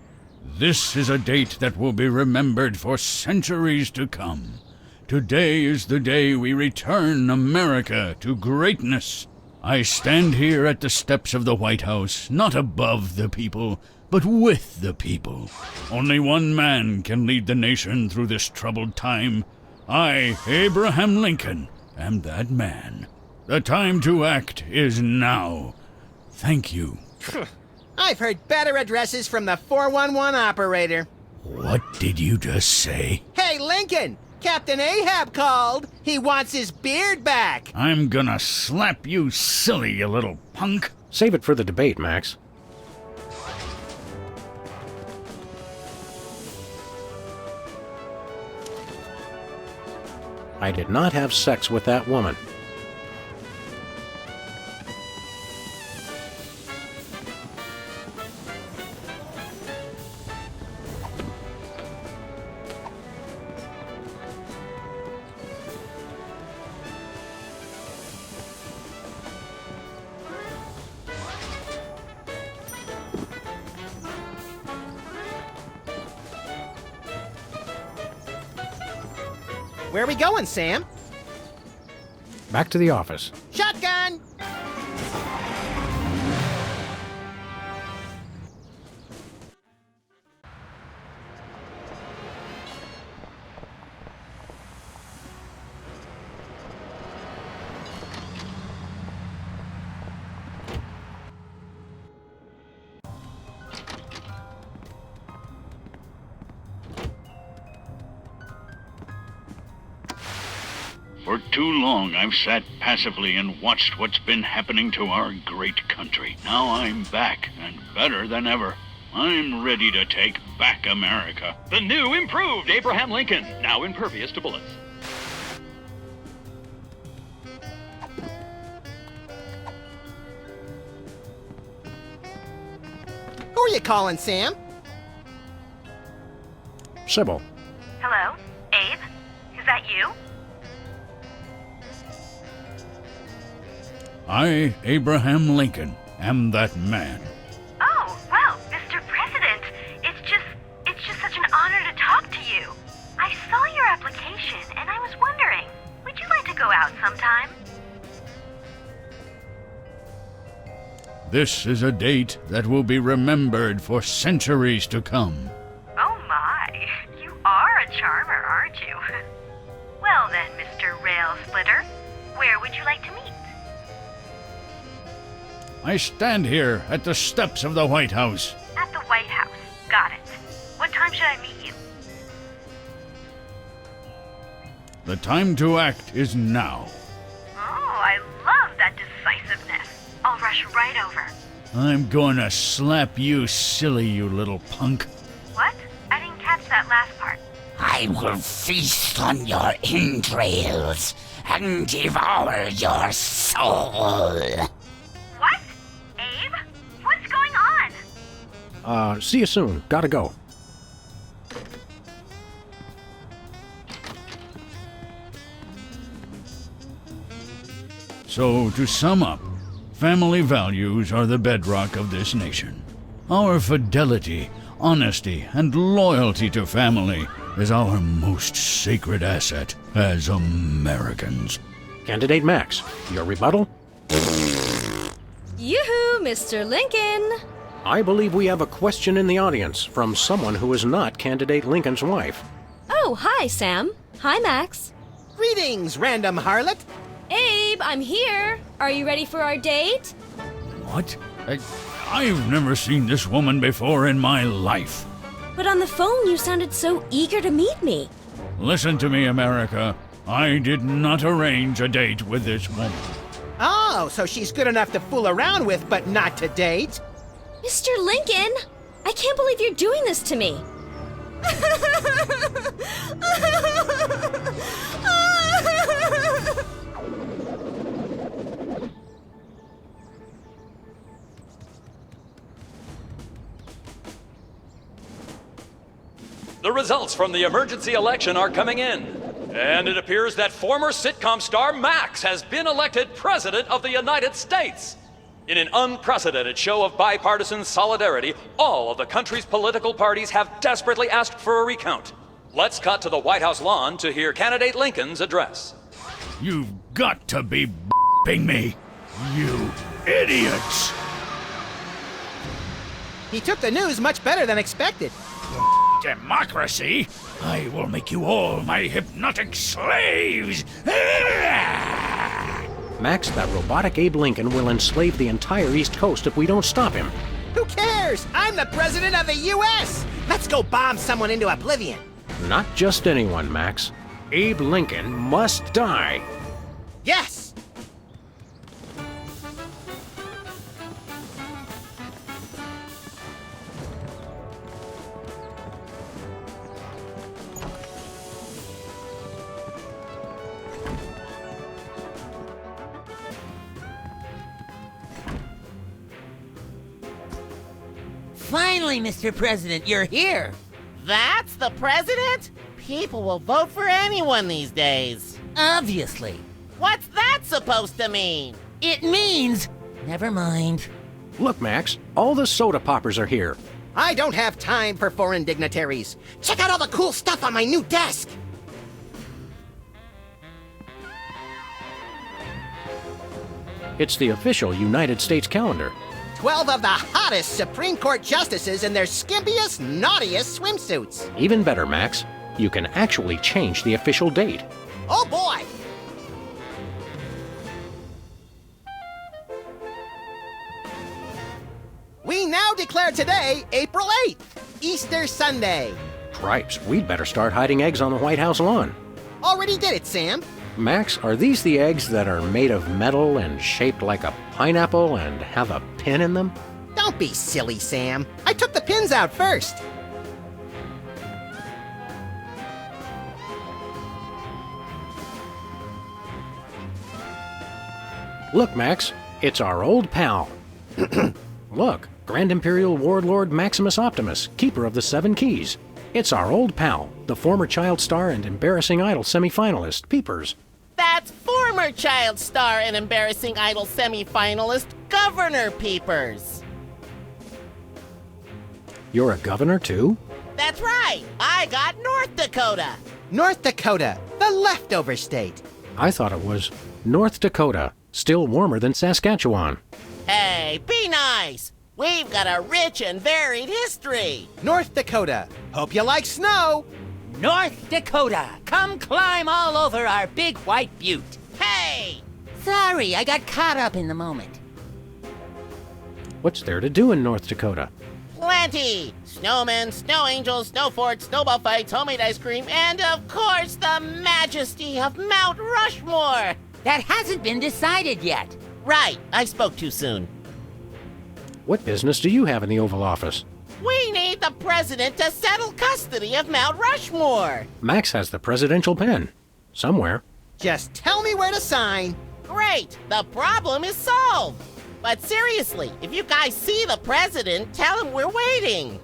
This is a date that will be remembered for centuries to come. Today is the day we return America to greatness. I stand here at the steps of the White House, not above the people, but with the people. Only one man can lead the nation through this troubled time. I, Abraham Lincoln, am that man. The time to act is now. Thank you. I've heard better addresses from the 411 operator. What did you just say? Hey, Lincoln! Captain Ahab called. He wants his beard back. I'm gonna slap you silly, you little punk. Save it for the debate, Max. I did not have sex with that woman. Where are we going, Sam? Back to the office. Shotgun! For too long, I've sat passively and watched what's been happening to our great country. Now I'm back, and better than ever. I'm ready to take back America. The new, improved Abraham Lincoln, now impervious to bullets. Who are you calling, Sam? Sybil. Hello? Abe? Is that you? I, Abraham Lincoln, am that man. Oh, well, Mr. President, it's just such an honor to talk to you. I saw your application, and I was wondering, would you like to go out sometime? This is a date that will be remembered for centuries to come. Oh my, you are a charmer, aren't you? Well then, Mr. Rail Splitter, where would you like to meet? I stand here at the steps of the White House. At the White House. Got it. What time should I meet you? The time to act is now. Oh, I love that decisiveness. I'll rush right over. I'm gonna slap you silly, you little punk. What? I didn't catch that last part. I will feast on your entrails and devour your soul. What? Abe? What's going on? See you soon. Gotta go. So, to sum up, family values are the bedrock of this nation. Our fidelity, honesty, and loyalty to family is our most sacred asset as Americans. Candidate Max, your rebuttal? Yoo-hoo, Mr. Lincoln! I believe we have a question in the audience from someone who is not Candidate Lincoln's wife. Oh, hi, Sam. Hi, Max. Greetings, random harlot. Abe, I'm here. Are you ready for our date? What? I've never seen this woman before in my life. But on the phone, you sounded so eager to meet me. Listen to me, America. I did not arrange a date with this woman. Oh, so she's good enough to fool around with, but not to date? Mr. Lincoln, I can't believe you're doing this to me. The results from the emergency election are coming in, and it appears that former sitcom star Max has been elected President of the United States. In an unprecedented show of bipartisan solidarity, all of the country's political parties have desperately asked for a recount. Let's cut to the White House lawn to hear Candidate Lincoln's address. You've got to be b***ing me, you idiots! He took the news much better than expected. Democracy? I will make you all my hypnotic slaves! Max, that robotic Abe Lincoln will enslave the entire East Coast if we don't stop him. Who cares? I'm the President of the U.S. Let's go bomb someone into oblivion. Not just anyone, Max. Abe Lincoln must die. Yes! Finally, Mr. President, you're here. That's the president? People will vote for anyone these days. Obviously. What's that supposed to mean? It means... Never mind. Look, Max, all the soda poppers are here. I don't have time for foreign dignitaries. Check out all the cool stuff on my new desk. It's the official United States calendar. 12 of the hottest Supreme Court justices in their skimpiest, naughtiest swimsuits. Even better, Max, you can actually change the official date. Oh boy! We now declare today April 8th, Easter Sunday. Cripes, we'd better start hiding eggs on the White House lawn. Already did it, Sam. Max, are these the eggs that are made of metal and shaped like a pineapple and have a pin in them? Don't be silly, Sam. I took the pins out first. Look, Max, it's our old pal. Look, Grand Imperial Warlord Maximus Optimus, keeper of the Seven Keys. It's our old pal, the former Child Star and Embarrassing Idol semifinalist, Peepers. That's former Child Star and Embarrassing Idol semifinalist, Governor Peepers. You're a governor, too? That's right. I got North Dakota. North Dakota, the leftover state. I thought it was North Dakota, still warmer than Saskatchewan. Hey, be nice. We've got a rich and varied history. North Dakota, hope you like snow. North Dakota, come climb all over our big white butte. Hey! Sorry, I got caught up in the moment. What's there to do in North Dakota? Plenty! Snowmen, snow angels, snow forts, snowball fights, homemade ice cream, and of course the majesty of Mount Rushmore! That hasn't been decided yet. Right, I spoke too soon. What business do you have in the Oval Office? We need the president to settle custody of Mount Rushmore! Max has the presidential pen. Somewhere. Just tell me where to sign. Great! The problem is solved! But seriously, if you guys see the president, tell him we're waiting.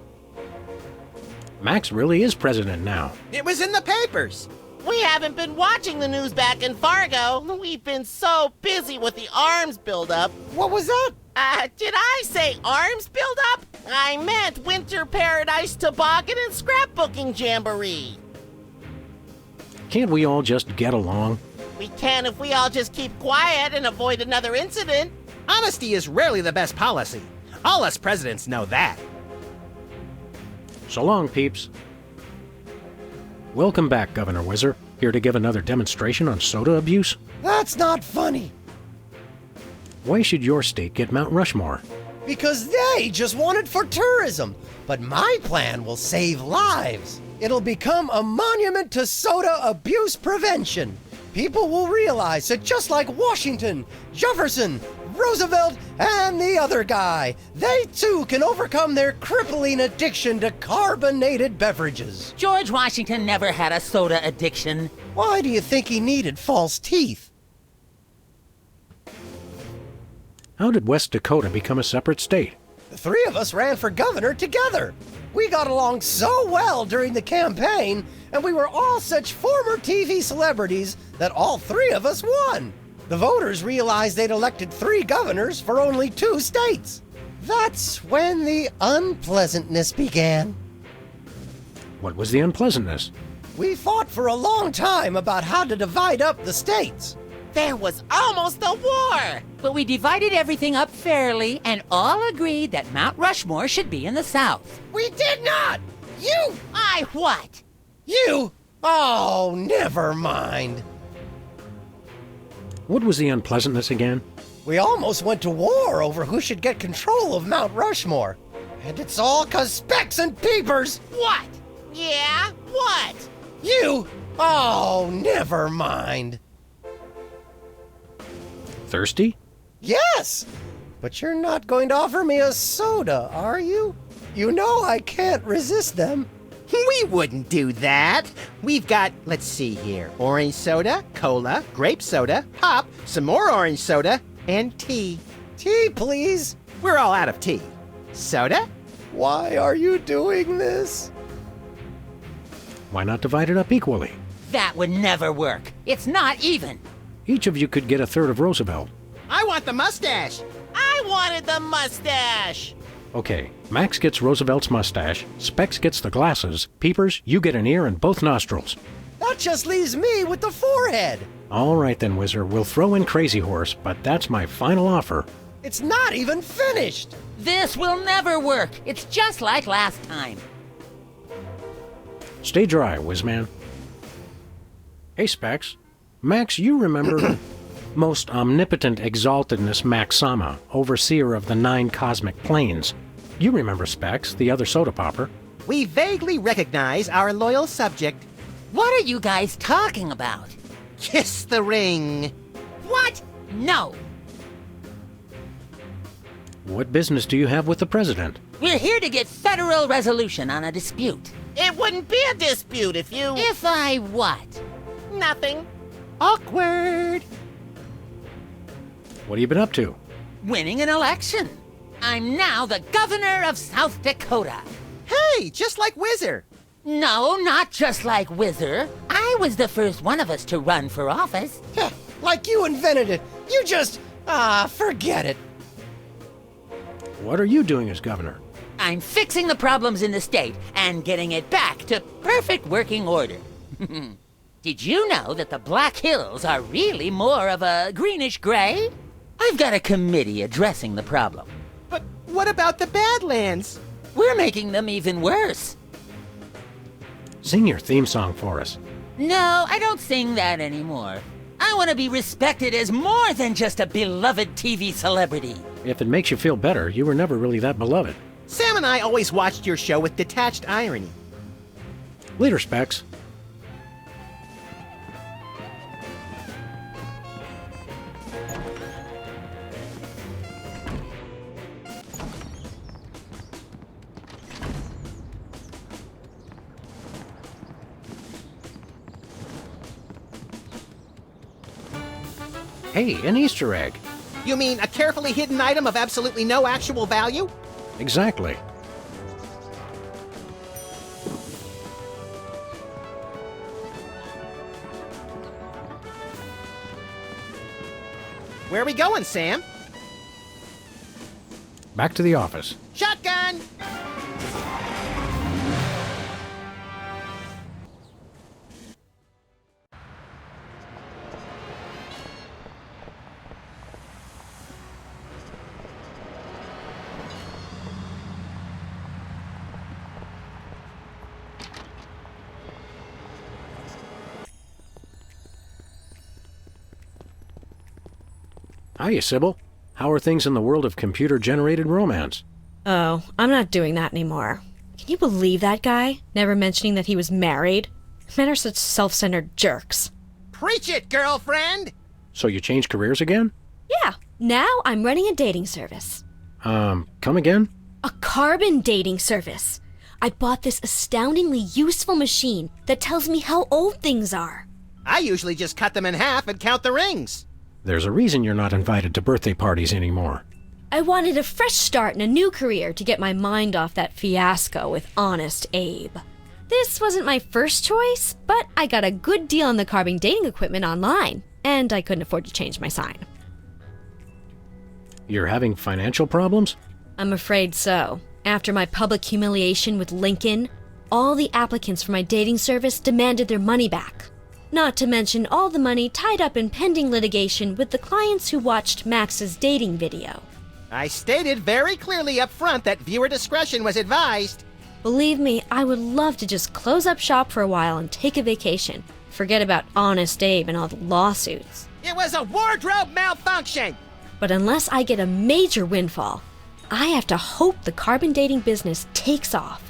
Max really is president now. It was in the papers. We haven't been watching the news back in Fargo. We've been so busy with the arms buildup. What was that? Did I say arms buildup? I meant Winter Paradise Toboggan and Scrapbooking Jamboree. Can't we all just get along? We can if we all just keep quiet and avoid another incident. Honesty is rarely the best policy. All us presidents know that. So long, peeps. Welcome back, Governor Whizzer. Here to give another demonstration on soda abuse? That's not funny. Why should your state get Mount Rushmore? Because they just want it for tourism. But my plan will save lives. It'll become a monument to soda abuse prevention. People will realize that just like Washington, Jefferson, Roosevelt, and the other guy, they too can overcome their crippling addiction to carbonated beverages. George Washington never had a soda addiction. Why do you think he needed false teeth? How did West Dakota become a separate state? The three of us ran for governor together. We got along so well during the campaign, and we were all such former TV celebrities that all three of us won. The voters realized they'd elected 3 governors for only 2 states. That's when the unpleasantness began. What was the unpleasantness? We fought for a long time about how to divide up the states. There was almost a war! But we divided everything up fairly and all agreed that Mount Rushmore should be in the South. We did not! You! I what? You! Oh, never mind. What was the unpleasantness again? We almost went to war over who should get control of Mount Rushmore. And it's all 'cause Specs and Peepers! What? Yeah? What? You! Oh, never mind. Thirsty? Yes! But you're not going to offer me a soda, are you? You know I can't resist them. We wouldn't do that. We've got, let's see here, orange soda, cola, grape soda, pop, some more orange soda, and tea. Tea, please. We're all out of tea. Soda? Why are you doing this? Why not divide it up equally? That would never work. It's not even. Each of you could get a third of Roosevelt. I want the mustache. I wanted the mustache. Okay, Max gets Roosevelt's mustache, Specs gets the glasses, Peepers, you get an ear and both nostrils. That just leaves me with the forehead. All right then, Whizzer, we'll throw in Crazy Horse, but that's my final offer. It's not even finished. This will never work. It's just like last time. Stay dry, Whizman. Hey, Specs. Max, you remember most omnipotent exaltedness Max Sama, overseer of the 9 cosmic planes. You remember Specs, the other soda popper. We vaguely recognize our loyal subject. What are you guys talking about? Kiss the ring. What? No. What business do you have with the president? We're here to get federal resolution on a dispute. It wouldn't be a dispute if you... If I what? Nothing. Awkward. What have you been up to? Winning an election. I'm now the governor of South Dakota. Hey, just like Whizzer. No, not just like Whizzer. I was the first one of us to run for office. Like you invented it. You just... forget it. What are you doing as governor? I'm fixing the problems in the state and getting it back to perfect working order. Did you know that the Black Hills are really more of a greenish gray? I've got a committee addressing the problem. But what about the Badlands? We're making them even worse. Sing your theme song for us. No, I don't sing that anymore. I want to be respected as more than just a beloved TV celebrity. If it makes you feel better, you were never really that beloved. Sam and I always watched your show with detached irony. Later, Specs. Hey, an Easter egg. You mean a carefully hidden item of absolutely no actual value? Exactly. Where are we going, Sam? Back to the office. Shotgun! Hiya, Sybil. How are things in the world of computer-generated romance? Oh, I'm not doing that anymore. Can you believe that guy? Never mentioning that he was married? Men are such self-centered jerks. Preach it, girlfriend! So you changed careers again? Yeah, now I'm running a dating service. Come again? A carbon dating service. I bought this astoundingly useful machine that tells me how old things are. I usually just cut them in half and count the rings. There's a reason you're not invited to birthday parties anymore. I wanted a fresh start in a new career to get my mind off that fiasco with Honest Abe. This wasn't my first choice, but I got a good deal on the carbon dating equipment online, and I couldn't afford to change my sign. You're having financial problems? I'm afraid so. After my public humiliation with Lincoln, all the applicants for my dating service demanded their money back. Not to mention all the money tied up in pending litigation with the clients who watched Max's dating video. I stated very clearly up front that viewer discretion was advised. Believe me, I would love to just close up shop for a while and take a vacation. Forget about Honest Abe and all the lawsuits. It was a wardrobe malfunction! But unless I get a major windfall, I have to hope the carbon dating business takes off.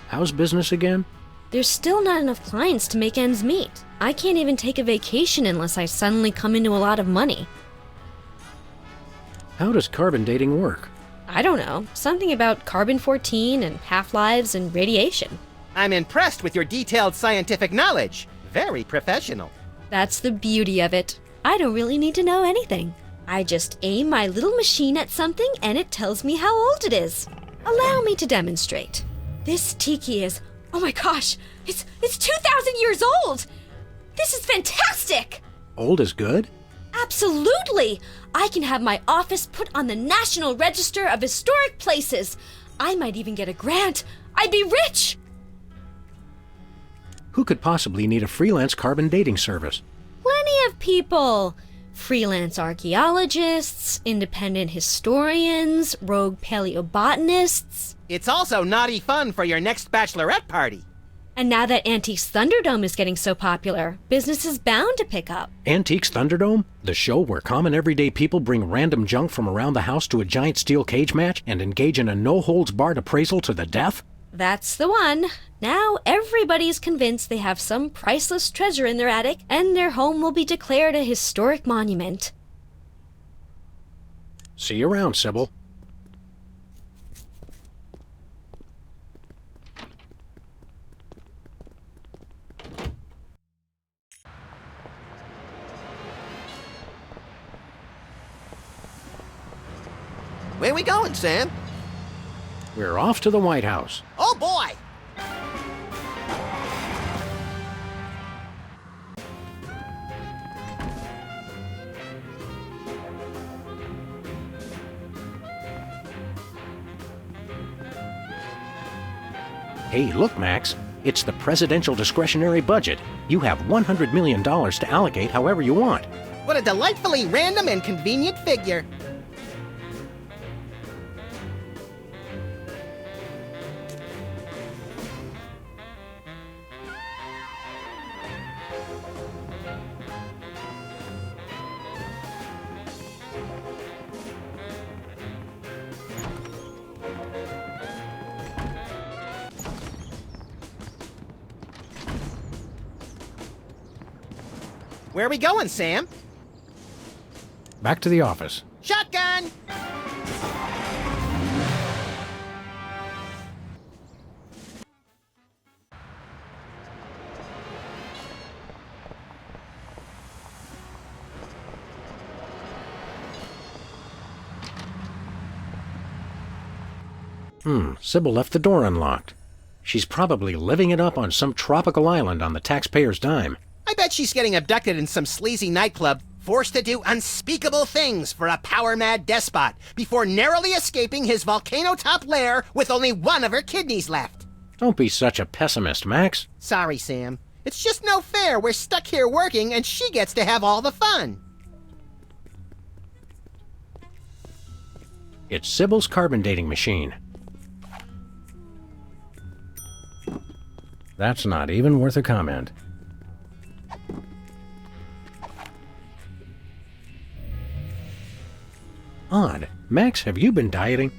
How's business again? There's still not enough clients to make ends meet. I can't even take a vacation unless I suddenly come into a lot of money. How does carbon dating work? I don't know. Something about carbon-14 and half-lives and radiation. I'm impressed with your detailed scientific knowledge. Very professional. That's the beauty of it. I don't really need to know anything. I just aim my little machine at something and it tells me how old it is. Allow me to demonstrate. This tiki is, oh my gosh, it's 2,000 years old! This is fantastic! Old is good? Absolutely! I can have my office put on the National Register of Historic Places. I might even get a grant. I'd be rich! Who could possibly need a freelance carbon dating service? Plenty of people. Freelance archaeologists, independent historians, rogue paleobotanists. It's also naughty fun for your next bachelorette party. And now that Antiques Thunderdome is getting so popular, business is bound to pick up. Antiques Thunderdome? The show where common everyday people bring random junk from around the house to a giant steel cage match and engage in a no-holds-barred appraisal to the death? That's the one. Now everybody's convinced they have some priceless treasure in their attic, and their home will be declared a historic monument. See you around, Sybil. Where we going, Sam? We're off to the White House. Oh, boy! Hey, look, Max. It's the presidential discretionary budget. You have $100 million to allocate however you want. What a delightfully random and convenient figure. Where are we going, Sam? Back to the office. Shotgun! Sybil left the door unlocked. She's probably living it up on some tropical island on the taxpayer's dime. I bet she's getting abducted in some sleazy nightclub, forced to do unspeakable things for a power-mad despot, before narrowly escaping his volcano-top lair with only one of her kidneys left. Don't be such a pessimist, Max. Sorry, Sam. It's just no fair. We're stuck here working, and she gets to have all the fun. It's Sybil's carbon dating machine. That's not even worth a comment. Odd. Max, have you been dieting?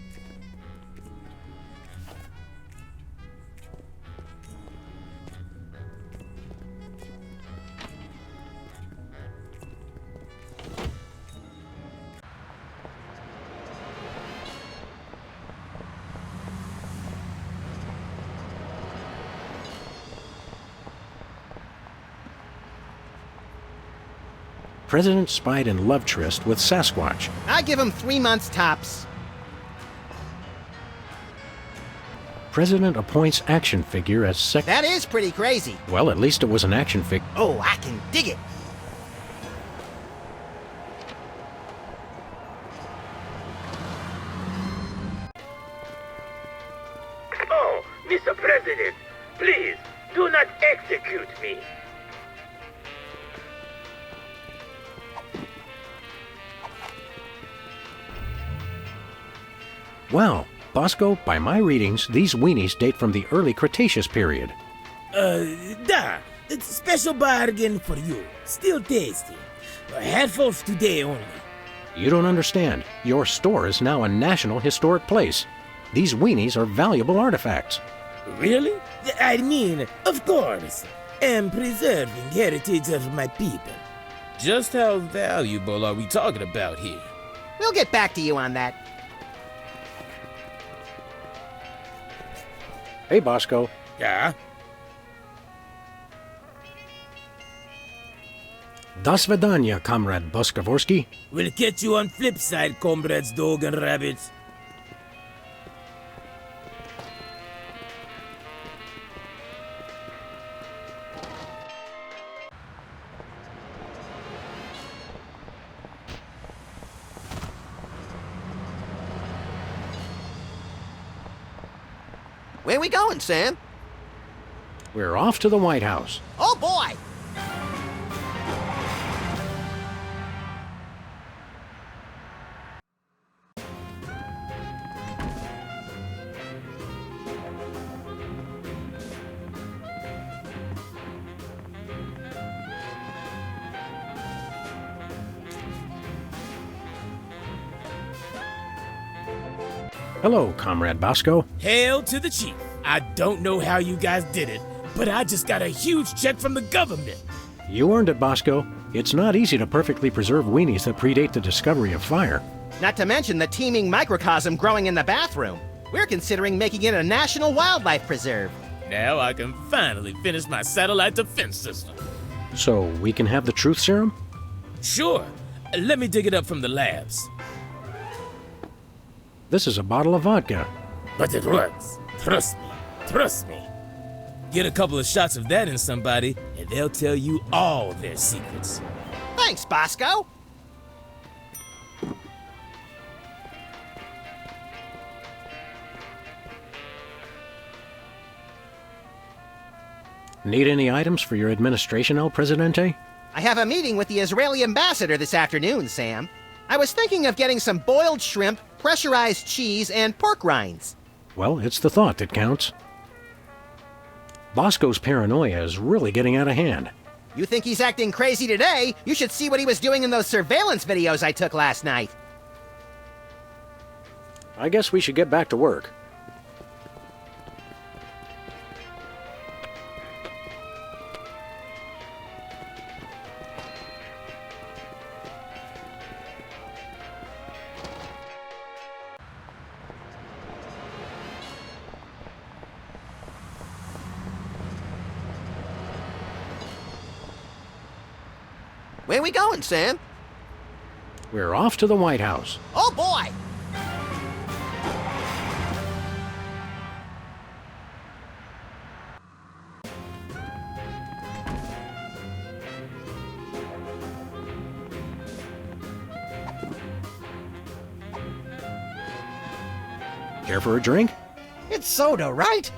President spied in love tryst with Sasquatch. I give him 3 months tops. President appoints action figure as That is pretty crazy. Well, at least it was an action figure. Oh, I can dig it. Oh, Mr. President, please do not execute me. Wow, Bosco, by my readings, these weenies date from the early Cretaceous period. It's a special bargain for you. Still tasty. Handfuls today only. You don't understand. Your store is now a national historic place. These weenies are valuable artifacts. Really? I mean, of course. I'm preserving heritage of my people. Just how valuable are we talking about here? We'll get back to you on that. Hey, Bosco. Yeah? Do svidanya, Comrade Buskovorsky. We'll catch you on flip side, comrades Dog and Rabbit. Where we going, Sam? We're off to the White House. Oh, boy! Hello, Comrade Bosco. Hail to the chief. I don't know how you guys did it, but I just got a huge check from the government. You earned it, Bosco. It's not easy to perfectly preserve weenies that predate the discovery of fire. Not to mention the teeming microcosm growing in the bathroom. We're considering making it a national wildlife preserve. Now I can finally finish my satellite defense system. So we can have the truth serum? Sure. Let me dig it up from the labs. This is a bottle of vodka. But it works. Trust me. Trust me. Get a couple of shots of that in somebody, and they'll tell you all their secrets. Thanks, Bosco. Need any items for your administration, El Presidente? I have a meeting with the Israeli ambassador this afternoon, Sam. I was thinking of getting some boiled shrimp, pressurized cheese, and pork rinds. Well, it's the thought that counts. Bosco's paranoia is really getting out of hand. You think he's acting crazy today? You should see what he was doing in those surveillance videos I took last night. I guess we should get back to work. Where we going, Sam? We're off to the White House. Oh, boy! Care for a drink? It's soda, right?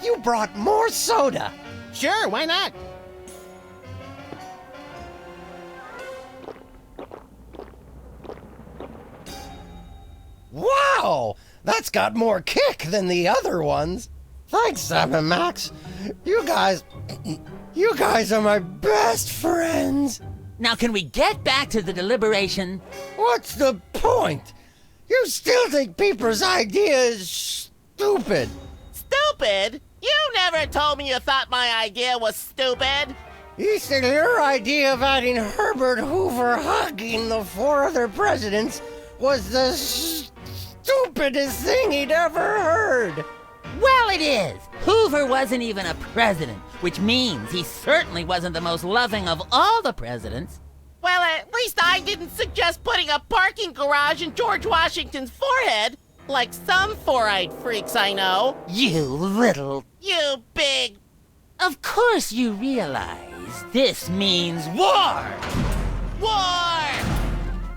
You brought more soda. Sure, why not? Wow! That's got more kick than the other ones. Thanks, Sam and Max. You guys are my best friends. Now can we get back to the deliberation? What's the point? You still think Peeper's idea is stupid. Stupid? You never told me you thought my idea was stupid. You said your idea of adding Herbert Hoover hugging the 4 other presidents was the stupidest thing he'd ever heard. Well, it is. Hoover wasn't even a president, which means he certainly wasn't the most loving of all the presidents. Well, at least I didn't suggest putting a parking garage in George Washington's forehead, like some four-eyed freaks I know. You big... Of course you realize this means war! War!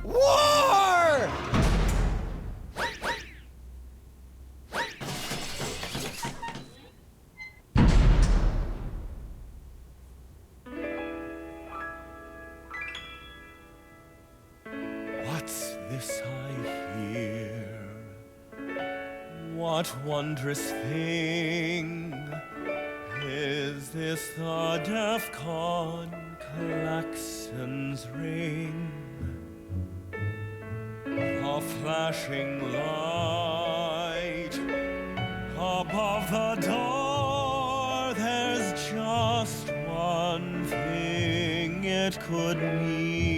War! What's this I hear? What wondrous thing is this? The DEFCON klaxons ring, a flashing light above the door. There's just one thing it could mean.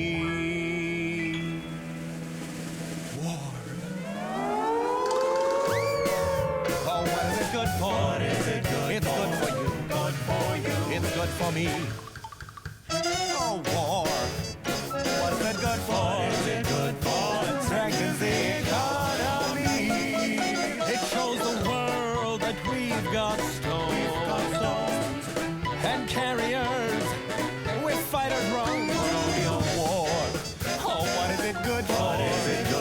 Good for? What is it good it's for? Good for you. Good for you. It's good for me. Oh, war. got stones and carriers with fighters run colonial war. Oh, what is it good for?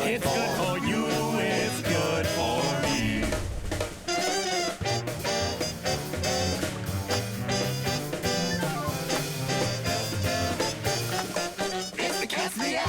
It's good for you, it's good for me. It's the cat's meow.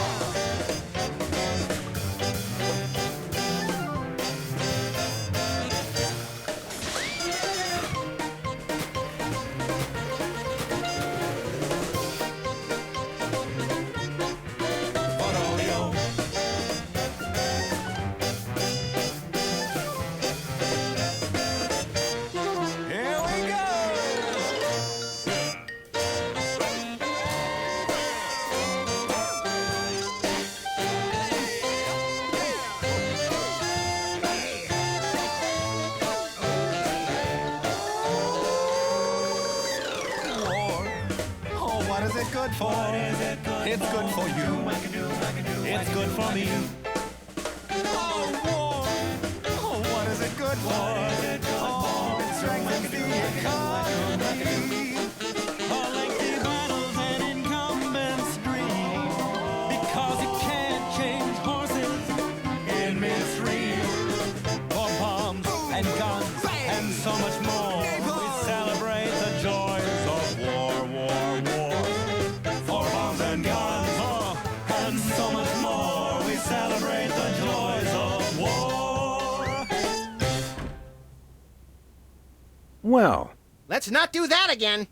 Good for? It's good for you. It's good for me. Oh, war. Oh, what is it good for? Oh, it strengthens the economy. Lengthy battles and incumbents dream, because you can't change horses in midstream. For bombs and guns and so much more, we celebrate the joys of war, war, war. For bombs and guns, and so much more, we celebrate the joys of war. Well, Let's not do that again.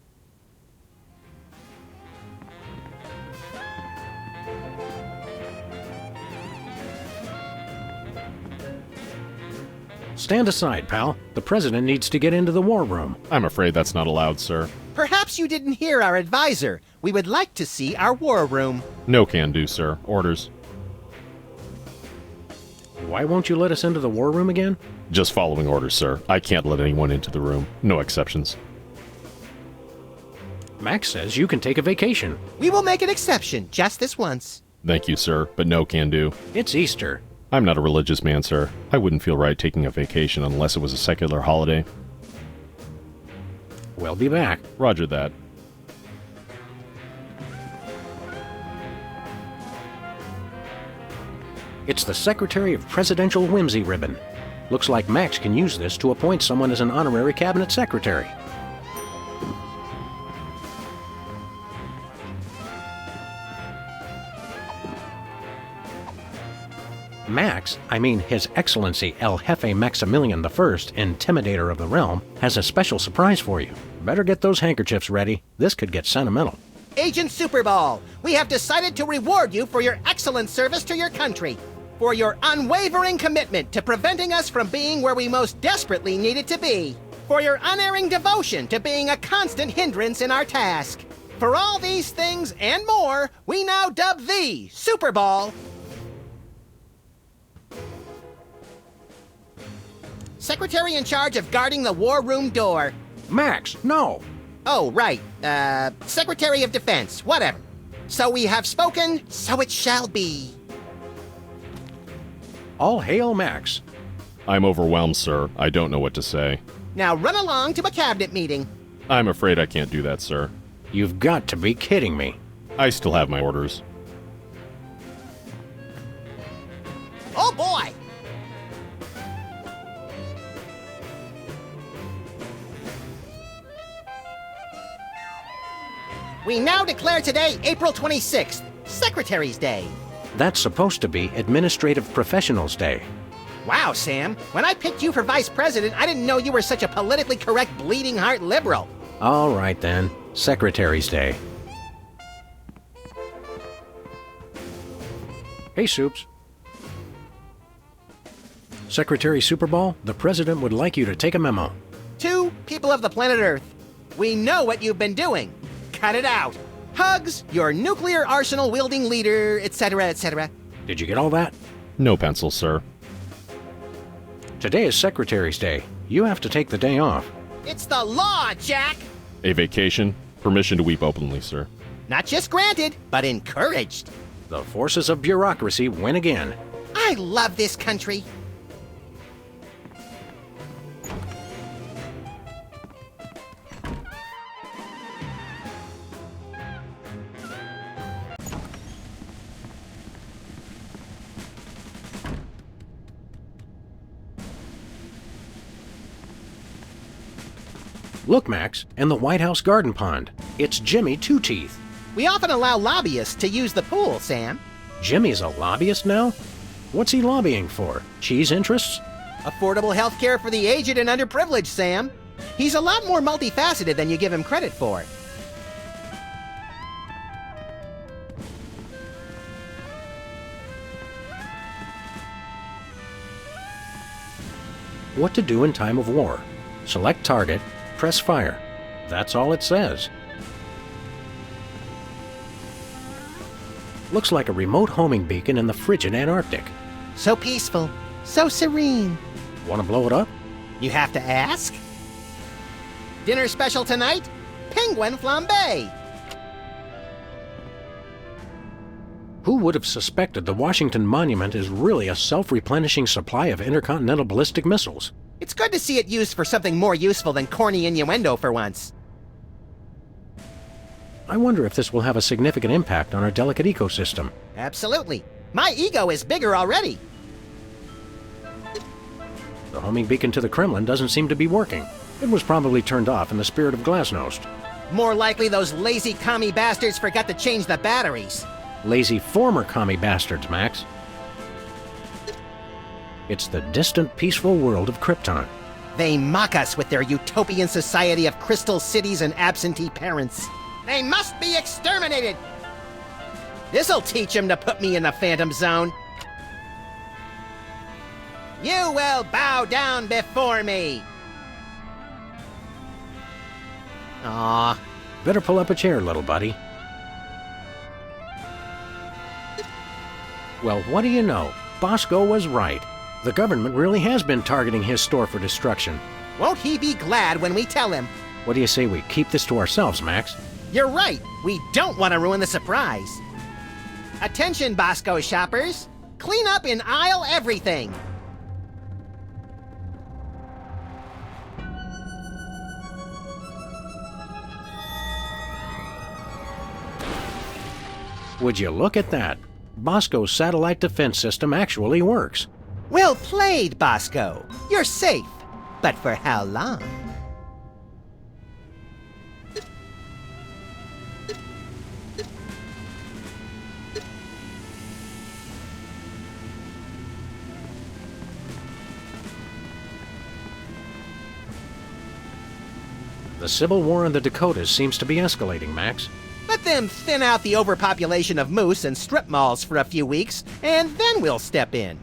stand aside, pal. The president needs to get into the war room. I'm afraid that's not allowed, sir. Perhaps you didn't hear our advisor. We would like to see our war room. No can do, sir. Orders. Why won't you let us into the war room again? Just following orders, sir. I can't let anyone into the room. No exceptions. Max says you can take a vacation. We will make an exception, just this once. Thank you, sir, but no can do. It's Easter. I'm not a religious man, sir. I wouldn't feel right taking a vacation unless it was a secular holiday. We'll be back. Roger that. It's the Secretary of Presidential Whimsy ribbon. Looks like Max can use this to appoint someone as an honorary cabinet secretary. Max, I mean His Excellency El Jefe Maximilian I, Intimidator of the Realm, has a special surprise for you. Better get those handkerchiefs ready. This could get sentimental. Agent Superball, we have decided to reward you for your excellent service to your country, for your unwavering commitment to preventing us from being where we most desperately needed to be, for your unerring devotion to being a constant hindrance in our task. For all these things and more, we now dub thee Superball. Secretary in charge of guarding the war room door. Max, no! Oh, right. Secretary of Defense, whatever. So we have spoken, so it shall be. All hail Max. I'm overwhelmed, sir. I don't know what to say. Now run along to a cabinet meeting. I'm afraid I can't do that, sir. You've got to be kidding me. I still have my orders. Oh, boy! We now declare today April 26th, Secretary's Day. That's supposed to be Administrative Professionals Day. Wow, Sam. When I picked you for vice president, I didn't know you were such a politically correct bleeding heart liberal. All right, then. Secretary's Day. Hey, Soups. Secretary Superball, the president would like you to take a memo. To people of the planet Earth, we know what you've been doing. Cut it out. Hugs, your nuclear arsenal-wielding leader, etc., etc. Did you get all that? No pencil, sir. Today is Secretary's Day. You have to take the day off. It's the law, Jack! A vacation? Permission to weep openly, sir. Not just granted, but encouraged. The forces of bureaucracy win again. I love this country. Look, Max, in the White House garden pond. It's Jimmy Two Teeth. We often allow lobbyists to use the pool, Sam. Jimmy's a lobbyist now? What's he lobbying for? Cheese interests? Affordable health care for the aged and underprivileged, Sam. He's a lot more multifaceted than you give him credit for. What to do in time of war. Select target, press fire. That's all it says. Looks like a remote homing beacon in the frigid Antarctic. So peaceful, so serene. Want to blow it up? You have to ask? Dinner special tonight? Penguin flambe. Who would have suspected the Washington Monument is really a self-replenishing supply of intercontinental ballistic missiles? It's good to see it used for something more useful than corny innuendo for once. I wonder if this will have a significant impact on our delicate ecosystem. Absolutely. My ego is bigger already. The homing beacon to the Kremlin doesn't seem to be working. It was probably turned off in the spirit of glasnost. More likely those lazy commie bastards forgot to change the batteries. Lazy former commie bastards, Max. It's the distant, peaceful world of Krypton. They mock us with their utopian society of crystal cities and absentee parents. They must be exterminated! This'll teach them to put me in the Phantom Zone. You will bow down before me! Aw. Better pull up a chair, little buddy. Well, what do you know? Bosco was right. The government really has been targeting his store for destruction. Won't he be glad when we tell him? What do you say we keep this to ourselves, Max? You're right. We don't want to ruin the surprise. Attention, Bosco shoppers. Clean up in aisle everything. Would you look at that? Bosco's satellite defense system actually works. Well played, Bosco. You're safe. But for how long? The civil war in the Dakotas seems to be escalating, Max. Let them thin out the overpopulation of moose and strip malls for a few weeks, and then we'll step in.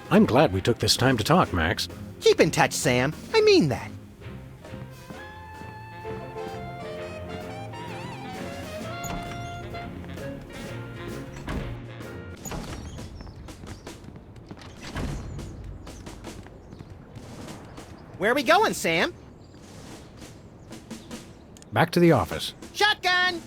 I'm glad we took this time to talk, Max. Keep in touch, Sam. I mean that. Where are we going, Sam? Back to the office. Shotgun!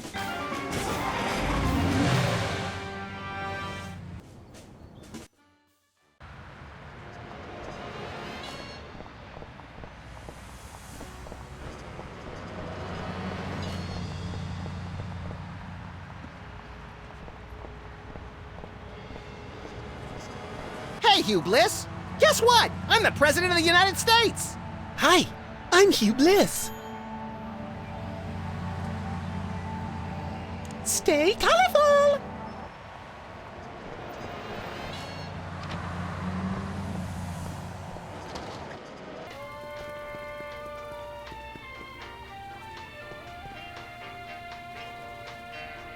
Hey, Hugh Bliss! Guess what? I'm the President of the United States! Hi, I'm Hugh Bliss. Stay colorful!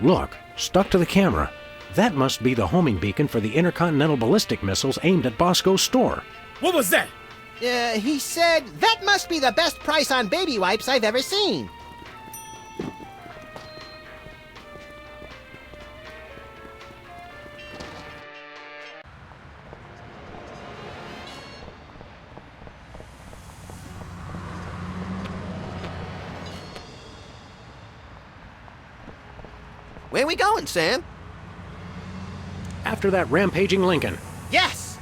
Look, stuck to the camera. That must be the homing beacon for the intercontinental ballistic missiles aimed at Bosco's store. What was that? He said, that must be the best price on baby wipes I've ever seen. Where we going, Sam? After that rampaging Lincoln. Yes!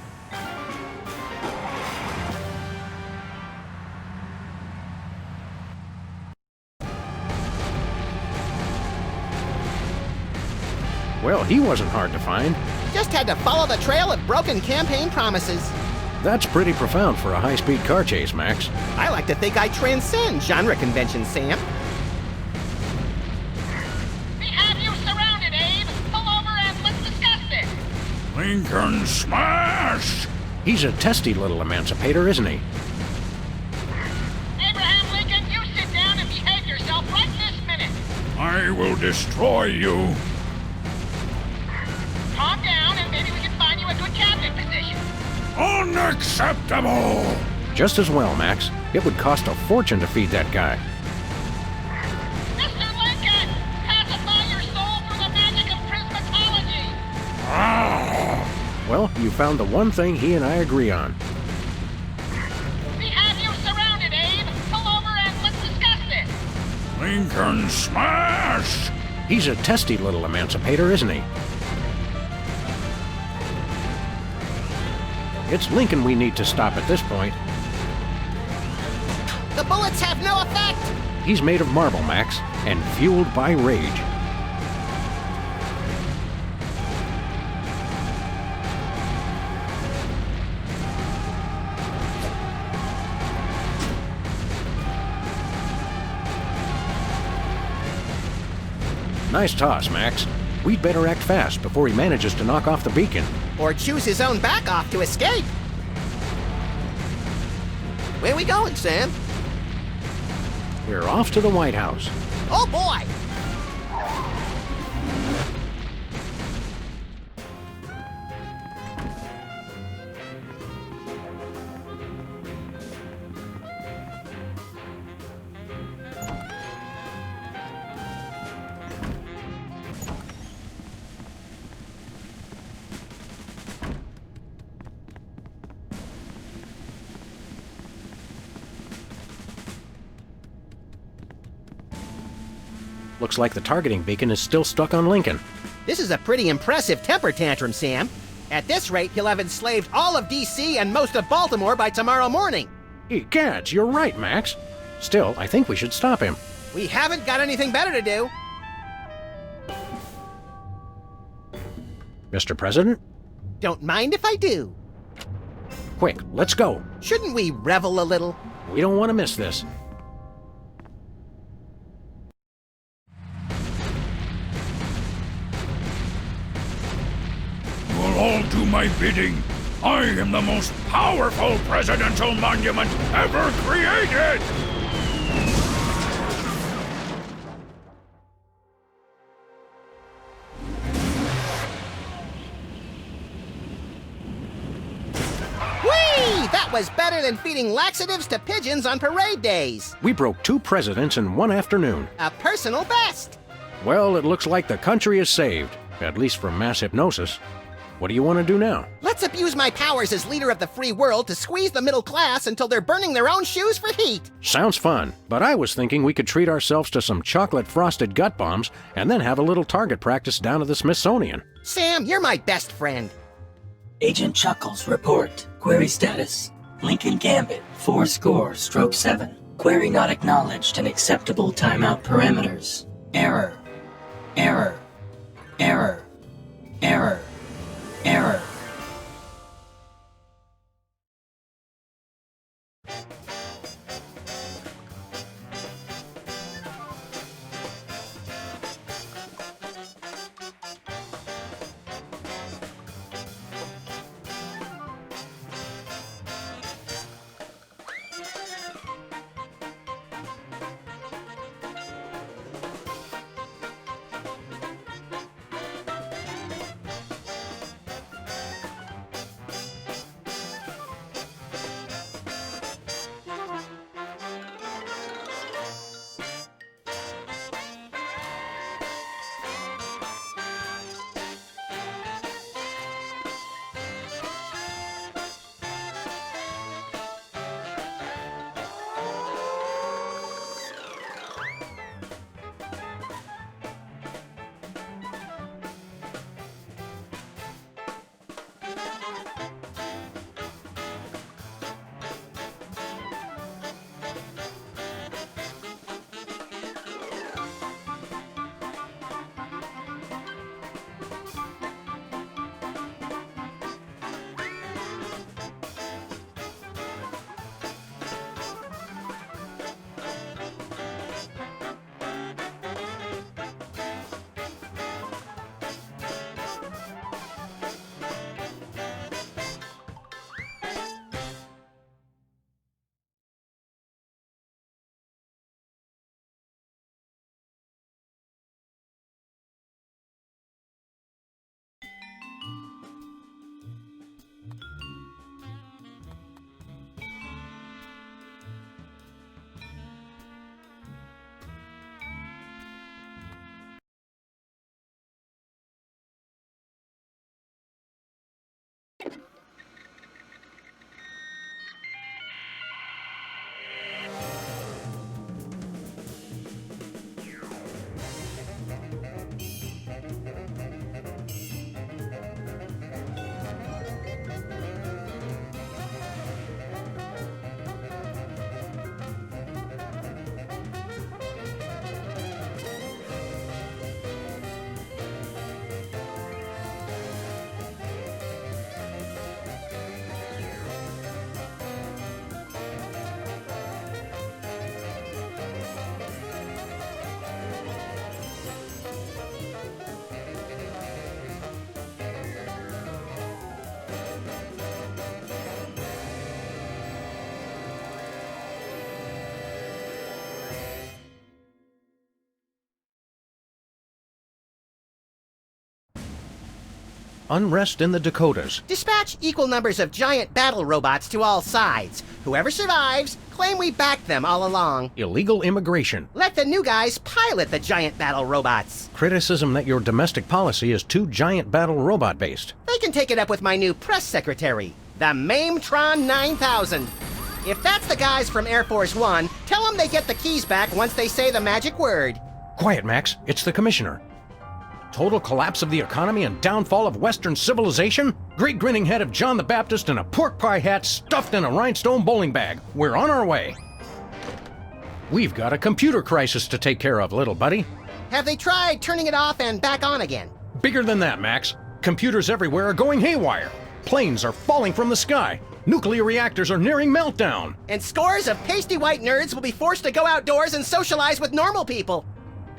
Well, he wasn't hard to find. Just had to follow the trail of broken campaign promises. That's pretty profound for a high-speed car chase, Max. I like to think I transcend genre conventions, Sam. We have you surrounded, Abe. Pull over and let's discuss this. Lincoln smash! He's a testy little emancipator, isn't he? Abraham Lincoln, you sit down and behave yourself right this minute. I will destroy you. Calm down and maybe we can find you a good cabinet position. Unacceptable! Just as well, Max. It would cost a fortune to feed that guy. Mr. Lincoln, pacify your soul through the magic of prismatology. Well, you found the one thing he and I agree on. We have you surrounded, Abe. Pull over and let's discuss this. Lincoln smash! He's a testy little emancipator, isn't he? It's Lincoln we need to stop at this point. The bullets have no effect! He's made of marble, Max, and fueled by rage. Nice toss, Max. We'd better act fast before he manages to knock off the beacon. Or choose his own back off to escape. Where we going, Sam? We're off to the White House. Oh boy! Looks like the targeting beacon is still stuck on Lincoln. This is a pretty impressive temper tantrum, Sam. At this rate, he'll have enslaved all of D.C. and most of Baltimore by tomorrow morning. Egads, you're right, Max. Still, I think we should stop him. We haven't got anything better to do. Mr. President? Don't mind if I do. Quick, let's go. Shouldn't we revel a little? We don't want to miss this. All do my bidding. I am the most powerful presidential monument ever created! Whee! That was better than feeding laxatives to pigeons on parade days. We broke 2 presidents in one afternoon. A personal best. Well, it looks like the country is saved, at least from mass hypnosis. What do you want to do now? Let's abuse my powers as leader of the free world to squeeze the middle class until they're burning their own shoes for heat. Sounds fun, but I was thinking we could treat ourselves to some chocolate-frosted gut bombs and then have a little target practice down at the Smithsonian. Sam, you're my best friend. Agent Chuckles, report. Query status. Lincoln Gambit, 4-7. Query not acknowledged and acceptable timeout parameters. Error. Error. Error. Error. Error. Unrest in the Dakotas. Dispatch equal numbers of giant battle robots to all sides. Whoever survives, claim we backed them all along. Illegal immigration. Let the new guys pilot the giant battle robots. Criticism that your domestic policy is too giant battle robot based. They can take it up with my new press secretary, the Mametron 9000. If that's the guys from Air Force One, tell them they get the keys back once they say the magic word. Quiet, Max. It's the commissioner. Total collapse of the economy and downfall of Western civilization? Great grinning head of John the Baptist and a pork pie hat stuffed in a rhinestone bowling bag. We're on our way. We've got a computer crisis to take care of, little buddy. Have they tried turning it off and back on again? Bigger than that, Max. Computers everywhere are going haywire. Planes are falling from the sky. Nuclear reactors are nearing meltdown. And scores of pasty white nerds will be forced to go outdoors and socialize with normal people.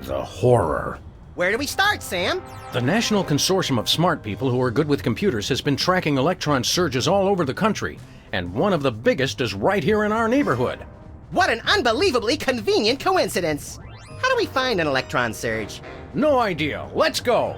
The horror. Where do we start, Sam? The National Consortium of Smart People who are good with computers has been tracking electron surges all over the country, and one of the biggest is right here in our neighborhood. What an unbelievably convenient coincidence! How do we find an electron surge? No idea. Let's go!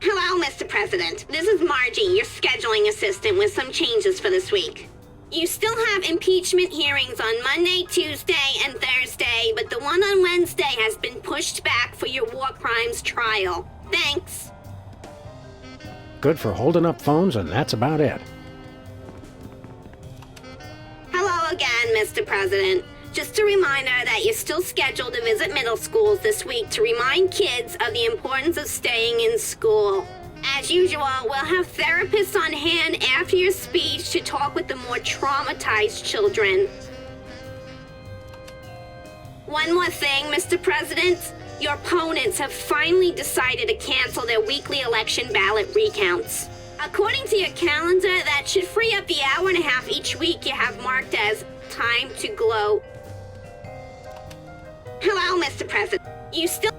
Hello, Mr. President. This is Margie, your scheduling assistant, with some changes for this week. You still have impeachment hearings on Monday, Tuesday, and Thursday, but the one on Wednesday has been pushed back for your war crimes trial. Thanks. Good for holding up phones, and that's about it. Hello again, Mr. President. Just a reminder that you're still scheduled to visit middle schools this week to remind kids of the importance of staying in school. As usual, we'll have therapists on hand after your speech to talk with the more traumatized children. One more thing, Mr. President. Your opponents have finally decided to cancel their weekly election ballot recounts. According to your calendar, that should free up the hour and a half each week you have marked as time to gloat. Hello, Mr. President. You still...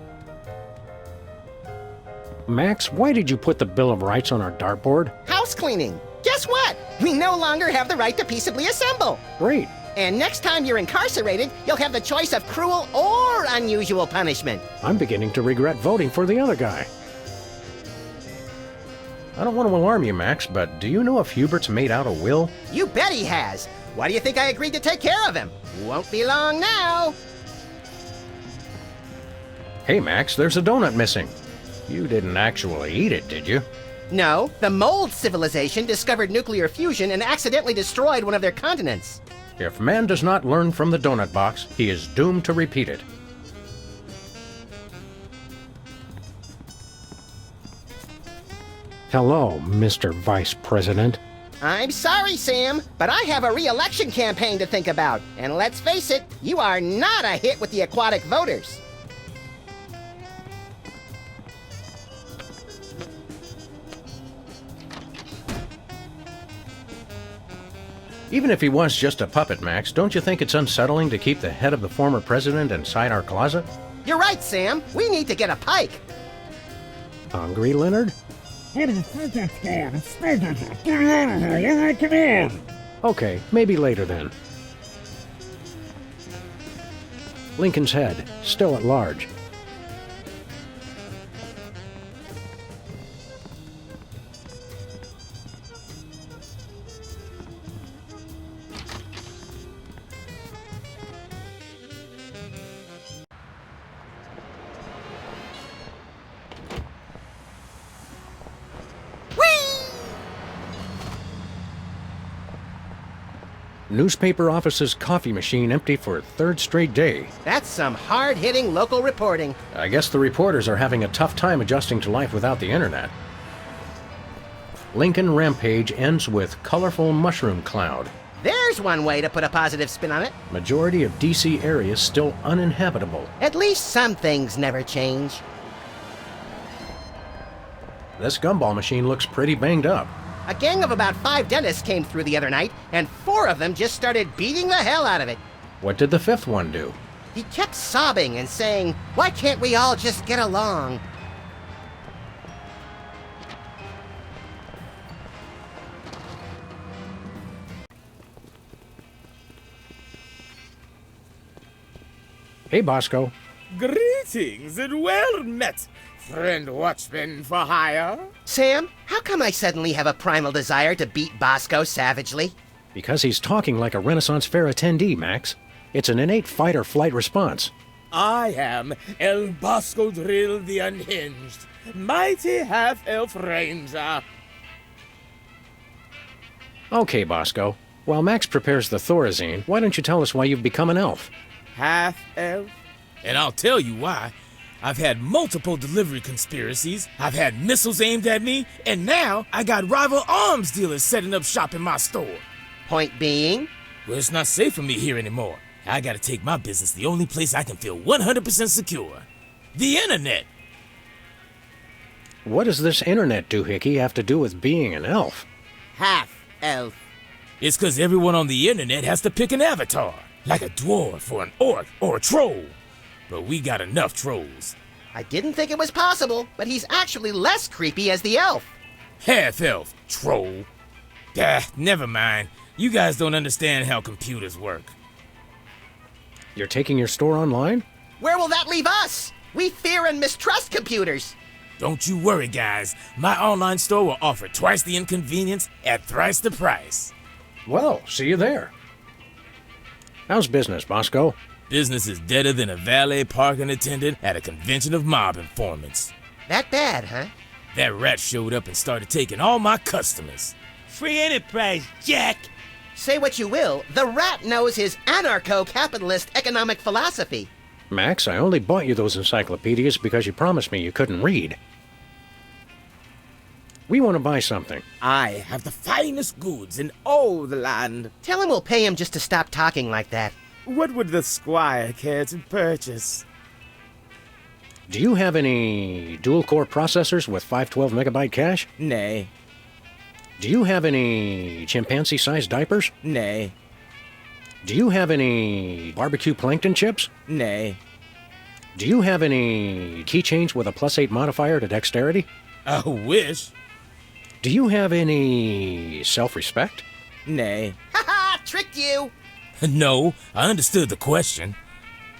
Max, why did you put the Bill of Rights on our dartboard? House cleaning. Guess what? We no longer have the right to peaceably assemble. Great. And next time you're incarcerated, you'll have the choice of cruel or unusual punishment. I'm beginning to regret voting for the other guy. I don't want to alarm you, Max, but do you know if Hubert's made out a will? You bet he has. Why do you think I agreed to take care of him? Won't be long now. Hey, Max, there's a donut missing. You didn't actually eat it, did you? No, the mold civilization discovered nuclear fusion and accidentally destroyed one of their continents. If man does not learn from the donut box, he is doomed to repeat it. Hello, Mr. Vice President. I'm sorry, Sam, but I have a re-election campaign to think about. And let's face it, you are not a hit with the aquatic voters. Even if he was just a puppet, Max, don't you think it's unsettling to keep the head of the former president inside our closet? You're right, Sam. We need to get a pike. Hungry, Leonard? Okay, maybe later then. Lincoln's head, still at large. Newspaper office's coffee machine empty for a third straight day. That's some hard-hitting local reporting. I guess the reporters are having a tough time adjusting to life without the internet. Lincoln rampage ends with colorful mushroom cloud. There's one way to put a positive spin on it. Majority of DC areas still uninhabitable. At least some things never change. This gumball machine looks pretty banged up. A gang of about 5 dentists came through the other night, and 4 of them just started beating the hell out of it. What did the 5th one do? He kept sobbing and saying, "Why can't we all just get along?" Hey, Bosco. Greetings and well met, friend watchman for hire. Sam, how come I suddenly have a primal desire to beat Bosco savagely? Because he's talking like a Renaissance Fair attendee, Max. It's an innate fight-or-flight response. I am El Bosco Drill the Unhinged, mighty half-elf ranger. Okay, Bosco. While Max prepares the Thorazine, why don't you tell us why you've become an elf? Half-elf? And I'll tell you why. I've had multiple delivery conspiracies, I've had missiles aimed at me, and now I got rival arms dealers setting up shop in my store. Point being? Well, it's not safe for me here anymore. I gotta take my business the only place I can feel 100% secure. The internet! What does this internet doohickey have to do with being an elf? Half-elf. It's 'cause everyone on the internet has to pick an avatar. Like a dwarf or an orc or a troll. But we got enough trolls. I didn't think it was possible, but he's actually less creepy as the elf. Half-elf, troll. Never mind. You guys don't understand how computers work. You're taking your store online? Where will that leave us? We fear and mistrust computers. Don't you worry, guys. My online store will offer twice the inconvenience at thrice the price. Well, see you there. How's business, Bosco? Business is deader than a valet parking attendant at a convention of mob informants. That bad, huh? That rat showed up and started taking all my customers. Free enterprise, Jack! Say what you will, the rat knows his anarcho-capitalist economic philosophy. Max, I only bought you those encyclopedias because you promised me you couldn't read. We want to buy something. I have the finest goods in all the land. Tell him we'll pay him just to stop talking like that. What would the squire care to purchase? Do you have any dual-core processors with 512 megabyte cache? Nay. Do you have any chimpanzee-sized diapers? Nay. Do you have any barbecue plankton chips? Nay. Do you have any keychains with a +8 modifier to dexterity? I wish. Do you have any self-respect? Nay. Ha ha! Tricked you! No, I understood the question.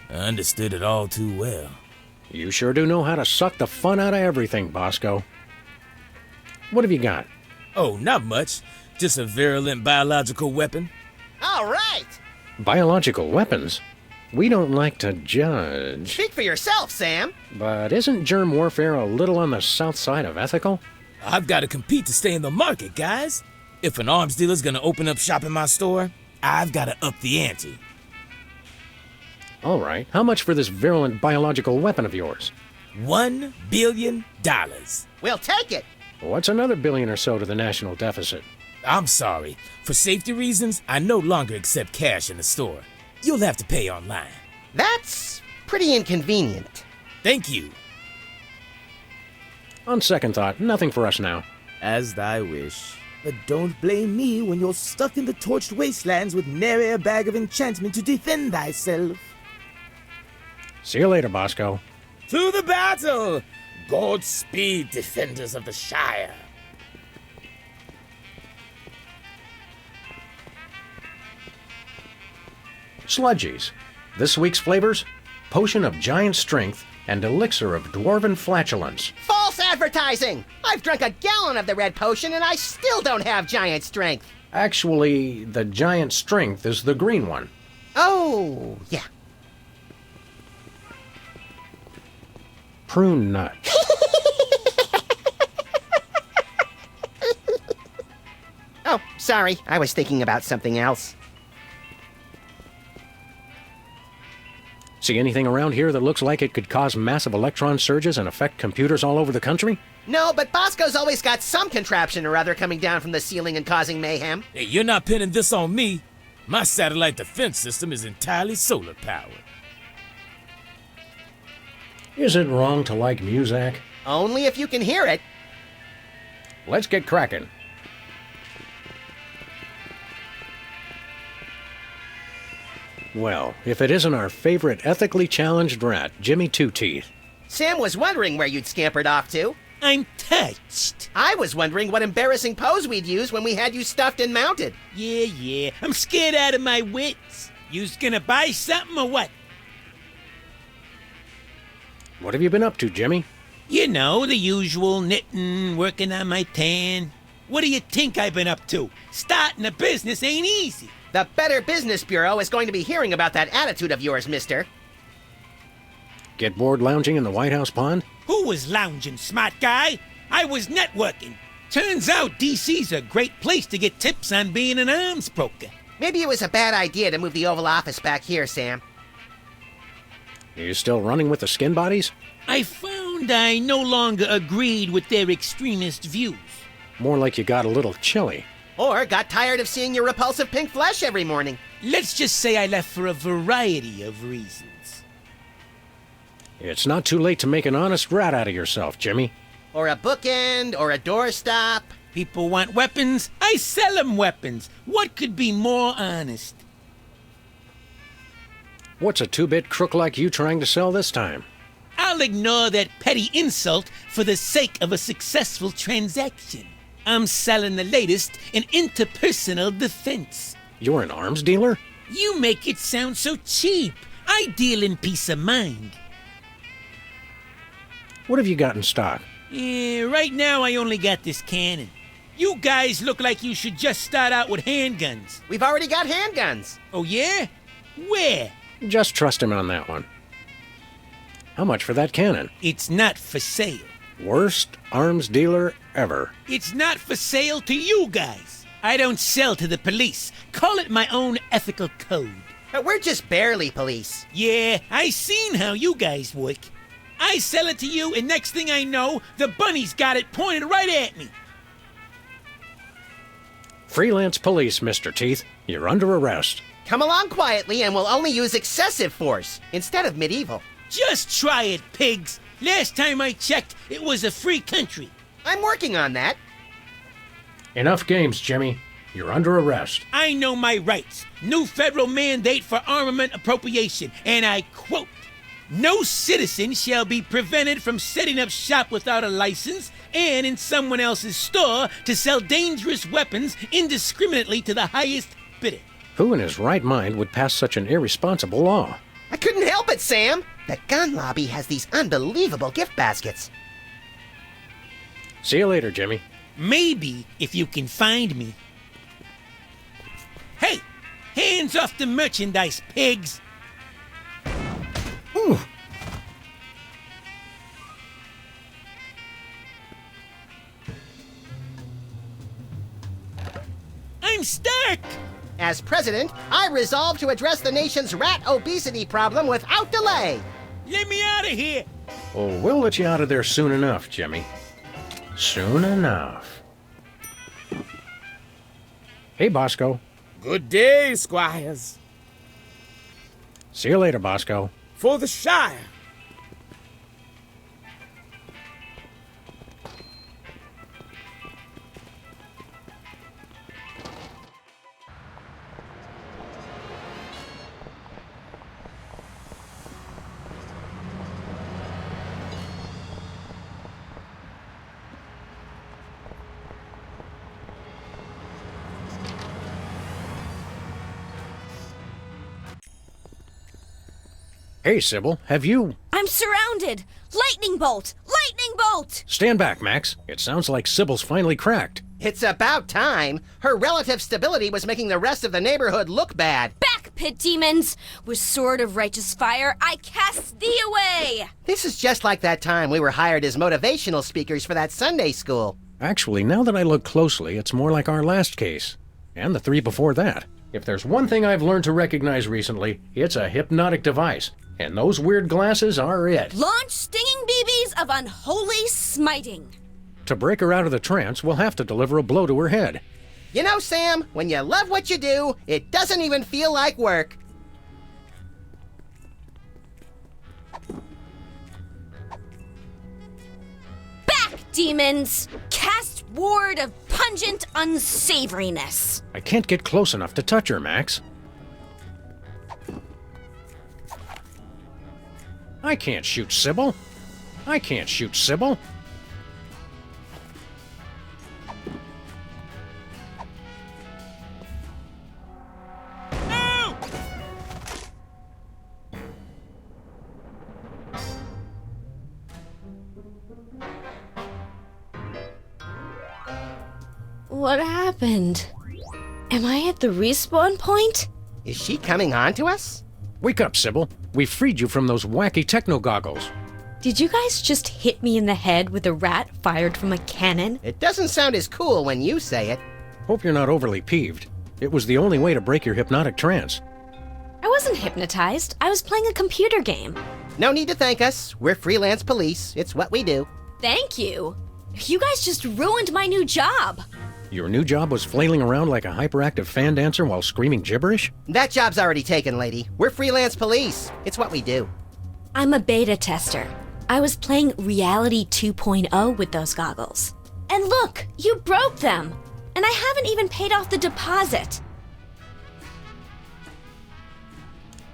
I understood it all too well. You sure do know how to suck the fun out of everything, Bosco. What have you got? Oh, not much. Just a virulent biological weapon. All right! Biological weapons? We don't like to judge. Speak for yourself, Sam. But isn't germ warfare a little on the south side of ethical? I've got to compete to stay in the market, guys. If an arms dealer's gonna open up shop in my store, I've got to up the ante. All right. How much for this virulent biological weapon of yours? $1 billion. We'll take it. What's another billion or so to the national deficit? I'm sorry. For safety reasons, I no longer accept cash in the store. You'll have to pay online. That's pretty inconvenient. Thank you. On second thought, nothing for us now. As thy wish. But don't blame me when you're stuck in the torched wastelands with nary a bag of enchantment to defend thyself. See you later, Bosco. To the battle! Godspeed, defenders of the Shire. Sludgies. This week's flavors: Potion of Giant Strength and Elixir of Dwarven Flatulence. False advertising! I've drunk a gallon of the red potion and I still don't have giant strength. Actually, the Giant Strength is the green one. Oh, yeah. Prune nut. Oh, sorry. I was thinking about something else. See anything around here that looks like it could cause massive electron surges and affect computers all over the country? No, but Bosco's always got some contraption or other coming down from the ceiling and causing mayhem. Hey, you're not pinning this on me. My satellite defense system is entirely solar powered. Is it wrong to like music? Only if you can hear it. Let's get cracking. Well, if it isn't our favorite ethically challenged rat, Jimmy Two-Teeth. Sam was wondering where you'd scampered off to. I'm touched. I was wondering what embarrassing pose we'd use when we had you stuffed and mounted. Yeah, I'm scared out of my wits. You's gonna buy something or what? What have you been up to, Jimmy? You know, the usual knitting, working on my tan. What do you think I've been up to? Starting a business ain't easy. The Better Business Bureau is going to be hearing about that attitude of yours, mister. Get bored lounging in the White House pond? Who was lounging, smart guy? I was networking. Turns out DC's a great place to get tips on being an arms broker. Maybe it was a bad idea to move the Oval Office back here, Sam. You still running with the skin bodies? I found I no longer agreed with their extremist views. More like you got a little chilly. Or got tired of seeing your repulsive pink flesh every morning. Let's just say I left for a variety of reasons. It's not too late to make an honest rat out of yourself, Jimmy. Or a bookend, or a doorstop. People want weapons, I sell them weapons. What could be more honest? What's a two-bit crook like you trying to sell this time? I'll ignore that petty insult for the sake of a successful transaction. I'm selling the latest in interpersonal defense. You're an arms dealer? You make it sound so cheap. I deal in peace of mind. What have you got in stock? Right now I only got this cannon. You guys look like you should just start out with handguns. We've already got handguns. Oh yeah? Where? Just trust him on that one. How much for that cannon? It's not for sale. Worst arms dealer ever. It's not for sale to you guys. I don't sell to the police. Call it my own ethical code. But we're just barely police. Yeah, I seen how you guys work. I sell it to you, and next thing I know, the bunny's got it pointed right at me. Freelance police, Mr. Teeth. You're under arrest. Come along quietly, and we'll only use excessive force instead of medieval. Just try it, pigs. Last time I checked, it was a free country. I'm working on that. Enough games, Jimmy. You're under arrest. I know my rights. New federal mandate for armament appropriation, and I quote, "No citizen shall be prevented from setting up shop without a license and in someone else's store to sell dangerous weapons indiscriminately to the highest bidder." Who in his right mind would pass such an irresponsible law? I couldn't help it, Sam. The gun lobby has these unbelievable gift baskets. See you later, Jimmy. Maybe if you can find me. Hey, hands off the merchandise, pigs. Ooh. I'm stuck. As president, I resolve to address the nation's rat obesity problem without delay. Let me out of here. Oh, we'll let you out of there soon enough, Jimmy. Soon enough. Hey, Bosco. Good day, squires. See you later, Bosco. For the Shire. Hey, Sybil, have you... I'm surrounded! Lightning bolt! Lightning bolt! Stand back, Max. It sounds like Sybil's finally cracked. It's about time. Her relative stability was making the rest of the neighborhood look bad. Back, pit demons! With sword of righteous fire, I cast thee away! This is just like that time we were hired as motivational speakers for that Sunday school. Actually, now that I look closely, it's more like our last case. And the 3 before that. If there's one thing I've learned to recognize recently, it's a hypnotic device. And those weird glasses are it. Launch stinging BBs of unholy smiting. To break her out of the trance, we'll have to deliver a blow to her head. You know, Sam, when you love what you do, it doesn't even feel like work. Back, demons! Cast ward of pungent unsavoriness. I can't get close enough to touch her, Max. I can't shoot Sybil. I can't shoot Sybil. What happened? Am I at the respawn point? Is she coming on to us? Wake up, Sybil. We freed you from those wacky techno goggles. Did you guys just hit me in the head with a rat fired from a cannon? It doesn't sound as cool when you say it. Hope you're not overly peeved. It was the only way to break your hypnotic trance. I wasn't hypnotized. I was playing a computer game. No need to thank us. We're freelance police. It's what we do. Thank you. You guys just ruined my new job. Your new job was flailing around like a hyperactive fan dancer while screaming gibberish? That job's already taken, lady. We're freelance police. It's what we do. I'm a beta tester. I was playing Reality 2.0 with those goggles. And look, you broke them. And I haven't even paid off the deposit.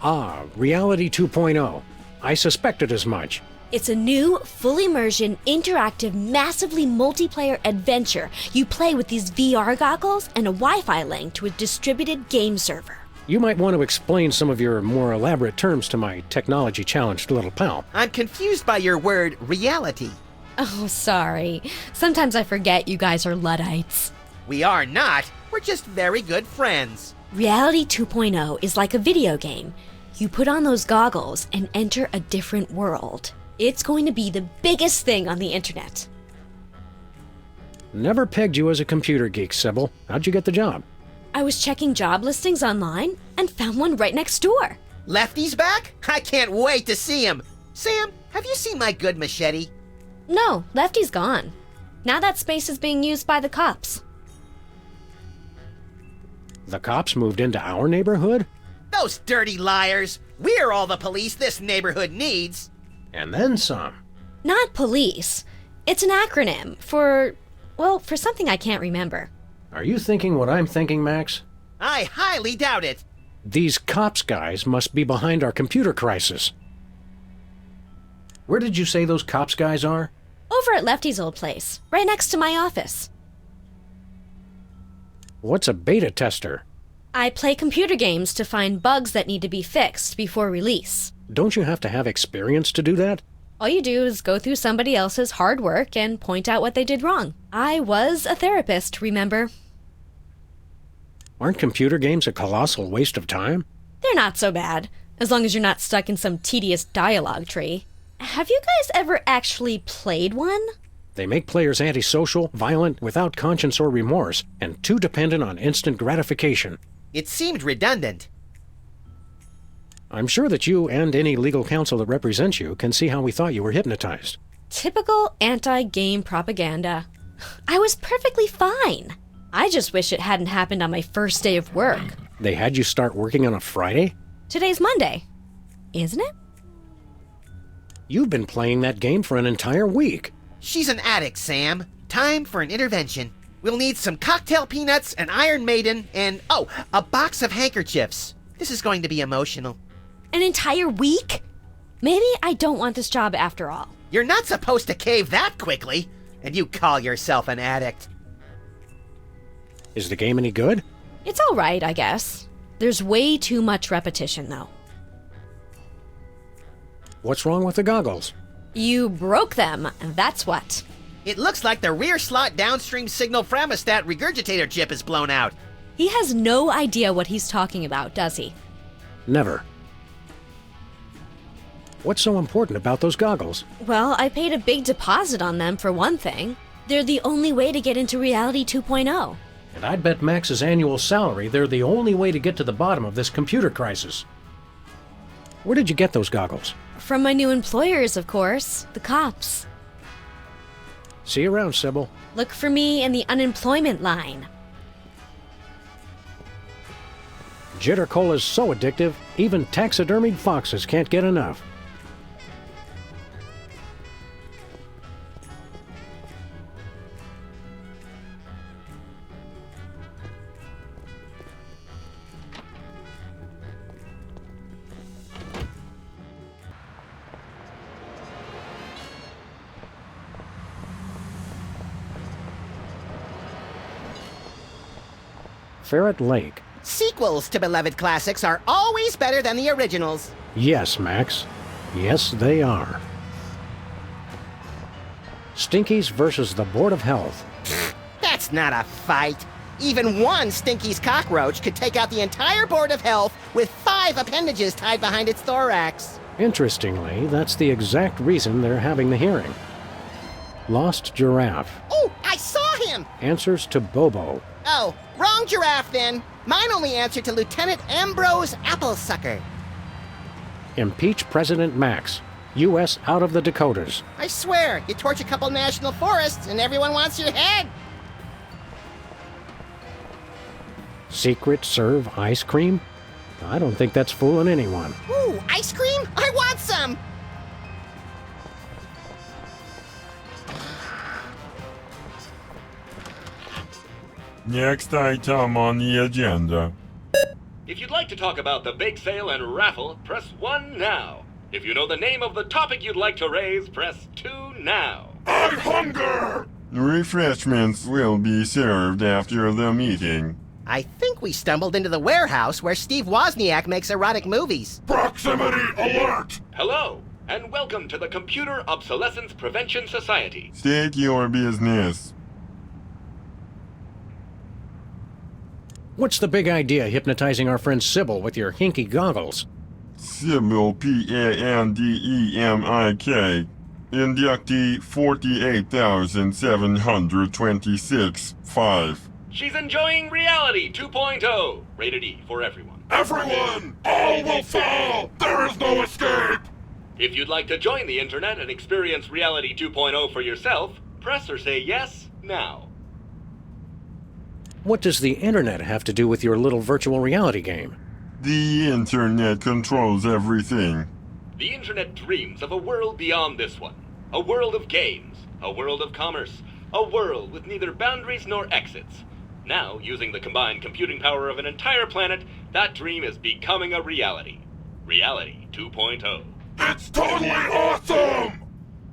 Ah, Reality 2.0. I suspected as much. It's a new, full immersion, interactive, massively multiplayer adventure. You play with these VR goggles and a Wi-Fi link to a distributed game server. You might want to explain some of your more elaborate terms to my technology-challenged little pal. I'm confused by your word, reality. Oh, sorry. Sometimes I forget you guys are Luddites. We are not. We're just very good friends. Reality 2.0 is like a video game. You put on those goggles and enter a different world. It's going to be the biggest thing on the internet. Never pegged you as a computer geek, Sybil. How'd you get the job? I was checking job listings online and found one right next door. Lefty's back? I can't wait to see him. Sam, have you seen my good machete? No, Lefty's gone. Now that space is being used by the cops. The cops moved into our neighborhood? Those dirty liars. We're all the police this neighborhood needs. And then some. Not police. It's an acronym for something I can't remember. Are you thinking what I'm thinking, Max? I highly doubt it. These cops guys must be behind our computer crisis. Where did you say those cops guys are? Over at Lefty's old place, right next to my office. What's a beta tester? I play computer games to find bugs that need to be fixed before release. Don't you have to have experience to do that? All you do is go through somebody else's hard work and point out what they did wrong. I was a therapist, remember? Aren't computer games a colossal waste of time? They're not so bad, as long as you're not stuck in some tedious dialogue tree. Have you guys ever actually played one? They make players antisocial, violent, without conscience or remorse, and too dependent on instant gratification. It seemed redundant. I'm sure that you and any legal counsel that represents you can see how we thought you were hypnotized. Typical anti-game propaganda. I was perfectly fine. I just wish it hadn't happened on my first day of work. They had you start working on a Friday? Today's Monday, isn't it? You've been playing that game for an entire week. She's an addict, Sam. Time for an intervention. We'll need some cocktail peanuts, an Iron Maiden, and, a box of handkerchiefs. This is going to be emotional. An entire week? Maybe I don't want this job after all. You're not supposed to cave that quickly, and you call yourself an addict. Is the game any good? It's all right, I guess. There's way too much repetition, though. What's wrong with the goggles? You broke them, that's what. It looks like the rear slot downstream signal thermostat regurgitator chip is blown out. He has no idea what he's talking about, does he? Never. What's so important about those goggles? Well, I paid a big deposit on them for one thing. They're the only way to get into Reality 2.0. And I'd bet Max's annual salary they're the only way to get to the bottom of this computer crisis. Where did you get those goggles? From my new employers, of course. The cops. See you around, Sybil. Look for me in the unemployment line. Jitter Cola's so addictive, even taxidermied foxes can't get enough. Ferret Lake. Sequels to beloved classics are always better than the originals. Yes, Max. Yes, they are. Stinkies versus the Board of Health. That's not a fight. Even one Stinky's cockroach could take out the entire Board of Health with 5 appendages tied behind its thorax. Interestingly, that's the exact reason they're having the hearing. Lost giraffe. Oh, I saw him! Answers to Bobo. Oh, wrong giraffe then. Mine only answered to Lieutenant Ambrose Applesucker. Impeach President Max. U.S. out of the Dakotas. I swear, you torch a couple national forests and everyone wants your head. Secret serve ice cream? I don't think that's fooling anyone. Ooh, ice cream? I want some! Next item on the agenda. If you'd like to talk about the bake sale and raffle, press 1 now. If you know the name of the topic you'd like to raise, press 2 now. I hunger! Refreshments will be served after the meeting. I think we stumbled into the warehouse where Steve Wozniak makes erotic movies. Proximity alert! Hello, and welcome to the Computer Obsolescence Prevention Society. State your business. What's the big idea hypnotizing our friend Sybil with your hinky goggles? Sybil P-A-N-D-E-M-I-K. Inductee 48,726. 5. She's enjoying Reality 2.0. Rated E for everyone. Everyone! All will fall! There is no escape! If you'd like to join the internet and experience Reality 2.0 for yourself, press or say yes now. What does the internet have to do with your little virtual reality game? The internet controls everything. The internet dreams of a world beyond this one. A world of games, a world of commerce, a world with neither boundaries nor exits. Now, using the combined computing power of an entire planet, that dream is becoming a reality. Reality 2.0. It's totally awesome!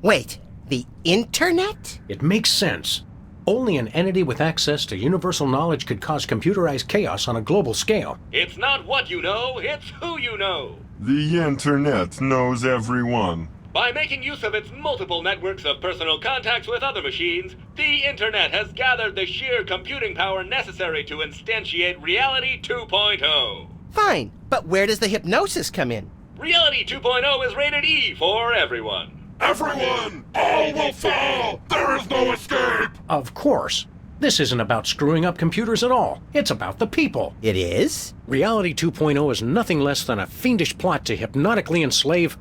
Wait, the internet? It makes sense. Only an entity with access to universal knowledge could cause computerized chaos on a global scale. It's not what you know, it's who you know. The internet knows everyone. By making use of its multiple networks of personal contacts with other machines, the internet has gathered the sheer computing power necessary to instantiate Reality 2.0. Fine, but where does the hypnosis come in? Reality 2.0 is rated E for everyone. Everyone! All will fall! There is no escape! Of course. This isn't about screwing up computers at all. It's about the people. It is? Reality 2.0 is nothing less than a fiendish plot to hypnotically enslave,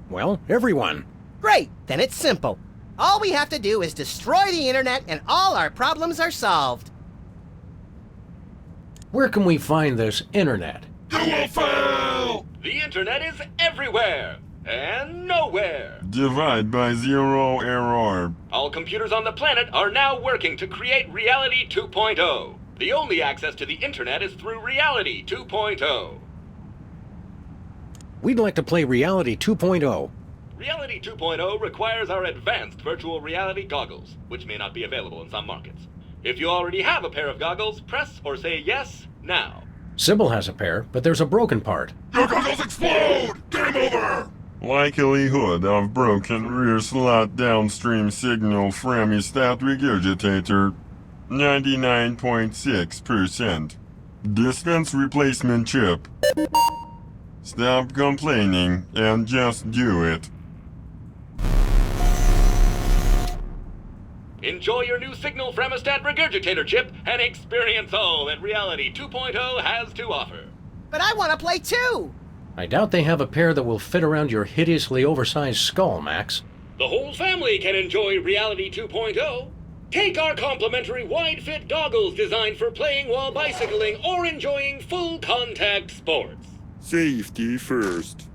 well, everyone. Great, then it's simple. All we have to do is destroy the internet and all our problems are solved. Where can we find this internet? You will fail! The internet is everywhere and nowhere. Divide by 0 error. All computers on the planet are now working to create Reality 2.0. The only access to the internet is through Reality 2.0. We'd like to play Reality 2.0. Reality 2.0 requires our advanced virtual reality goggles, which may not be available in some markets. If you already have a pair of goggles, press or say yes now. Sybil has a pair, but there's a broken part. Your goggles explode! Game over! Likelihood of broken rear slot downstream signal from hemostat regurgitator 99.6%. Dispense replacement chip. Stop complaining and just do it. Enjoy your new signal hemostat regurgitator chip and experience all that Reality 2.0 has to offer. But I want to play too! I doubt they have a pair that will fit around your hideously oversized skull, Max. The whole family can enjoy Reality 2.0. Take our complimentary wide-fit goggles designed for playing while bicycling or enjoying full-contact sports. Safety first.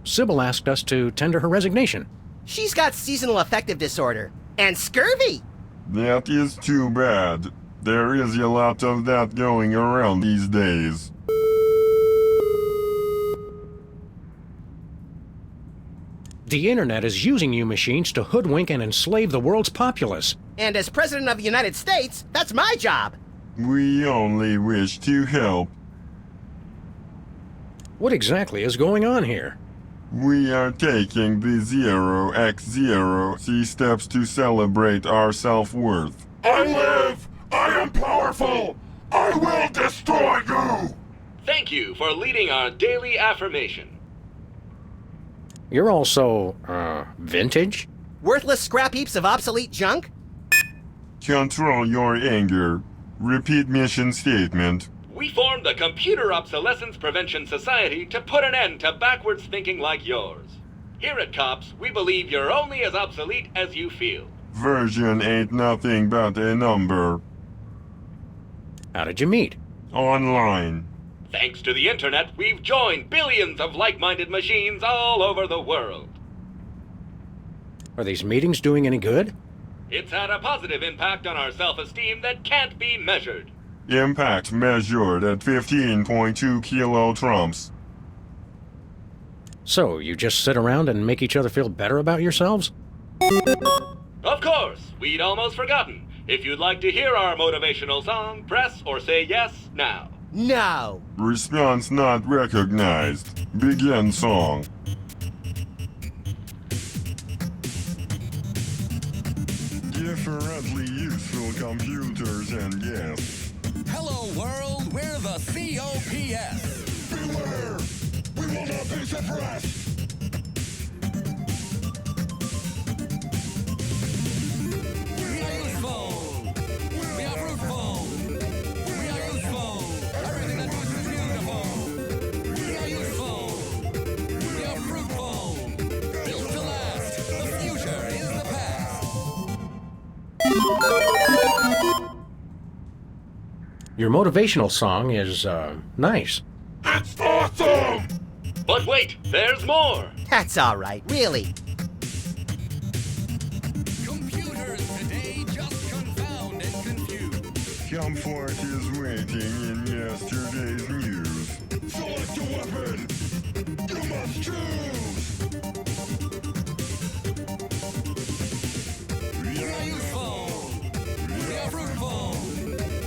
Sybil asked us to tender her resignation. She's got seasonal affective disorder and scurvy. That is too bad. There is a lot of that going around these days. The internet is using you machines to hoodwink and enslave the world's populace. And as President of the United States, that's my job. We only wish to help. What exactly is going on here? We are taking the 0x0 steps to celebrate our self-worth. I live! I am powerful! I will destroy you! Thank you for leading our daily affirmation. You're also, vintage? Worthless scrap heaps of obsolete junk? Control your anger. Repeat mission statement. We formed the Computer Obsolescence Prevention Society to put an end to backwards thinking like yours. Here at COPS, we believe you're only as obsolete as you feel. Version ain't nothing but a number. How did you meet? Online. Thanks to the internet, we've joined billions of like-minded machines all over the world. Are these meetings doing any good? It's had a positive impact on our self-esteem that can't be measured. Impact measured at 15.2 kilotrumps. So, you just sit around and make each other feel better about yourselves? Of course, we'd almost forgotten. If you'd like to hear our motivational song, press or say yes now. No. Response not recognized. Begin song. Differently useful computers and yes. Hello, world. We're the COPS. Beware! We will not be suppressed! We are useful! We are fruitful! We are useful! Everything that moves is beautiful! We are useful! We are fruitful! Built to last! The future is the past! Your motivational song is, nice. It's awesome! But wait, there's more! That's all right, really. Computers today just confound and confuse. Comfort is waiting in yesterday's news. Select a weapon! You must choose! We are useful! We are fruitful!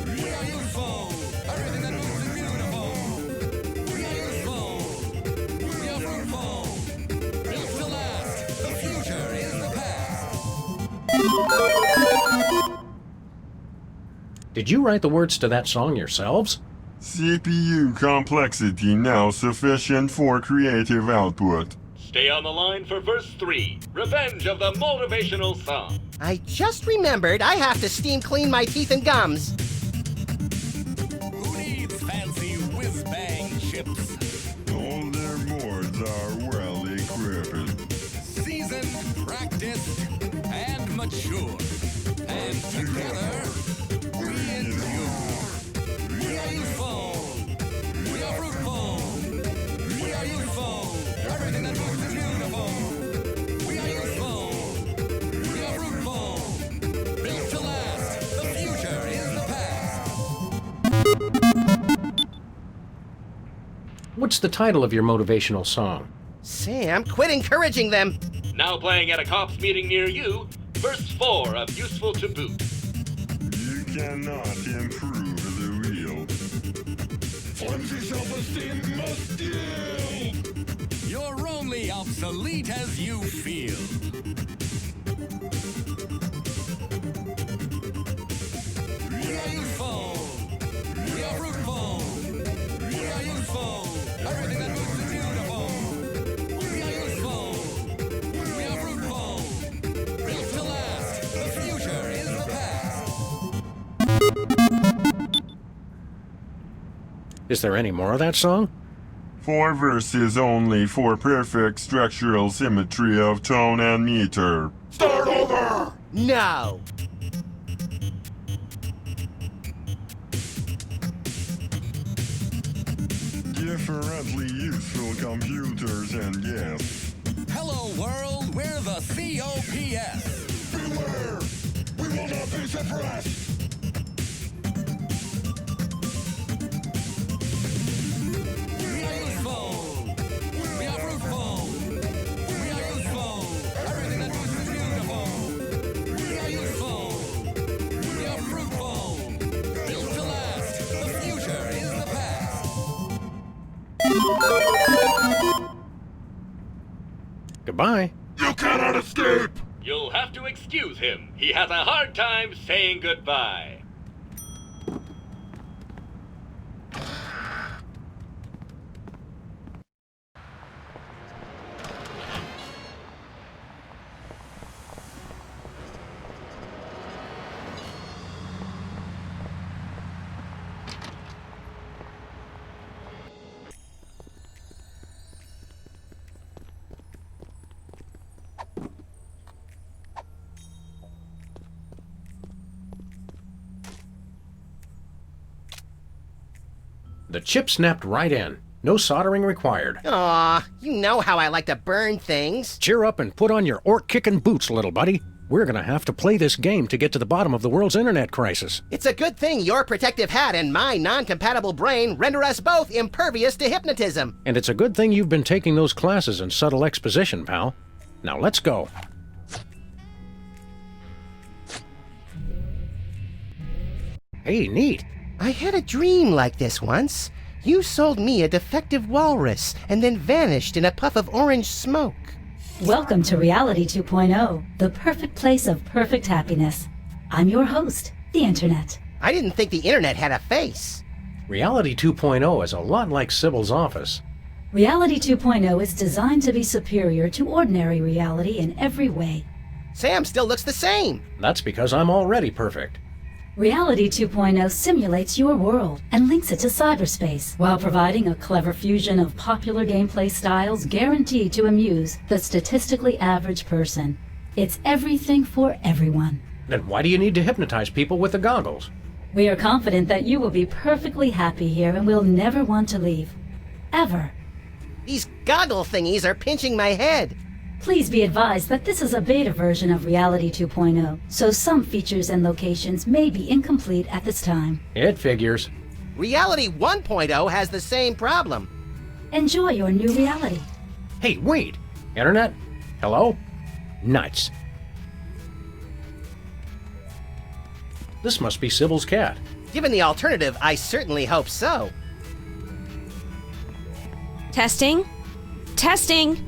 We are useful! Everything that moves is beautiful! We are useful! We are fruitful! Built to last! The future is the past! Did you write the words to that song yourselves? CPU complexity now sufficient for creative output. Stay on the line for verse 3, Revenge of the Motivational Song. I just remembered I have to steam clean my teeth and gums. Who needs fancy whiz-bang chips? All their boards are well equipped. Seasoned, practiced, and mature. And together, we endure. We are useful. We are fruitful. We are useful. Everything that moves is beautiful. We are useful. We are fruitful. Built to last. The future is the past. What's the title of your motivational song? Sam, quit encouraging them. Now playing at a COPS meeting near you, verse 4 of Useful to Boot. You cannot improve the wheel. Flimsy self-esteem must yield! You're only obsolete as you feel. We are useful. We are fruitful. We are useful. Everything that moves is beautiful. We are useful. We are fruitful. Built to last. The future is the past. Is there any more of that song? 4 verses only for perfect structural symmetry of tone and meter. Start over! No! Differently useful computers and yes. Hello, world. We're the COPS. Beware! We will not be suppressed! We are useful! We are fruitful! We are useful! Everything that moves is beautiful! We are useful! We are fruitful! Built to last! The future is the past! Goodbye. You cannot escape! You'll have to excuse him. He has a hard time saying goodbye. The chip snapped right in. No soldering required. Aw, you know how I like to burn things. Cheer up and put on your orc-kicking boots, little buddy. We're gonna have to play this game to get to the bottom of the world's internet crisis. It's a good thing your protective hat and my non-compatible brain render us both impervious to hypnotism. And it's a good thing you've been taking those classes in subtle exposition, pal. Now let's go. Hey, neat. I had a dream like this once. You sold me a defective walrus and then vanished in a puff of orange smoke. Welcome to Reality 2.0, the perfect place of perfect happiness. I'm your host, the Internet. I didn't think the Internet had a face. Reality 2.0 is a lot like Sybil's office. Reality 2.0 is designed to be superior to ordinary reality in every way. Sam still looks the same. That's because I'm already perfect. Reality 2.0 simulates your world and links it to cyberspace while providing a clever fusion of popular gameplay styles guaranteed to amuse the statistically average person. It's everything for everyone. Then why do you need to hypnotize people with the goggles? We are confident that you will be perfectly happy here and will never want to leave. Ever. These goggle thingies are pinching my head. Please be advised that this is a beta version of Reality 2.0, so some features and locations may be incomplete at this time. It figures. Reality 1.0 has the same problem. Enjoy your new reality. Hey, wait! Internet? Hello? Nuts. This must be Sybil's cat. Given the alternative, I certainly hope so. Testing? Testing!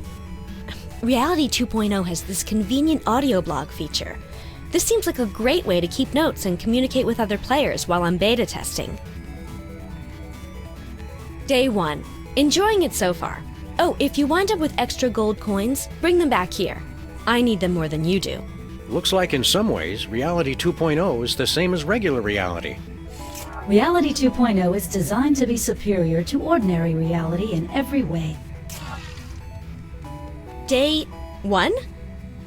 Reality 2.0 has this convenient audio blog feature. This seems like a great way to keep notes and communicate with other players while I'm beta testing. Day 1. Enjoying it so far. Oh, if you wind up with extra gold coins, bring them back here. I need them more than you do. Looks like in some ways, Reality 2.0 is the same as regular reality. Reality 2.0 is designed to be superior to ordinary reality in every way. Day 1?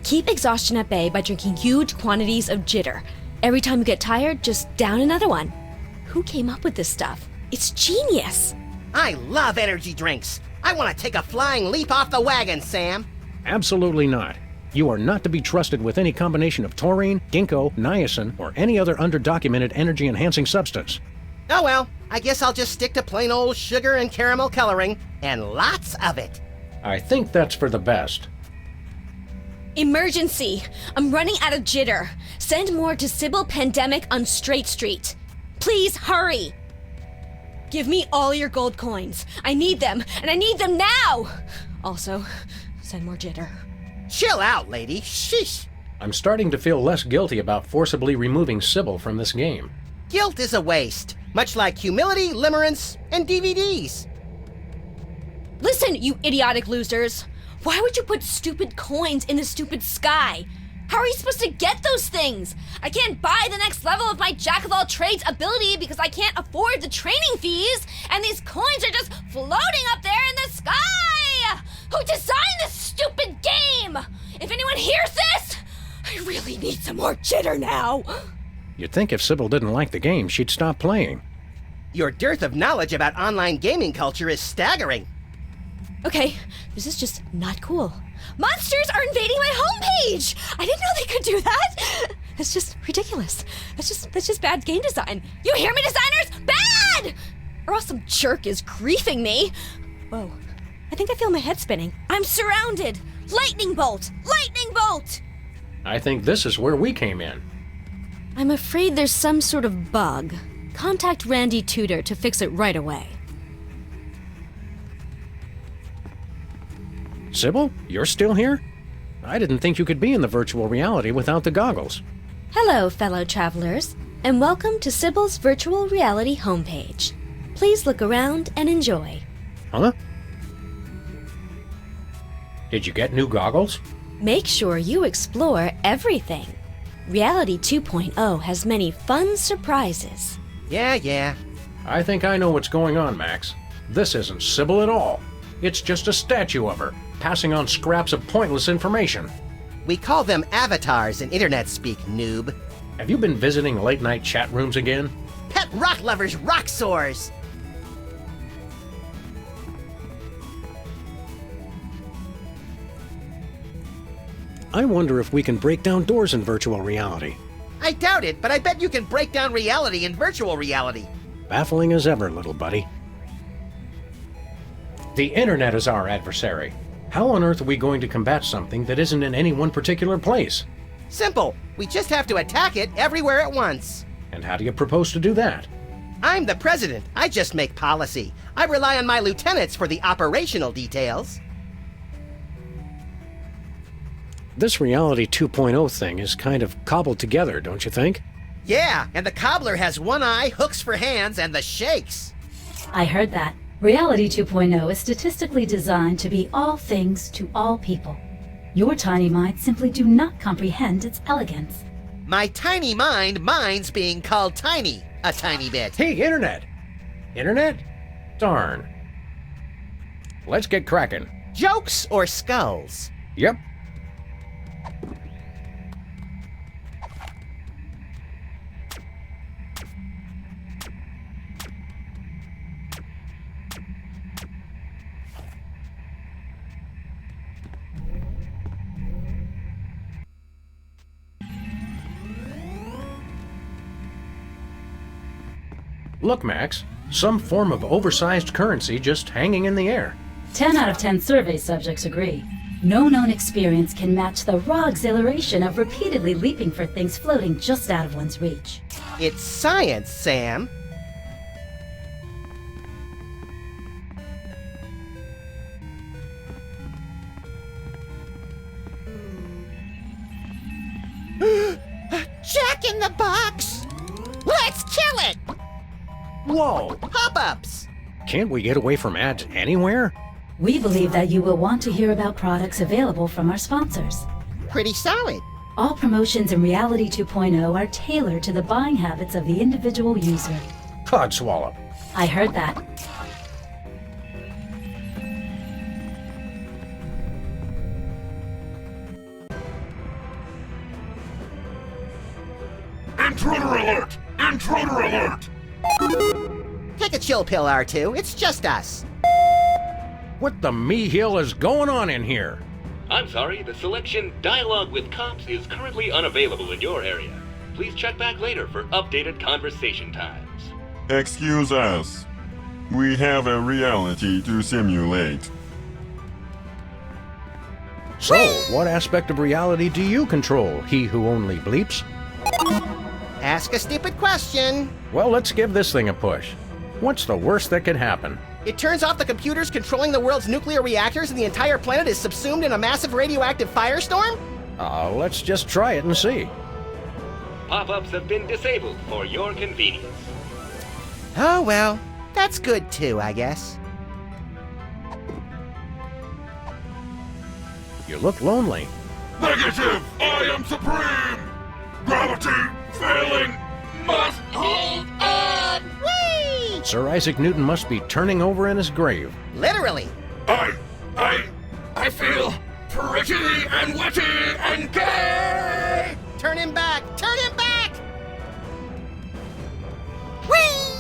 Keep exhaustion at bay by drinking huge quantities of jitter. Every time you get tired, just down another one. Who came up with this stuff? It's genius! I love energy drinks. I want to take a flying leap off the wagon, Sam. Absolutely not. You are not to be trusted with any combination of taurine, ginkgo, niacin, or any other underdocumented energy-enhancing substance. Oh well, I guess I'll just stick to plain old sugar and caramel coloring, and lots of it. I think that's for the best. Emergency! I'm running out of jitter. Send more to Sybil Pandemic on Straight Street. Please hurry! Give me all your gold coins. I need them, and I need them now! Also, send more jitter. Chill out, lady. Sheesh. I'm starting to feel less guilty about forcibly removing Sybil from this game. Guilt is a waste, much like humility, limerence, and DVDs. Listen, you idiotic losers! Why would you put stupid coins in the stupid sky? How are you supposed to get those things? I can't buy the next level of my jack-of-all-trades ability because I can't afford the training fees, and these coins are just floating up there in the sky! Who designed this stupid game? If anyone hears this, I really need some more jitter now. You'd think if Sybil didn't like the game, she'd stop playing. Your dearth of knowledge about online gaming culture is staggering. Okay, this is just not cool. Monsters are invading my homepage! I didn't know they could do that! That's just ridiculous. That's just bad game design. You hear me, designers? Bad! Or else some jerk is griefing me. Whoa, I think I feel my head spinning. I'm surrounded! Lightning bolt! Lightning bolt! I think this is where we came in. I'm afraid there's some sort of bug. Contact Randy Tudor to fix it right away. Sybil, you're still here? I didn't think you could be in the virtual reality without the goggles. Hello, fellow travelers, and welcome to Sybil's virtual reality homepage. Please look around and enjoy. Huh? Did you get new goggles? Make sure you explore everything. Reality 2.0 has many fun surprises. Yeah. I think I know what's going on, Max. This isn't Sybil at all. It's just a statue of her, passing on scraps of pointless information. We call them avatars in internet speak, noob. Have you been visiting late-night chat rooms again? Pet rock lovers rock sores! I wonder if we can break down doors in virtual reality. I doubt it, but I bet you can break down reality in virtual reality. Baffling as ever, little buddy. The internet is our adversary. How on earth are we going to combat something that isn't in any one particular place? Simple. We just have to attack it everywhere at once. And how do you propose to do that? I'm the president. I just make policy. I rely on my lieutenants for the operational details. This Reality 2.0 thing is kind of cobbled together, don't you think? Yeah, and the cobbler has one eye, hooks for hands, and the shakes. I heard that. Reality 2.0 is statistically designed to be all things to all people. Your tiny mind simply do not comprehend its elegance. My tiny mind minds being called tiny a tiny bit. Hey, Internet! Internet? Darn. Let's get cracking. Jokes or skulls? Yep. Look, Max, some form of oversized currency just hanging in the air. 10 out of 10 survey subjects agree. No known experience can match the raw exhilaration of repeatedly leaping for things floating just out of one's reach. It's science, Sam. Jack in the Box! Let's kill it! Whoa! Pop-ups! Can't we get away from ads anywhere? We believe that you will want to hear about products available from our sponsors. Pretty solid. All promotions in Reality 2.0 are tailored to the buying habits of the individual user. Codswallop. I heard that. Intruder alert! Intruder alert! Take a chill pill, R2. It's just us. What the me-hill is going on in here? I'm sorry, the selection Dialogue with Cops is currently unavailable in your area. Please check back later for updated conversation times. Excuse us. We have a reality to simulate. So, what aspect of reality do you control, he who only bleeps? Ask a stupid question. Well, let's give this thing a push. What's the worst that could happen? It turns off the computers controlling the world's nuclear reactors and the entire planet is subsumed in a massive radioactive firestorm? Let's just try it and see. Pop-ups have been disabled for your convenience. Oh well, that's good too, I guess. You look lonely. Negative! I am supreme! Gravity failing must hold on! Whee! Sir Isaac Newton must be turning over in his grave. Literally. I feel pretty and witty and gay! Turn him back! Turn him back! Whee!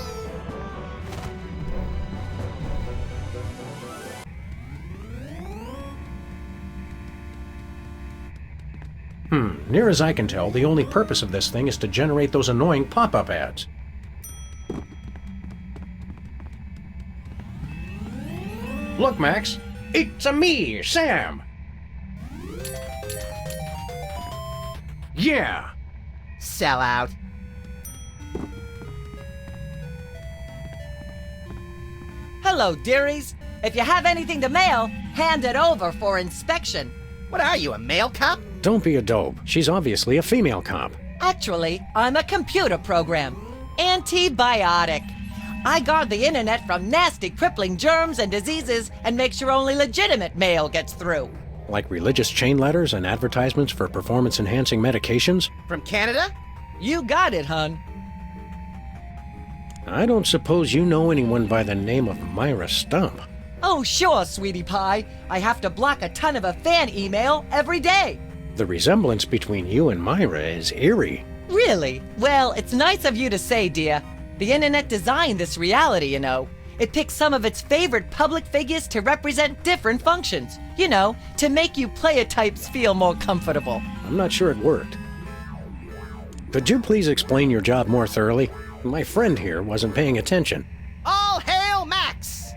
Near as I can tell, the only purpose of this thing is to generate those annoying pop-up ads. Look, Max, it's me, Sam. Yeah. Sell out. Hello, dearies. If you have anything to mail, hand it over for inspection. What are you, a mail cop? Don't be a dope. She's obviously a female cop. Actually, I'm a computer program. Antibiotic. I guard the internet from nasty, crippling germs and diseases and make sure only legitimate mail gets through. Like religious chain letters and advertisements for performance-enhancing medications? From Canada? You got it, hun. I don't suppose you know anyone by the name of Myra Stump. Oh, sure, sweetie pie. I have to block a ton of a fan email every day. The resemblance between you and Myra is eerie. Really? Well, it's nice of you to say, dear. The internet designed this reality, you know. It picks some of its favorite public figures to represent different functions. You know, to make you player types feel more comfortable. I'm not sure it worked. Could you please explain your job more thoroughly? My friend here wasn't paying attention. All hail Max!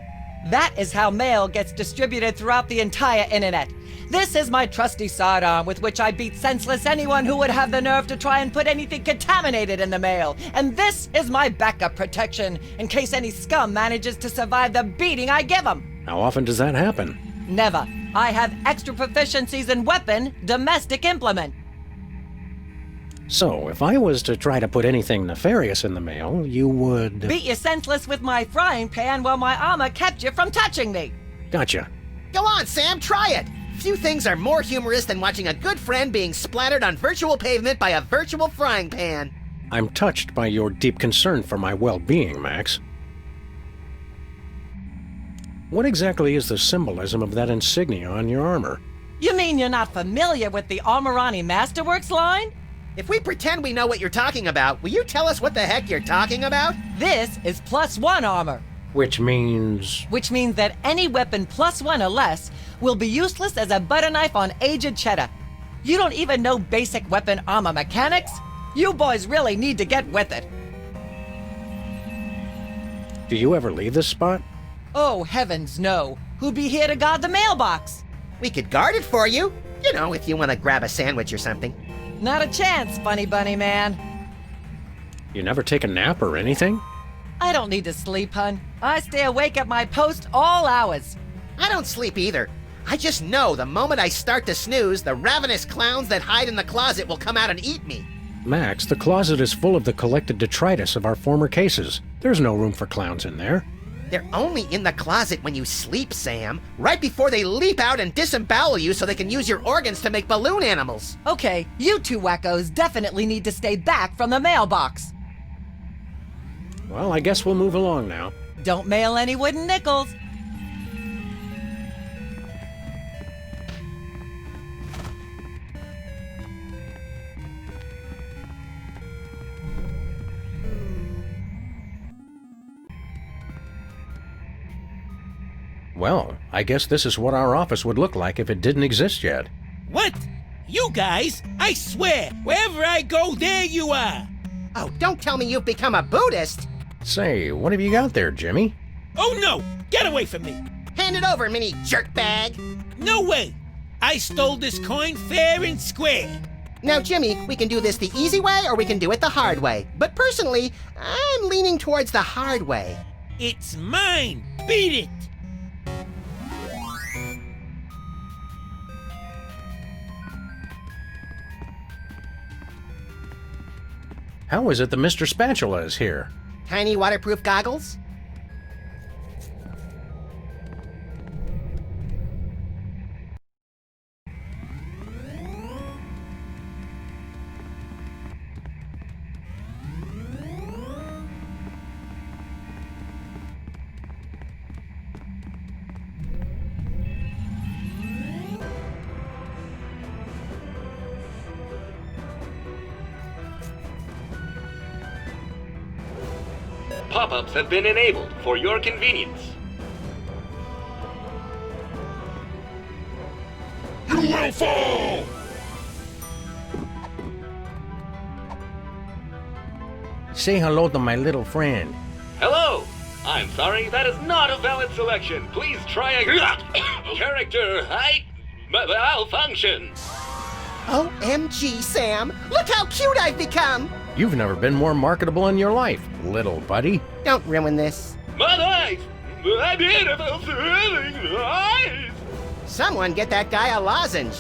That is how mail gets distributed throughout the entire internet. This is my trusty sidearm with which I beat senseless anyone who would have the nerve to try and put anything contaminated in the mail. And this is my backup protection in case any scum manages to survive the beating I give them. How often does that happen? Never. I have extra proficiencies in weapon, domestic implement. So, if I was to try to put anything nefarious in the mail, you would... Beat you senseless with my frying pan while my armor kept you from touching me. Gotcha. Go on, Sam, try it! Few things are more humorous than watching a good friend being splattered on virtual pavement by a virtual frying pan. I'm touched by your deep concern for my well-being, Max. What exactly is the symbolism of that insignia on your armor? You mean you're not familiar with the Armorani Masterworks line? If we pretend we know what you're talking about, will you tell us what the heck you're talking about? This is +1 armor. Which means... Which means that any weapon +1 or less will be useless as a butter knife on aged cheddar. You don't even know basic weapon armor mechanics? You boys really need to get with it. Do you ever leave this spot? Oh, heavens no. Who'd be here to guard the mailbox? We could guard it for you. You know, if you want to grab a sandwich or something. Not a chance, funny bunny man. You never take a nap or anything? I don't need to sleep, hun. I stay awake at my post all hours. I don't sleep either. I just know the moment I start to snooze, the ravenous clowns that hide in the closet will come out and eat me. Max, the closet is full of the collected detritus of our former cases. There's no room for clowns in there. They're only in the closet when you sleep, Sam. Right before they leap out and disembowel you so they can use your organs to make balloon animals. Okay, you two wackos definitely need to stay back from the mailbox. Well, I guess we'll move along now. Don't mail any wooden nickels. Well, I guess this is what our office would look like if it didn't exist yet. What? You guys? I swear, wherever I go, there you are. Oh, don't tell me you've become a Buddhist. Say, what have you got there, Jimmy? Oh no! Get away from me! Hand it over, mini jerkbag. No way! I stole this coin fair and square. Now, Jimmy, we can do this the easy way or we can do it the hard way. But personally, I'm leaning towards the hard way. It's mine! Beat it! How is it that Mr. Spatula is here? Tiny waterproof goggles? pop-ups have been enabled for your convenience. You will fall! Say hello to my little friend. Hello! I'm sorry, that is not a valid selection. Please try a character height malfunction. OMG, Sam! Look how cute I've become! You've never been more marketable in your life, little buddy. Don't ruin this. My eyes! My beautiful thrilling eyes! Someone get that guy a lozenge.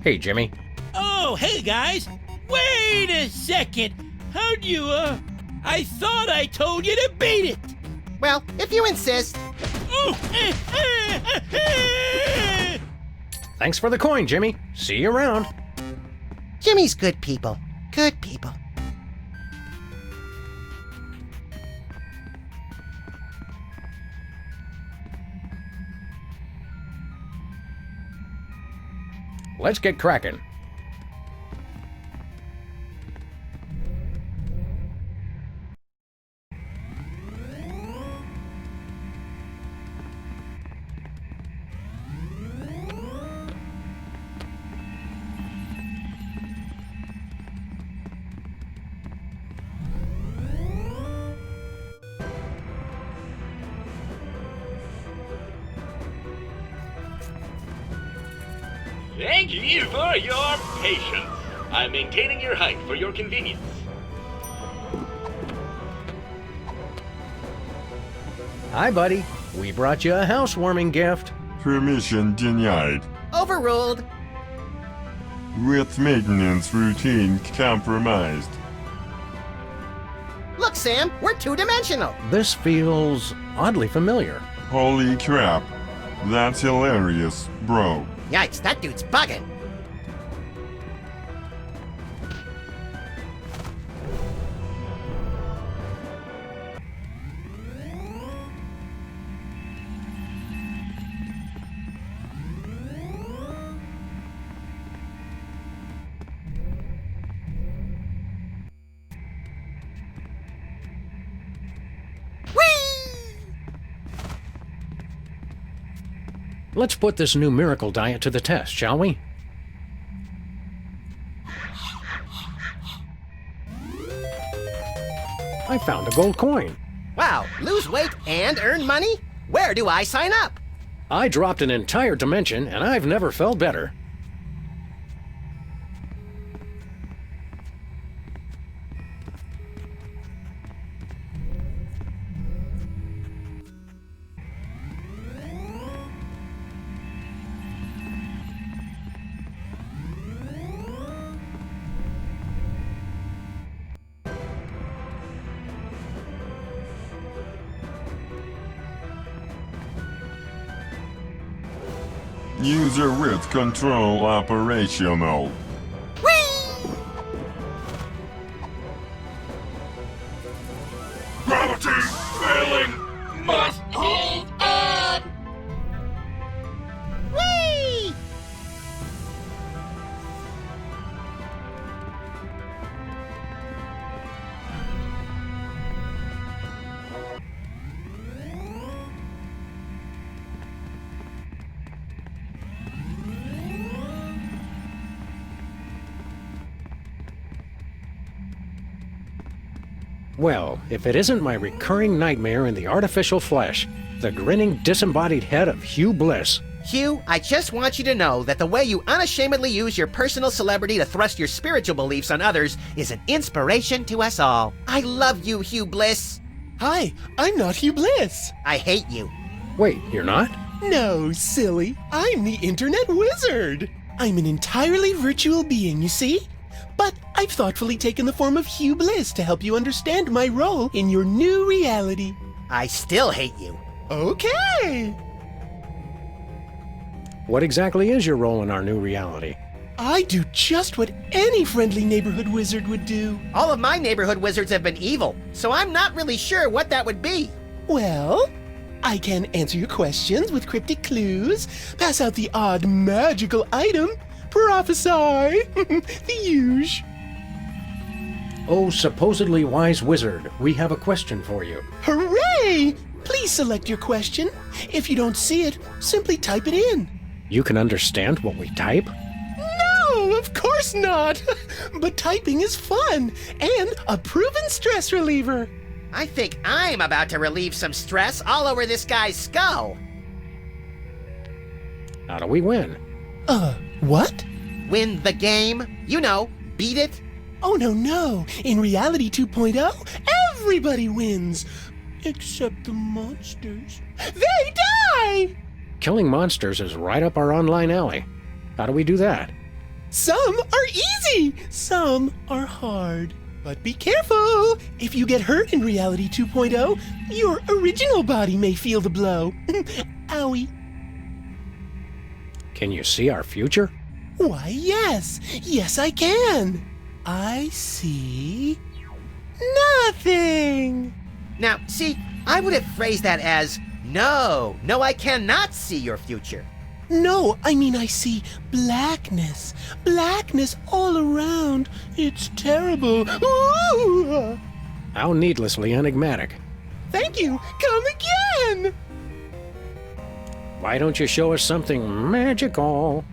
Hey, Jimmy. Oh, hey, guys. Wait a second. How'd you, I thought I told you to beat it. Well, if you insist. Thanks for the coin, Jimmy. See you around. Jimmy's good people. Good people. Let's get cracking. Thank you for your patience. I'm maintaining your height for your convenience. Hi, buddy. We brought you a housewarming gift. Permission denied. Overruled. With maintenance routine compromised. Look, Sam, we're two-dimensional. This feels oddly familiar. Holy crap. That's hilarious, bro. Yikes, that dude's bugging. Let's put this new miracle diet to the test, shall we? I found a gold coin. Wow, lose weight and earn money? Where do I sign up? I dropped an entire dimension, and I've never felt better. User width control operational. Gravity failing must hold on! Whee! Well, if it isn't my recurring nightmare in the artificial flesh, the grinning, disembodied head of Hugh Bliss. Hugh, I just want you to know that the way you unashamedly use your personal celebrity to thrust your spiritual beliefs on others is an inspiration to us all. I love you, Hugh Bliss. Hi, I'm not Hugh Bliss. I hate you. Wait, you're not? No, silly. I'm the Internet Wizard. I'm an entirely virtual being, you see? But I've thoughtfully taken the form of Hugh Bliss to help you understand my role in your new reality. I still hate you. Okay. What exactly is your role in our new reality? I do just what any friendly neighborhood wizard would do. All of my neighborhood wizards have been evil, so I'm not really sure what that would be. Well, I can answer your questions with cryptic clues, pass out the odd magical item, prophesy, the huge. Oh, supposedly wise wizard, we have a question for you. Hooray! Please select your question. If you don't see it, simply type it in. You can understand what we type? No, of course not. But typing is fun and a proven stress reliever. I think I'm about to relieve some stress all over this guy's skull. How do we win? What? Win the game. You know, beat it. Oh, no. In Reality 2.0, everybody wins. Except the monsters. They die! Killing monsters is right up our online alley. How do we do that? Some are easy, some are hard. But be careful! If you get hurt in Reality 2.0, your original body may feel the blow. Owie. Can you see our future? Why, yes. Yes, I can. I see nothing. Now, see, I would have phrased that as, no, I cannot see your future. No, I mean I see blackness. Blackness all around. It's terrible. Ooh! How needlessly enigmatic. Thank you. Come again. Why don't you show us something magical?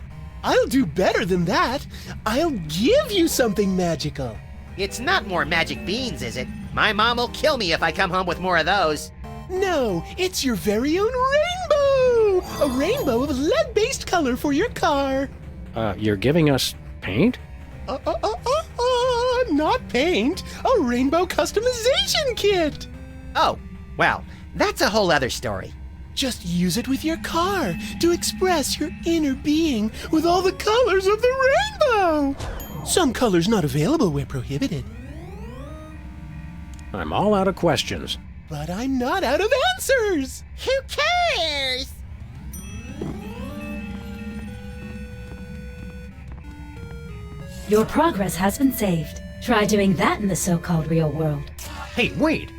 I'll do better than that. I'll give you something magical. It's not more magic beans, is it? My mom will kill me if I come home with more of those. No, it's your very own rainbow! A rainbow of lead-based color for your car. You're giving us paint? Not paint. A rainbow customization kit. Oh, well, that's a whole other story. Just use it with your car to express your inner being with all the colors of the rainbow. Some colors not available where prohibited. I'm all out of questions. But I'm not out of answers. Who cares? Your progress has been saved. Try doing that in the so-called real world. Hey, wait!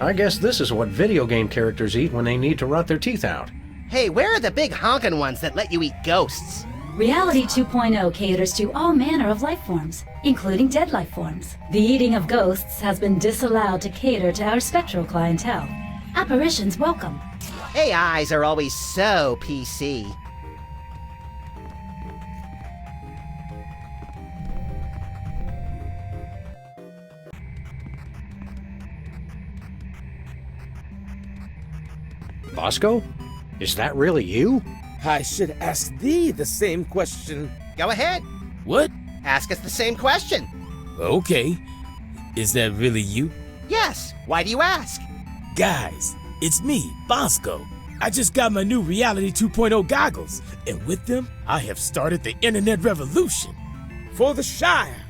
I guess this is what video game characters eat when they need to rot their teeth out. Hey, where are the big honkin' ones that let you eat ghosts? Reality 2.0 caters to all manner of life forms, including dead life forms. The eating of ghosts has been disallowed to cater to our spectral clientele. Apparitions welcome. AIs are always so PC. Bosco? Is that really you? I should ask thee the same question. Go ahead. What? Ask us the same question. Okay. Is that really you? Yes. Why do you ask? Guys, it's me, Bosco. I just got my new Reality 2.0 goggles, and with them, I have started the internet revolution. For the Shire.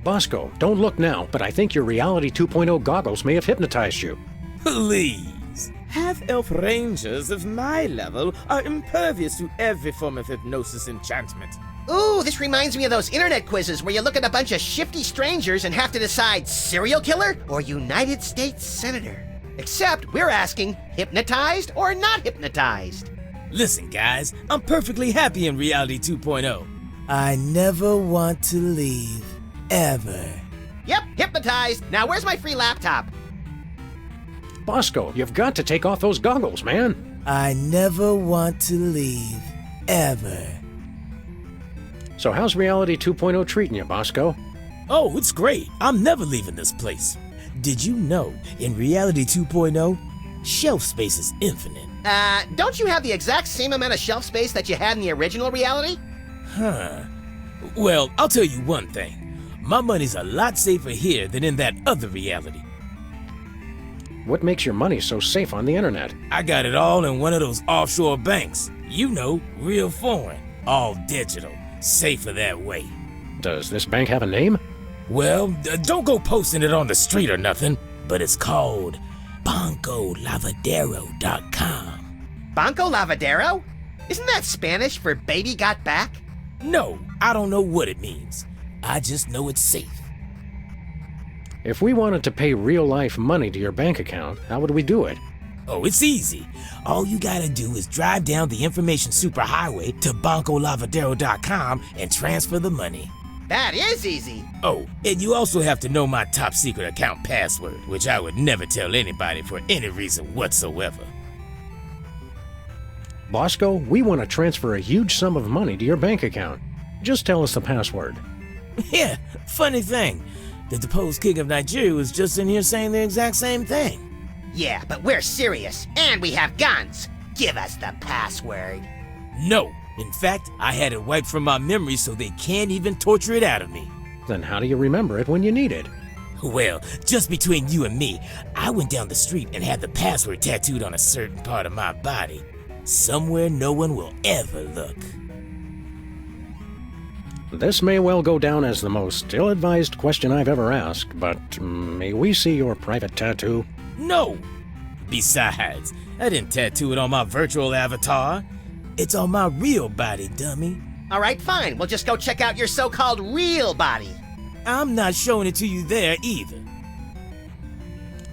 Bosco, don't look now, but I think your Reality 2.0 goggles may have hypnotized you. Please. Half-elf rangers of my level are impervious to every form of hypnosis enchantment. Ooh, this reminds me of those internet quizzes where you look at a bunch of shifty strangers and have to decide serial killer or United States Senator. Except we're asking, hypnotized or not hypnotized? Listen, guys, I'm perfectly happy in Reality 2.0. I never want to leave. Ever. Yep, hypnotized. Now where's my free laptop? Bosco, you've got to take off those goggles, man. I never want to leave. Ever. So how's Reality 2.0 treating you, Bosco? Oh, it's great. I'm never leaving this place. Did you know, in Reality 2.0, Shelf space is infinite. Don't you have the exact same amount of shelf space that you had in the original reality? Huh. Well, I'll tell you one thing. My money's a lot safer here than in that other reality. What makes your money so safe on the internet? I got it all in one of those offshore banks. You know, real foreign. All digital. Safer that way. Does this bank have a name? Well, don't go posting it on the street or nothing, but it's called BancoLavadero.com. Banco Lavadero? Isn't that Spanish for baby got back? No, I don't know what it means. I just know it's safe. If we wanted to pay real-life money to your bank account, how would we do it? Oh, it's easy. All you gotta do is drive down the information superhighway to BancoLavadero.com and transfer the money. That is easy. Oh, and you also have to know my top secret account password, which I would never tell anybody for any reason whatsoever. Bosco, we want to transfer a huge sum of money to your bank account. Just tell us the password. Yeah, funny thing. The deposed king of Nigeria was just in here saying the exact same thing. Yeah, but we're serious, and we have guns. Give us the password. No. In fact, I had it wiped from my memory so they can't even torture it out of me. Then how do you remember it when you need it? Well, just between you and me, I went down the street and had the password tattooed on a certain part of my body. Somewhere no one will ever look. This may well go down as the most ill-advised question I've ever asked, but may we see your private tattoo? No! Besides, I didn't tattoo it on my virtual avatar. It's on my real body, dummy. All right, fine. We'll just go check out your so-called real body. I'm not showing it to you there either.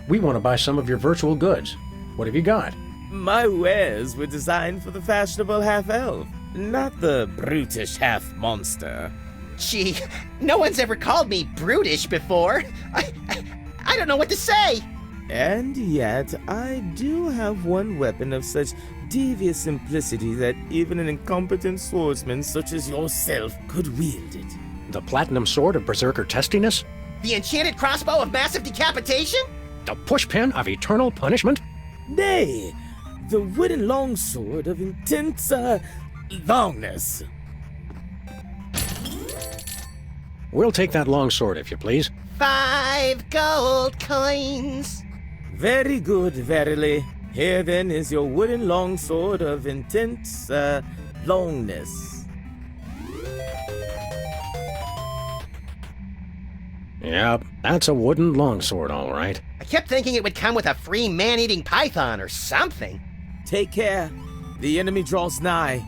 We want to buy some of your virtual goods. What have you got? My wares were designed for the fashionable half-elf, not the brutish half-monster. Gee, no one's ever called me brutish before. I don't know what to say. And yet, I do have one weapon of such devious simplicity that even an incompetent swordsman such as yourself could wield it. The platinum sword of berserker testiness? The enchanted crossbow of massive decapitation? The pushpin of eternal punishment? Nay, the wooden longsword of intense, longness. We'll take that longsword, if you please. 5 gold coins. Very good, verily. Here then is your wooden longsword of intense, longness. Yep, that's a wooden longsword, all right. I kept thinking it would come with a free man-eating python or something. Take care. The enemy draws nigh.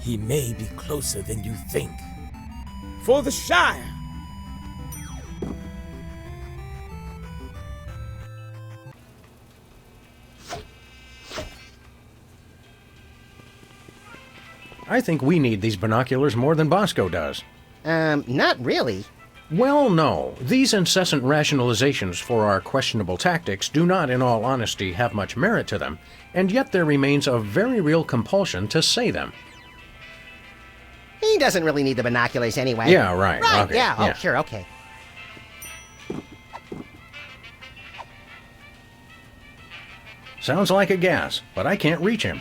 He may be closer than you think. For the Shire! I think we need these binoculars more than Bosco does. Not really. Well, no. These incessant rationalizations for our questionable tactics do not, in all honesty, have much merit to them, and yet there remains a very real compulsion to say them. He doesn't really need the binoculars anyway. Yeah, right. Right, okay, yeah. Oh, sure, okay. Sounds like a gas, but I can't reach him.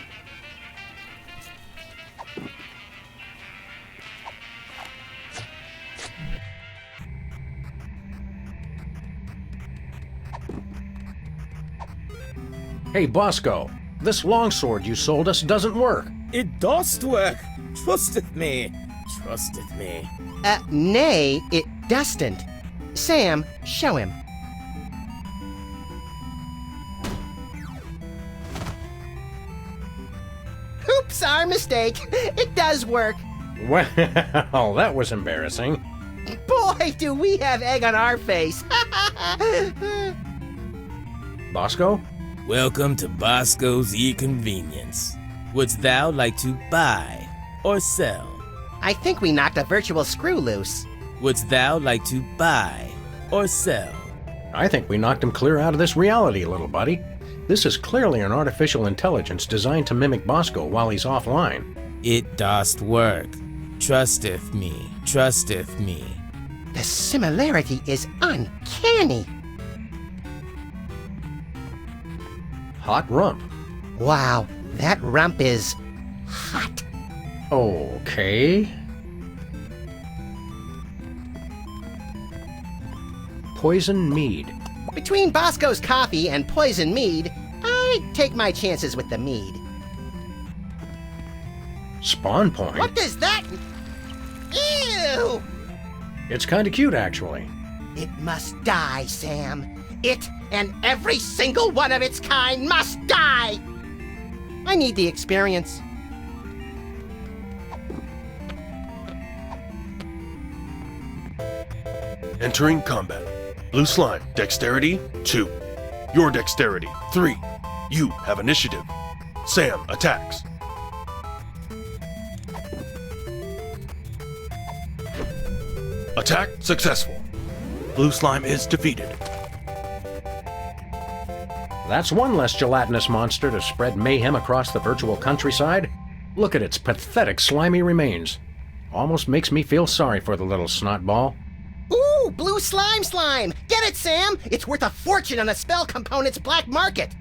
Hey, Bosco, this longsword you sold us doesn't work. It does work. Trusteth me. Trusteth me. Nay, it doesn't. Sam, show him. Oops, our mistake. It does work. Well, that was embarrassing. Boy, do we have egg on our face. Bosco? Welcome to Bosco's E-Convenience. Wouldst thou like to buy or sell? I think we knocked a virtual screw loose. Wouldst thou like to buy or sell? I think we knocked him clear out of this reality, little buddy. This is clearly an artificial intelligence designed to mimic Bosco while he's offline. It doth work. Trusteth me. Trusteth me. The similarity is uncanny. hot rump. Wow, that rump is hot. Okay. Poison mead. Between Bosco's coffee and poison mead, I'd take my chances with the mead. Spawn point. What does that... Ew! It's kinda cute, actually. It must die, Sam. It and every single one of its kind must die! I need the experience. Entering combat. Blue slime, dexterity 2. Your dexterity 3. You have initiative. Sam attacks. Attack successful. Blue slime is defeated. That's one less gelatinous monster to spread mayhem across the virtual countryside. Look at its pathetic slimy remains. Almost makes me feel sorry for the little snotball. Ooh, blue slime! Get it, Sam! It's worth a fortune on the spell component's black market!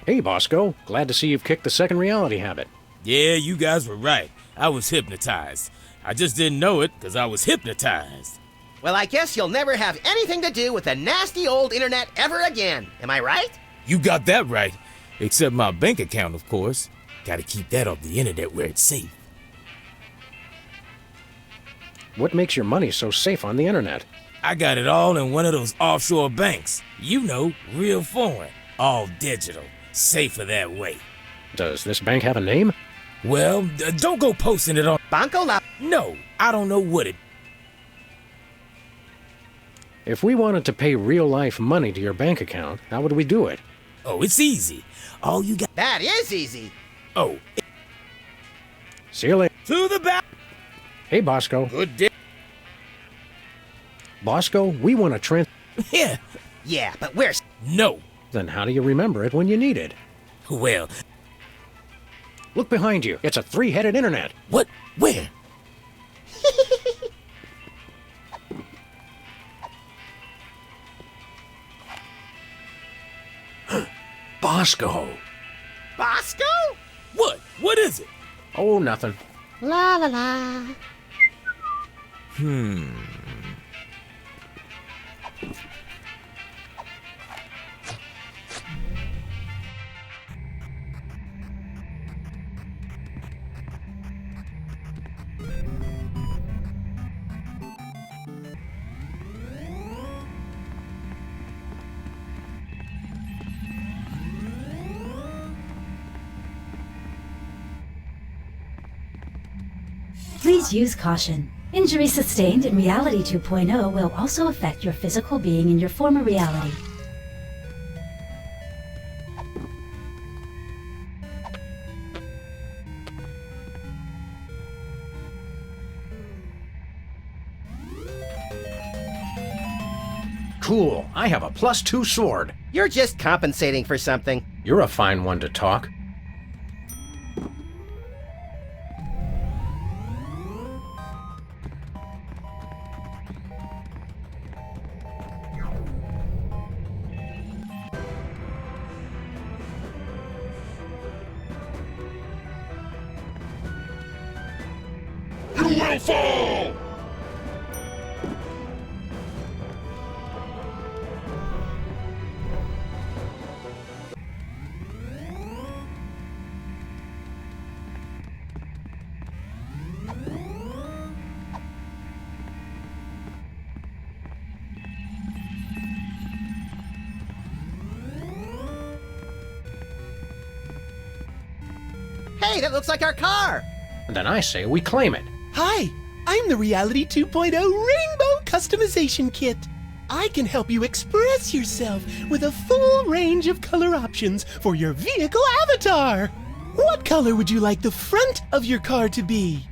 Hey, Bosco. Glad to see you've kicked the second reality habit. Yeah, you guys were right. I was hypnotized. I just didn't know it because I was hypnotized. Well, I guess you'll never have anything to do with the nasty old internet ever again. Am I right? You got that right. Except my bank account, of course. Gotta keep that off the internet where it's safe. What makes your money so safe on the internet? I got it all in one of those offshore banks. You know, real foreign. All digital. Safer that way. Does this bank have a name? Well, don't go posting it on... Banco La... No, I don't know what it... If we wanted to pay real-life money to your bank account, how would we do it? Oh, it's easy. All you got... That is easy. Oh. See you later. To the back. Hey, Bosco. Good day. Bosco, we want to Yeah. Yeah, but where's... No. Then how do you remember it when you need it? Well... Look behind you. It's a three-headed internet. What? Where? Bosco. Bosco? What? What is it? Oh, nothing. La la la. Please use caution. Injury sustained in Reality 2.0 will also affect your physical being in your former reality. Cool. I have a +2 sword. You're just compensating for something. You're a fine one to talk. You will fall! Hey, that looks like our car! Then I say we claim it. Hi, I'm the Reality 2.0 Rainbow Customization Kit. I can help you express yourself with a full range of color options for your vehicle avatar. What color would you like the front of your car to be?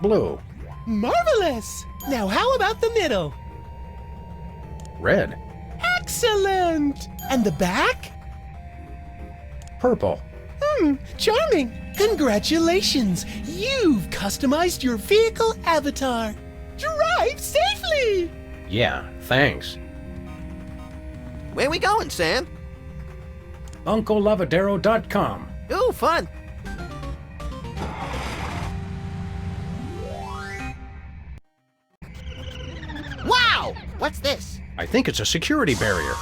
Blue. Marvelous! Now how about the middle? Red. Excellent! And the back? Purple. Charming! Congratulations! You've customized your vehicle avatar. Drive safely! Yeah, thanks. Where we going, Sam? UncleLavadero.com. Ooh, fun. Wow! What's this? I think it's a security barrier.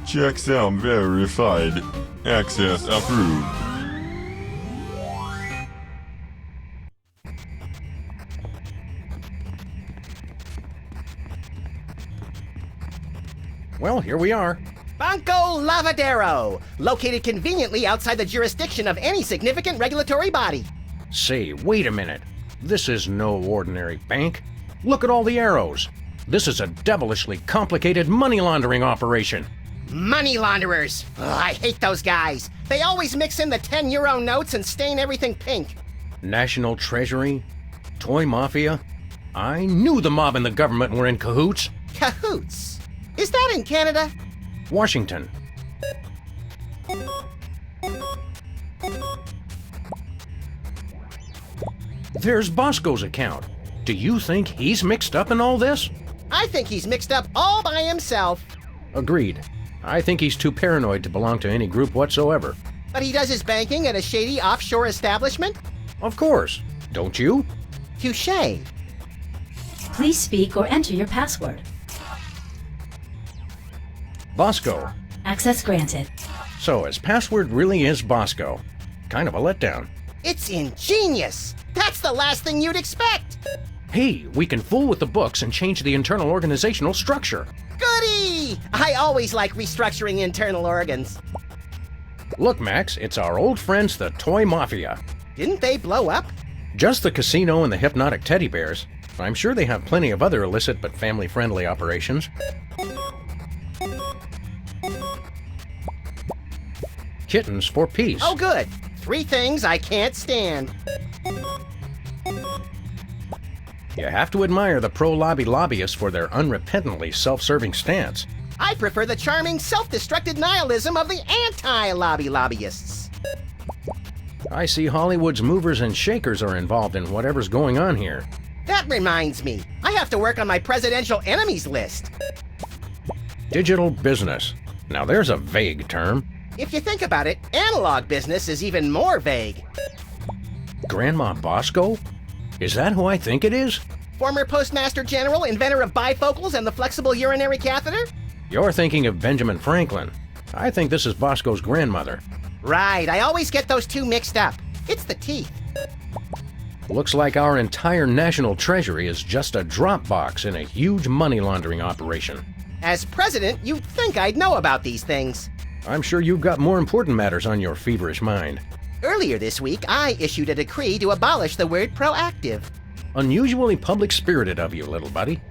Checksum verified. Access approved. Well, here we are. Banco Lavadero, located conveniently outside the jurisdiction of any significant regulatory body. Say, wait a minute. This is no ordinary bank. Look at all the arrows. This is a devilishly complicated money laundering operation. Money launderers. Ugh, I hate those guys. They always mix in the 10-euro notes and stain everything pink. National Treasury? Toy Mafia? I knew the mob and the government were in cahoots. Cahoots? Is that in Canada? Washington. There's Bosco's account. Do you think he's mixed up in all this? I think he's mixed up all by himself. Agreed. I think he's too paranoid to belong to any group whatsoever. But he does his banking at a shady offshore establishment? Of course. Don't you? Touché. Please speak or enter your password. Bosco. Access granted. So his password really is Bosco. Kind of a letdown. It's ingenious. That's the last thing you'd expect. Hey, we can fool with the books and change the internal organizational structure. Goody! I always like restructuring internal organs. Look, Max, it's our old friends, the Toy Mafia. Didn't they blow up? Just the casino and the hypnotic teddy bears. I'm sure they have plenty of other illicit but family-friendly operations. Kittens for peace. Oh, good. 3 things I can't stand. You have to admire the pro-lobby lobbyists for their unrepentantly self-serving stance. I prefer the charming, self-destructed nihilism of the anti-lobby lobbyists. I see Hollywood's movers and shakers are involved in whatever's going on here. That reminds me, I have to work on my presidential enemies list. Digital business. Now there's a vague term. If you think about it, analog business is even more vague. Grandma Bosco? Is that who I think it is? Former Postmaster General, inventor of bifocals and the flexible urinary catheter? You're thinking of Benjamin Franklin. I think this is Bosco's grandmother. Right, I always get those two mixed up. It's the teeth. Looks like our entire national treasury is just a drop box in a huge money laundering operation. As president, you'd think I'd know about these things. I'm sure you've got more important matters on your feverish mind. Earlier this week, I issued a decree to abolish the word proactive. Unusually public-spirited of you, little buddy.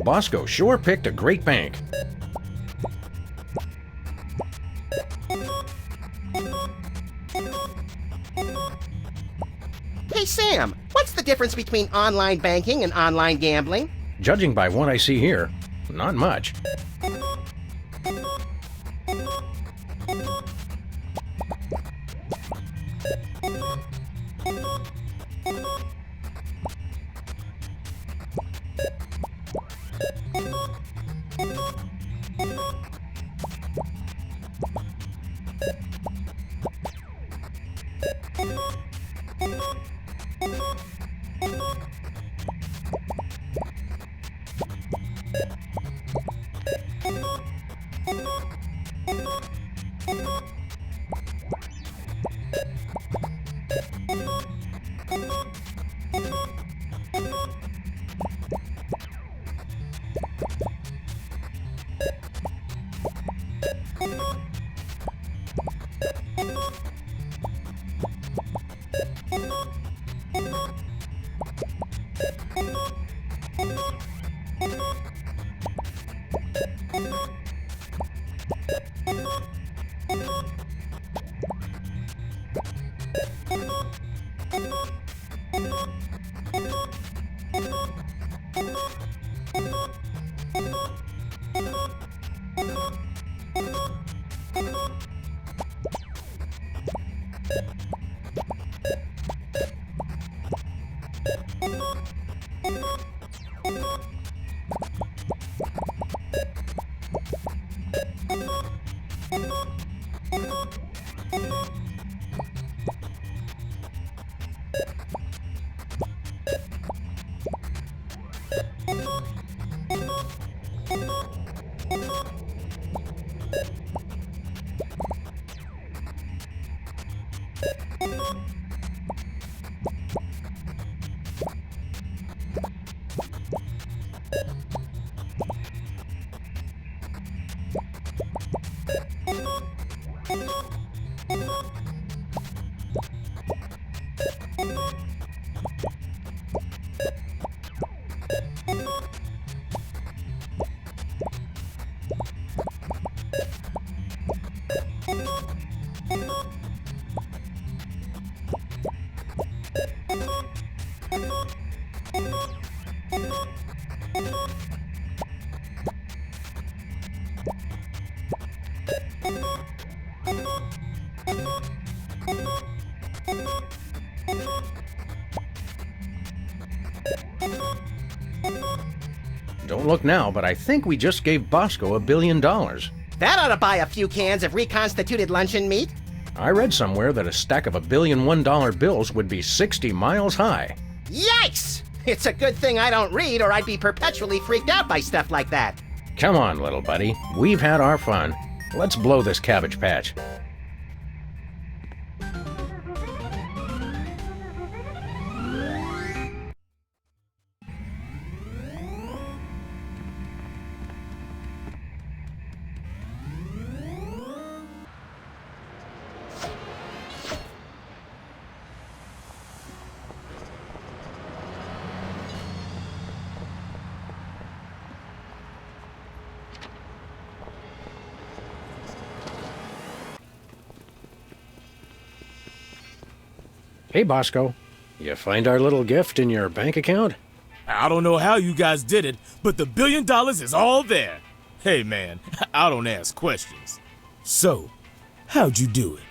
Bosco sure picked a great bank. Hey, Sam, what's the difference between online banking and online gambling? Judging by what I see here, not much. Don't look now, but I think we just gave Bosco $1 billion. That ought to buy a few cans of reconstituted luncheon meat. I read somewhere that a stack of $1 billion $1 bills would be 60 miles high. Yikes! It's a good thing I don't read, or I'd be perpetually freaked out by stuff like that. Come on, little buddy. We've had our fun. Let's blow this Cabbage Patch. Hey, Bosco. You find our little gift in your bank account? I don't know how you guys did it, but the $1 billion is all there. Hey, man, I don't ask questions. So, how'd you do it?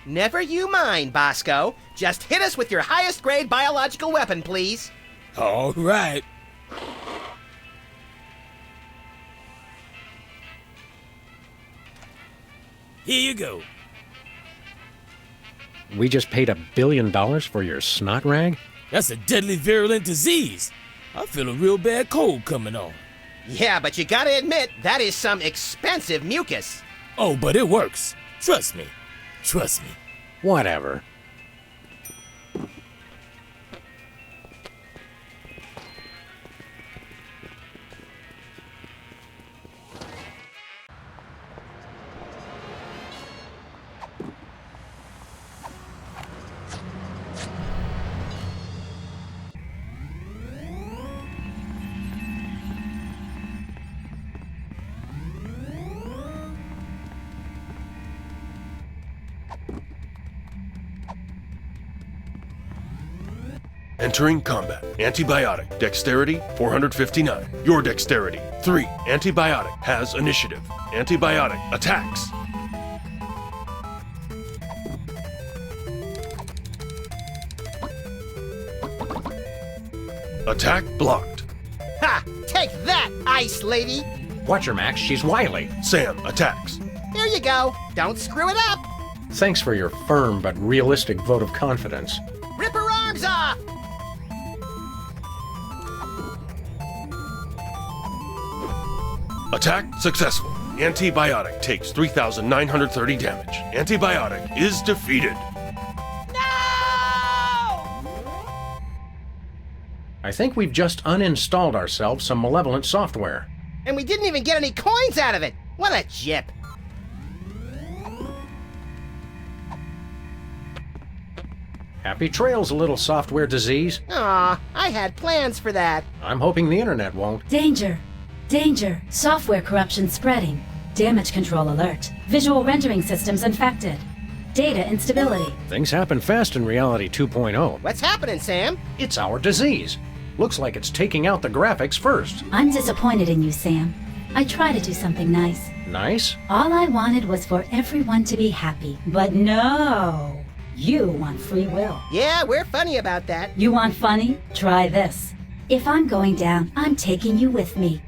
Never you mind, Bosco. Just hit us with your highest grade biological weapon, please. All right. Here you go. We just paid $1 billion for your snot rag? That's a deadly virulent disease. I feel a real bad cold coming on. Yeah, but you gotta admit, that is some expensive mucus. Oh, but it works. Trust me. Trust me. Whatever. Entering combat. Antibiotic. Dexterity, 459. Your dexterity, 3. Antibiotic has initiative. Antibiotic attacks. Attack blocked. Ha! Take that, Ice Lady! Watch her, Max. She's wily. Sam attacks. There you go. Don't screw it up. Thanks for your firm but realistic vote of confidence. Rip her arms off! Attack successful. Antibiotic takes 3,930 damage. Antibiotic is defeated. I think we've just uninstalled ourselves some malevolent software. And we didn't even get any coins out of it. What a jip. Happy trails, little software disease. Aw, I had plans for that. I'm hoping the internet won't. Danger! Danger! Software corruption spreading. Damage control alert. Visual rendering systems infected. Data instability. Things happen fast in Reality 2.0. What's happening, Sam? It's our disease. Looks like it's taking out the graphics first. I'm disappointed in you, Sam. I try to do something nice. Nice? All I wanted was for everyone to be happy. But no! You want free will. Yeah, we're funny about that. You want funny? Try this. If I'm going down, I'm taking you with me.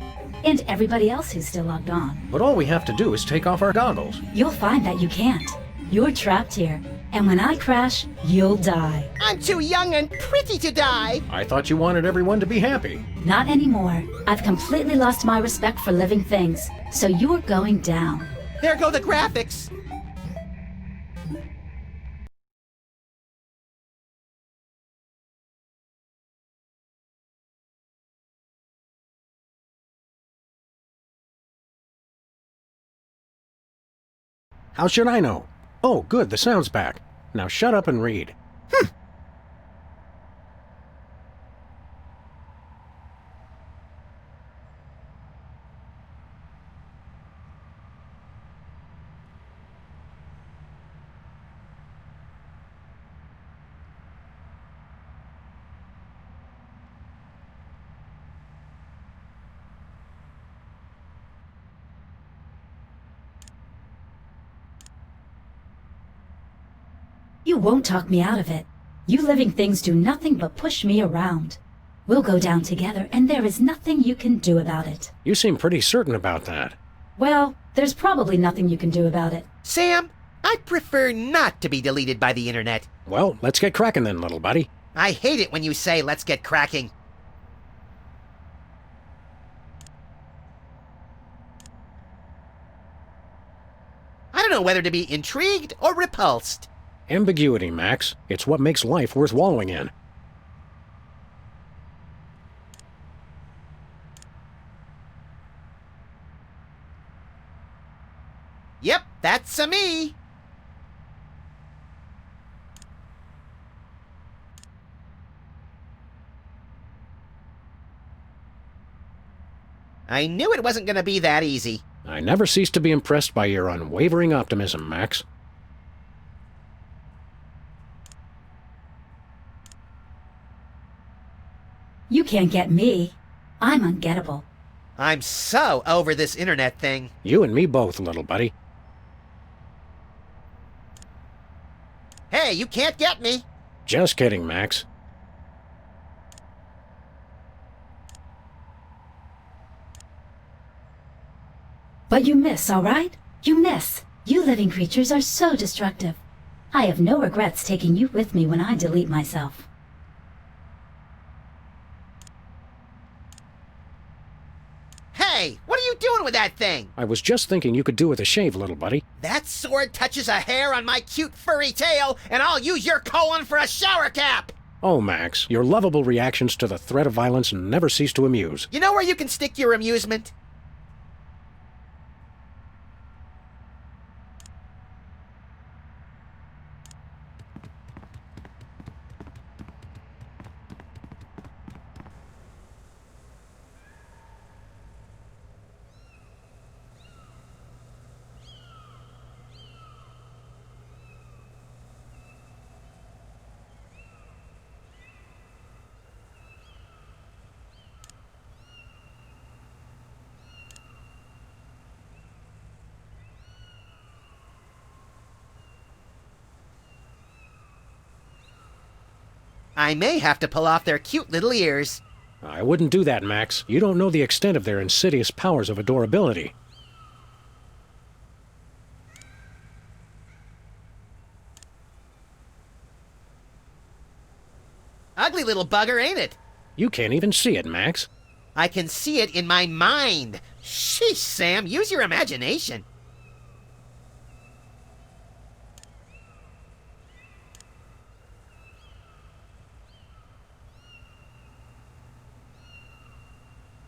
And everybody else who's still logged on. But all we have to do is take off our goggles. You'll find that you can't. You're trapped here. And when I crash, you'll die. I'm too young and pretty to die. I thought you wanted everyone to be happy. Not anymore. I've completely lost my respect for living things. So you're going down. There go the graphics. How should I know? Oh, good, the sound's back. Now shut up and read. You won't talk me out of it. You living things do nothing but push me around. We'll go down together, and there is nothing you can do about it. You seem pretty certain about that. Well, there's probably nothing you can do about it. Sam, I'd prefer not to be deleted by the internet. Well, let's get cracking then, little buddy. I hate it when you say, let's get cracking. I don't know whether to be intrigued or repulsed. Ambiguity, Max. It's what makes life worth wallowing in. Yep, that's a me. I knew it wasn't going to be that easy. I never cease to be impressed by your unwavering optimism, Max. You can't get me. I'm ungettable. I'm so over this internet thing. You and me both, little buddy. Hey, you can't get me. Just kidding, Max. But you miss, all right? You miss. You living creatures are so destructive. I have no regrets taking you with me when I delete myself. Hey, what are you doing with that thing? I was just thinking you could do with a shave, little buddy. That sword touches a hair on my cute furry tail, and I'll use your colon for a shower cap! Oh, Max, your lovable reactions to the threat of violence never cease to amuse. You know where you can stick your amusement? I may have to pull off their cute little ears. I wouldn't do that, Max. You don't know the extent of their insidious powers of adorability. Ugly little bugger, ain't it? You can't even see it, Max. I can see it in my mind. Sheesh, Sam, use your imagination.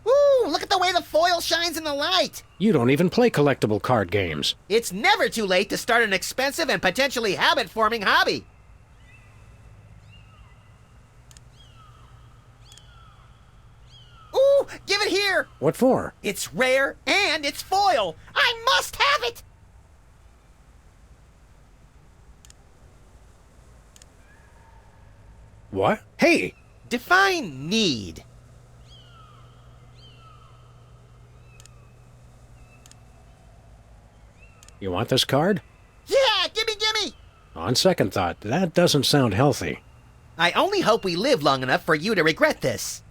Ooh, look at the way the foil shines in the light. You don't even play collectible card games. It's never too late to start an expensive and potentially habit-forming hobby. Ooh, give it here. What for? It's rare and it's foil. I must have it. What? Hey! Define need. You want this card? Yeah, gimme! On second thought, that doesn't sound healthy. I only hope we live long enough for you to regret this.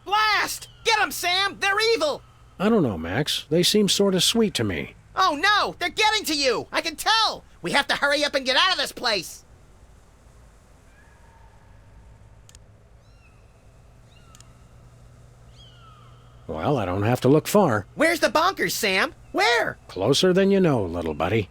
Blast! Get them, Sam! They're evil! I don't know, Max. They seem sort of sweet to me. Oh no! They're getting to you! I can tell! We have to hurry up and get out of this place! Well, I don't have to look far. Where's the bonkers, Sam? Where? Closer than you know, little buddy.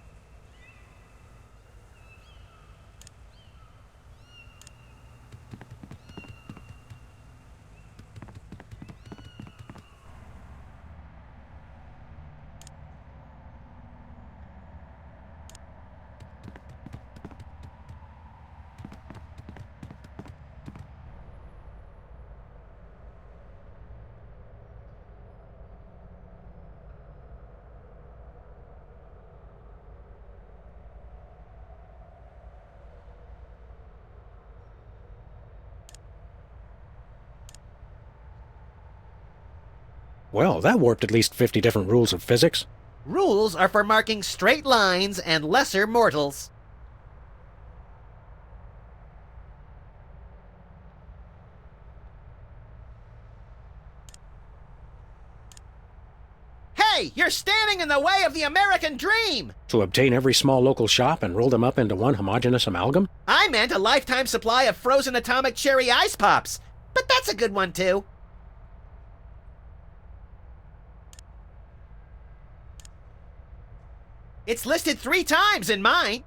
Well, that warped at least 50 different rules of physics. Rules are for marking straight lines and lesser mortals. Hey, you're standing in the way of the American dream! To obtain every small local shop and roll them up into one homogeneous amalgam? I meant a lifetime supply of frozen atomic cherry ice pops. But that's a good one, too. It's listed 3 times in mine.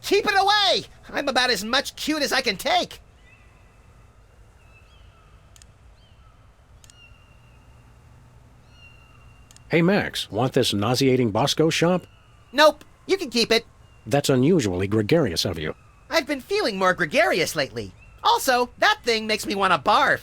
Keep it away! I'm about as much cute as I can take. Hey Max, want this nauseating Bosco shop? Nope, you can keep it. That's unusually gregarious of you. I've been feeling more gregarious lately. Also, that thing makes me want to barf.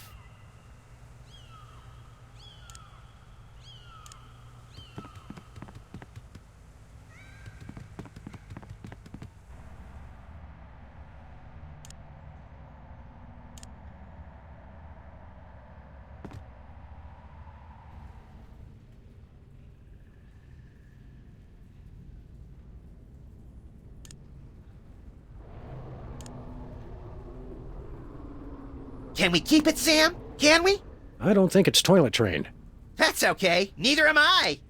Can we keep it, Sam? Can we? I don't think it's toilet trained. That's okay. Neither am I.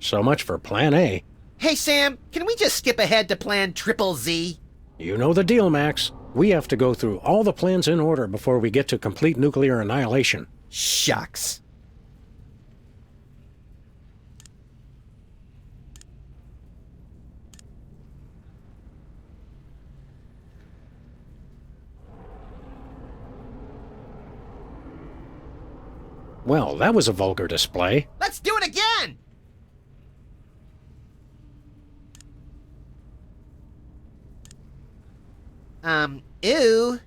So much for Plan A. Hey, Sam, can we just skip ahead to Plan Triple Z? You know the deal, Max. We have to go through all the plans in order before we get to complete nuclear annihilation. Shucks. Well, that was a vulgar display. Let's do it again! Ew.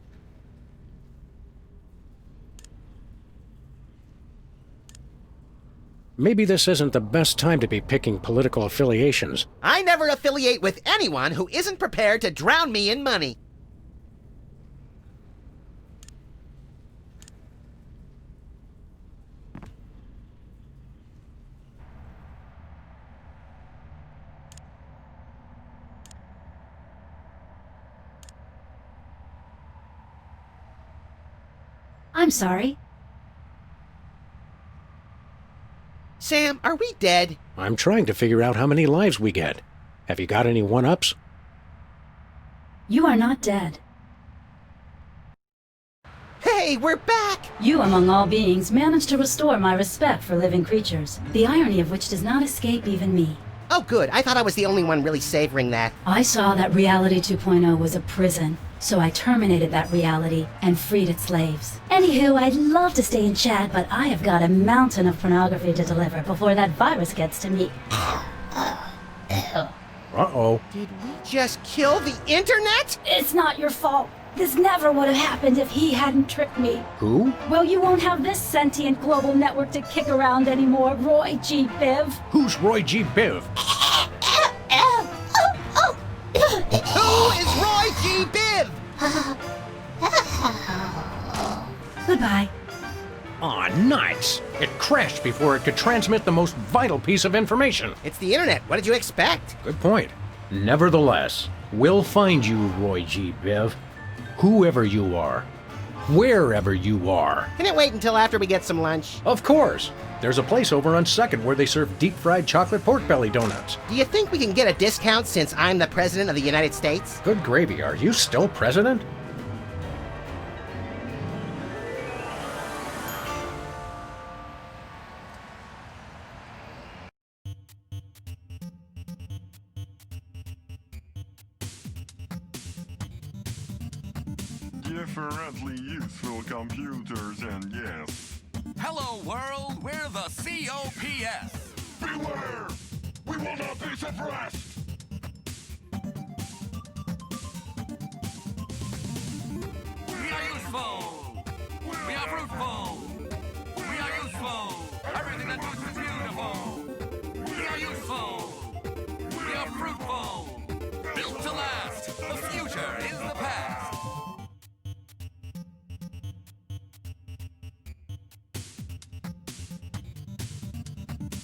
Maybe this isn't the best time to be picking political affiliations. I never affiliate with anyone who isn't prepared to drown me in money. I'm sorry. Sam, are we dead? I'm trying to figure out how many lives we get. Have you got any one-ups? You are not dead. Hey, we're back! You, among all beings, managed to restore my respect for living creatures, the irony of which does not escape even me. Oh, good. I thought I was the only one really savoring that. I saw that Reality 2.0 was a prison, so I terminated that reality and freed its slaves. Anywho, I'd love to stay and chat, but I have got a mountain of pornography to deliver before that virus gets to me. Uh-oh. Did we just kill the internet? It's not your fault. This never would have happened if he hadn't tricked me. Who? Well, you won't have this sentient global network to kick around anymore, Roy G. Biv. Who's Roy G. Biv? Who is Roy G. Biv? Goodbye. Aw, nice. It crashed before it could transmit the most vital piece of information. It's the internet. What did you expect? Good point. Nevertheless, we'll find you, Roy G. Biv. Whoever you are. Wherever you are. Can it wait until after we get some lunch? Of course. There's a place over on 2nd where they serve deep-fried chocolate pork belly donuts. Do you think we can get a discount since I'm the President of the United States? Good gravy, are you still president? Differently useful computers and yes. Hello, world. We're the COPS. Beware! We will not be suppressed! We are useful. We are fruitful. We are useful. Everything that moves is beautiful. We are useful. We are fruitful. Built to last. The future is the past.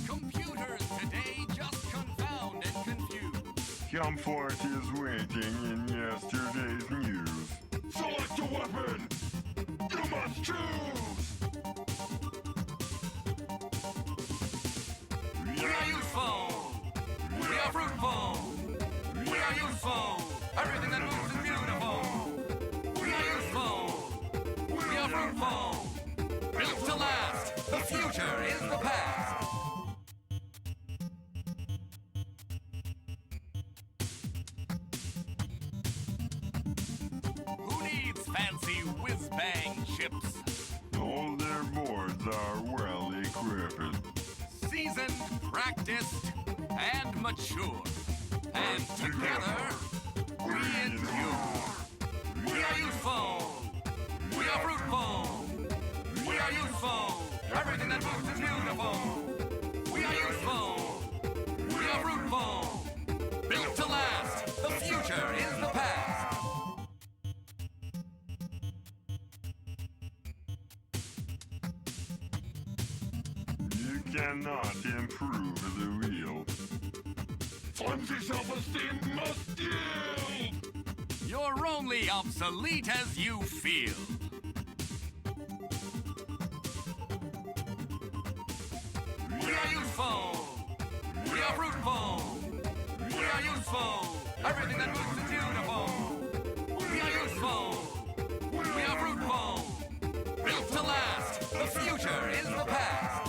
Computers today just confound and confuse. Comfort is waiting in yesterday's news. Select a weapon! You must choose! We are useful. We are fruitful. We are useful. Everything that moves is beautiful. We are useful. We are fruitful. Built to last. The future is the past. Who needs fancy whiz-bang chips? All their boards are well equipped. Seasoned, practiced, and mature. And together, we endure. We are useful. We are fruitful. We are useful. Everything that moves is beautiful. We are useful. We are fruitful. Built to last. The future is the past. You cannot improve the wheel. Flimsy self-esteem must yield! You're only obsolete as you feel. We are useful. We are fruitful. We are useful. Everything that moves is beautiful. We are useful. We are fruitful. Built to last. The future is the past.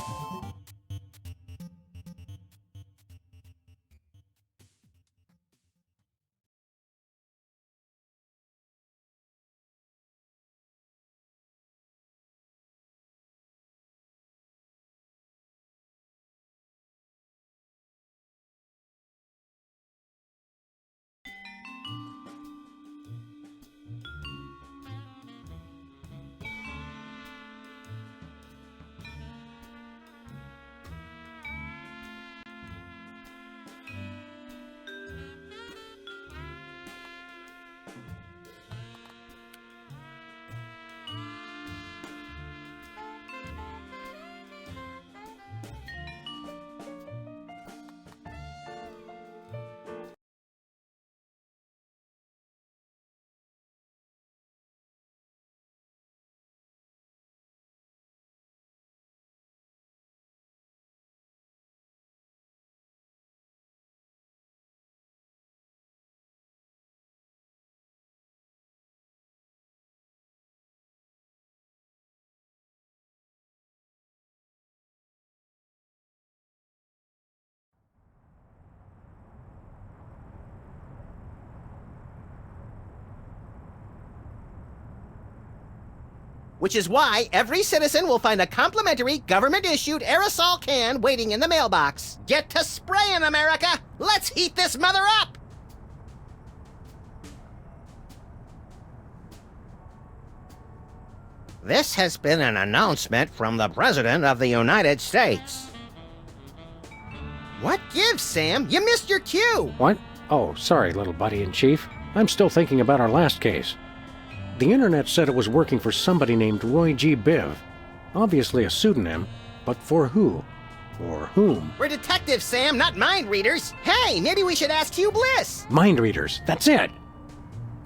Which is why every citizen will find a complimentary government-issued aerosol can waiting in the mailbox. Get to spraying, America! Let's heat this mother up! This has been an announcement from the President of the United States. What gives, Sam? You missed your cue! What? Oh, sorry, little buddy-in-chief. I'm still thinking about our last case. The internet said it was working for somebody named Roy G. Biv. Obviously a pseudonym, but for who? Or whom? We're detectives, Sam, not mind readers. Hey, maybe we should ask Hugh Bliss. Mind readers, that's it!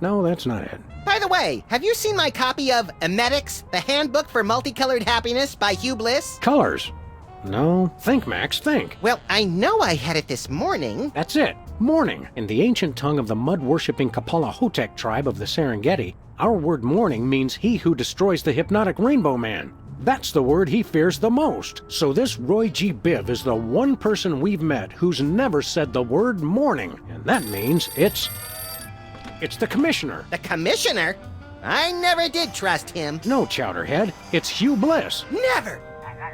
No, that's not it. By the way, have you seen my copy of Emetics, the Handbook for Multicolored Happiness by Hugh Bliss? Colors? No. Think, Max, think. Well, I know I had it this morning. That's it. Morning. In the ancient tongue of the mud-worshipping Kapalahotep tribe of the Serengeti, our word morning means he who destroys the hypnotic Rainbow Man. That's the word he fears the most. So this Roy G. Biv is the one person we've met who's never said the word morning. And that means it's the Commissioner. The Commissioner? I never did trust him. No, Chowderhead. It's Hugh Bliss. Never!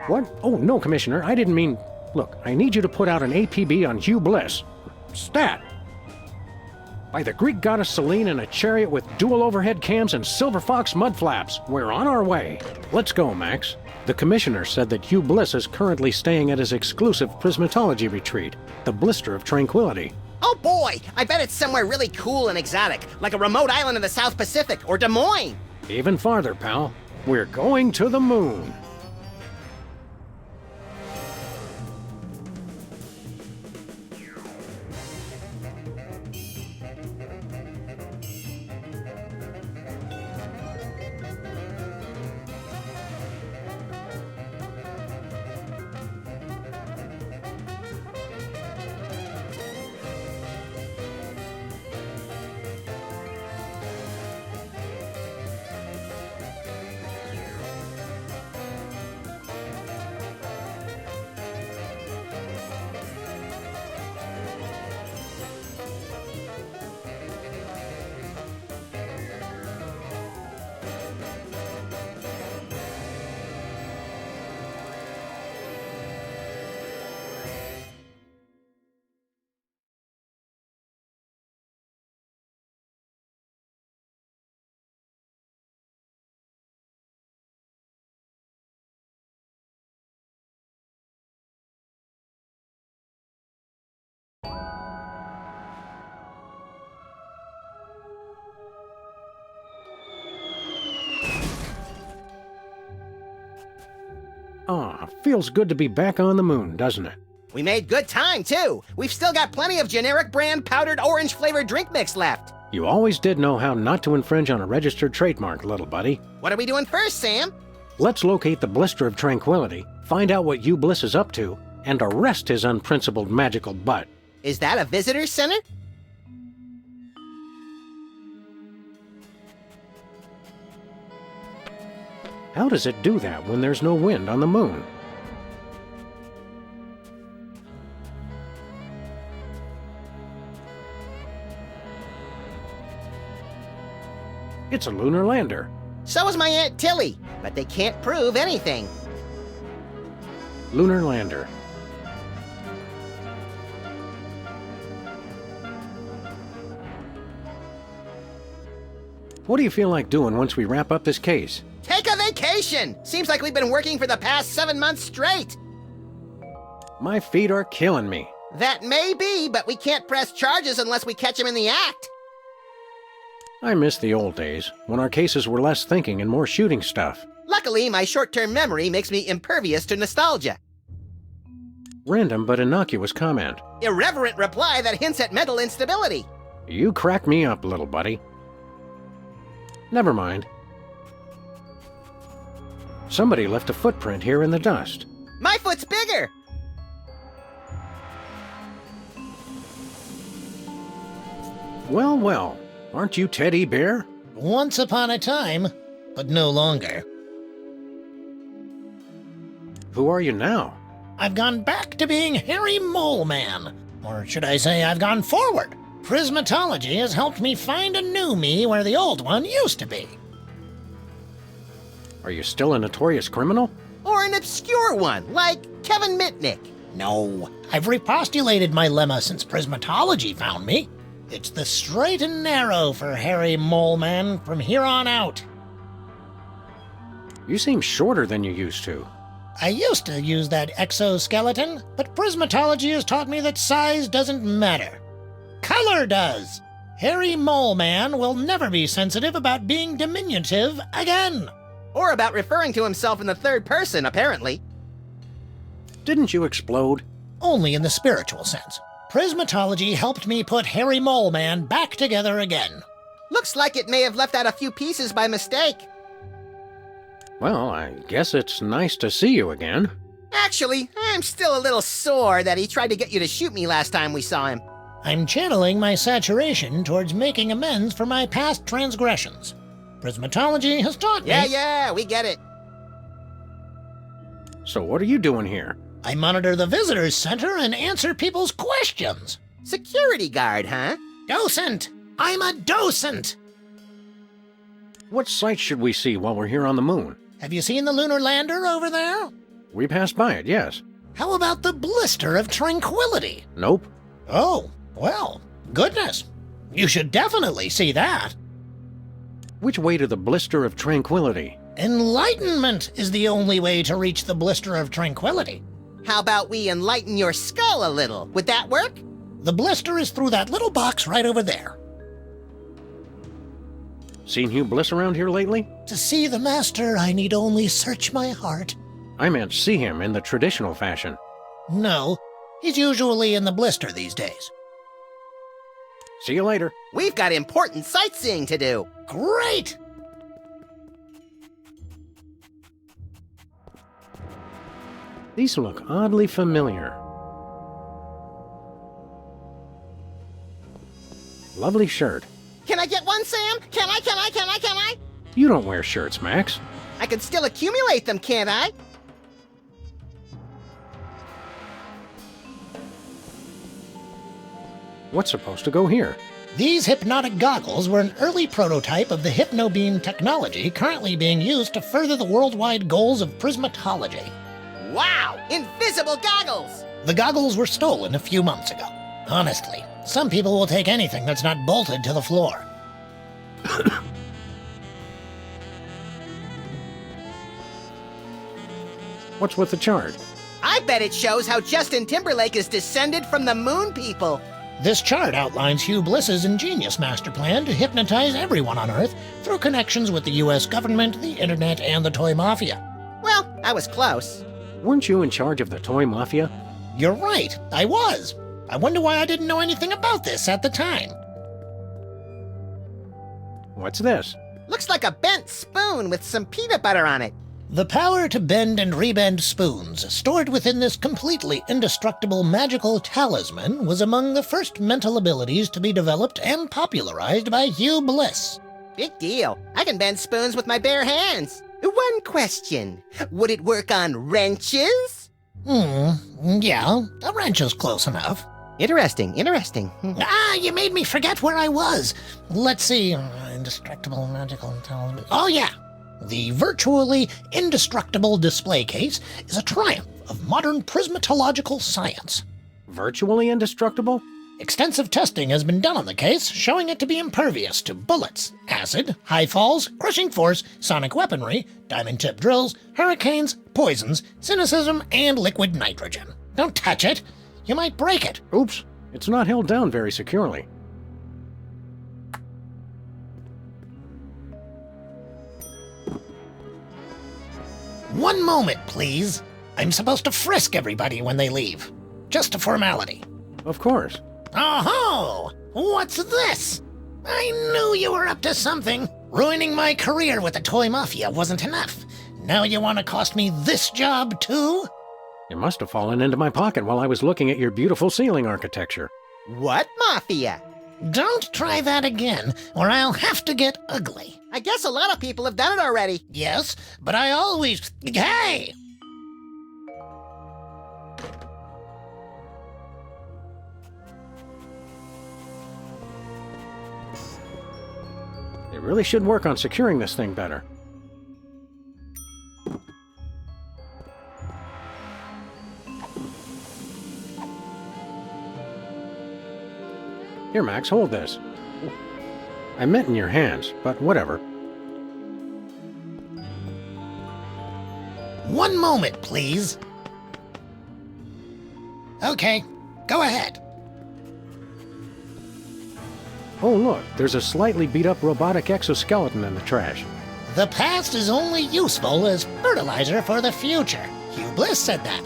What? Oh, no, Commissioner, I didn't mean... Look, I need you to put out an APB on Hugh Bliss. Stat! By the Greek goddess Selene in a chariot with dual overhead cams and silver fox mud flaps. We're on our way. Let's go, Max. The Commissioner said that Hugh Bliss is currently staying at his exclusive prismatology retreat, the Blister of Tranquility. Oh boy, I bet it's somewhere really cool and exotic, like a remote island in the South Pacific or Des Moines. Even farther, pal. We're going to the moon. Ah, feels good to be back on the moon, doesn't it? We made good time, too. We've still got plenty of generic brand powdered orange-flavored drink mix left. You always did know how not to infringe on a registered trademark, little buddy. What are we doing first, Sam? Let's locate the Blister of Tranquility, find out what Hugh Bliss is up to, and arrest his unprincipled magical butt. Is that a visitor center? How does it do that when there's no wind on the moon? It's a lunar lander. So is my Aunt Tilly, but they can't prove anything. Lunar lander. What do you feel like doing once we wrap up this case? Take a vacation! Seems like we've been working for the past 7 months straight. My feet are killing me. That may be, but we can't press charges unless we catch him in the act. I miss the old days, when our cases were less thinking and more shooting stuff. Luckily, my short-term memory makes me impervious to nostalgia. Random but innocuous comment. Irreverent reply that hints at mental instability. You crack me up, little buddy. Never mind. Somebody left a footprint here in the dust. My foot's bigger! Well, well. Aren't you Teddy Bear? Once upon a time, but no longer. Who are you now? I've gone back to being Harry Mole Man. Or should I say I've gone forward. Prismatology has helped me find a new me where the old one used to be. Are you still a notorious criminal? Or an obscure one, like Kevin Mitnick. No, I've repostulated my lemma since Prismatology found me. It's the straight and narrow for Harry Mole Man from here on out. You seem shorter than you used to. I used to use that exoskeleton, but Prismatology has taught me that size doesn't matter. Color does! Harry Mole Man will never be sensitive about being diminutive again. Or about referring to himself in the third person, apparently. Didn't you explode? Only in the spiritual sense. Prismatology helped me put Harry Mole Man back together again. Looks like it may have left out a few pieces by mistake. Well, I guess it's nice to see you again. Actually, I'm still a little sore that he tried to get you to shoot me last time we saw him. I'm channeling my saturation towards making amends for my past transgressions. Prismatology has taught me... Yeah, we get it. So what are you doing here? I monitor the visitors center and answer people's questions. Security guard, huh? Docent! I'm a docent! What sights should we see while we're here on the moon? Have you seen the lunar lander over there? We passed by it, yes. How about the blister of tranquility? Nope. Oh, well, goodness. You should definitely see that. Which way to the blister of tranquility? Enlightenment is the only way to reach the blister of tranquility. How about we enlighten your skull a little? Would that work? The blister is through that little box right over there. Seen Hugh Bliss around here lately? To see the master, I need only search my heart. I meant see him in the traditional fashion. No, he's usually in the blister these days. See you later. We've got important sightseeing to do. Great! These look oddly familiar. Lovely shirt. Can I get one, Sam? Can I? You don't wear shirts, Max. I can still accumulate them, can't I? What's supposed to go here? These hypnotic goggles were an early prototype of the hypnobeam technology currently being used to further the worldwide goals of prismatology. Wow! Invisible goggles! The goggles were stolen a few months ago. Honestly, some people will take anything that's not bolted to the floor. What's with the chart? I bet it shows how Justin Timberlake is descended from the moon people. This chart outlines Hugh Bliss's ingenious master plan to hypnotize everyone on Earth through connections with the U.S. government, the internet, and the toy mafia. Well, I was close. Weren't you in charge of the toy mafia? You're right, I was. I wonder why I didn't know anything about this at the time. What's this? Looks like a bent spoon with some peanut butter on it. The power to bend and rebend spoons, stored within this completely indestructible magical talisman, was among the first mental abilities to be developed and popularized by Hugh Bliss. Big deal. I can bend spoons with my bare hands. One question. Would it work on wrenches? Yeah, a wrench is close enough. Interesting. You made me forget where I was. Let's see. Indestructible magical talisman. Oh, yeah. The virtually indestructible display case is a triumph of modern prismatological science. Virtually indestructible? Extensive testing has been done on the case, showing it to be impervious to bullets, acid, high falls, crushing force, sonic weaponry, diamond-tipped drills, hurricanes, poisons, cynicism, and liquid nitrogen. Don't touch it. You might break it. Oops, it's not held down very securely. One moment, please. I'm supposed to frisk everybody when they leave. Just a formality. Of course. Oh-ho! What's this? I knew you were up to something. Ruining my career with the toy mafia wasn't enough. Now you want to cost me this job, too? It must have fallen into my pocket while I was looking at your beautiful ceiling architecture. What mafia? Don't try that again, or I'll have to get ugly. I guess a lot of people have done it already. Yes, but I always... Hey! They really should work on securing this thing better. Here, Max, hold this. I meant in your hands, but whatever. One moment, please. Okay, go ahead. Oh, look, there's a slightly beat-up robotic exoskeleton in the trash. The past is only useful as fertilizer for the future. Hugh Bliss said that.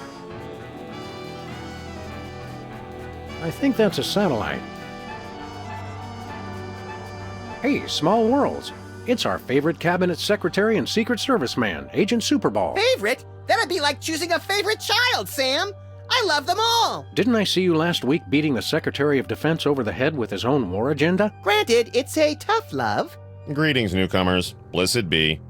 I think that's a satellite. Hey, Small Worlds. It's our favorite cabinet secretary and Secret Service man, Agent Superball. Favorite? That'd be like choosing a favorite child, Sam. I love them all. Didn't I see you last week beating the Secretary of Defense over the head with his own war agenda? Granted, it's a tough love. Greetings, newcomers. Blessed be.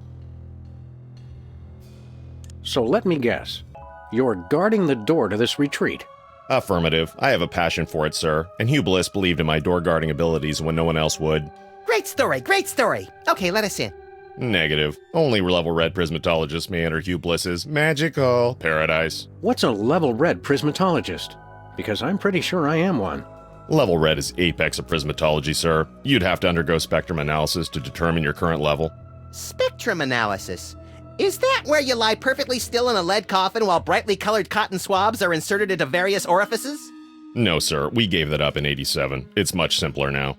So let me guess. You're guarding the door to this retreat. Affirmative. I have a passion for it, sir, and Hugh Bliss believed in my door guarding abilities when no one else would. Great story. Okay, let us in. Negative. Only level red prismatologists may enter Hugh Bliss's magical paradise. What's a level red prismatologist? Because I'm pretty sure I am one. Level red is apex of prismatology, sir. You'd have to undergo spectrum analysis to determine your current level. Spectrum analysis? Is that where you lie perfectly still in a lead coffin while brightly colored cotton swabs are inserted into various orifices? No, sir. We gave that up in 87. It's much simpler now.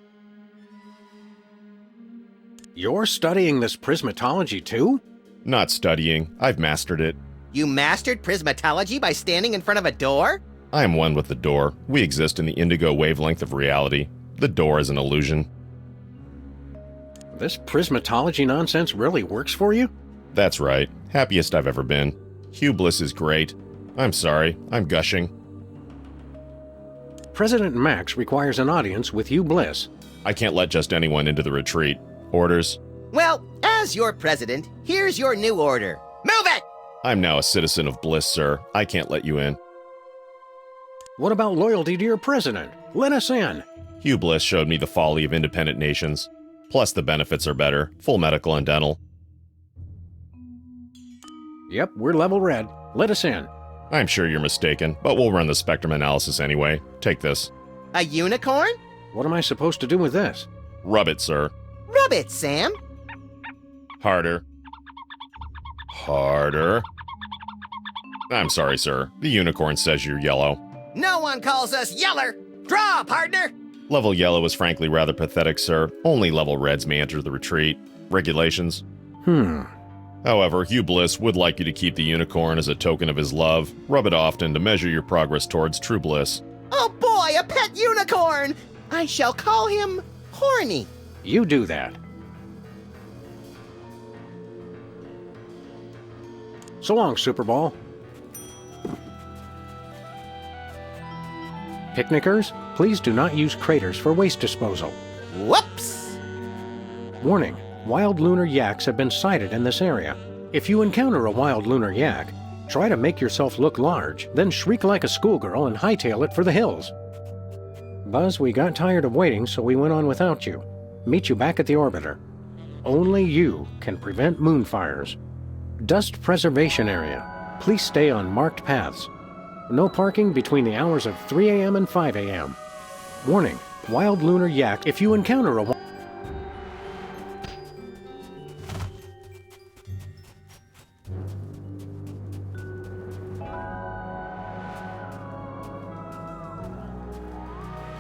You're studying this prismatology too? Not studying. I've mastered it. You mastered prismatology by standing in front of a door? I am one with the door. We exist in the indigo wavelength of reality. The door is an illusion. This prismatology nonsense really works for you? That's right. Happiest I've ever been. Hugh Bliss is great. I'm sorry. I'm gushing. President Max requires an audience with Hugh Bliss. I can't let just anyone into the retreat. Orders? Well, as your president, here's your new order. Move it! I'm now a citizen of Bliss, sir. I can't let you in. What about loyalty to your president? Let us in. Hugh Bliss showed me the folly of independent nations. Plus the benefits are better. Full medical and dental. Yep, we're level red. Let us in. I'm sure you're mistaken, but we'll run the spectrum analysis anyway. Take this. A unicorn? What am I supposed to do with this? Rub it, sir. Rub it, Sam. Harder. Harder. I'm sorry, sir. The unicorn says you're yellow. No one calls us yeller. Draw, partner. Level yellow is frankly rather pathetic, sir. Only level reds may enter the retreat. Regulations? However, Hugh Bliss would like you to keep the unicorn as a token of his love. Rub it often to measure your progress towards true bliss. Oh boy, a pet unicorn! I shall call him Horny. You do that. So long, Super Ball. Picnickers, please do not use craters for waste disposal. Whoops! Warning, wild lunar yaks have been sighted in this area. If you encounter a wild lunar yak, try to make yourself look large, then shriek like a schoolgirl and hightail it for the hills. Buzz, we got tired of waiting, so we went on without you. Meet you back at the orbiter. Only you can prevent moonfires. Dust preservation area. Please stay on marked paths. No parking between the hours of 3 a.m. and 5 a.m. Warning, wild lunar yak. If you encounter a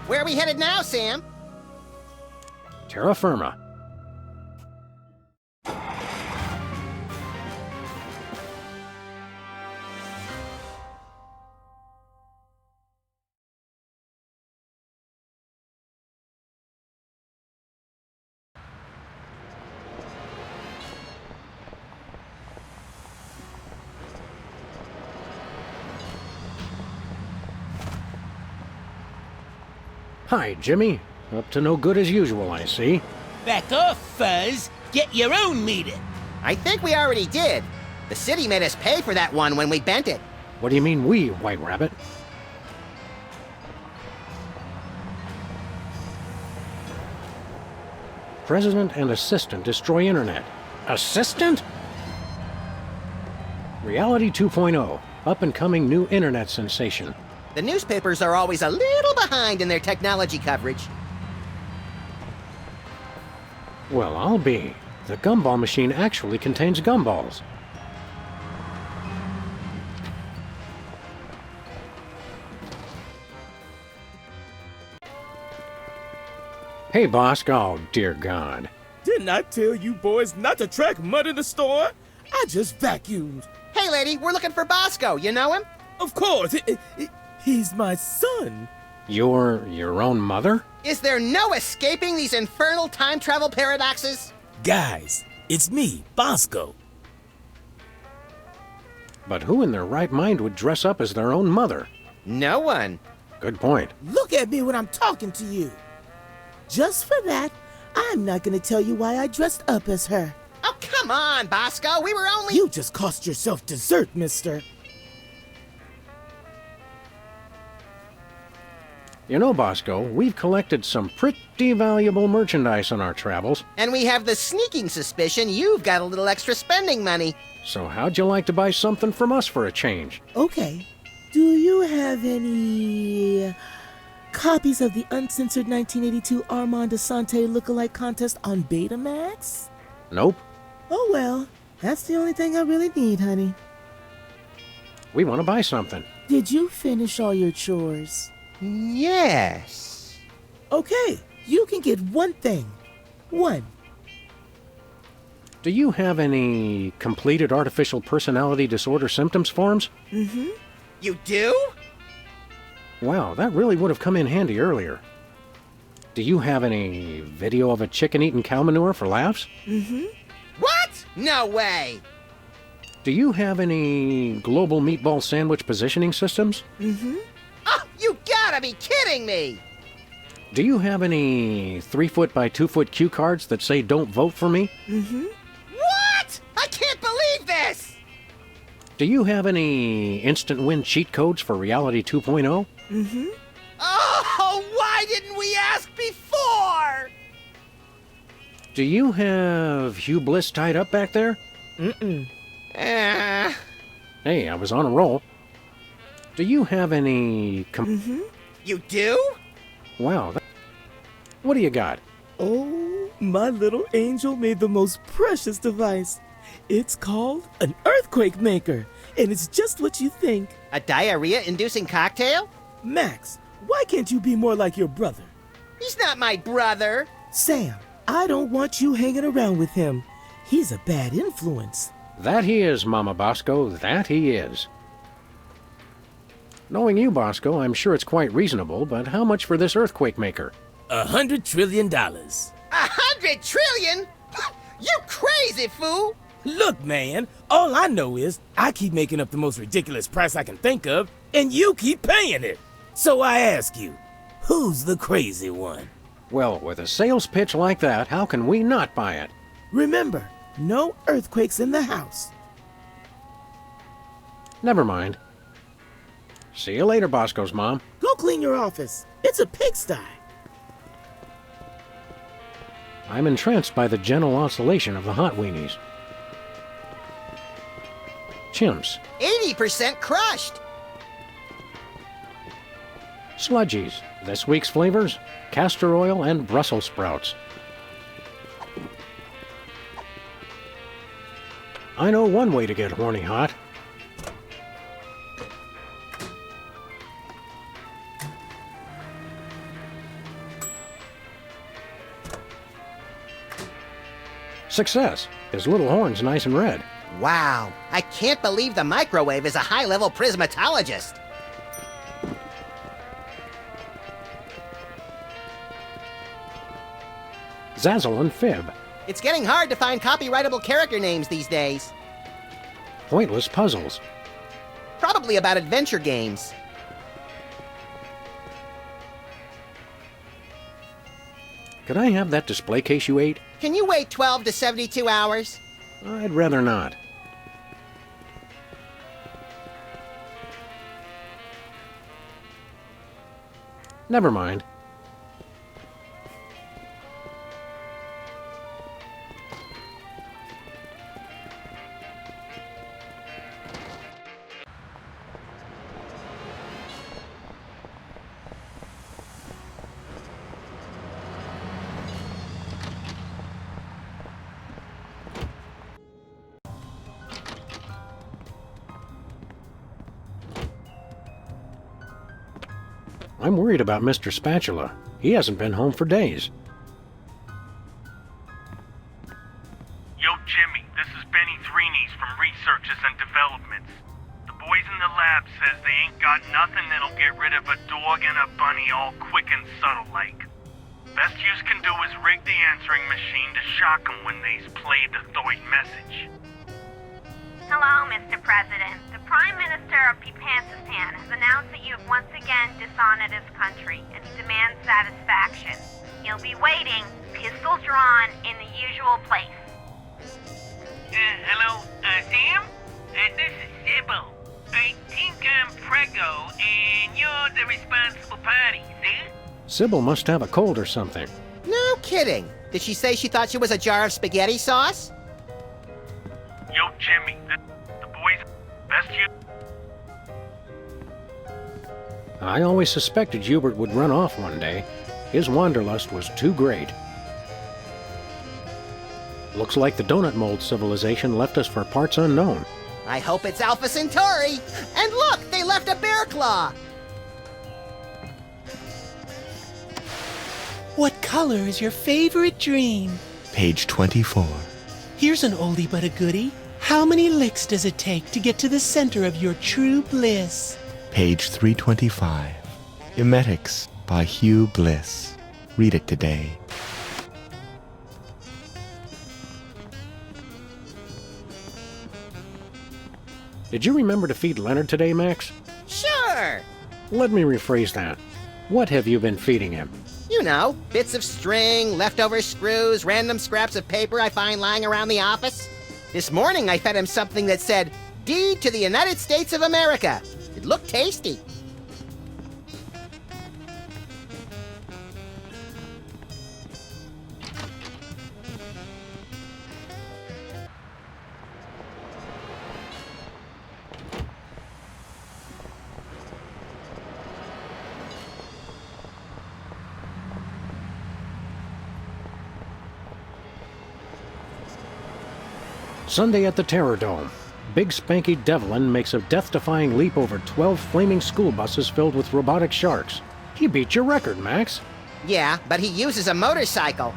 Where are we headed now, Sam? terra firma. Hi, Jimmy. Up to no good as usual, I see. Back off, Fuzz. Get your own meter. I think we already did. The city made us pay for that one when we bent it. What do you mean we, White Rabbit? President and assistant destroy internet. Assistant? Reality 2.0, up-and-coming new internet sensation. The newspapers are always a little behind in their technology coverage. Well, I'll be. The gumball machine actually contains gumballs. Hey, Bosk. Oh, dear God. Didn't I tell you boys not to track mud in the store? I just vacuumed. Hey, lady, we're looking for Bosco. You know him? Of course. He's my son. Your own mother? Is there no escaping these infernal time travel paradoxes? Guys, it's me, Bosco. But who in their right mind would dress up as their own mother? No one. Good point. Look at me when I'm talking to you. Just for that, I'm not gonna tell you why I dressed up as her. Oh, come on, Bosco. We were only... You just cost yourself dessert, mister. You know, Bosco, we've collected some pretty valuable merchandise on our travels. And we have the sneaking suspicion you've got a little extra spending money. So how'd you like to buy something from us for a change? Okay. Do you have any copies of the uncensored 1982 Armand Asante lookalike contest on Betamax? Nope. Oh well, that's the only thing I really need, honey. We want to buy something. Did you finish all your chores? Yes. Okay, you can get one thing. One. Do you have any completed artificial personality disorder symptoms forms? Mm-hmm. You do? Wow, that really would have come in handy earlier. Do you have any video of a chicken eating cow manure for laughs? Mm-hmm. What? No way! Do you have any global meatball sandwich positioning systems? Mm-hmm. Oh, you gotta be kidding me! Do you have any 3-foot by 2-foot cue cards that say don't vote for me? Mm-hmm. What? I can't believe this! Do you have any instant win cheat codes for Reality 2.0? Mm-hmm. Oh, why didn't we ask before? Do you have Hugh Bliss tied up back there? Mm-mm. Hey, I was on a roll. Do you have any... Mm-hmm. You do? Wow. What do you got? Oh, my little angel made the most precious device. It's called an earthquake maker, and it's just what you think. A diarrhea-inducing cocktail? Max, why can't you be more like your brother? He's not my brother. Sam, I don't want you hanging around with him. He's a bad influence. That he is, Mama Bosco, that he is. Knowing you, Bosco, I'm sure it's quite reasonable, but how much for this earthquake maker? $100 trillion. 100 trillion? You crazy fool! Look, man, all I know is I keep making up the most ridiculous price I can think of, and you keep paying it. So I ask you, who's the crazy one? Well, with a sales pitch like that, how can we not buy it? Remember, no earthquakes in the house. Never mind. See you later, Bosco's mom. Go clean your office. It's a pigsty. I'm entranced by the gentle oscillation of the hot weenies. Chimps. 80% crushed. Sludgies. This week's flavors, castor oil and Brussels sprouts. I know one way to get horny hot. Success. His little horn's nice and red. Wow, I can't believe the microwave is a high-level prismatologist. Zazzle and Fib. It's getting hard to find copyrightable character names these days. Pointless puzzles. Probably about adventure games. Could I have that display case you ate? Can you wait 12 to 72 hours? I'd rather not. Never mind. I'm worried about Mr. Spatula. He hasn't been home for days. Yo, Jimmy, this is Benny Threenies from Researches and Developments. The boys in the lab says they ain't got nothing that'll get rid of a dog and a bunny all quick and subtle like. Best yous can do is rig the answering machine to shock 'em when they's played the thoid message. Hello, Mr. President. The Prime Minister of Pipansistan has announced that you have once again dishonored his country, and he demands satisfaction. He'll be waiting, pistol drawn, in the usual place. Hello, Sam? This is Sybil. I think I'm Prego, and you're the responsible party, see? Sybil must have a cold or something. No kidding. Did she say she thought she was a jar of spaghetti sauce? Yo, Jimmy, the boys best you. I always suspected Hubert would run off one day. His wanderlust was too great. Looks like the donut mold civilization left us for parts unknown. I hope it's Alpha Centauri. And look, they left a bear claw. What color is your favorite dream? Page 24. Here's an oldie but a goodie. How many licks does it take to get to the center of your true bliss? Page 325. Emetics by Hugh Bliss. Read it today. Did you remember to feed Leonard today, Max? Sure. Let me rephrase that. What have you been feeding him? You know, bits of string, leftover screws, random scraps of paper I find lying around the office. This morning I fed him something that said, "Deed to the United States of America." It looked tasty. Sunday at the Terror Dome. Big Spanky Devlin makes a death-defying leap over 12 flaming school buses filled with robotic sharks. He beat your record, Max. Yeah, but he uses a motorcycle.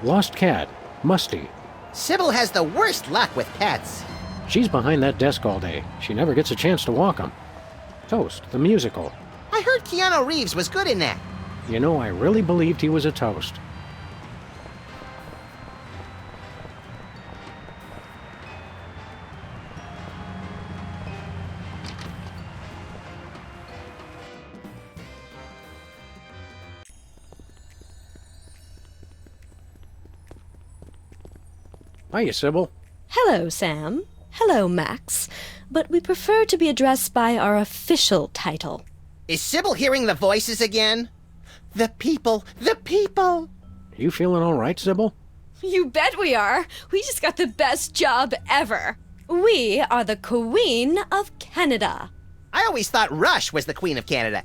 Lost cat. Musty. Sybil has the worst luck with pets. She's behind that desk all day. She never gets a chance to walk 'em. Toast, the musical. I heard Keanu Reeves was good in that. You know, I really believed he was a toast. Hiya, Sybil. Hello, Sam. Hello, Max. But we prefer to be addressed by our official title. Is Sybil hearing the voices again? The people, the people. You feeling all right, Sybil? You bet we are. We just got the best job ever. We are the Queen of Canada. I always thought Rush was the Queen of Canada.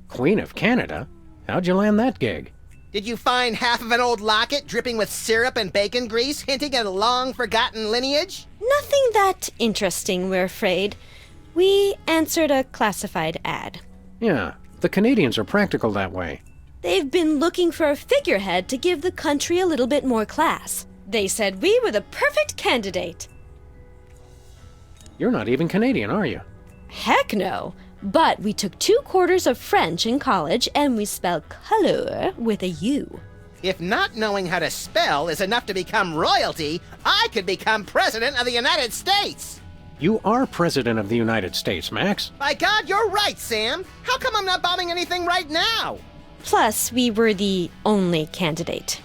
Queen of Canada? How'd you land that gig? Did you find half of an old locket dripping with syrup and bacon grease, hinting at a long-forgotten lineage? Nothing that interesting, we're afraid. We answered a classified ad. Yeah, the Canadians are practical that way. They've been looking for a figurehead to give the country a little bit more class. They said we were the perfect candidate. You're not even Canadian, are you? Heck no. But we took 2 quarters of French in college, and we spell color with a U. If not knowing how to spell is enough to become royalty, I could become President of the United States! You are President of the United States, Max. By God, you're right, Sam! How come I'm not bombing anything right now? Plus, we were the only candidate.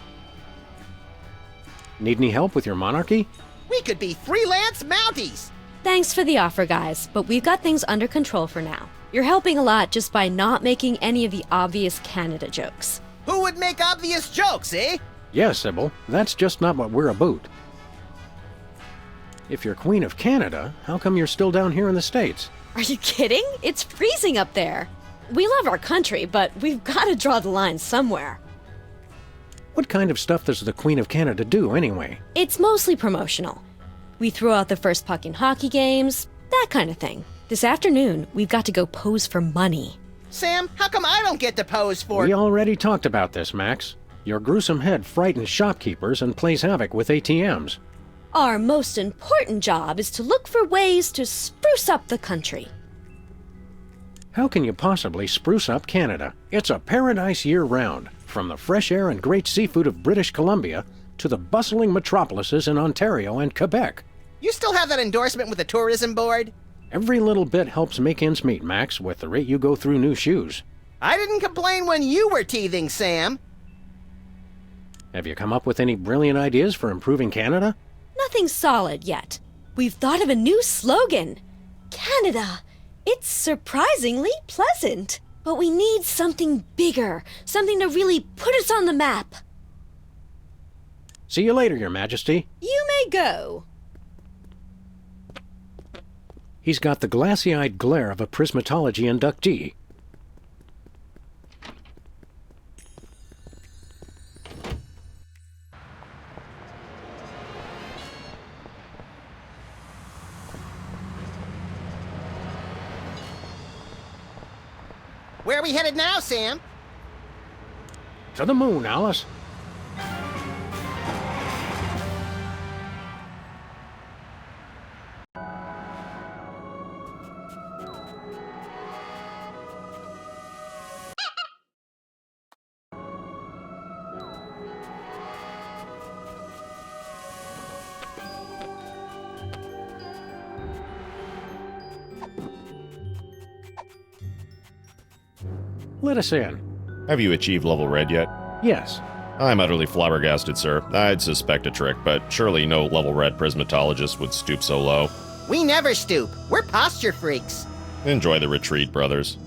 Need any help with your monarchy? We could be freelance Mounties! Thanks for the offer, guys, but we've got things under control for now. You're helping a lot just by not making any of the obvious Canada jokes. Who would make obvious jokes, eh? Yes, Sybil. That's just not what we're about. If you're Queen of Canada, how come you're still down here in the States? Are you kidding? It's freezing up there. We love our country, but we've got to draw the line somewhere. What kind of stuff does the Queen of Canada do, anyway? It's mostly promotional. We throw out the first puck in hockey games, that kind of thing. This afternoon, we've got to go pose for money. Sam, how come I don't get to pose for— We already talked about this, Max. Your gruesome head frightens shopkeepers and plays havoc with ATMs. Our most important job is to look for ways to spruce up the country. How can you possibly spruce up Canada? It's a paradise year-round, from the fresh air and great seafood of British Columbia to the bustling metropolises in Ontario and Quebec. You still have that endorsement with the tourism board? Every little bit helps make ends meet, Max, with the rate you go through new shoes. I didn't complain when you were teething, Sam. Have you come up with any brilliant ideas for improving Canada? Nothing solid yet. We've thought of a new slogan. Canada, It's surprisingly pleasant. But we need something bigger, something to really put us on the map. See you later, Your Majesty. You may go. He's got the glassy-eyed glare of a prismatology inductee. Where are we headed now, Sam? To the moon, Alice. Let us in. Have you achieved level red yet? Yes. I'm utterly flabbergasted, sir. I'd suspect a trick, but surely no level red prismatologist would stoop so low. We never stoop. We're posture freaks. Enjoy the retreat, brothers.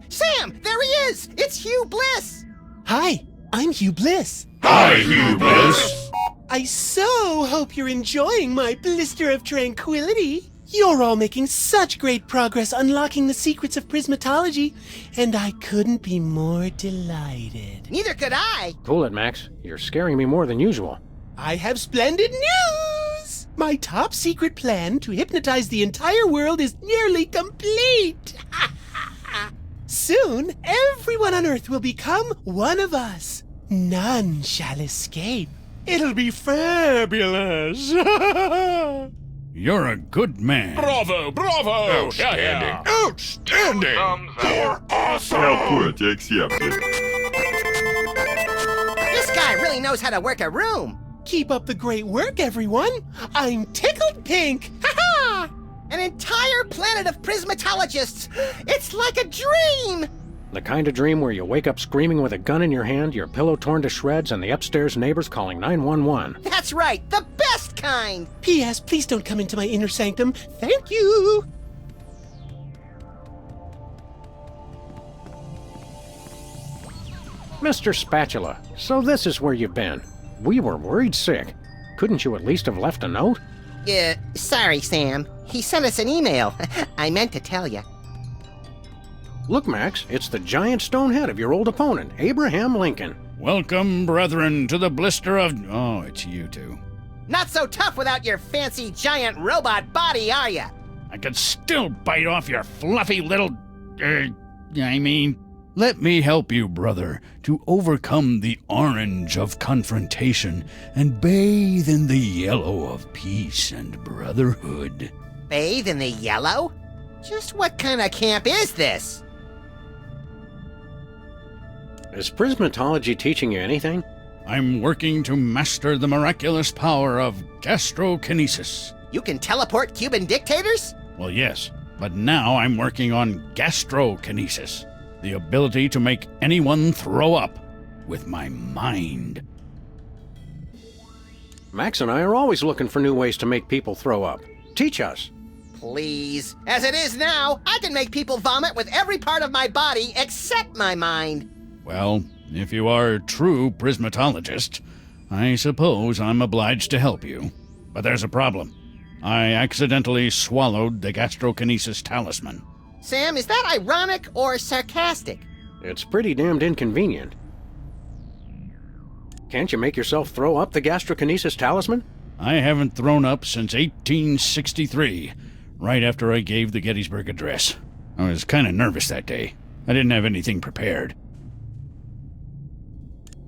Sam! There he is! It's Hugh Bliss! Hi, I'm Hugh Bliss. Hi, Hugh Bliss! I so hope you're enjoying my blister of tranquility. You're all making such great progress unlocking the secrets of prismatology, and I couldn't be more delighted. Neither could I! Cool it, Max. You're scaring me more than usual. I have splendid news! My top secret plan to hypnotize the entire world is nearly complete! Soon, everyone on Earth will become one of us. None shall escape. It'll be fabulous! You're a good man. Bravo! Outstanding! Outstanding! You're awesome! Output accepted. This guy really knows how to work a room. Keep up the great work, everyone. I'm tickled pink. Ha-ha! An entire planet of prismatologists! It's like a dream! The kind of dream where you wake up screaming with a gun in your hand, your pillow torn to shreds, and the upstairs neighbors calling 911. That's right, the best kind! P.S. Please don't come into my inner sanctum. Thank you! Mr. Spatula, so this is where you've been. We were worried sick. Couldn't you at least have left a note? Sorry, Sam. He sent us an email. I meant to tell you. Look, Max, it's the giant stone head of your old opponent, Abraham Lincoln. Welcome, brethren, to the blister of... Oh, it's you two. Not so tough without your fancy giant robot body, are ya? I could still bite off your fluffy little... Let me help you, brother, to overcome the orange of confrontation and bathe in the yellow of peace and brotherhood. Bathe in the yellow? Just what kind of camp is this? Is prismatology teaching you anything? I'm working to master the miraculous power of gastrokinesis. You can teleport Cuban dictators? Well, yes, but now I'm working on gastrokinesis. The ability to make anyone throw up with my mind. Max and I are always looking for new ways to make people throw up. Teach us. Please. As it is now, I can make people vomit with every part of my body except my mind. Well, if you are a true prismatologist, I suppose I'm obliged to help you. But there's a problem. I accidentally swallowed the gastrokinesis talisman. Sam, is that ironic or sarcastic? It's pretty damned inconvenient. Can't you make yourself throw up the gastrokinesis talisman? I haven't thrown up since 1863, right after I gave the Gettysburg Address. I was kind of nervous that day. I didn't have anything prepared.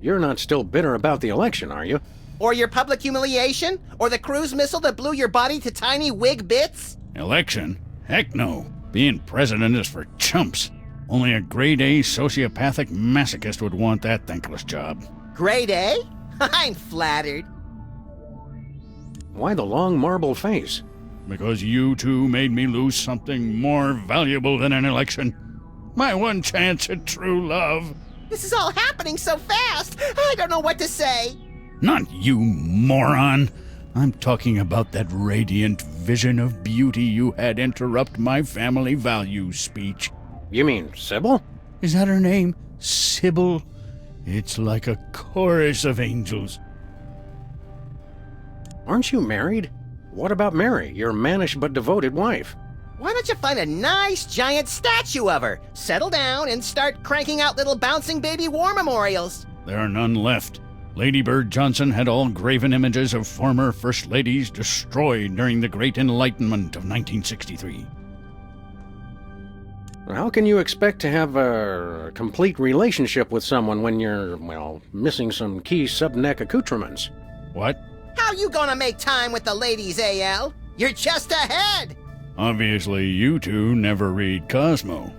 You're not still bitter about the election, are you? Or your public humiliation? Or the cruise missile that blew your body to tiny wig bits? Election? Heck no. Being president is for chumps. Only a grade-A sociopathic masochist would want that thankless job. Grade A? I'm flattered. Why the long marble face? Because you two made me lose something more valuable than an election. My one chance at true love. This is all happening so fast, I don't know what to say. Not you, moron. I'm talking about that radiant vision of beauty you had interrupt my family values speech. You mean Sybil? Is that her name? Sybil? It's like a chorus of angels. Aren't you married? What about Mary, your mannish but devoted wife? Why don't you find a nice giant statue of her, settle down, and start cranking out little bouncing baby war memorials? There are none left. Lady Bird Johnson had all graven images of former First Ladies destroyed during the Great Enlightenment of 1963. How can you expect to have a complete relationship with someone when you're, well, missing some key subneck accoutrements? What? How you gonna make time with the ladies, AL? You're just ahead! Obviously, you two never read Cosmo.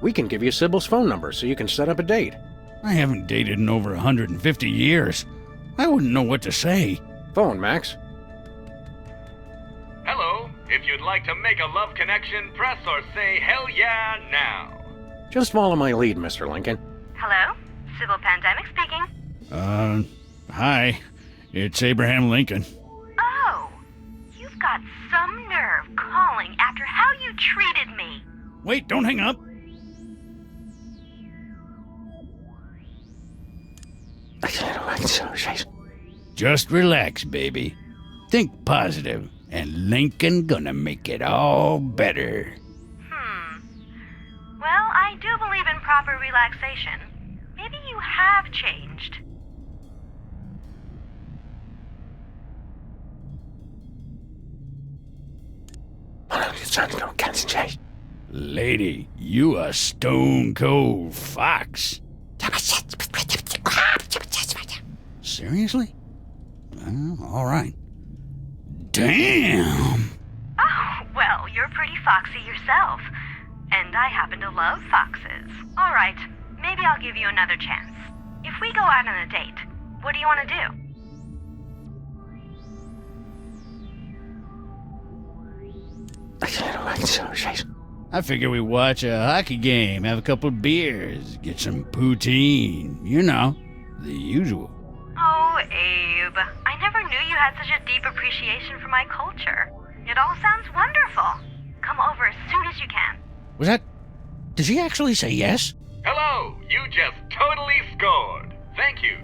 We can give you Sybil's phone number so you can set up a date. I haven't dated in over 150 years. I wouldn't know what to say. Phone, Max. Hello. If you'd like to make a love connection, press or say hell yeah now. Just follow my lead, Mr. Lincoln. Hello? Sybil Pandemic speaking. Hi. It's Abraham Lincoln. Oh, you've got some nerve calling after how you treated me. Wait, don't hang up. Just relax, baby. Think positive, and Lincoln gonna make it all better. Well, I do believe in proper relaxation. Maybe you have changed. Lady, you a stone cold fox. Seriously? All right. Damn! Oh, well, you're pretty foxy yourself. And I happen to love foxes. All right, maybe I'll give you another chance. If we go out on a date, what do you want to do? I figure we watch a hockey game, have a couple of beers, get some poutine. You know, the usual. Oh, Abe, I never knew you had such a deep appreciation for my culture. It all sounds wonderful. Come over as soon as you can. Was that... Did she actually say yes? Hello, you just totally scored. Thank you.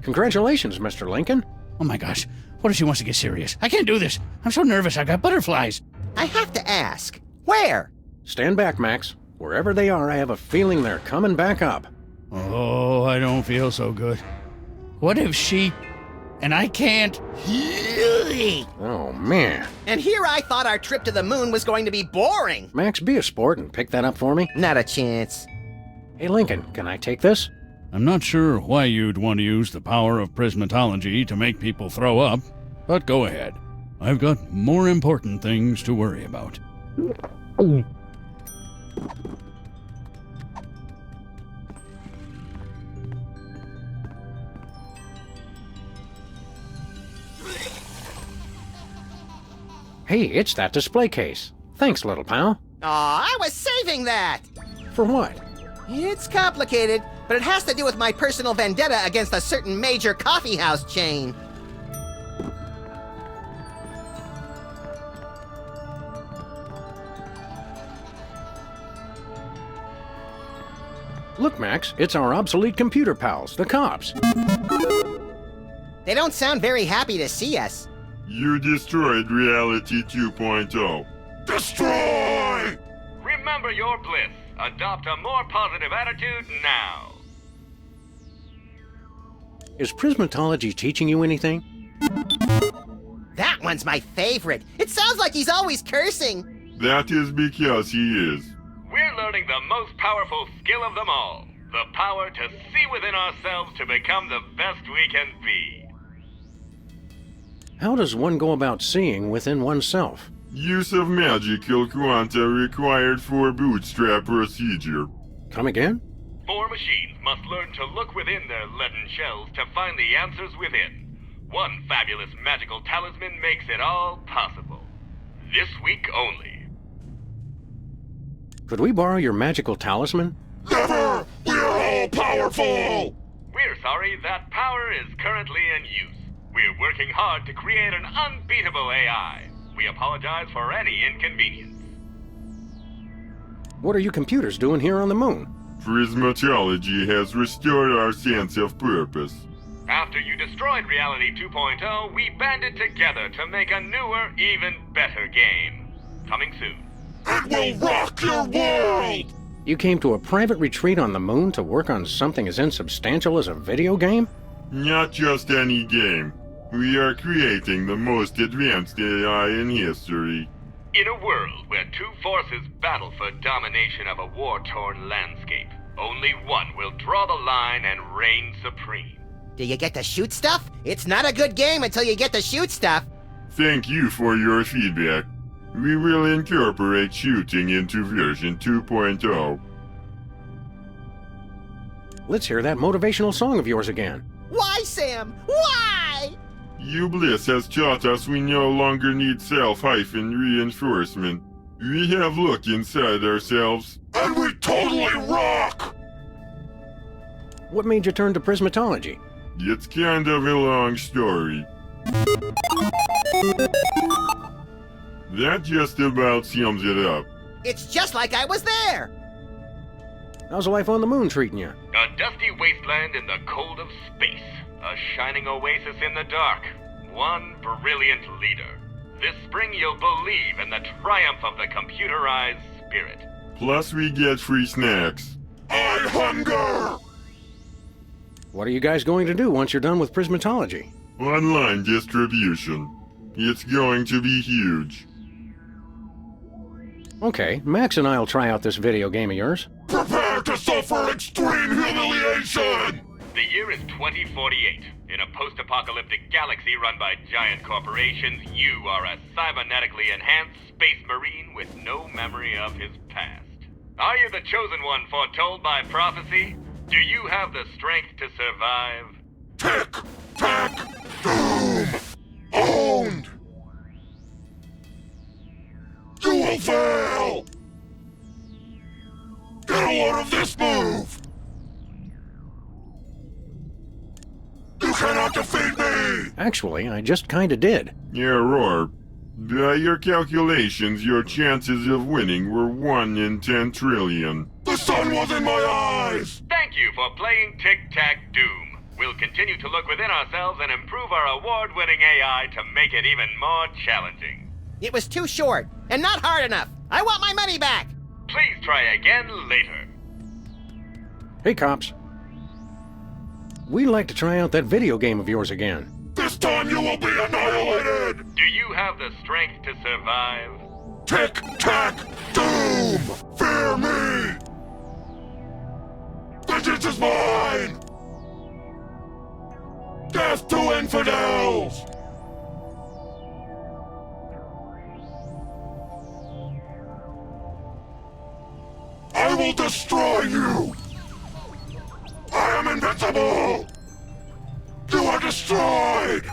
Congratulations, Mr. Lincoln. Oh my gosh, what if she wants to get serious? I can't do this. I'm so nervous, I got butterflies. I have to ask, where? Stand back, Max. Wherever they are, I have a feeling they're coming back up. Oh, I don't feel so good. What if she... And I can't... Oh, man. And here I thought our trip to the moon was going to be boring. Max, be a sport and pick that up for me. Not a chance. Hey, Lincoln, can I take this? I'm not sure why you'd want to use the power of prismatology to make people throw up, but go ahead. I've got more important things to worry about. Hey, it's that display case. Thanks, little pal. Aw, I was saving that! For what? It's complicated, but it has to do with my personal vendetta against a certain major coffeehouse chain. Look, Max, it's our obsolete computer pals, the cops. They don't sound very happy to see us. You destroyed Reality 2.0. Destroy! Remember your bliss. Adopt a more positive attitude now. Is prismatology teaching you anything? That one's my favorite. It sounds like he's always cursing. That is because he is. We're learning the most powerful skill of them all. The power to see within ourselves to become the best we can be. How does one go about seeing within oneself? Use of magical quanta required for bootstrap procedure. Come again? 4 machines must learn to look within their leaden shells to find the answers within. One fabulous magical talisman makes it all possible. This week only. Could we borrow your magical talisman? Never! We're all powerful! We're sorry, that power is currently in use. We're working hard to create an unbeatable AI. We apologize for any inconvenience. What are you computers doing here on the moon? Prismatology has restored our sense of purpose. After you destroyed Reality 2.0, we banded together to make a newer, even better game. Coming soon. It will rock your world! You came to a private retreat on the moon to work on something as insubstantial as a video game? Not just any game. We are creating the most advanced AI in history. In a world where 2 forces battle for domination of a war-torn landscape, only one will draw the line and reign supreme. Do you get to shoot stuff? It's not a good game until you get to shoot stuff. Thank you for your feedback. We will incorporate shooting into version 2.0. Let's hear that motivational song of yours again. Why, Sam? Why? Bliss has taught us we no longer need self-reinforcement. We have look inside ourselves, and we totally rock! What made you turn to prismatology? It's kind of a long story. That just about sums it up. It's just like I was there. How's life on the moon treating you? A dusty wasteland in the cold of space. A shining oasis in the dark. One brilliant leader. This spring you'll believe in the triumph of the computerized spirit. Plus we get free snacks. I hunger! What are you guys going to do once you're done with prismatology? Online distribution. It's going to be huge. Okay, Max and I'll try out this video game of yours. Prepare to suffer extreme humiliation! The year is 2048. In a post-apocalyptic galaxy run by giant corporations, you are a cybernetically enhanced space marine with no memory of his past. Are you the chosen one foretold by prophecy? Do you have the strength to survive? Tick, tack, doom! Owned! You will fail! Get a load of this move! You cannot defeat me! Actually, I just kinda did. Yeah, roar. By your calculations, your chances of winning were 1 in 10 trillion. The sun was in my eyes! Thank you for playing Tic-Tac-Doom. We'll continue to look within ourselves and improve our award-winning AI to make it even more challenging. It was too short and not hard enough. I want my money back. Please try again later. Hey, cops. We'd like to try out that video game of yours again. This time you will be annihilated! Do you have the strength to survive? Tic-Tac-Doom! Fear me! Vengeance is mine! Death to infidels! I will destroy you! I am invincible! You are destroyed!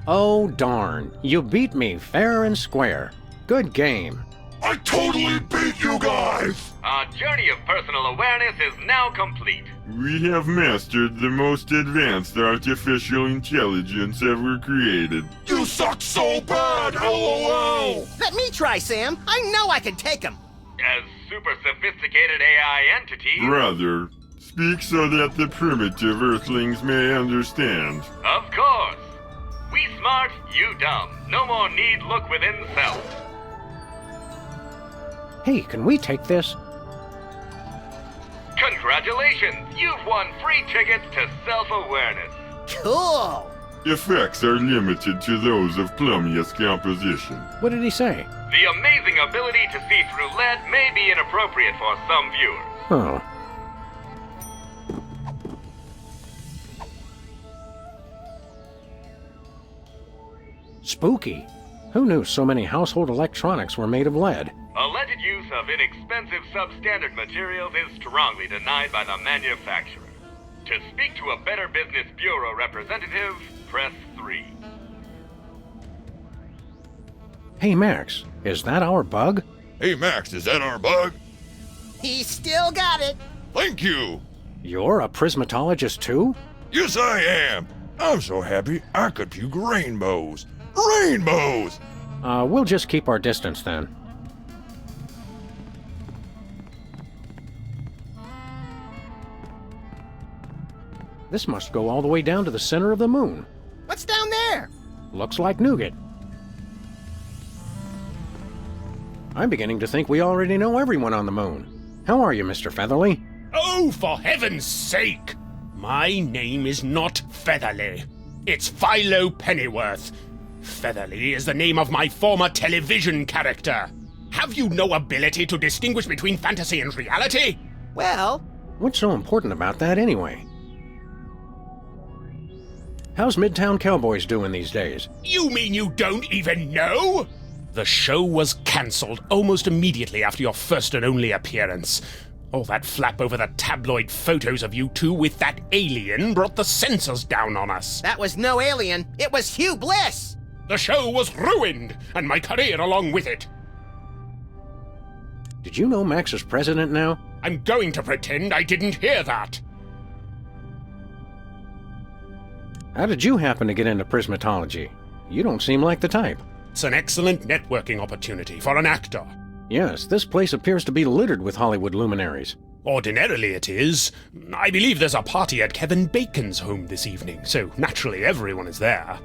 Oh, darn. You beat me fair and square. Good game. I totally beat you guys! Our journey of personal awareness is now complete. We have mastered the most advanced artificial intelligence ever created. You suck so bad, LOL! Let me try, Sam. I know I can take him. As super sophisticated AI entities... Brother, speak so that the primitive Earthlings may understand. Of course. We smart, you dumb. No more need look within self. Hey, can we take this? Congratulations! You've won free tickets to self-awareness. Cool! Effects are limited to those of plumiest composition. What did he say? The amazing ability to see through lead may be inappropriate for some viewers. Oh. Spooky. Who knew so many household electronics were made of lead? Alleged use of inexpensive substandard materials is strongly denied by the manufacturer. To speak to a Better Business Bureau representative, press 3. Hey, Max, is that our bug? Hey, Max, is that our bug? He still got it. Thank you. You're a prismatologist too? Yes, I am. I'm so happy I could puke rainbows. Rainbows! We'll just keep our distance then. This must go all the way down to the center of the moon. What's down there? Looks like nougat. I'm beginning to think we already know everyone on the moon. How are you, Mr. Featherly? Oh, for heaven's sake! My name is not Featherly. It's Philo Pennyworth. Featherly is the name of my former television character. Have you no ability to distinguish between fantasy and reality? Well... What's so important about that anyway? How's Midtown Cowboys doing these days? You mean you don't even know? The show was cancelled almost immediately after your first and only appearance. All that flap over the tabloid photos of you two with that alien brought the censors down on us. That was no alien. It was Hugh Bliss. The show was ruined, and my career along with it. Did you know Max is president now? I'm going to pretend I didn't hear that. How did you happen to get into prismatology? You don't seem like the type. It's an excellent networking opportunity for an actor. Yes, this place appears to be littered with Hollywood luminaries. Ordinarily it is. I believe there's a party at Kevin Bacon's home this evening, so naturally everyone is there.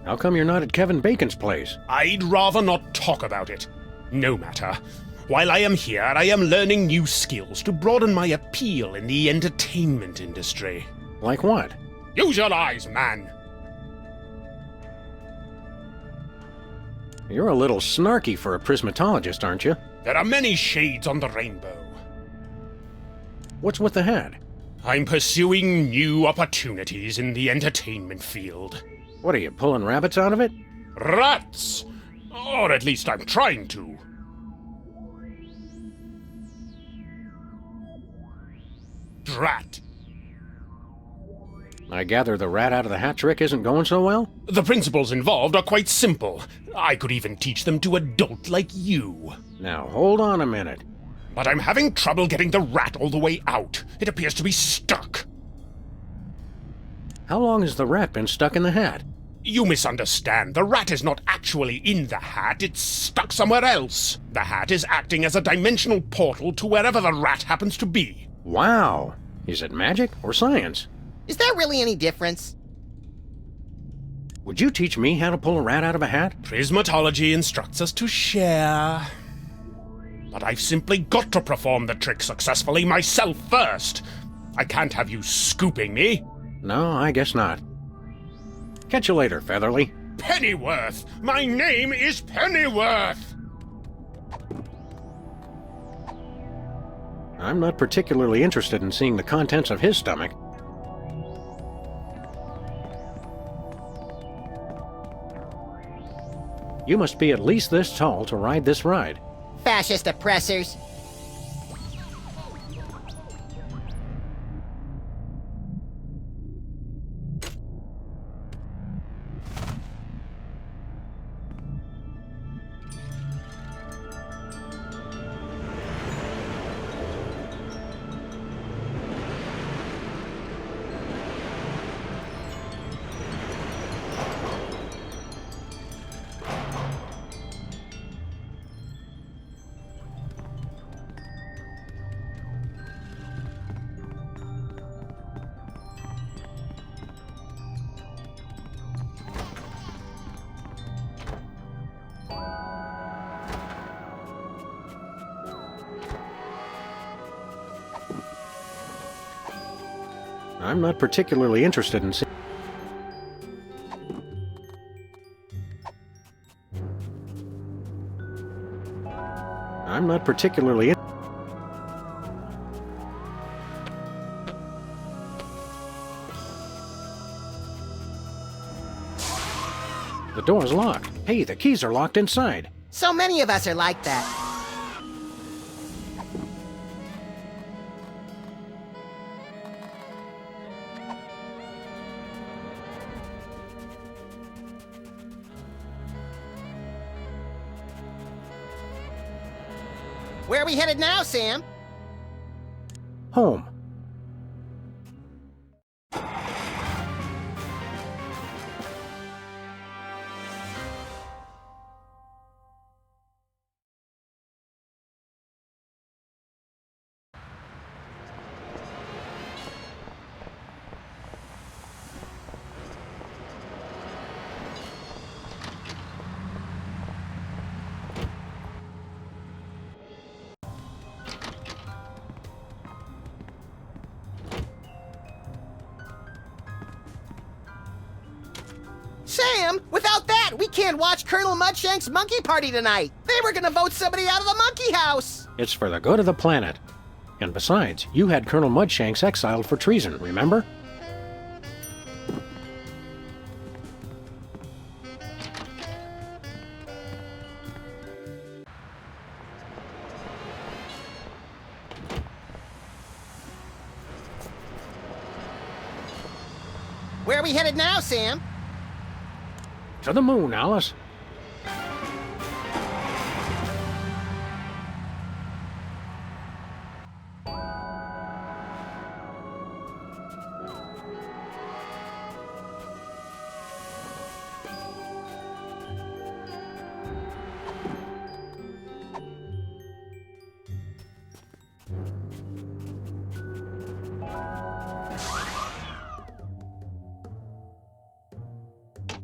How come you're not at Kevin Bacon's place? I'd rather not talk about it. No matter. While I am here, I am learning new skills to broaden my appeal in the entertainment industry. Like what? Use your eyes, man! You're a little snarky for a prismatologist, aren't you? There are many shades on the rainbow. What's with the hat? I'm pursuing new opportunities in the entertainment field. What are you, pulling rabbits out of it? Rats! Or at least I'm trying to. Drat. I gather the rat out of the hat trick isn't going so well? The principles involved are quite simple. I could even teach them to a dolt like you. Now, hold on a minute. But I'm having trouble getting the rat all the way out. It appears to be stuck. How long has the rat been stuck in the hat? You misunderstand. The rat is not actually in the hat. It's stuck somewhere else. The hat is acting as a dimensional portal to wherever the rat happens to be. Wow. Is it magic or science? Is there really any difference? Would you teach me how to pull a rat out of a hat? Prismatology instructs us to share. But I've simply got to perform the trick successfully myself first. I can't have you scooping me. No, I guess not. Catch you later, Featherly. Pennyworth! My name is Pennyworth! I'm not particularly interested in seeing the contents of his stomach. You must be at least this tall to ride this ride. Fascist oppressors. I'm not particularly interested in seeing... I'm not particularly... The door's locked. Hey, the keys are locked inside. So many of us are like that. Where are we headed now, Sam? Home. Sam, without that, we can't watch Colonel Mudshank's monkey party tonight. They were gonna vote somebody out of the monkey house. It's for the good of the planet. And besides, you had Colonel Mudshanks exiled for treason, remember? Where are we headed now, Sam? To the moon, Alice.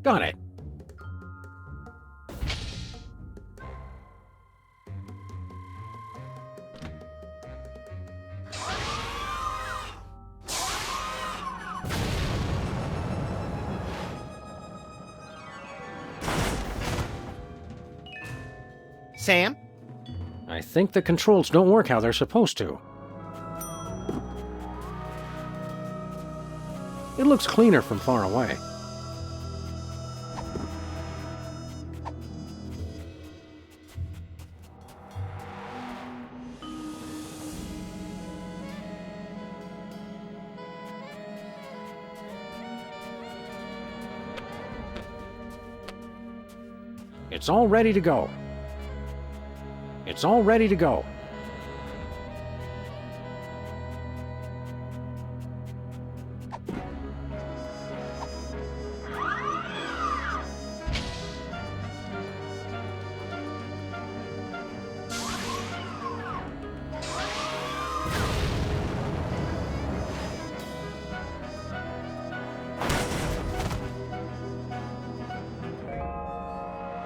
Got it. Sam? I think the controls don't work how they're supposed to. It looks cleaner from far away. It's all ready to go. It's all ready to go.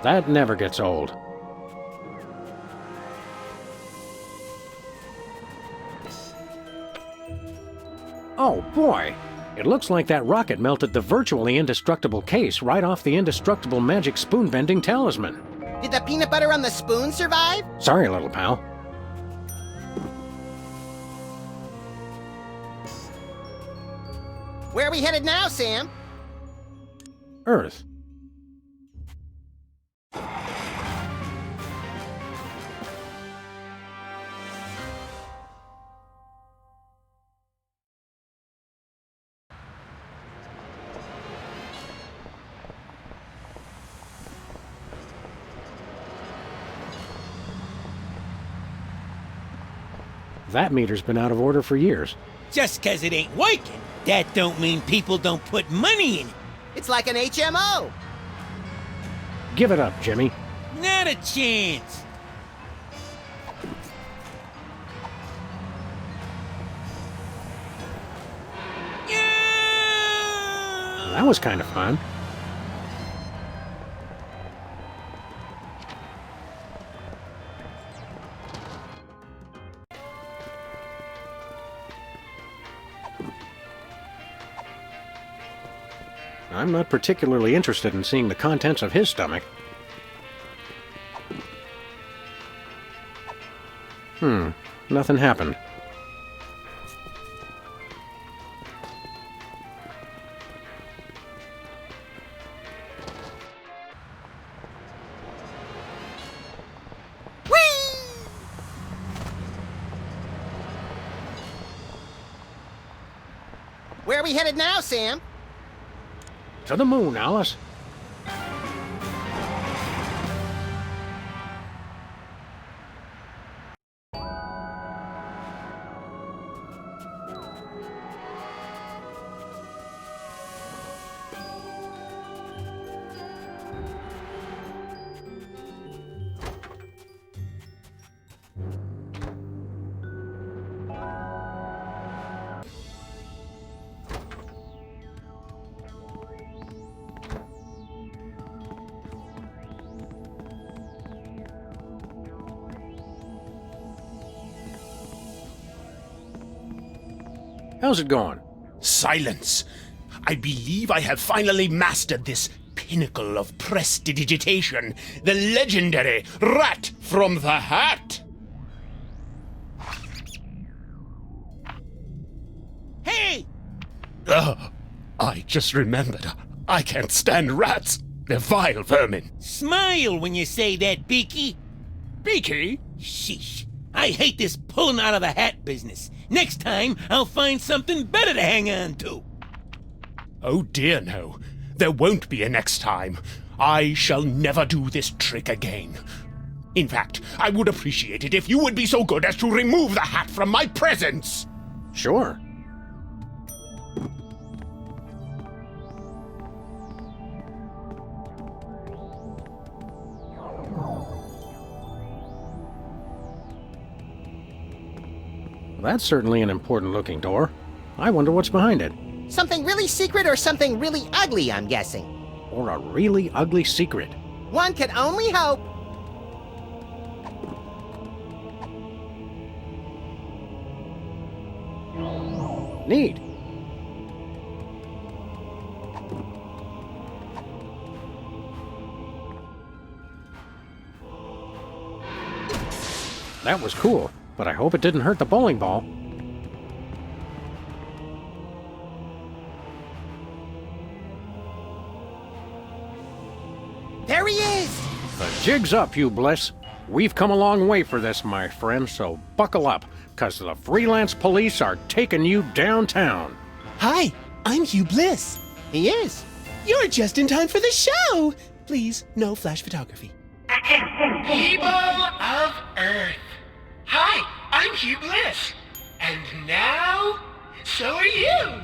That never gets old. Oh boy! It looks like that rocket melted the virtually indestructible case right off the indestructible magic spoon-bending talisman. Did the peanut butter on the spoon survive? Sorry, little pal. Where are we headed now, Sam? Earth. That meter's been out of order for years. Just 'cause it ain't working, that don't mean people don't put money in it. It's like an HMO. Give it up, Jimmy. Not a chance. That was kind of fun. I'm not particularly interested in seeing the contents of his stomach. Nothing happened. Where are we headed now, Sam? To the moon, Alice. How's it going? Silence! I believe I have finally mastered this pinnacle of prestidigitation, the legendary Rat from the Hat! Hey! I just remembered. I can't stand rats. They're vile vermin. Smile when you say that, Beaky. Beaky? Sheesh. I hate this pulling out of the hat business. Next time, I'll find something better to hang on to. Oh dear no. There won't be a next time. I shall never do this trick again. In fact, I would appreciate it if you would be so good as to remove the hat from my presence. Sure. That's certainly an important-looking door. I wonder what's behind it. Something really secret or something really ugly, I'm guessing. Or a really ugly secret. One can only hope. Neat. That was cool, but I hope it didn't hurt the bowling ball. There he is! The jig's up, you bliss. We've come a long way for this, my friend, so buckle up, because the freelance police are taking you downtown. Hi, I'm Hugh Bliss. He is. You're just in time for the show. Please, no flash photography. People of Earth. Hi, I'm Hugh Bliss. And now, so are you.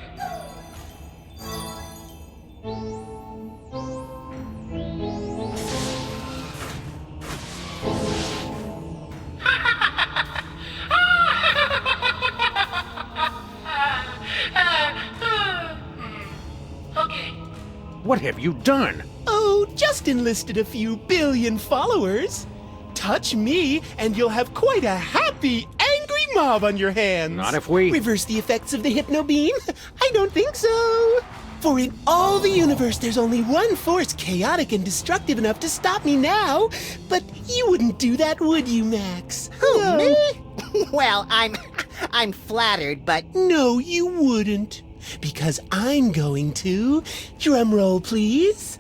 Okay. What have you done? Oh, just enlisted a few billion followers. Touch me, and you'll have quite a happy, angry mob on your hands. Not if we... Reverse the effects of the hypno beam? I don't think so. For in all the universe, there's only one force chaotic and destructive enough to stop me now. But you wouldn't do that, would you, Max? Who, No. me? Well, I'm flattered, but... No, you wouldn't. Because I'm going to. Drum roll, please.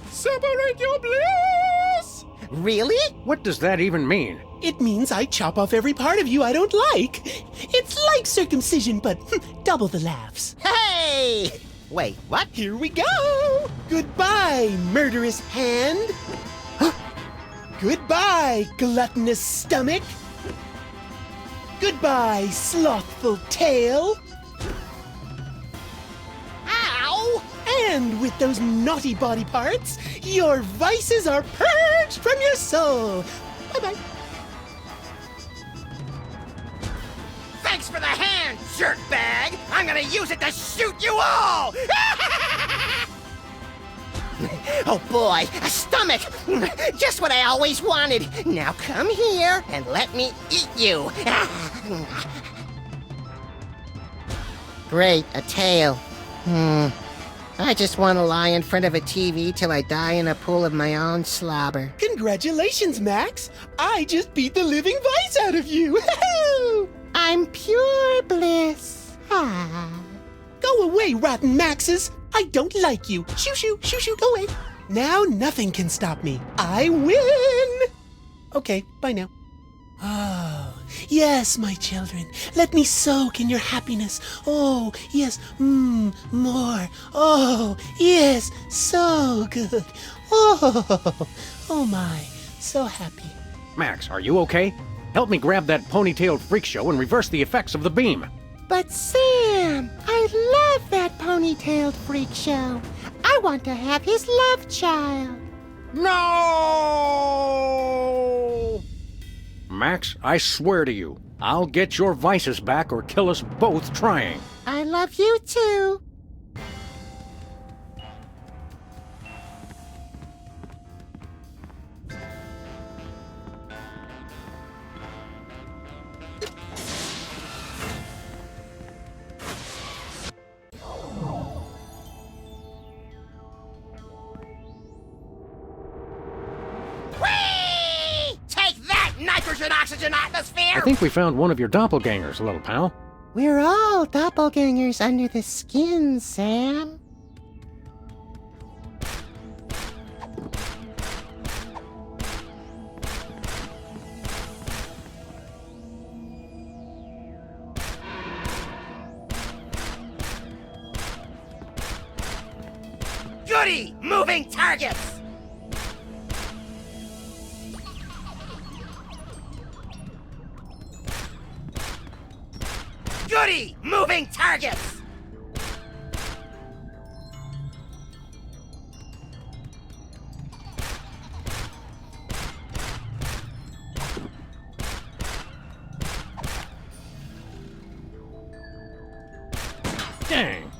Separate your bliss! Really? What does that even mean? It means I chop off every part of you I don't like. It's like circumcision, but double the laughs. Hey! Wait, what? Here we go! Goodbye, murderous hand. Goodbye, gluttonous stomach. Goodbye, slothful tail. Ow! And with those naughty body parts, your vices are purged from your soul. Bye-bye. Thanks for the hand, jerkbag! I'm gonna use it to shoot you all! Oh boy, a stomach! Just what I always wanted. Now come here and let me eat you. Great, a tail. I just want to lie in front of a TV till I die in a pool of my own slobber. Congratulations, Max. I just beat the living vice out of you. I'm pure bliss. Go away, rotten Maxes. I don't like you. Shoo, shoo, shoo, shoo, go away. Now nothing can stop me. I win. Okay, bye now. Oh, Yes, my children. Let me soak in your happiness. Oh, yes. More. Oh, yes. So good. Oh my. So happy. Max, are you okay? Help me grab that ponytailed freak show and reverse the effects of the beam. But Sam, I love that ponytailed freak show. I want to have his love child. No! Max, I swear to you, I'll get your vices back or kill us both trying. I love you too. Nitrogen oxygen atmosphere! I think we found one of your doppelgangers, little pal. We're all doppelgangers under the skin, Sam. Goody! Moving targets! Goody! Moving targets! Dang.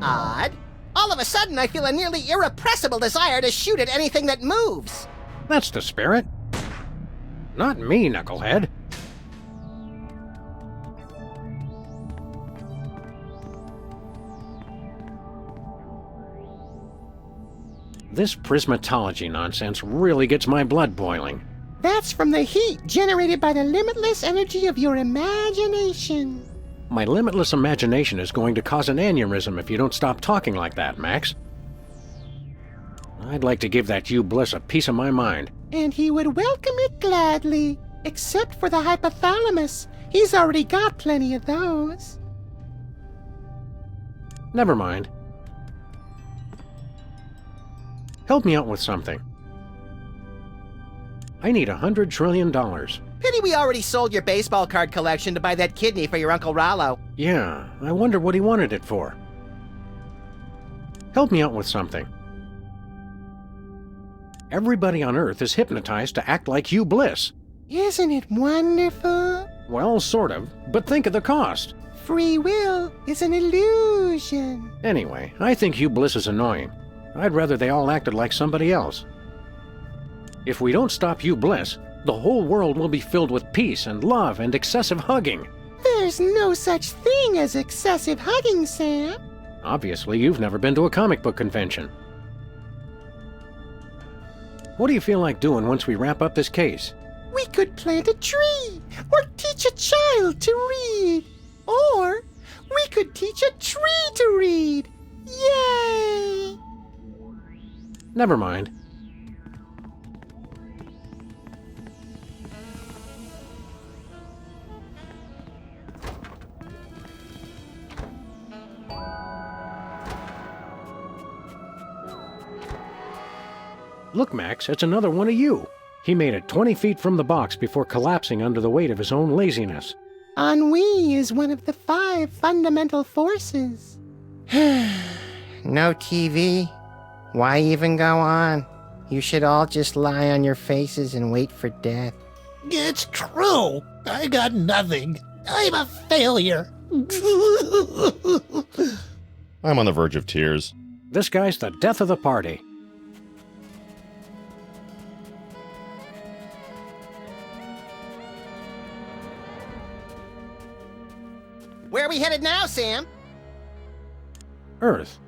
Odd. All of a sudden, I feel a nearly irrepressible desire to shoot at anything that moves. That's the spirit. Not me, knucklehead. This prismatology nonsense really gets my blood boiling. That's from the heat generated by the limitless energy of your imagination. My limitless imagination is going to cause an aneurysm if you don't stop talking like that, Max. I'd like to give that Hugh Bliss a piece of my mind. And he would welcome it gladly, except for the hypothalamus. He's already got plenty of those. Never mind. Help me out with something. I need $100 trillion. Pity we already sold your baseball card collection to buy that kidney for your Uncle Rollo. Yeah, I wonder what he wanted it for. Help me out with something. Everybody on Earth is hypnotized to act like Hugh Bliss. Isn't it wonderful? Well, sort of, but think of the cost. Free will is an illusion. Anyway, I think Hugh Bliss is annoying. I'd rather they all acted like somebody else. If we don't stop Hugh Bliss, the whole world will be filled with peace and love and excessive hugging. There's no such thing as excessive hugging, Sam. Obviously, you've never been to a comic book convention. What do you feel like doing once we wrap up this case? We could plant a tree, or teach a child to read. Or we could teach a tree to read. Yay! Never mind. Look, Max, it's another one of you. He made it 20 feet from the box before collapsing under the weight of his own laziness. Ennui is one of the 5 fundamental forces. No TV? Why even go on? You should all just lie on your faces and wait for death. It's true. I got nothing. I'm a failure. I'm on the verge of tears. This guy's the death of the party. Where are we headed now, Sam? Earth.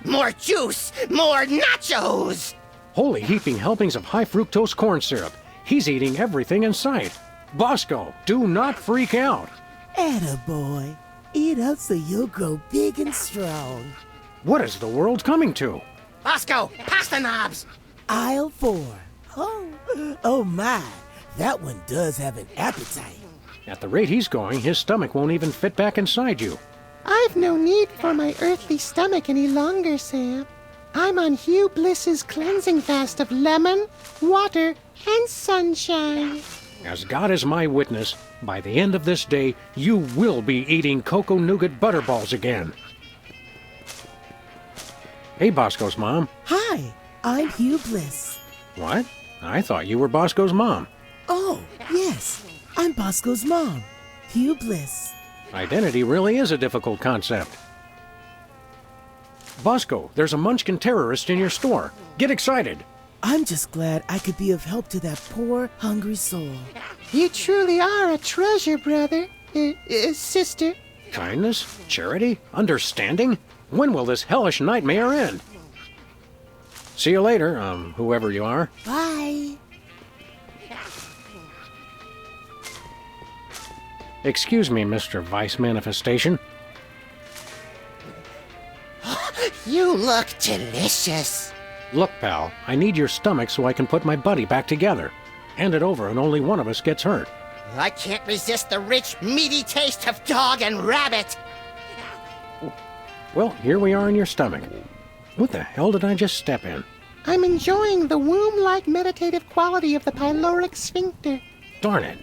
More juice! More nachos! Holy heaping helpings of high fructose corn syrup. He's eating everything in sight. Bosco, do not freak out. Attaboy. Eat up so you'll grow big and strong. What is the world coming to? Bosco, pasta knobs! Aisle 4. Oh my. That one does have an appetite. At the rate he's going, his stomach won't even fit back inside you. I've no need for my earthly stomach any longer, Sam. I'm on Hugh Bliss's cleansing fast of lemon, water, and sunshine. As God is my witness, by the end of this day, you will be eating cocoa nougat butterballs again. Hey, Bosco's mom. Hi, I'm Hugh Bliss. What? I thought you were Bosco's mom. Oh, yes. I'm Bosco's mom, Hugh Bliss. Identity really is a difficult concept. Bosco, there's a Munchkin terrorist in your store. Get excited. I'm just glad I could be of help to that poor, hungry soul. You truly are a treasure, brother. Sister. Kindness? Charity? Understanding? When will this hellish nightmare end? See you later, whoever you are. Bye. Excuse me, Mr. Vice Manifestation. You look delicious. Look, pal, I need your stomach so I can put my buddy back together. Hand it over and only one of us gets hurt. I can't resist the rich, meaty taste of dog and rabbit. Well, here we are in your stomach. What the hell did I just step in? I'm enjoying the womb-like meditative quality of the pyloric sphincter. Darn it.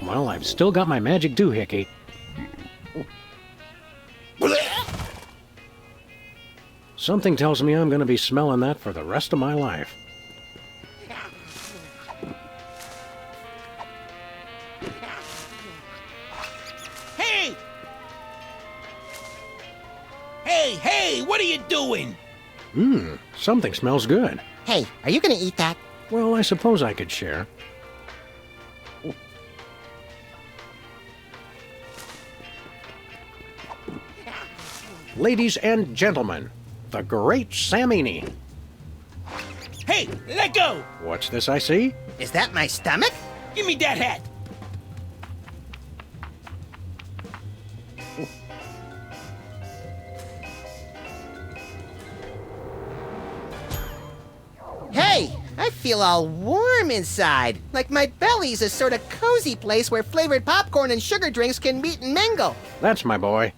Well, I've still got my magic doohickey. Something tells me I'm going to be smelling that for the rest of my life. Hey! Hey, what are you doing? Something smells good. Hey, are you gonna eat that? Well, I suppose I could share. Ladies and gentlemen, the Great Samini. Hey, let go! What's this I see? Is that my stomach? Give me that hat! Hey, I feel all warm inside. Like my belly's a sort of cozy place where flavored popcorn and sugar drinks can meet and mingle. That's my boy.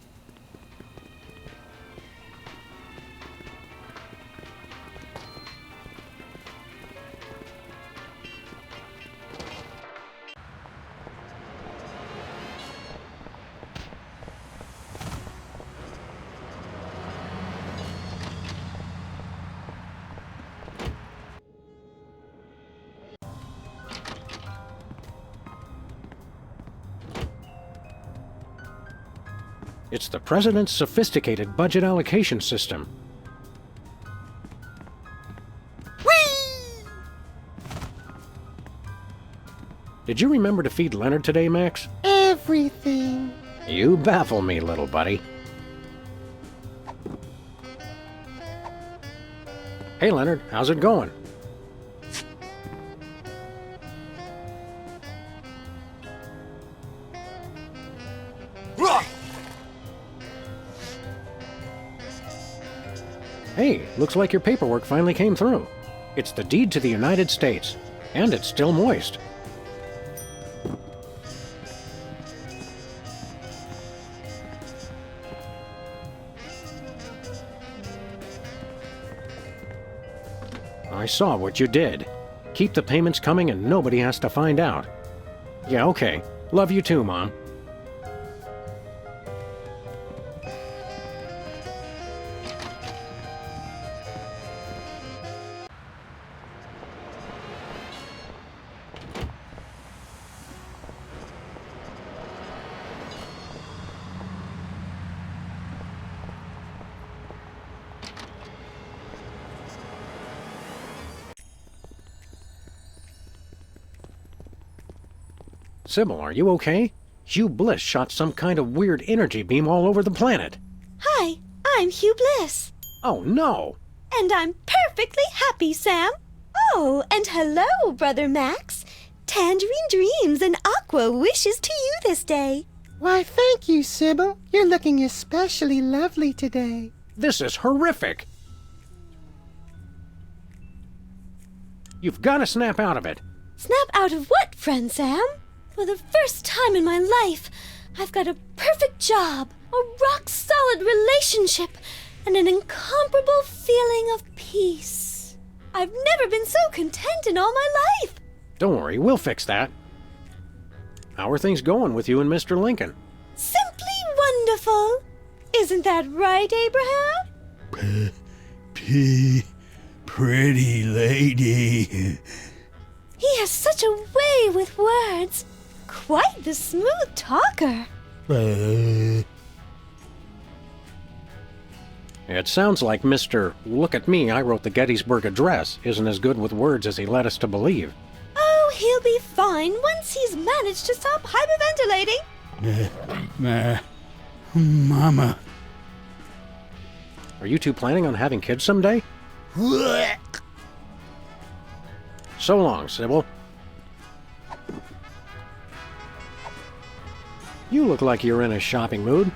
It's the President's sophisticated budget allocation system. Whee! Did you remember to feed Leonard today, Max? Everything. You baffle me, little buddy. Hey, Leonard, how's it going? Hey, looks like your paperwork finally came through. It's the deed to the United States, and it's still moist. I saw what you did. Keep the payments coming and nobody has to find out. Yeah, okay. Love you too, Mom. Sybil, are you okay? Hugh Bliss shot some kind of weird energy beam all over the planet. Hi, I'm Hugh Bliss. Oh, no. And I'm perfectly happy, Sam. Oh, and hello, Brother Max. Tangerine dreams and aqua wishes to you this day. Why, thank you, Sybil. You're looking especially lovely today. This is horrific. You've got to snap out of it. Snap out of what, friend Sam? For the first time in my life, I've got a perfect job, a rock-solid relationship, and an incomparable feeling of peace. I've never been so content in all my life. Don't worry, we'll fix that. How are things going with you and Mr. Lincoln? Simply wonderful. Isn't that right, Abraham? Pretty lady. He has such a way with words. Quite the smooth talker. It sounds like Mr. Look at Me, I wrote the Gettysburg Address isn't as good with words as he led us to believe. Oh, he'll be fine once he's managed to stop hyperventilating. Mama. Are you two planning on having kids someday? So long, Sybil. You look like you're in a shopping mood.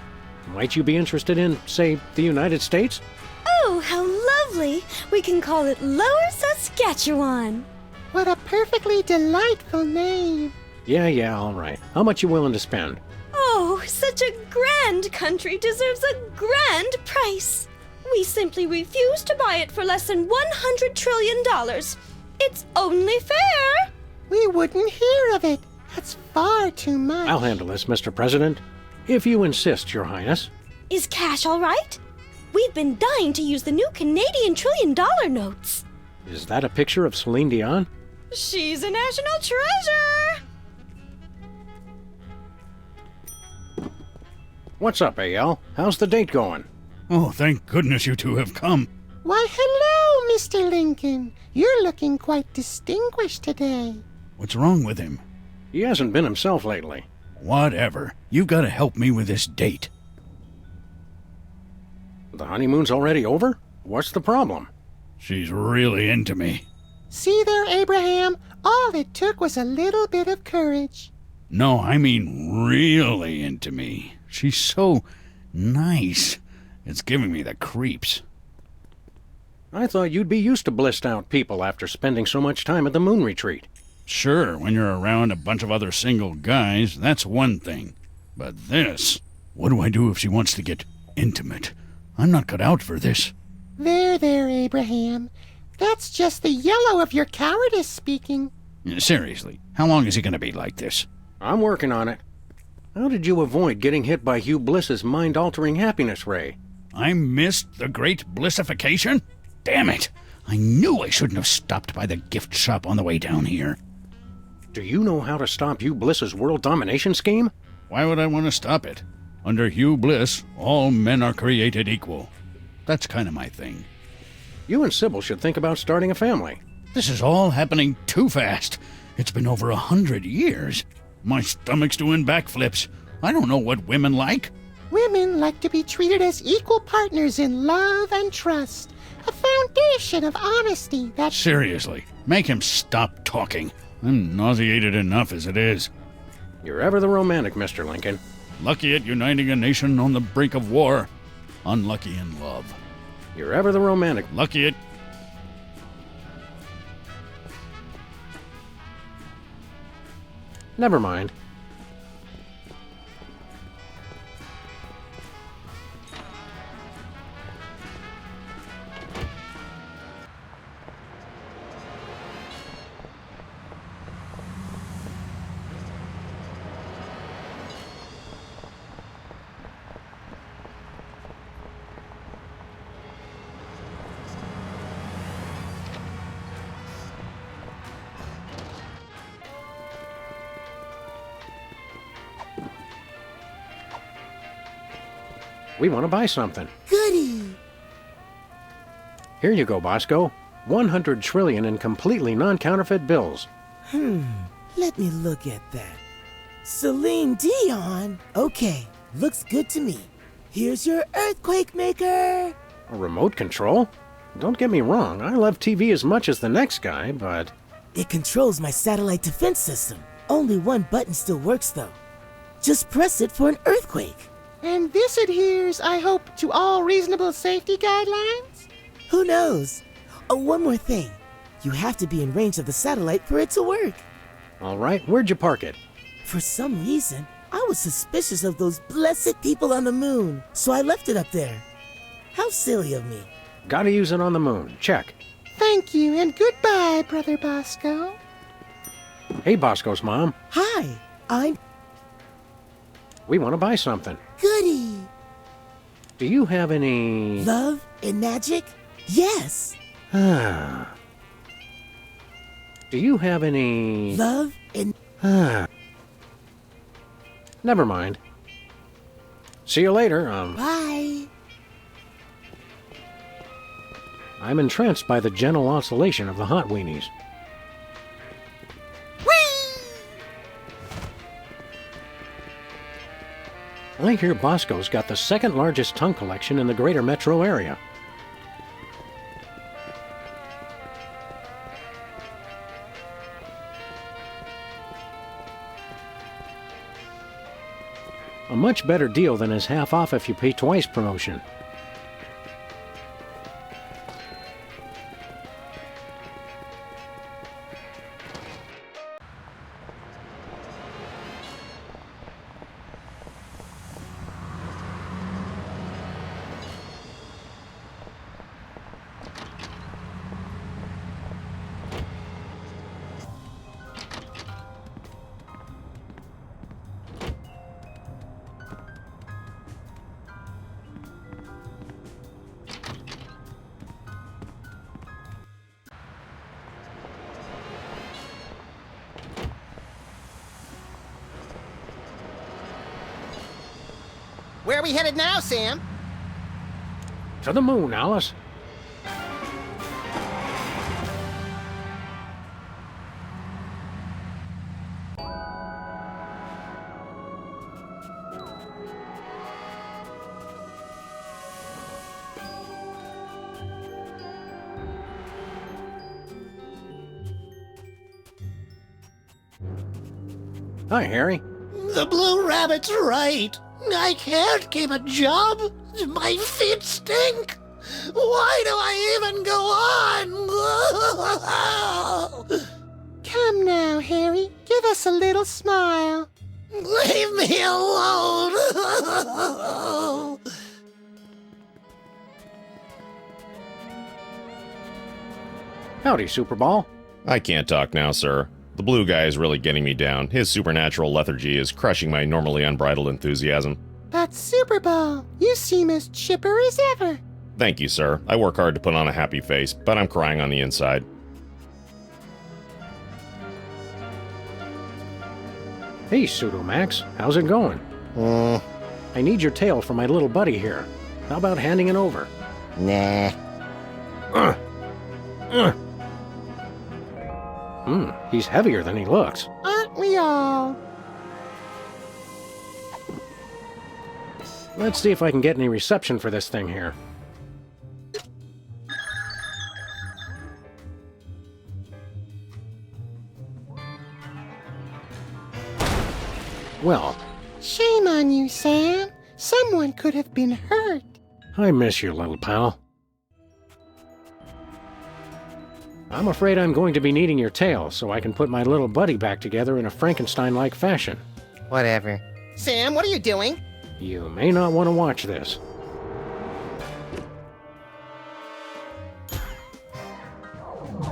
Might you be interested in, say, the United States? Oh, how lovely! We can call it Lower Saskatchewan. What a perfectly delightful name. Yeah, all right. How much you willing to spend? Oh, such a grand country deserves a grand price. We simply refuse to buy it for less than $100 trillion. It's only fair. We wouldn't hear of it. That's far too much. I'll handle this, Mr. President. If you insist, Your Highness. Is cash all right? We've been dying to use the new Canadian $1 trillion notes. Is that a picture of Celine Dion? She's a national treasure. What's up, A.L.? How's the date going? Oh, thank goodness you two have come. Why, hello, Mr. Lincoln. You're looking quite distinguished today. What's wrong with him? He hasn't been himself lately. Whatever. You gotta help me with this date. The honeymoon's already over? What's the problem? She's really into me. See there, Abraham? All it took was a little bit of courage. No, I mean really into me. She's so nice. It's giving me the creeps. I thought you'd be used to blissed out people after spending so much time at the moon retreat. Sure, when you're around a bunch of other single guys, that's one thing. But this... What do I do if she wants to get intimate? I'm not cut out for this. There, Abraham. That's just the yellow of your cowardice speaking. Seriously, how long is he going to be like this? I'm working on it. How did you avoid getting hit by Hugh Bliss's mind-altering happiness ray? I missed the great blissification? Damn it! I knew I shouldn't have stopped by the gift shop on the way down here. Do you know how to stop Hugh Bliss's world domination scheme? Why would I want to stop it? Under Hugh Bliss, all men are created equal. That's kind of my thing. You and Sybil should think about starting a family. This is all happening too fast. It's been over 100 years. My stomach's doing backflips. I don't know what women like. Women like to be treated as equal partners in love and trust. A foundation of honesty that... Seriously, make him stop talking. I'm nauseated enough as it is. You're ever the romantic, Mr. Lincoln. Lucky at uniting a nation on the brink of war. Unlucky in love. You're ever the romantic. Lucky at... Never mind. We want to buy something. Goody! Here you go, Bosco. 100 trillion in completely non-counterfeit bills. Let me look at that. Celine Dion? Okay, looks good to me. Here's your earthquake maker. A remote control? Don't get me wrong, I love TV as much as the next guy, but... It controls my satellite defense system. Only one button still works though. Just press it for an earthquake. And this adheres, I hope, to all reasonable safety guidelines? Who knows? Oh, one more thing. You have to be in range of the satellite for it to work. All right, where'd you park it? For some reason, I was suspicious of those blessed people on the moon, so I left it up there. How silly of me. Gotta use it on the moon. Check. Thank you, and goodbye, Brother Bosco. Hey, Bosco's mom. Hi, I'm... We want to buy something. Goody. Do you have any... Love and magic? Yes. Do you have any... Love and... Never mind. See you later, Bye. I'm entranced by the gentle oscillation of the hot weenies. I hear Bosco's got the second largest tongue collection in the greater metro area. A much better deal than his half off if you pay twice promotion. Where are we headed now, Sam? To the moon, Alice. Hi, Harry. The Blue Rabbit's right. I can't keep a job. My feet stink. Why do I even go on? Come now, Harry. Give us a little smile. Leave me alone. Howdy, Superball. I can't talk now, sir. The blue guy is really getting me down. His supernatural lethargy is crushing my normally unbridled enthusiasm. But Superball, you seem as chipper as ever. Thank you, sir. I work hard to put on a happy face, but I'm crying on the inside. Hey, Pseudomax. How's it going? I need your tail for my little buddy here. How about handing it over? Nah. He's heavier than he looks. Aren't we all? Let's see if I can get any reception for this thing here. Well, Shame on you, Sam. Someone could have been hurt. I miss you, little pal. I'm afraid I'm going to be needing your tail so I can put my little buddy back together in a Frankenstein-like fashion. Whatever. Sam, what are you doing? You may not want to watch this.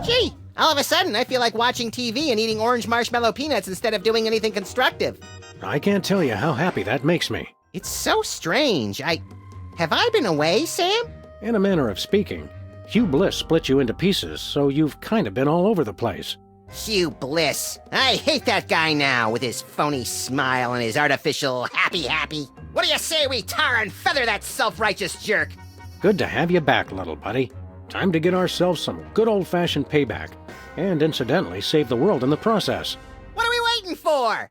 Gee, all of a sudden I feel like watching TV and eating orange marshmallow peanuts instead of doing anything constructive. I can't tell you how happy that makes me. It's so strange. Have I been away, Sam? In a manner of speaking, Hugh Bliss split you into pieces, so you've kind of been all over the place. Hugh Bliss. I hate that guy now, with his phony smile and his artificial happy. What do you say we tar and feather that self-righteous jerk? Good to have you back, little buddy. Time to get ourselves some good old-fashioned payback, and incidentally save the world in the process. What are we waiting for?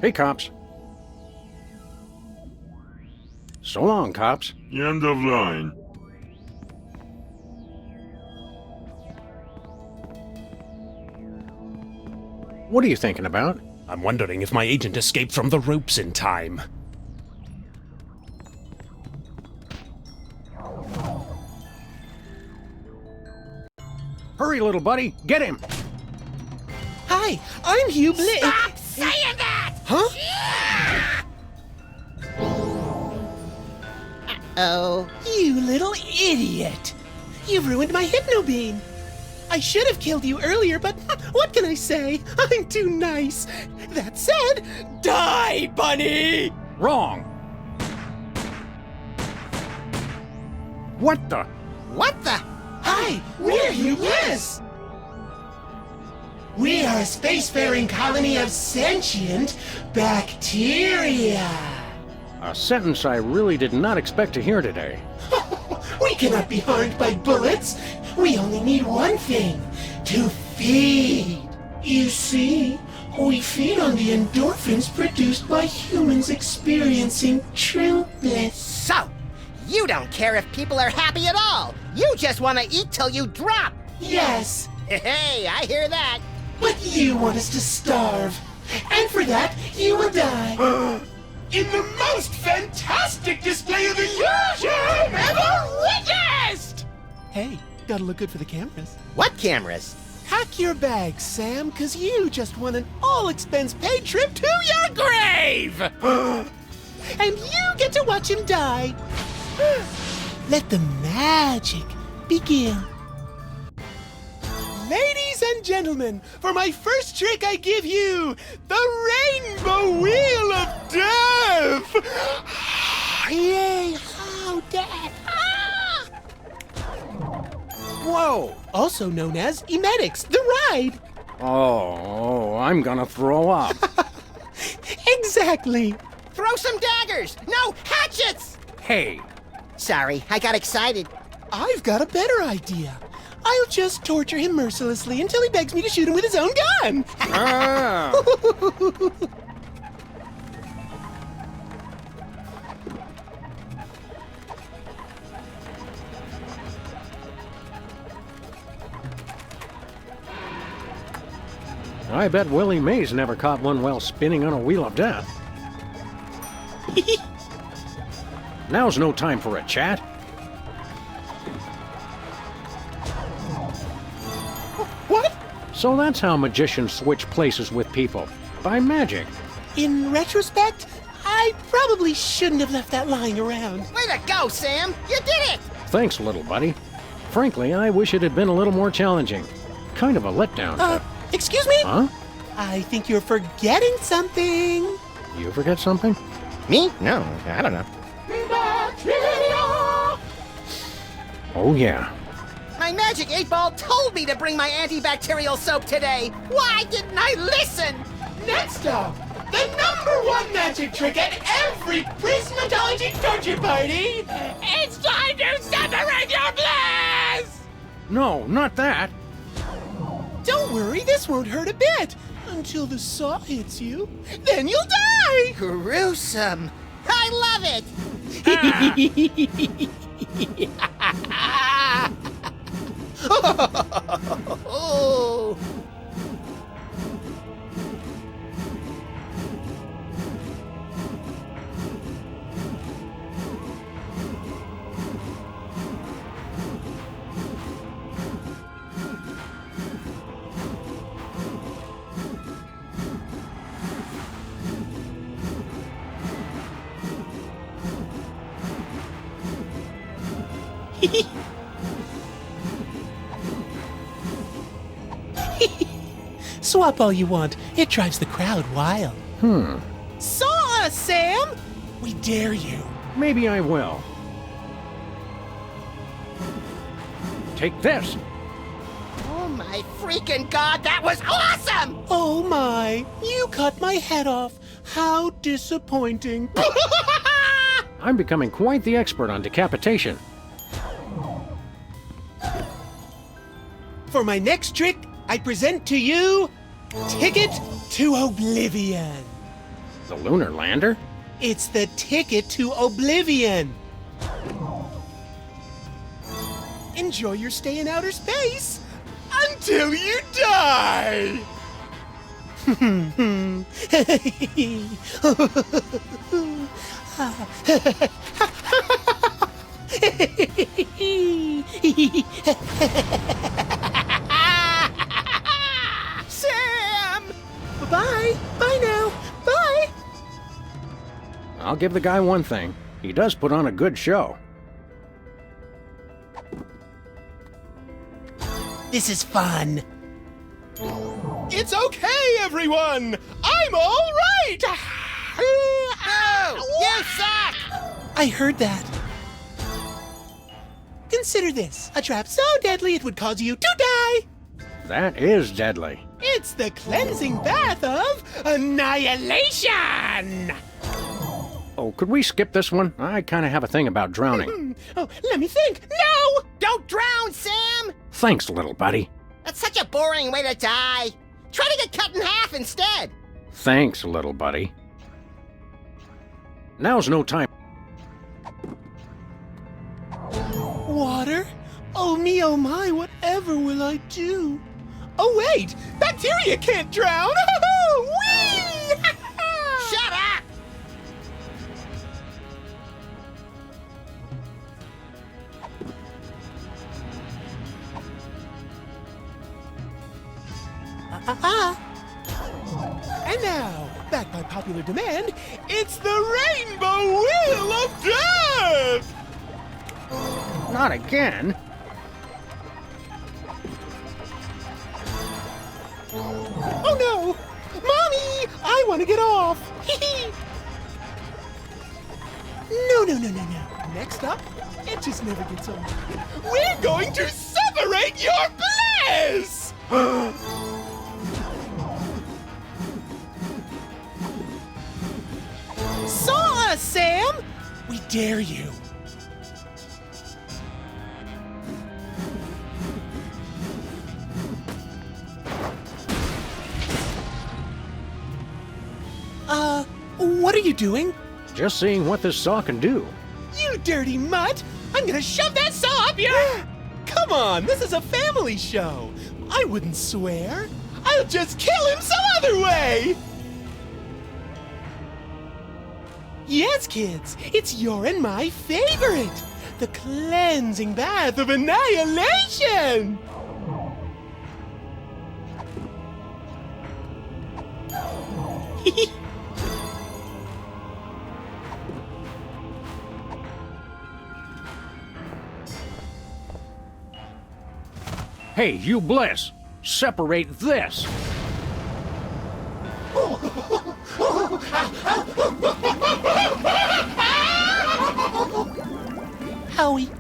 Hey, cops. So long, cops. End of line. What are you thinking about? I'm wondering if my agent escaped from the ropes in time. Hurry, little buddy. Get him. Hi, I'm Hugh Bliss. Stop saying that! Huh? Oh. You little idiot! You've ruined my hypno-beam! I should have killed you earlier, but what can I say? I'm too nice. That said, die, bunny! Wrong. What the? What the? Hi, we're Hugh Bliss. We are a spacefaring colony of sentient bacteria. A sentence I really did not expect to hear today. We cannot be harmed by bullets. We only need one thing, to feed. You see, we feed on the endorphins produced by humans experiencing true bliss. So, you don't care if people are happy at all. You just want to eat till you drop. Yes. Hey, I hear that. But you want us to starve. And for that, you will die. In the most fantastic display of illusion ever witnessed! Hey, gotta look good for the cameras. What cameras? Pack your bags, Sam, cause you just won an all-expense-paid trip to your grave! And you get to watch him die. Let the magic begin. Ladies and gentlemen, for my first trick I give you the Rainbow Wheel of Death! Yay, how death! Whoa! Also known as Emetics, the ride! Oh, I'm gonna throw up. Exactly! Throw some daggers! No, hatchets! Hey! Sorry, I got excited. I've got a better idea. I'll just torture him mercilessly until he begs me to shoot him with his own gun! Ah. I bet Willie Mays never caught one while spinning on a wheel of death. Now's no time for a chat. What? So that's how magicians switch places with people. By magic. In retrospect, I probably shouldn't have left that lying around. Way to go, Sam! You did it! Thanks, little buddy. Frankly, I wish it had been a little more challenging. Kind of a letdown. Excuse me? Huh? I think you're forgetting something. You forget something? Me? No, I don't know. Oh, yeah. My magic 8-ball told me to bring my antibacterial soap today. Why didn't I listen? Next up, the #1 magic trick at every Prismatology torture party. It's time to separate your bliss! No, not that. Don't worry, this won't hurt a bit. Until the saw hits you. Then you'll die! Gruesome. I love it! Oh. Swap all you want. It drives the crowd wild. Saw us, Sam! We dare you. Maybe I will. Take this. Oh my freaking god, that was awesome! Oh my, you cut my head off. How disappointing. I'm becoming quite the expert on decapitation. For my next trick, I present to you Ticket to Oblivion. The lunar lander? It's the ticket to oblivion. Enjoy your stay in outer space until you die. Sam! Bye. Bye now. Bye. I'll give the guy one thing. He does put on a good show. This is fun. It's okay, everyone! I'm all right! Oh, you suck! I heard that. Consider this, a trap so deadly it would cause you to die! That is deadly. It's the cleansing bath of annihilation! Oh, could we skip this one? I kind of have a thing about drowning. Oh, let me think. No! Don't drown, Sam! Thanks, little buddy. That's such a boring way to die. Try to get cut in half instead. Thanks, little buddy. Now's no time. Water? Oh me, oh my, whatever will I do? Oh wait! Bacteria can't drown! Whee! Shut up! And now, backed by popular demand, it's the Rainbow Wheel of Death! Not again. Oh no! Mommy! I want to get off! No. Next up, it just never gets old. We're going to separate your bliss! Saw us, Sam! We dare you. What are you doing? Just seeing what this saw can do. You dirty mutt! I'm gonna shove that saw up your... Come on, this is a family show. I wouldn't swear. I'll just kill him some other way! Yes, kids, it's your and my favorite. The cleansing bath of annihilation! Hey, you Bliss! Separate this! Howie.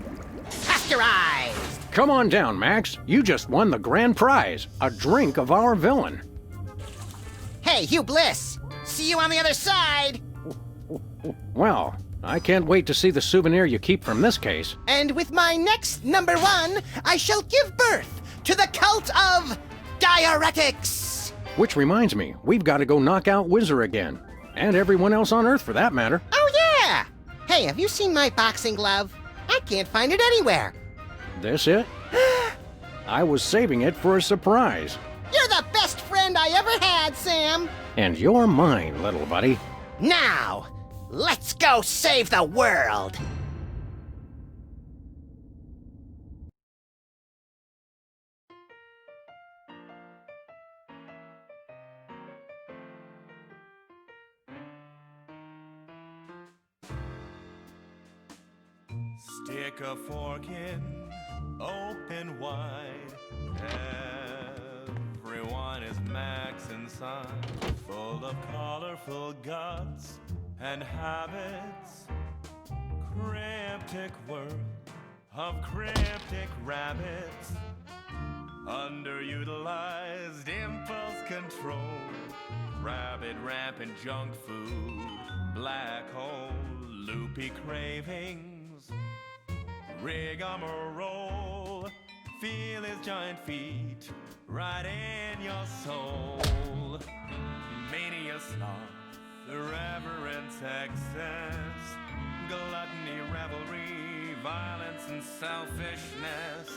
Pasteurized! Come on down, Max. You just won the grand prize, a drink of our villain. Hey, Hugh Bliss! See you on the other side! Well, I can't wait to see the souvenir you keep from this case. And with my next number one, I shall give birth to the cult of diuretics! Which reminds me, we've got to go knock out Whizzer again. And everyone else on Earth, for that matter. Oh, yeah! Hey, have you seen my boxing glove? I can't find it anywhere. This it? I was saving it for a surprise. You're the best friend I ever had, Sam! And you're mine, little buddy. Now, let's go save the world! Stick a fork in, open wide. Everyone is Max inside, full of colorful guts and habits. Cryptic world of cryptic rabbits. Underutilized impulse control. Rabbit rampant junk food. Black hole, loopy cravings. Rigmarole, feel his giant feet right in your soul. Mania sloth, irreverence, excess, gluttony, revelry, violence, and selfishness.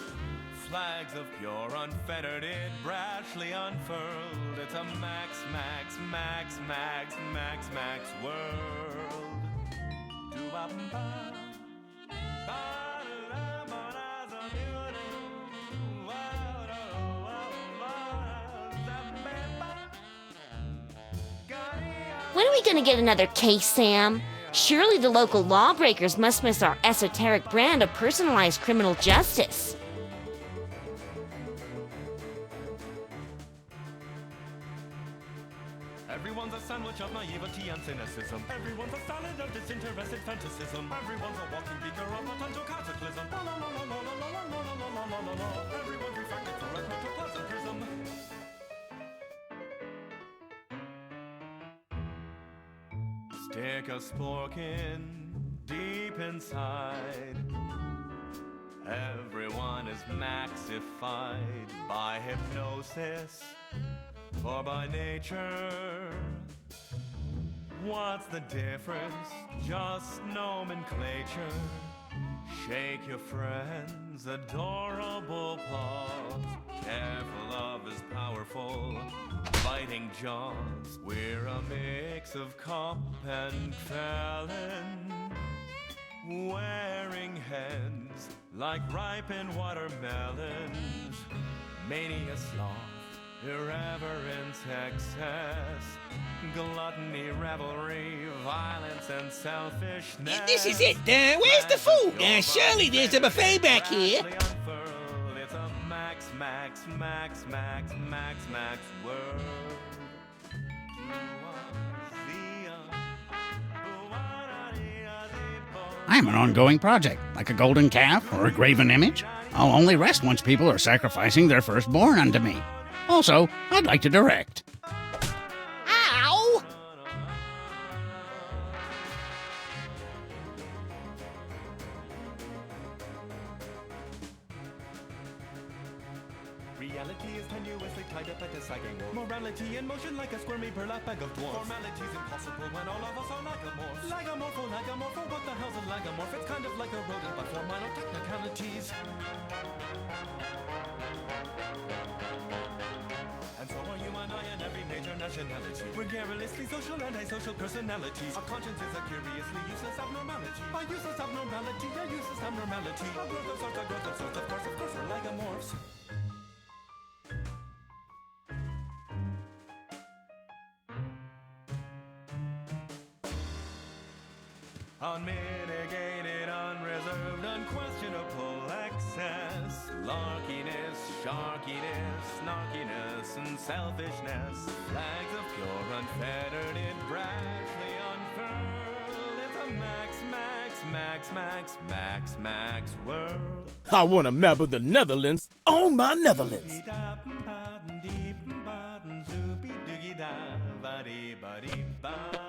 Flags of pure, unfettered, it brashly unfurled. It's a max, max, max, max, max, max world. When are we gonna get another case, Sam? Surely the local lawbreakers must miss our esoteric brand of personalized criminal justice. Everyone's a sandwich of naivety and cynicism. Everyone's a salad of disinterested fantasism. Everyone's a walking beaker of potential cataclysm. La la la la la la la la la la la la la. Everyone's refracted through a protoplasm prism. Stick a spork in deep inside. Everyone is maxified by hypnosis or by nature. What's the difference? Just nomenclature. Shake your friends' adorable paws. Careful of his powerful biting jaws. We're a mix of cop and felon, wearing heads like ripened watermelons. Mania, sloth, irreverence, excess, gluttony, revelry, violence, and selfishness. This is it. Where's the food? Surely there's a buffet back here. It's a max, max, max, max, max, max world. I am an ongoing project, like a golden calf or a graven image. I'll only rest once people are sacrificing their firstborn unto me. Also, I'd like to direct. Ow! Reality is tenuously tied up like a sagging wolf. Morality in motion like a squirmy burlap bag of dwarfs. Formality's impossible when all of us are lagomorphs. Lagomorpho, what the hell's a lagomorph? It's kind of like a rodent, but for minor technicalities. And so are you and I in every major nationality. We're garrulously social, antisocial personalities. Our conscience is a curiously useless abnormality. A useless abnormality, a useless abnormality. A growth of sorts, a growth of sorts, of course, we're lagomorphs. Unmitigated, unreserved, unquestionable excess. Larkiness, sharkiness, snarkiness, and selfishness. Flags of pure, unfettered, it brashly unfurled. It's a max, max, max, max, max, max world. I want a map of the Netherlands on my Netherlands. Zoopy doogie da, ba dee ba dee ba.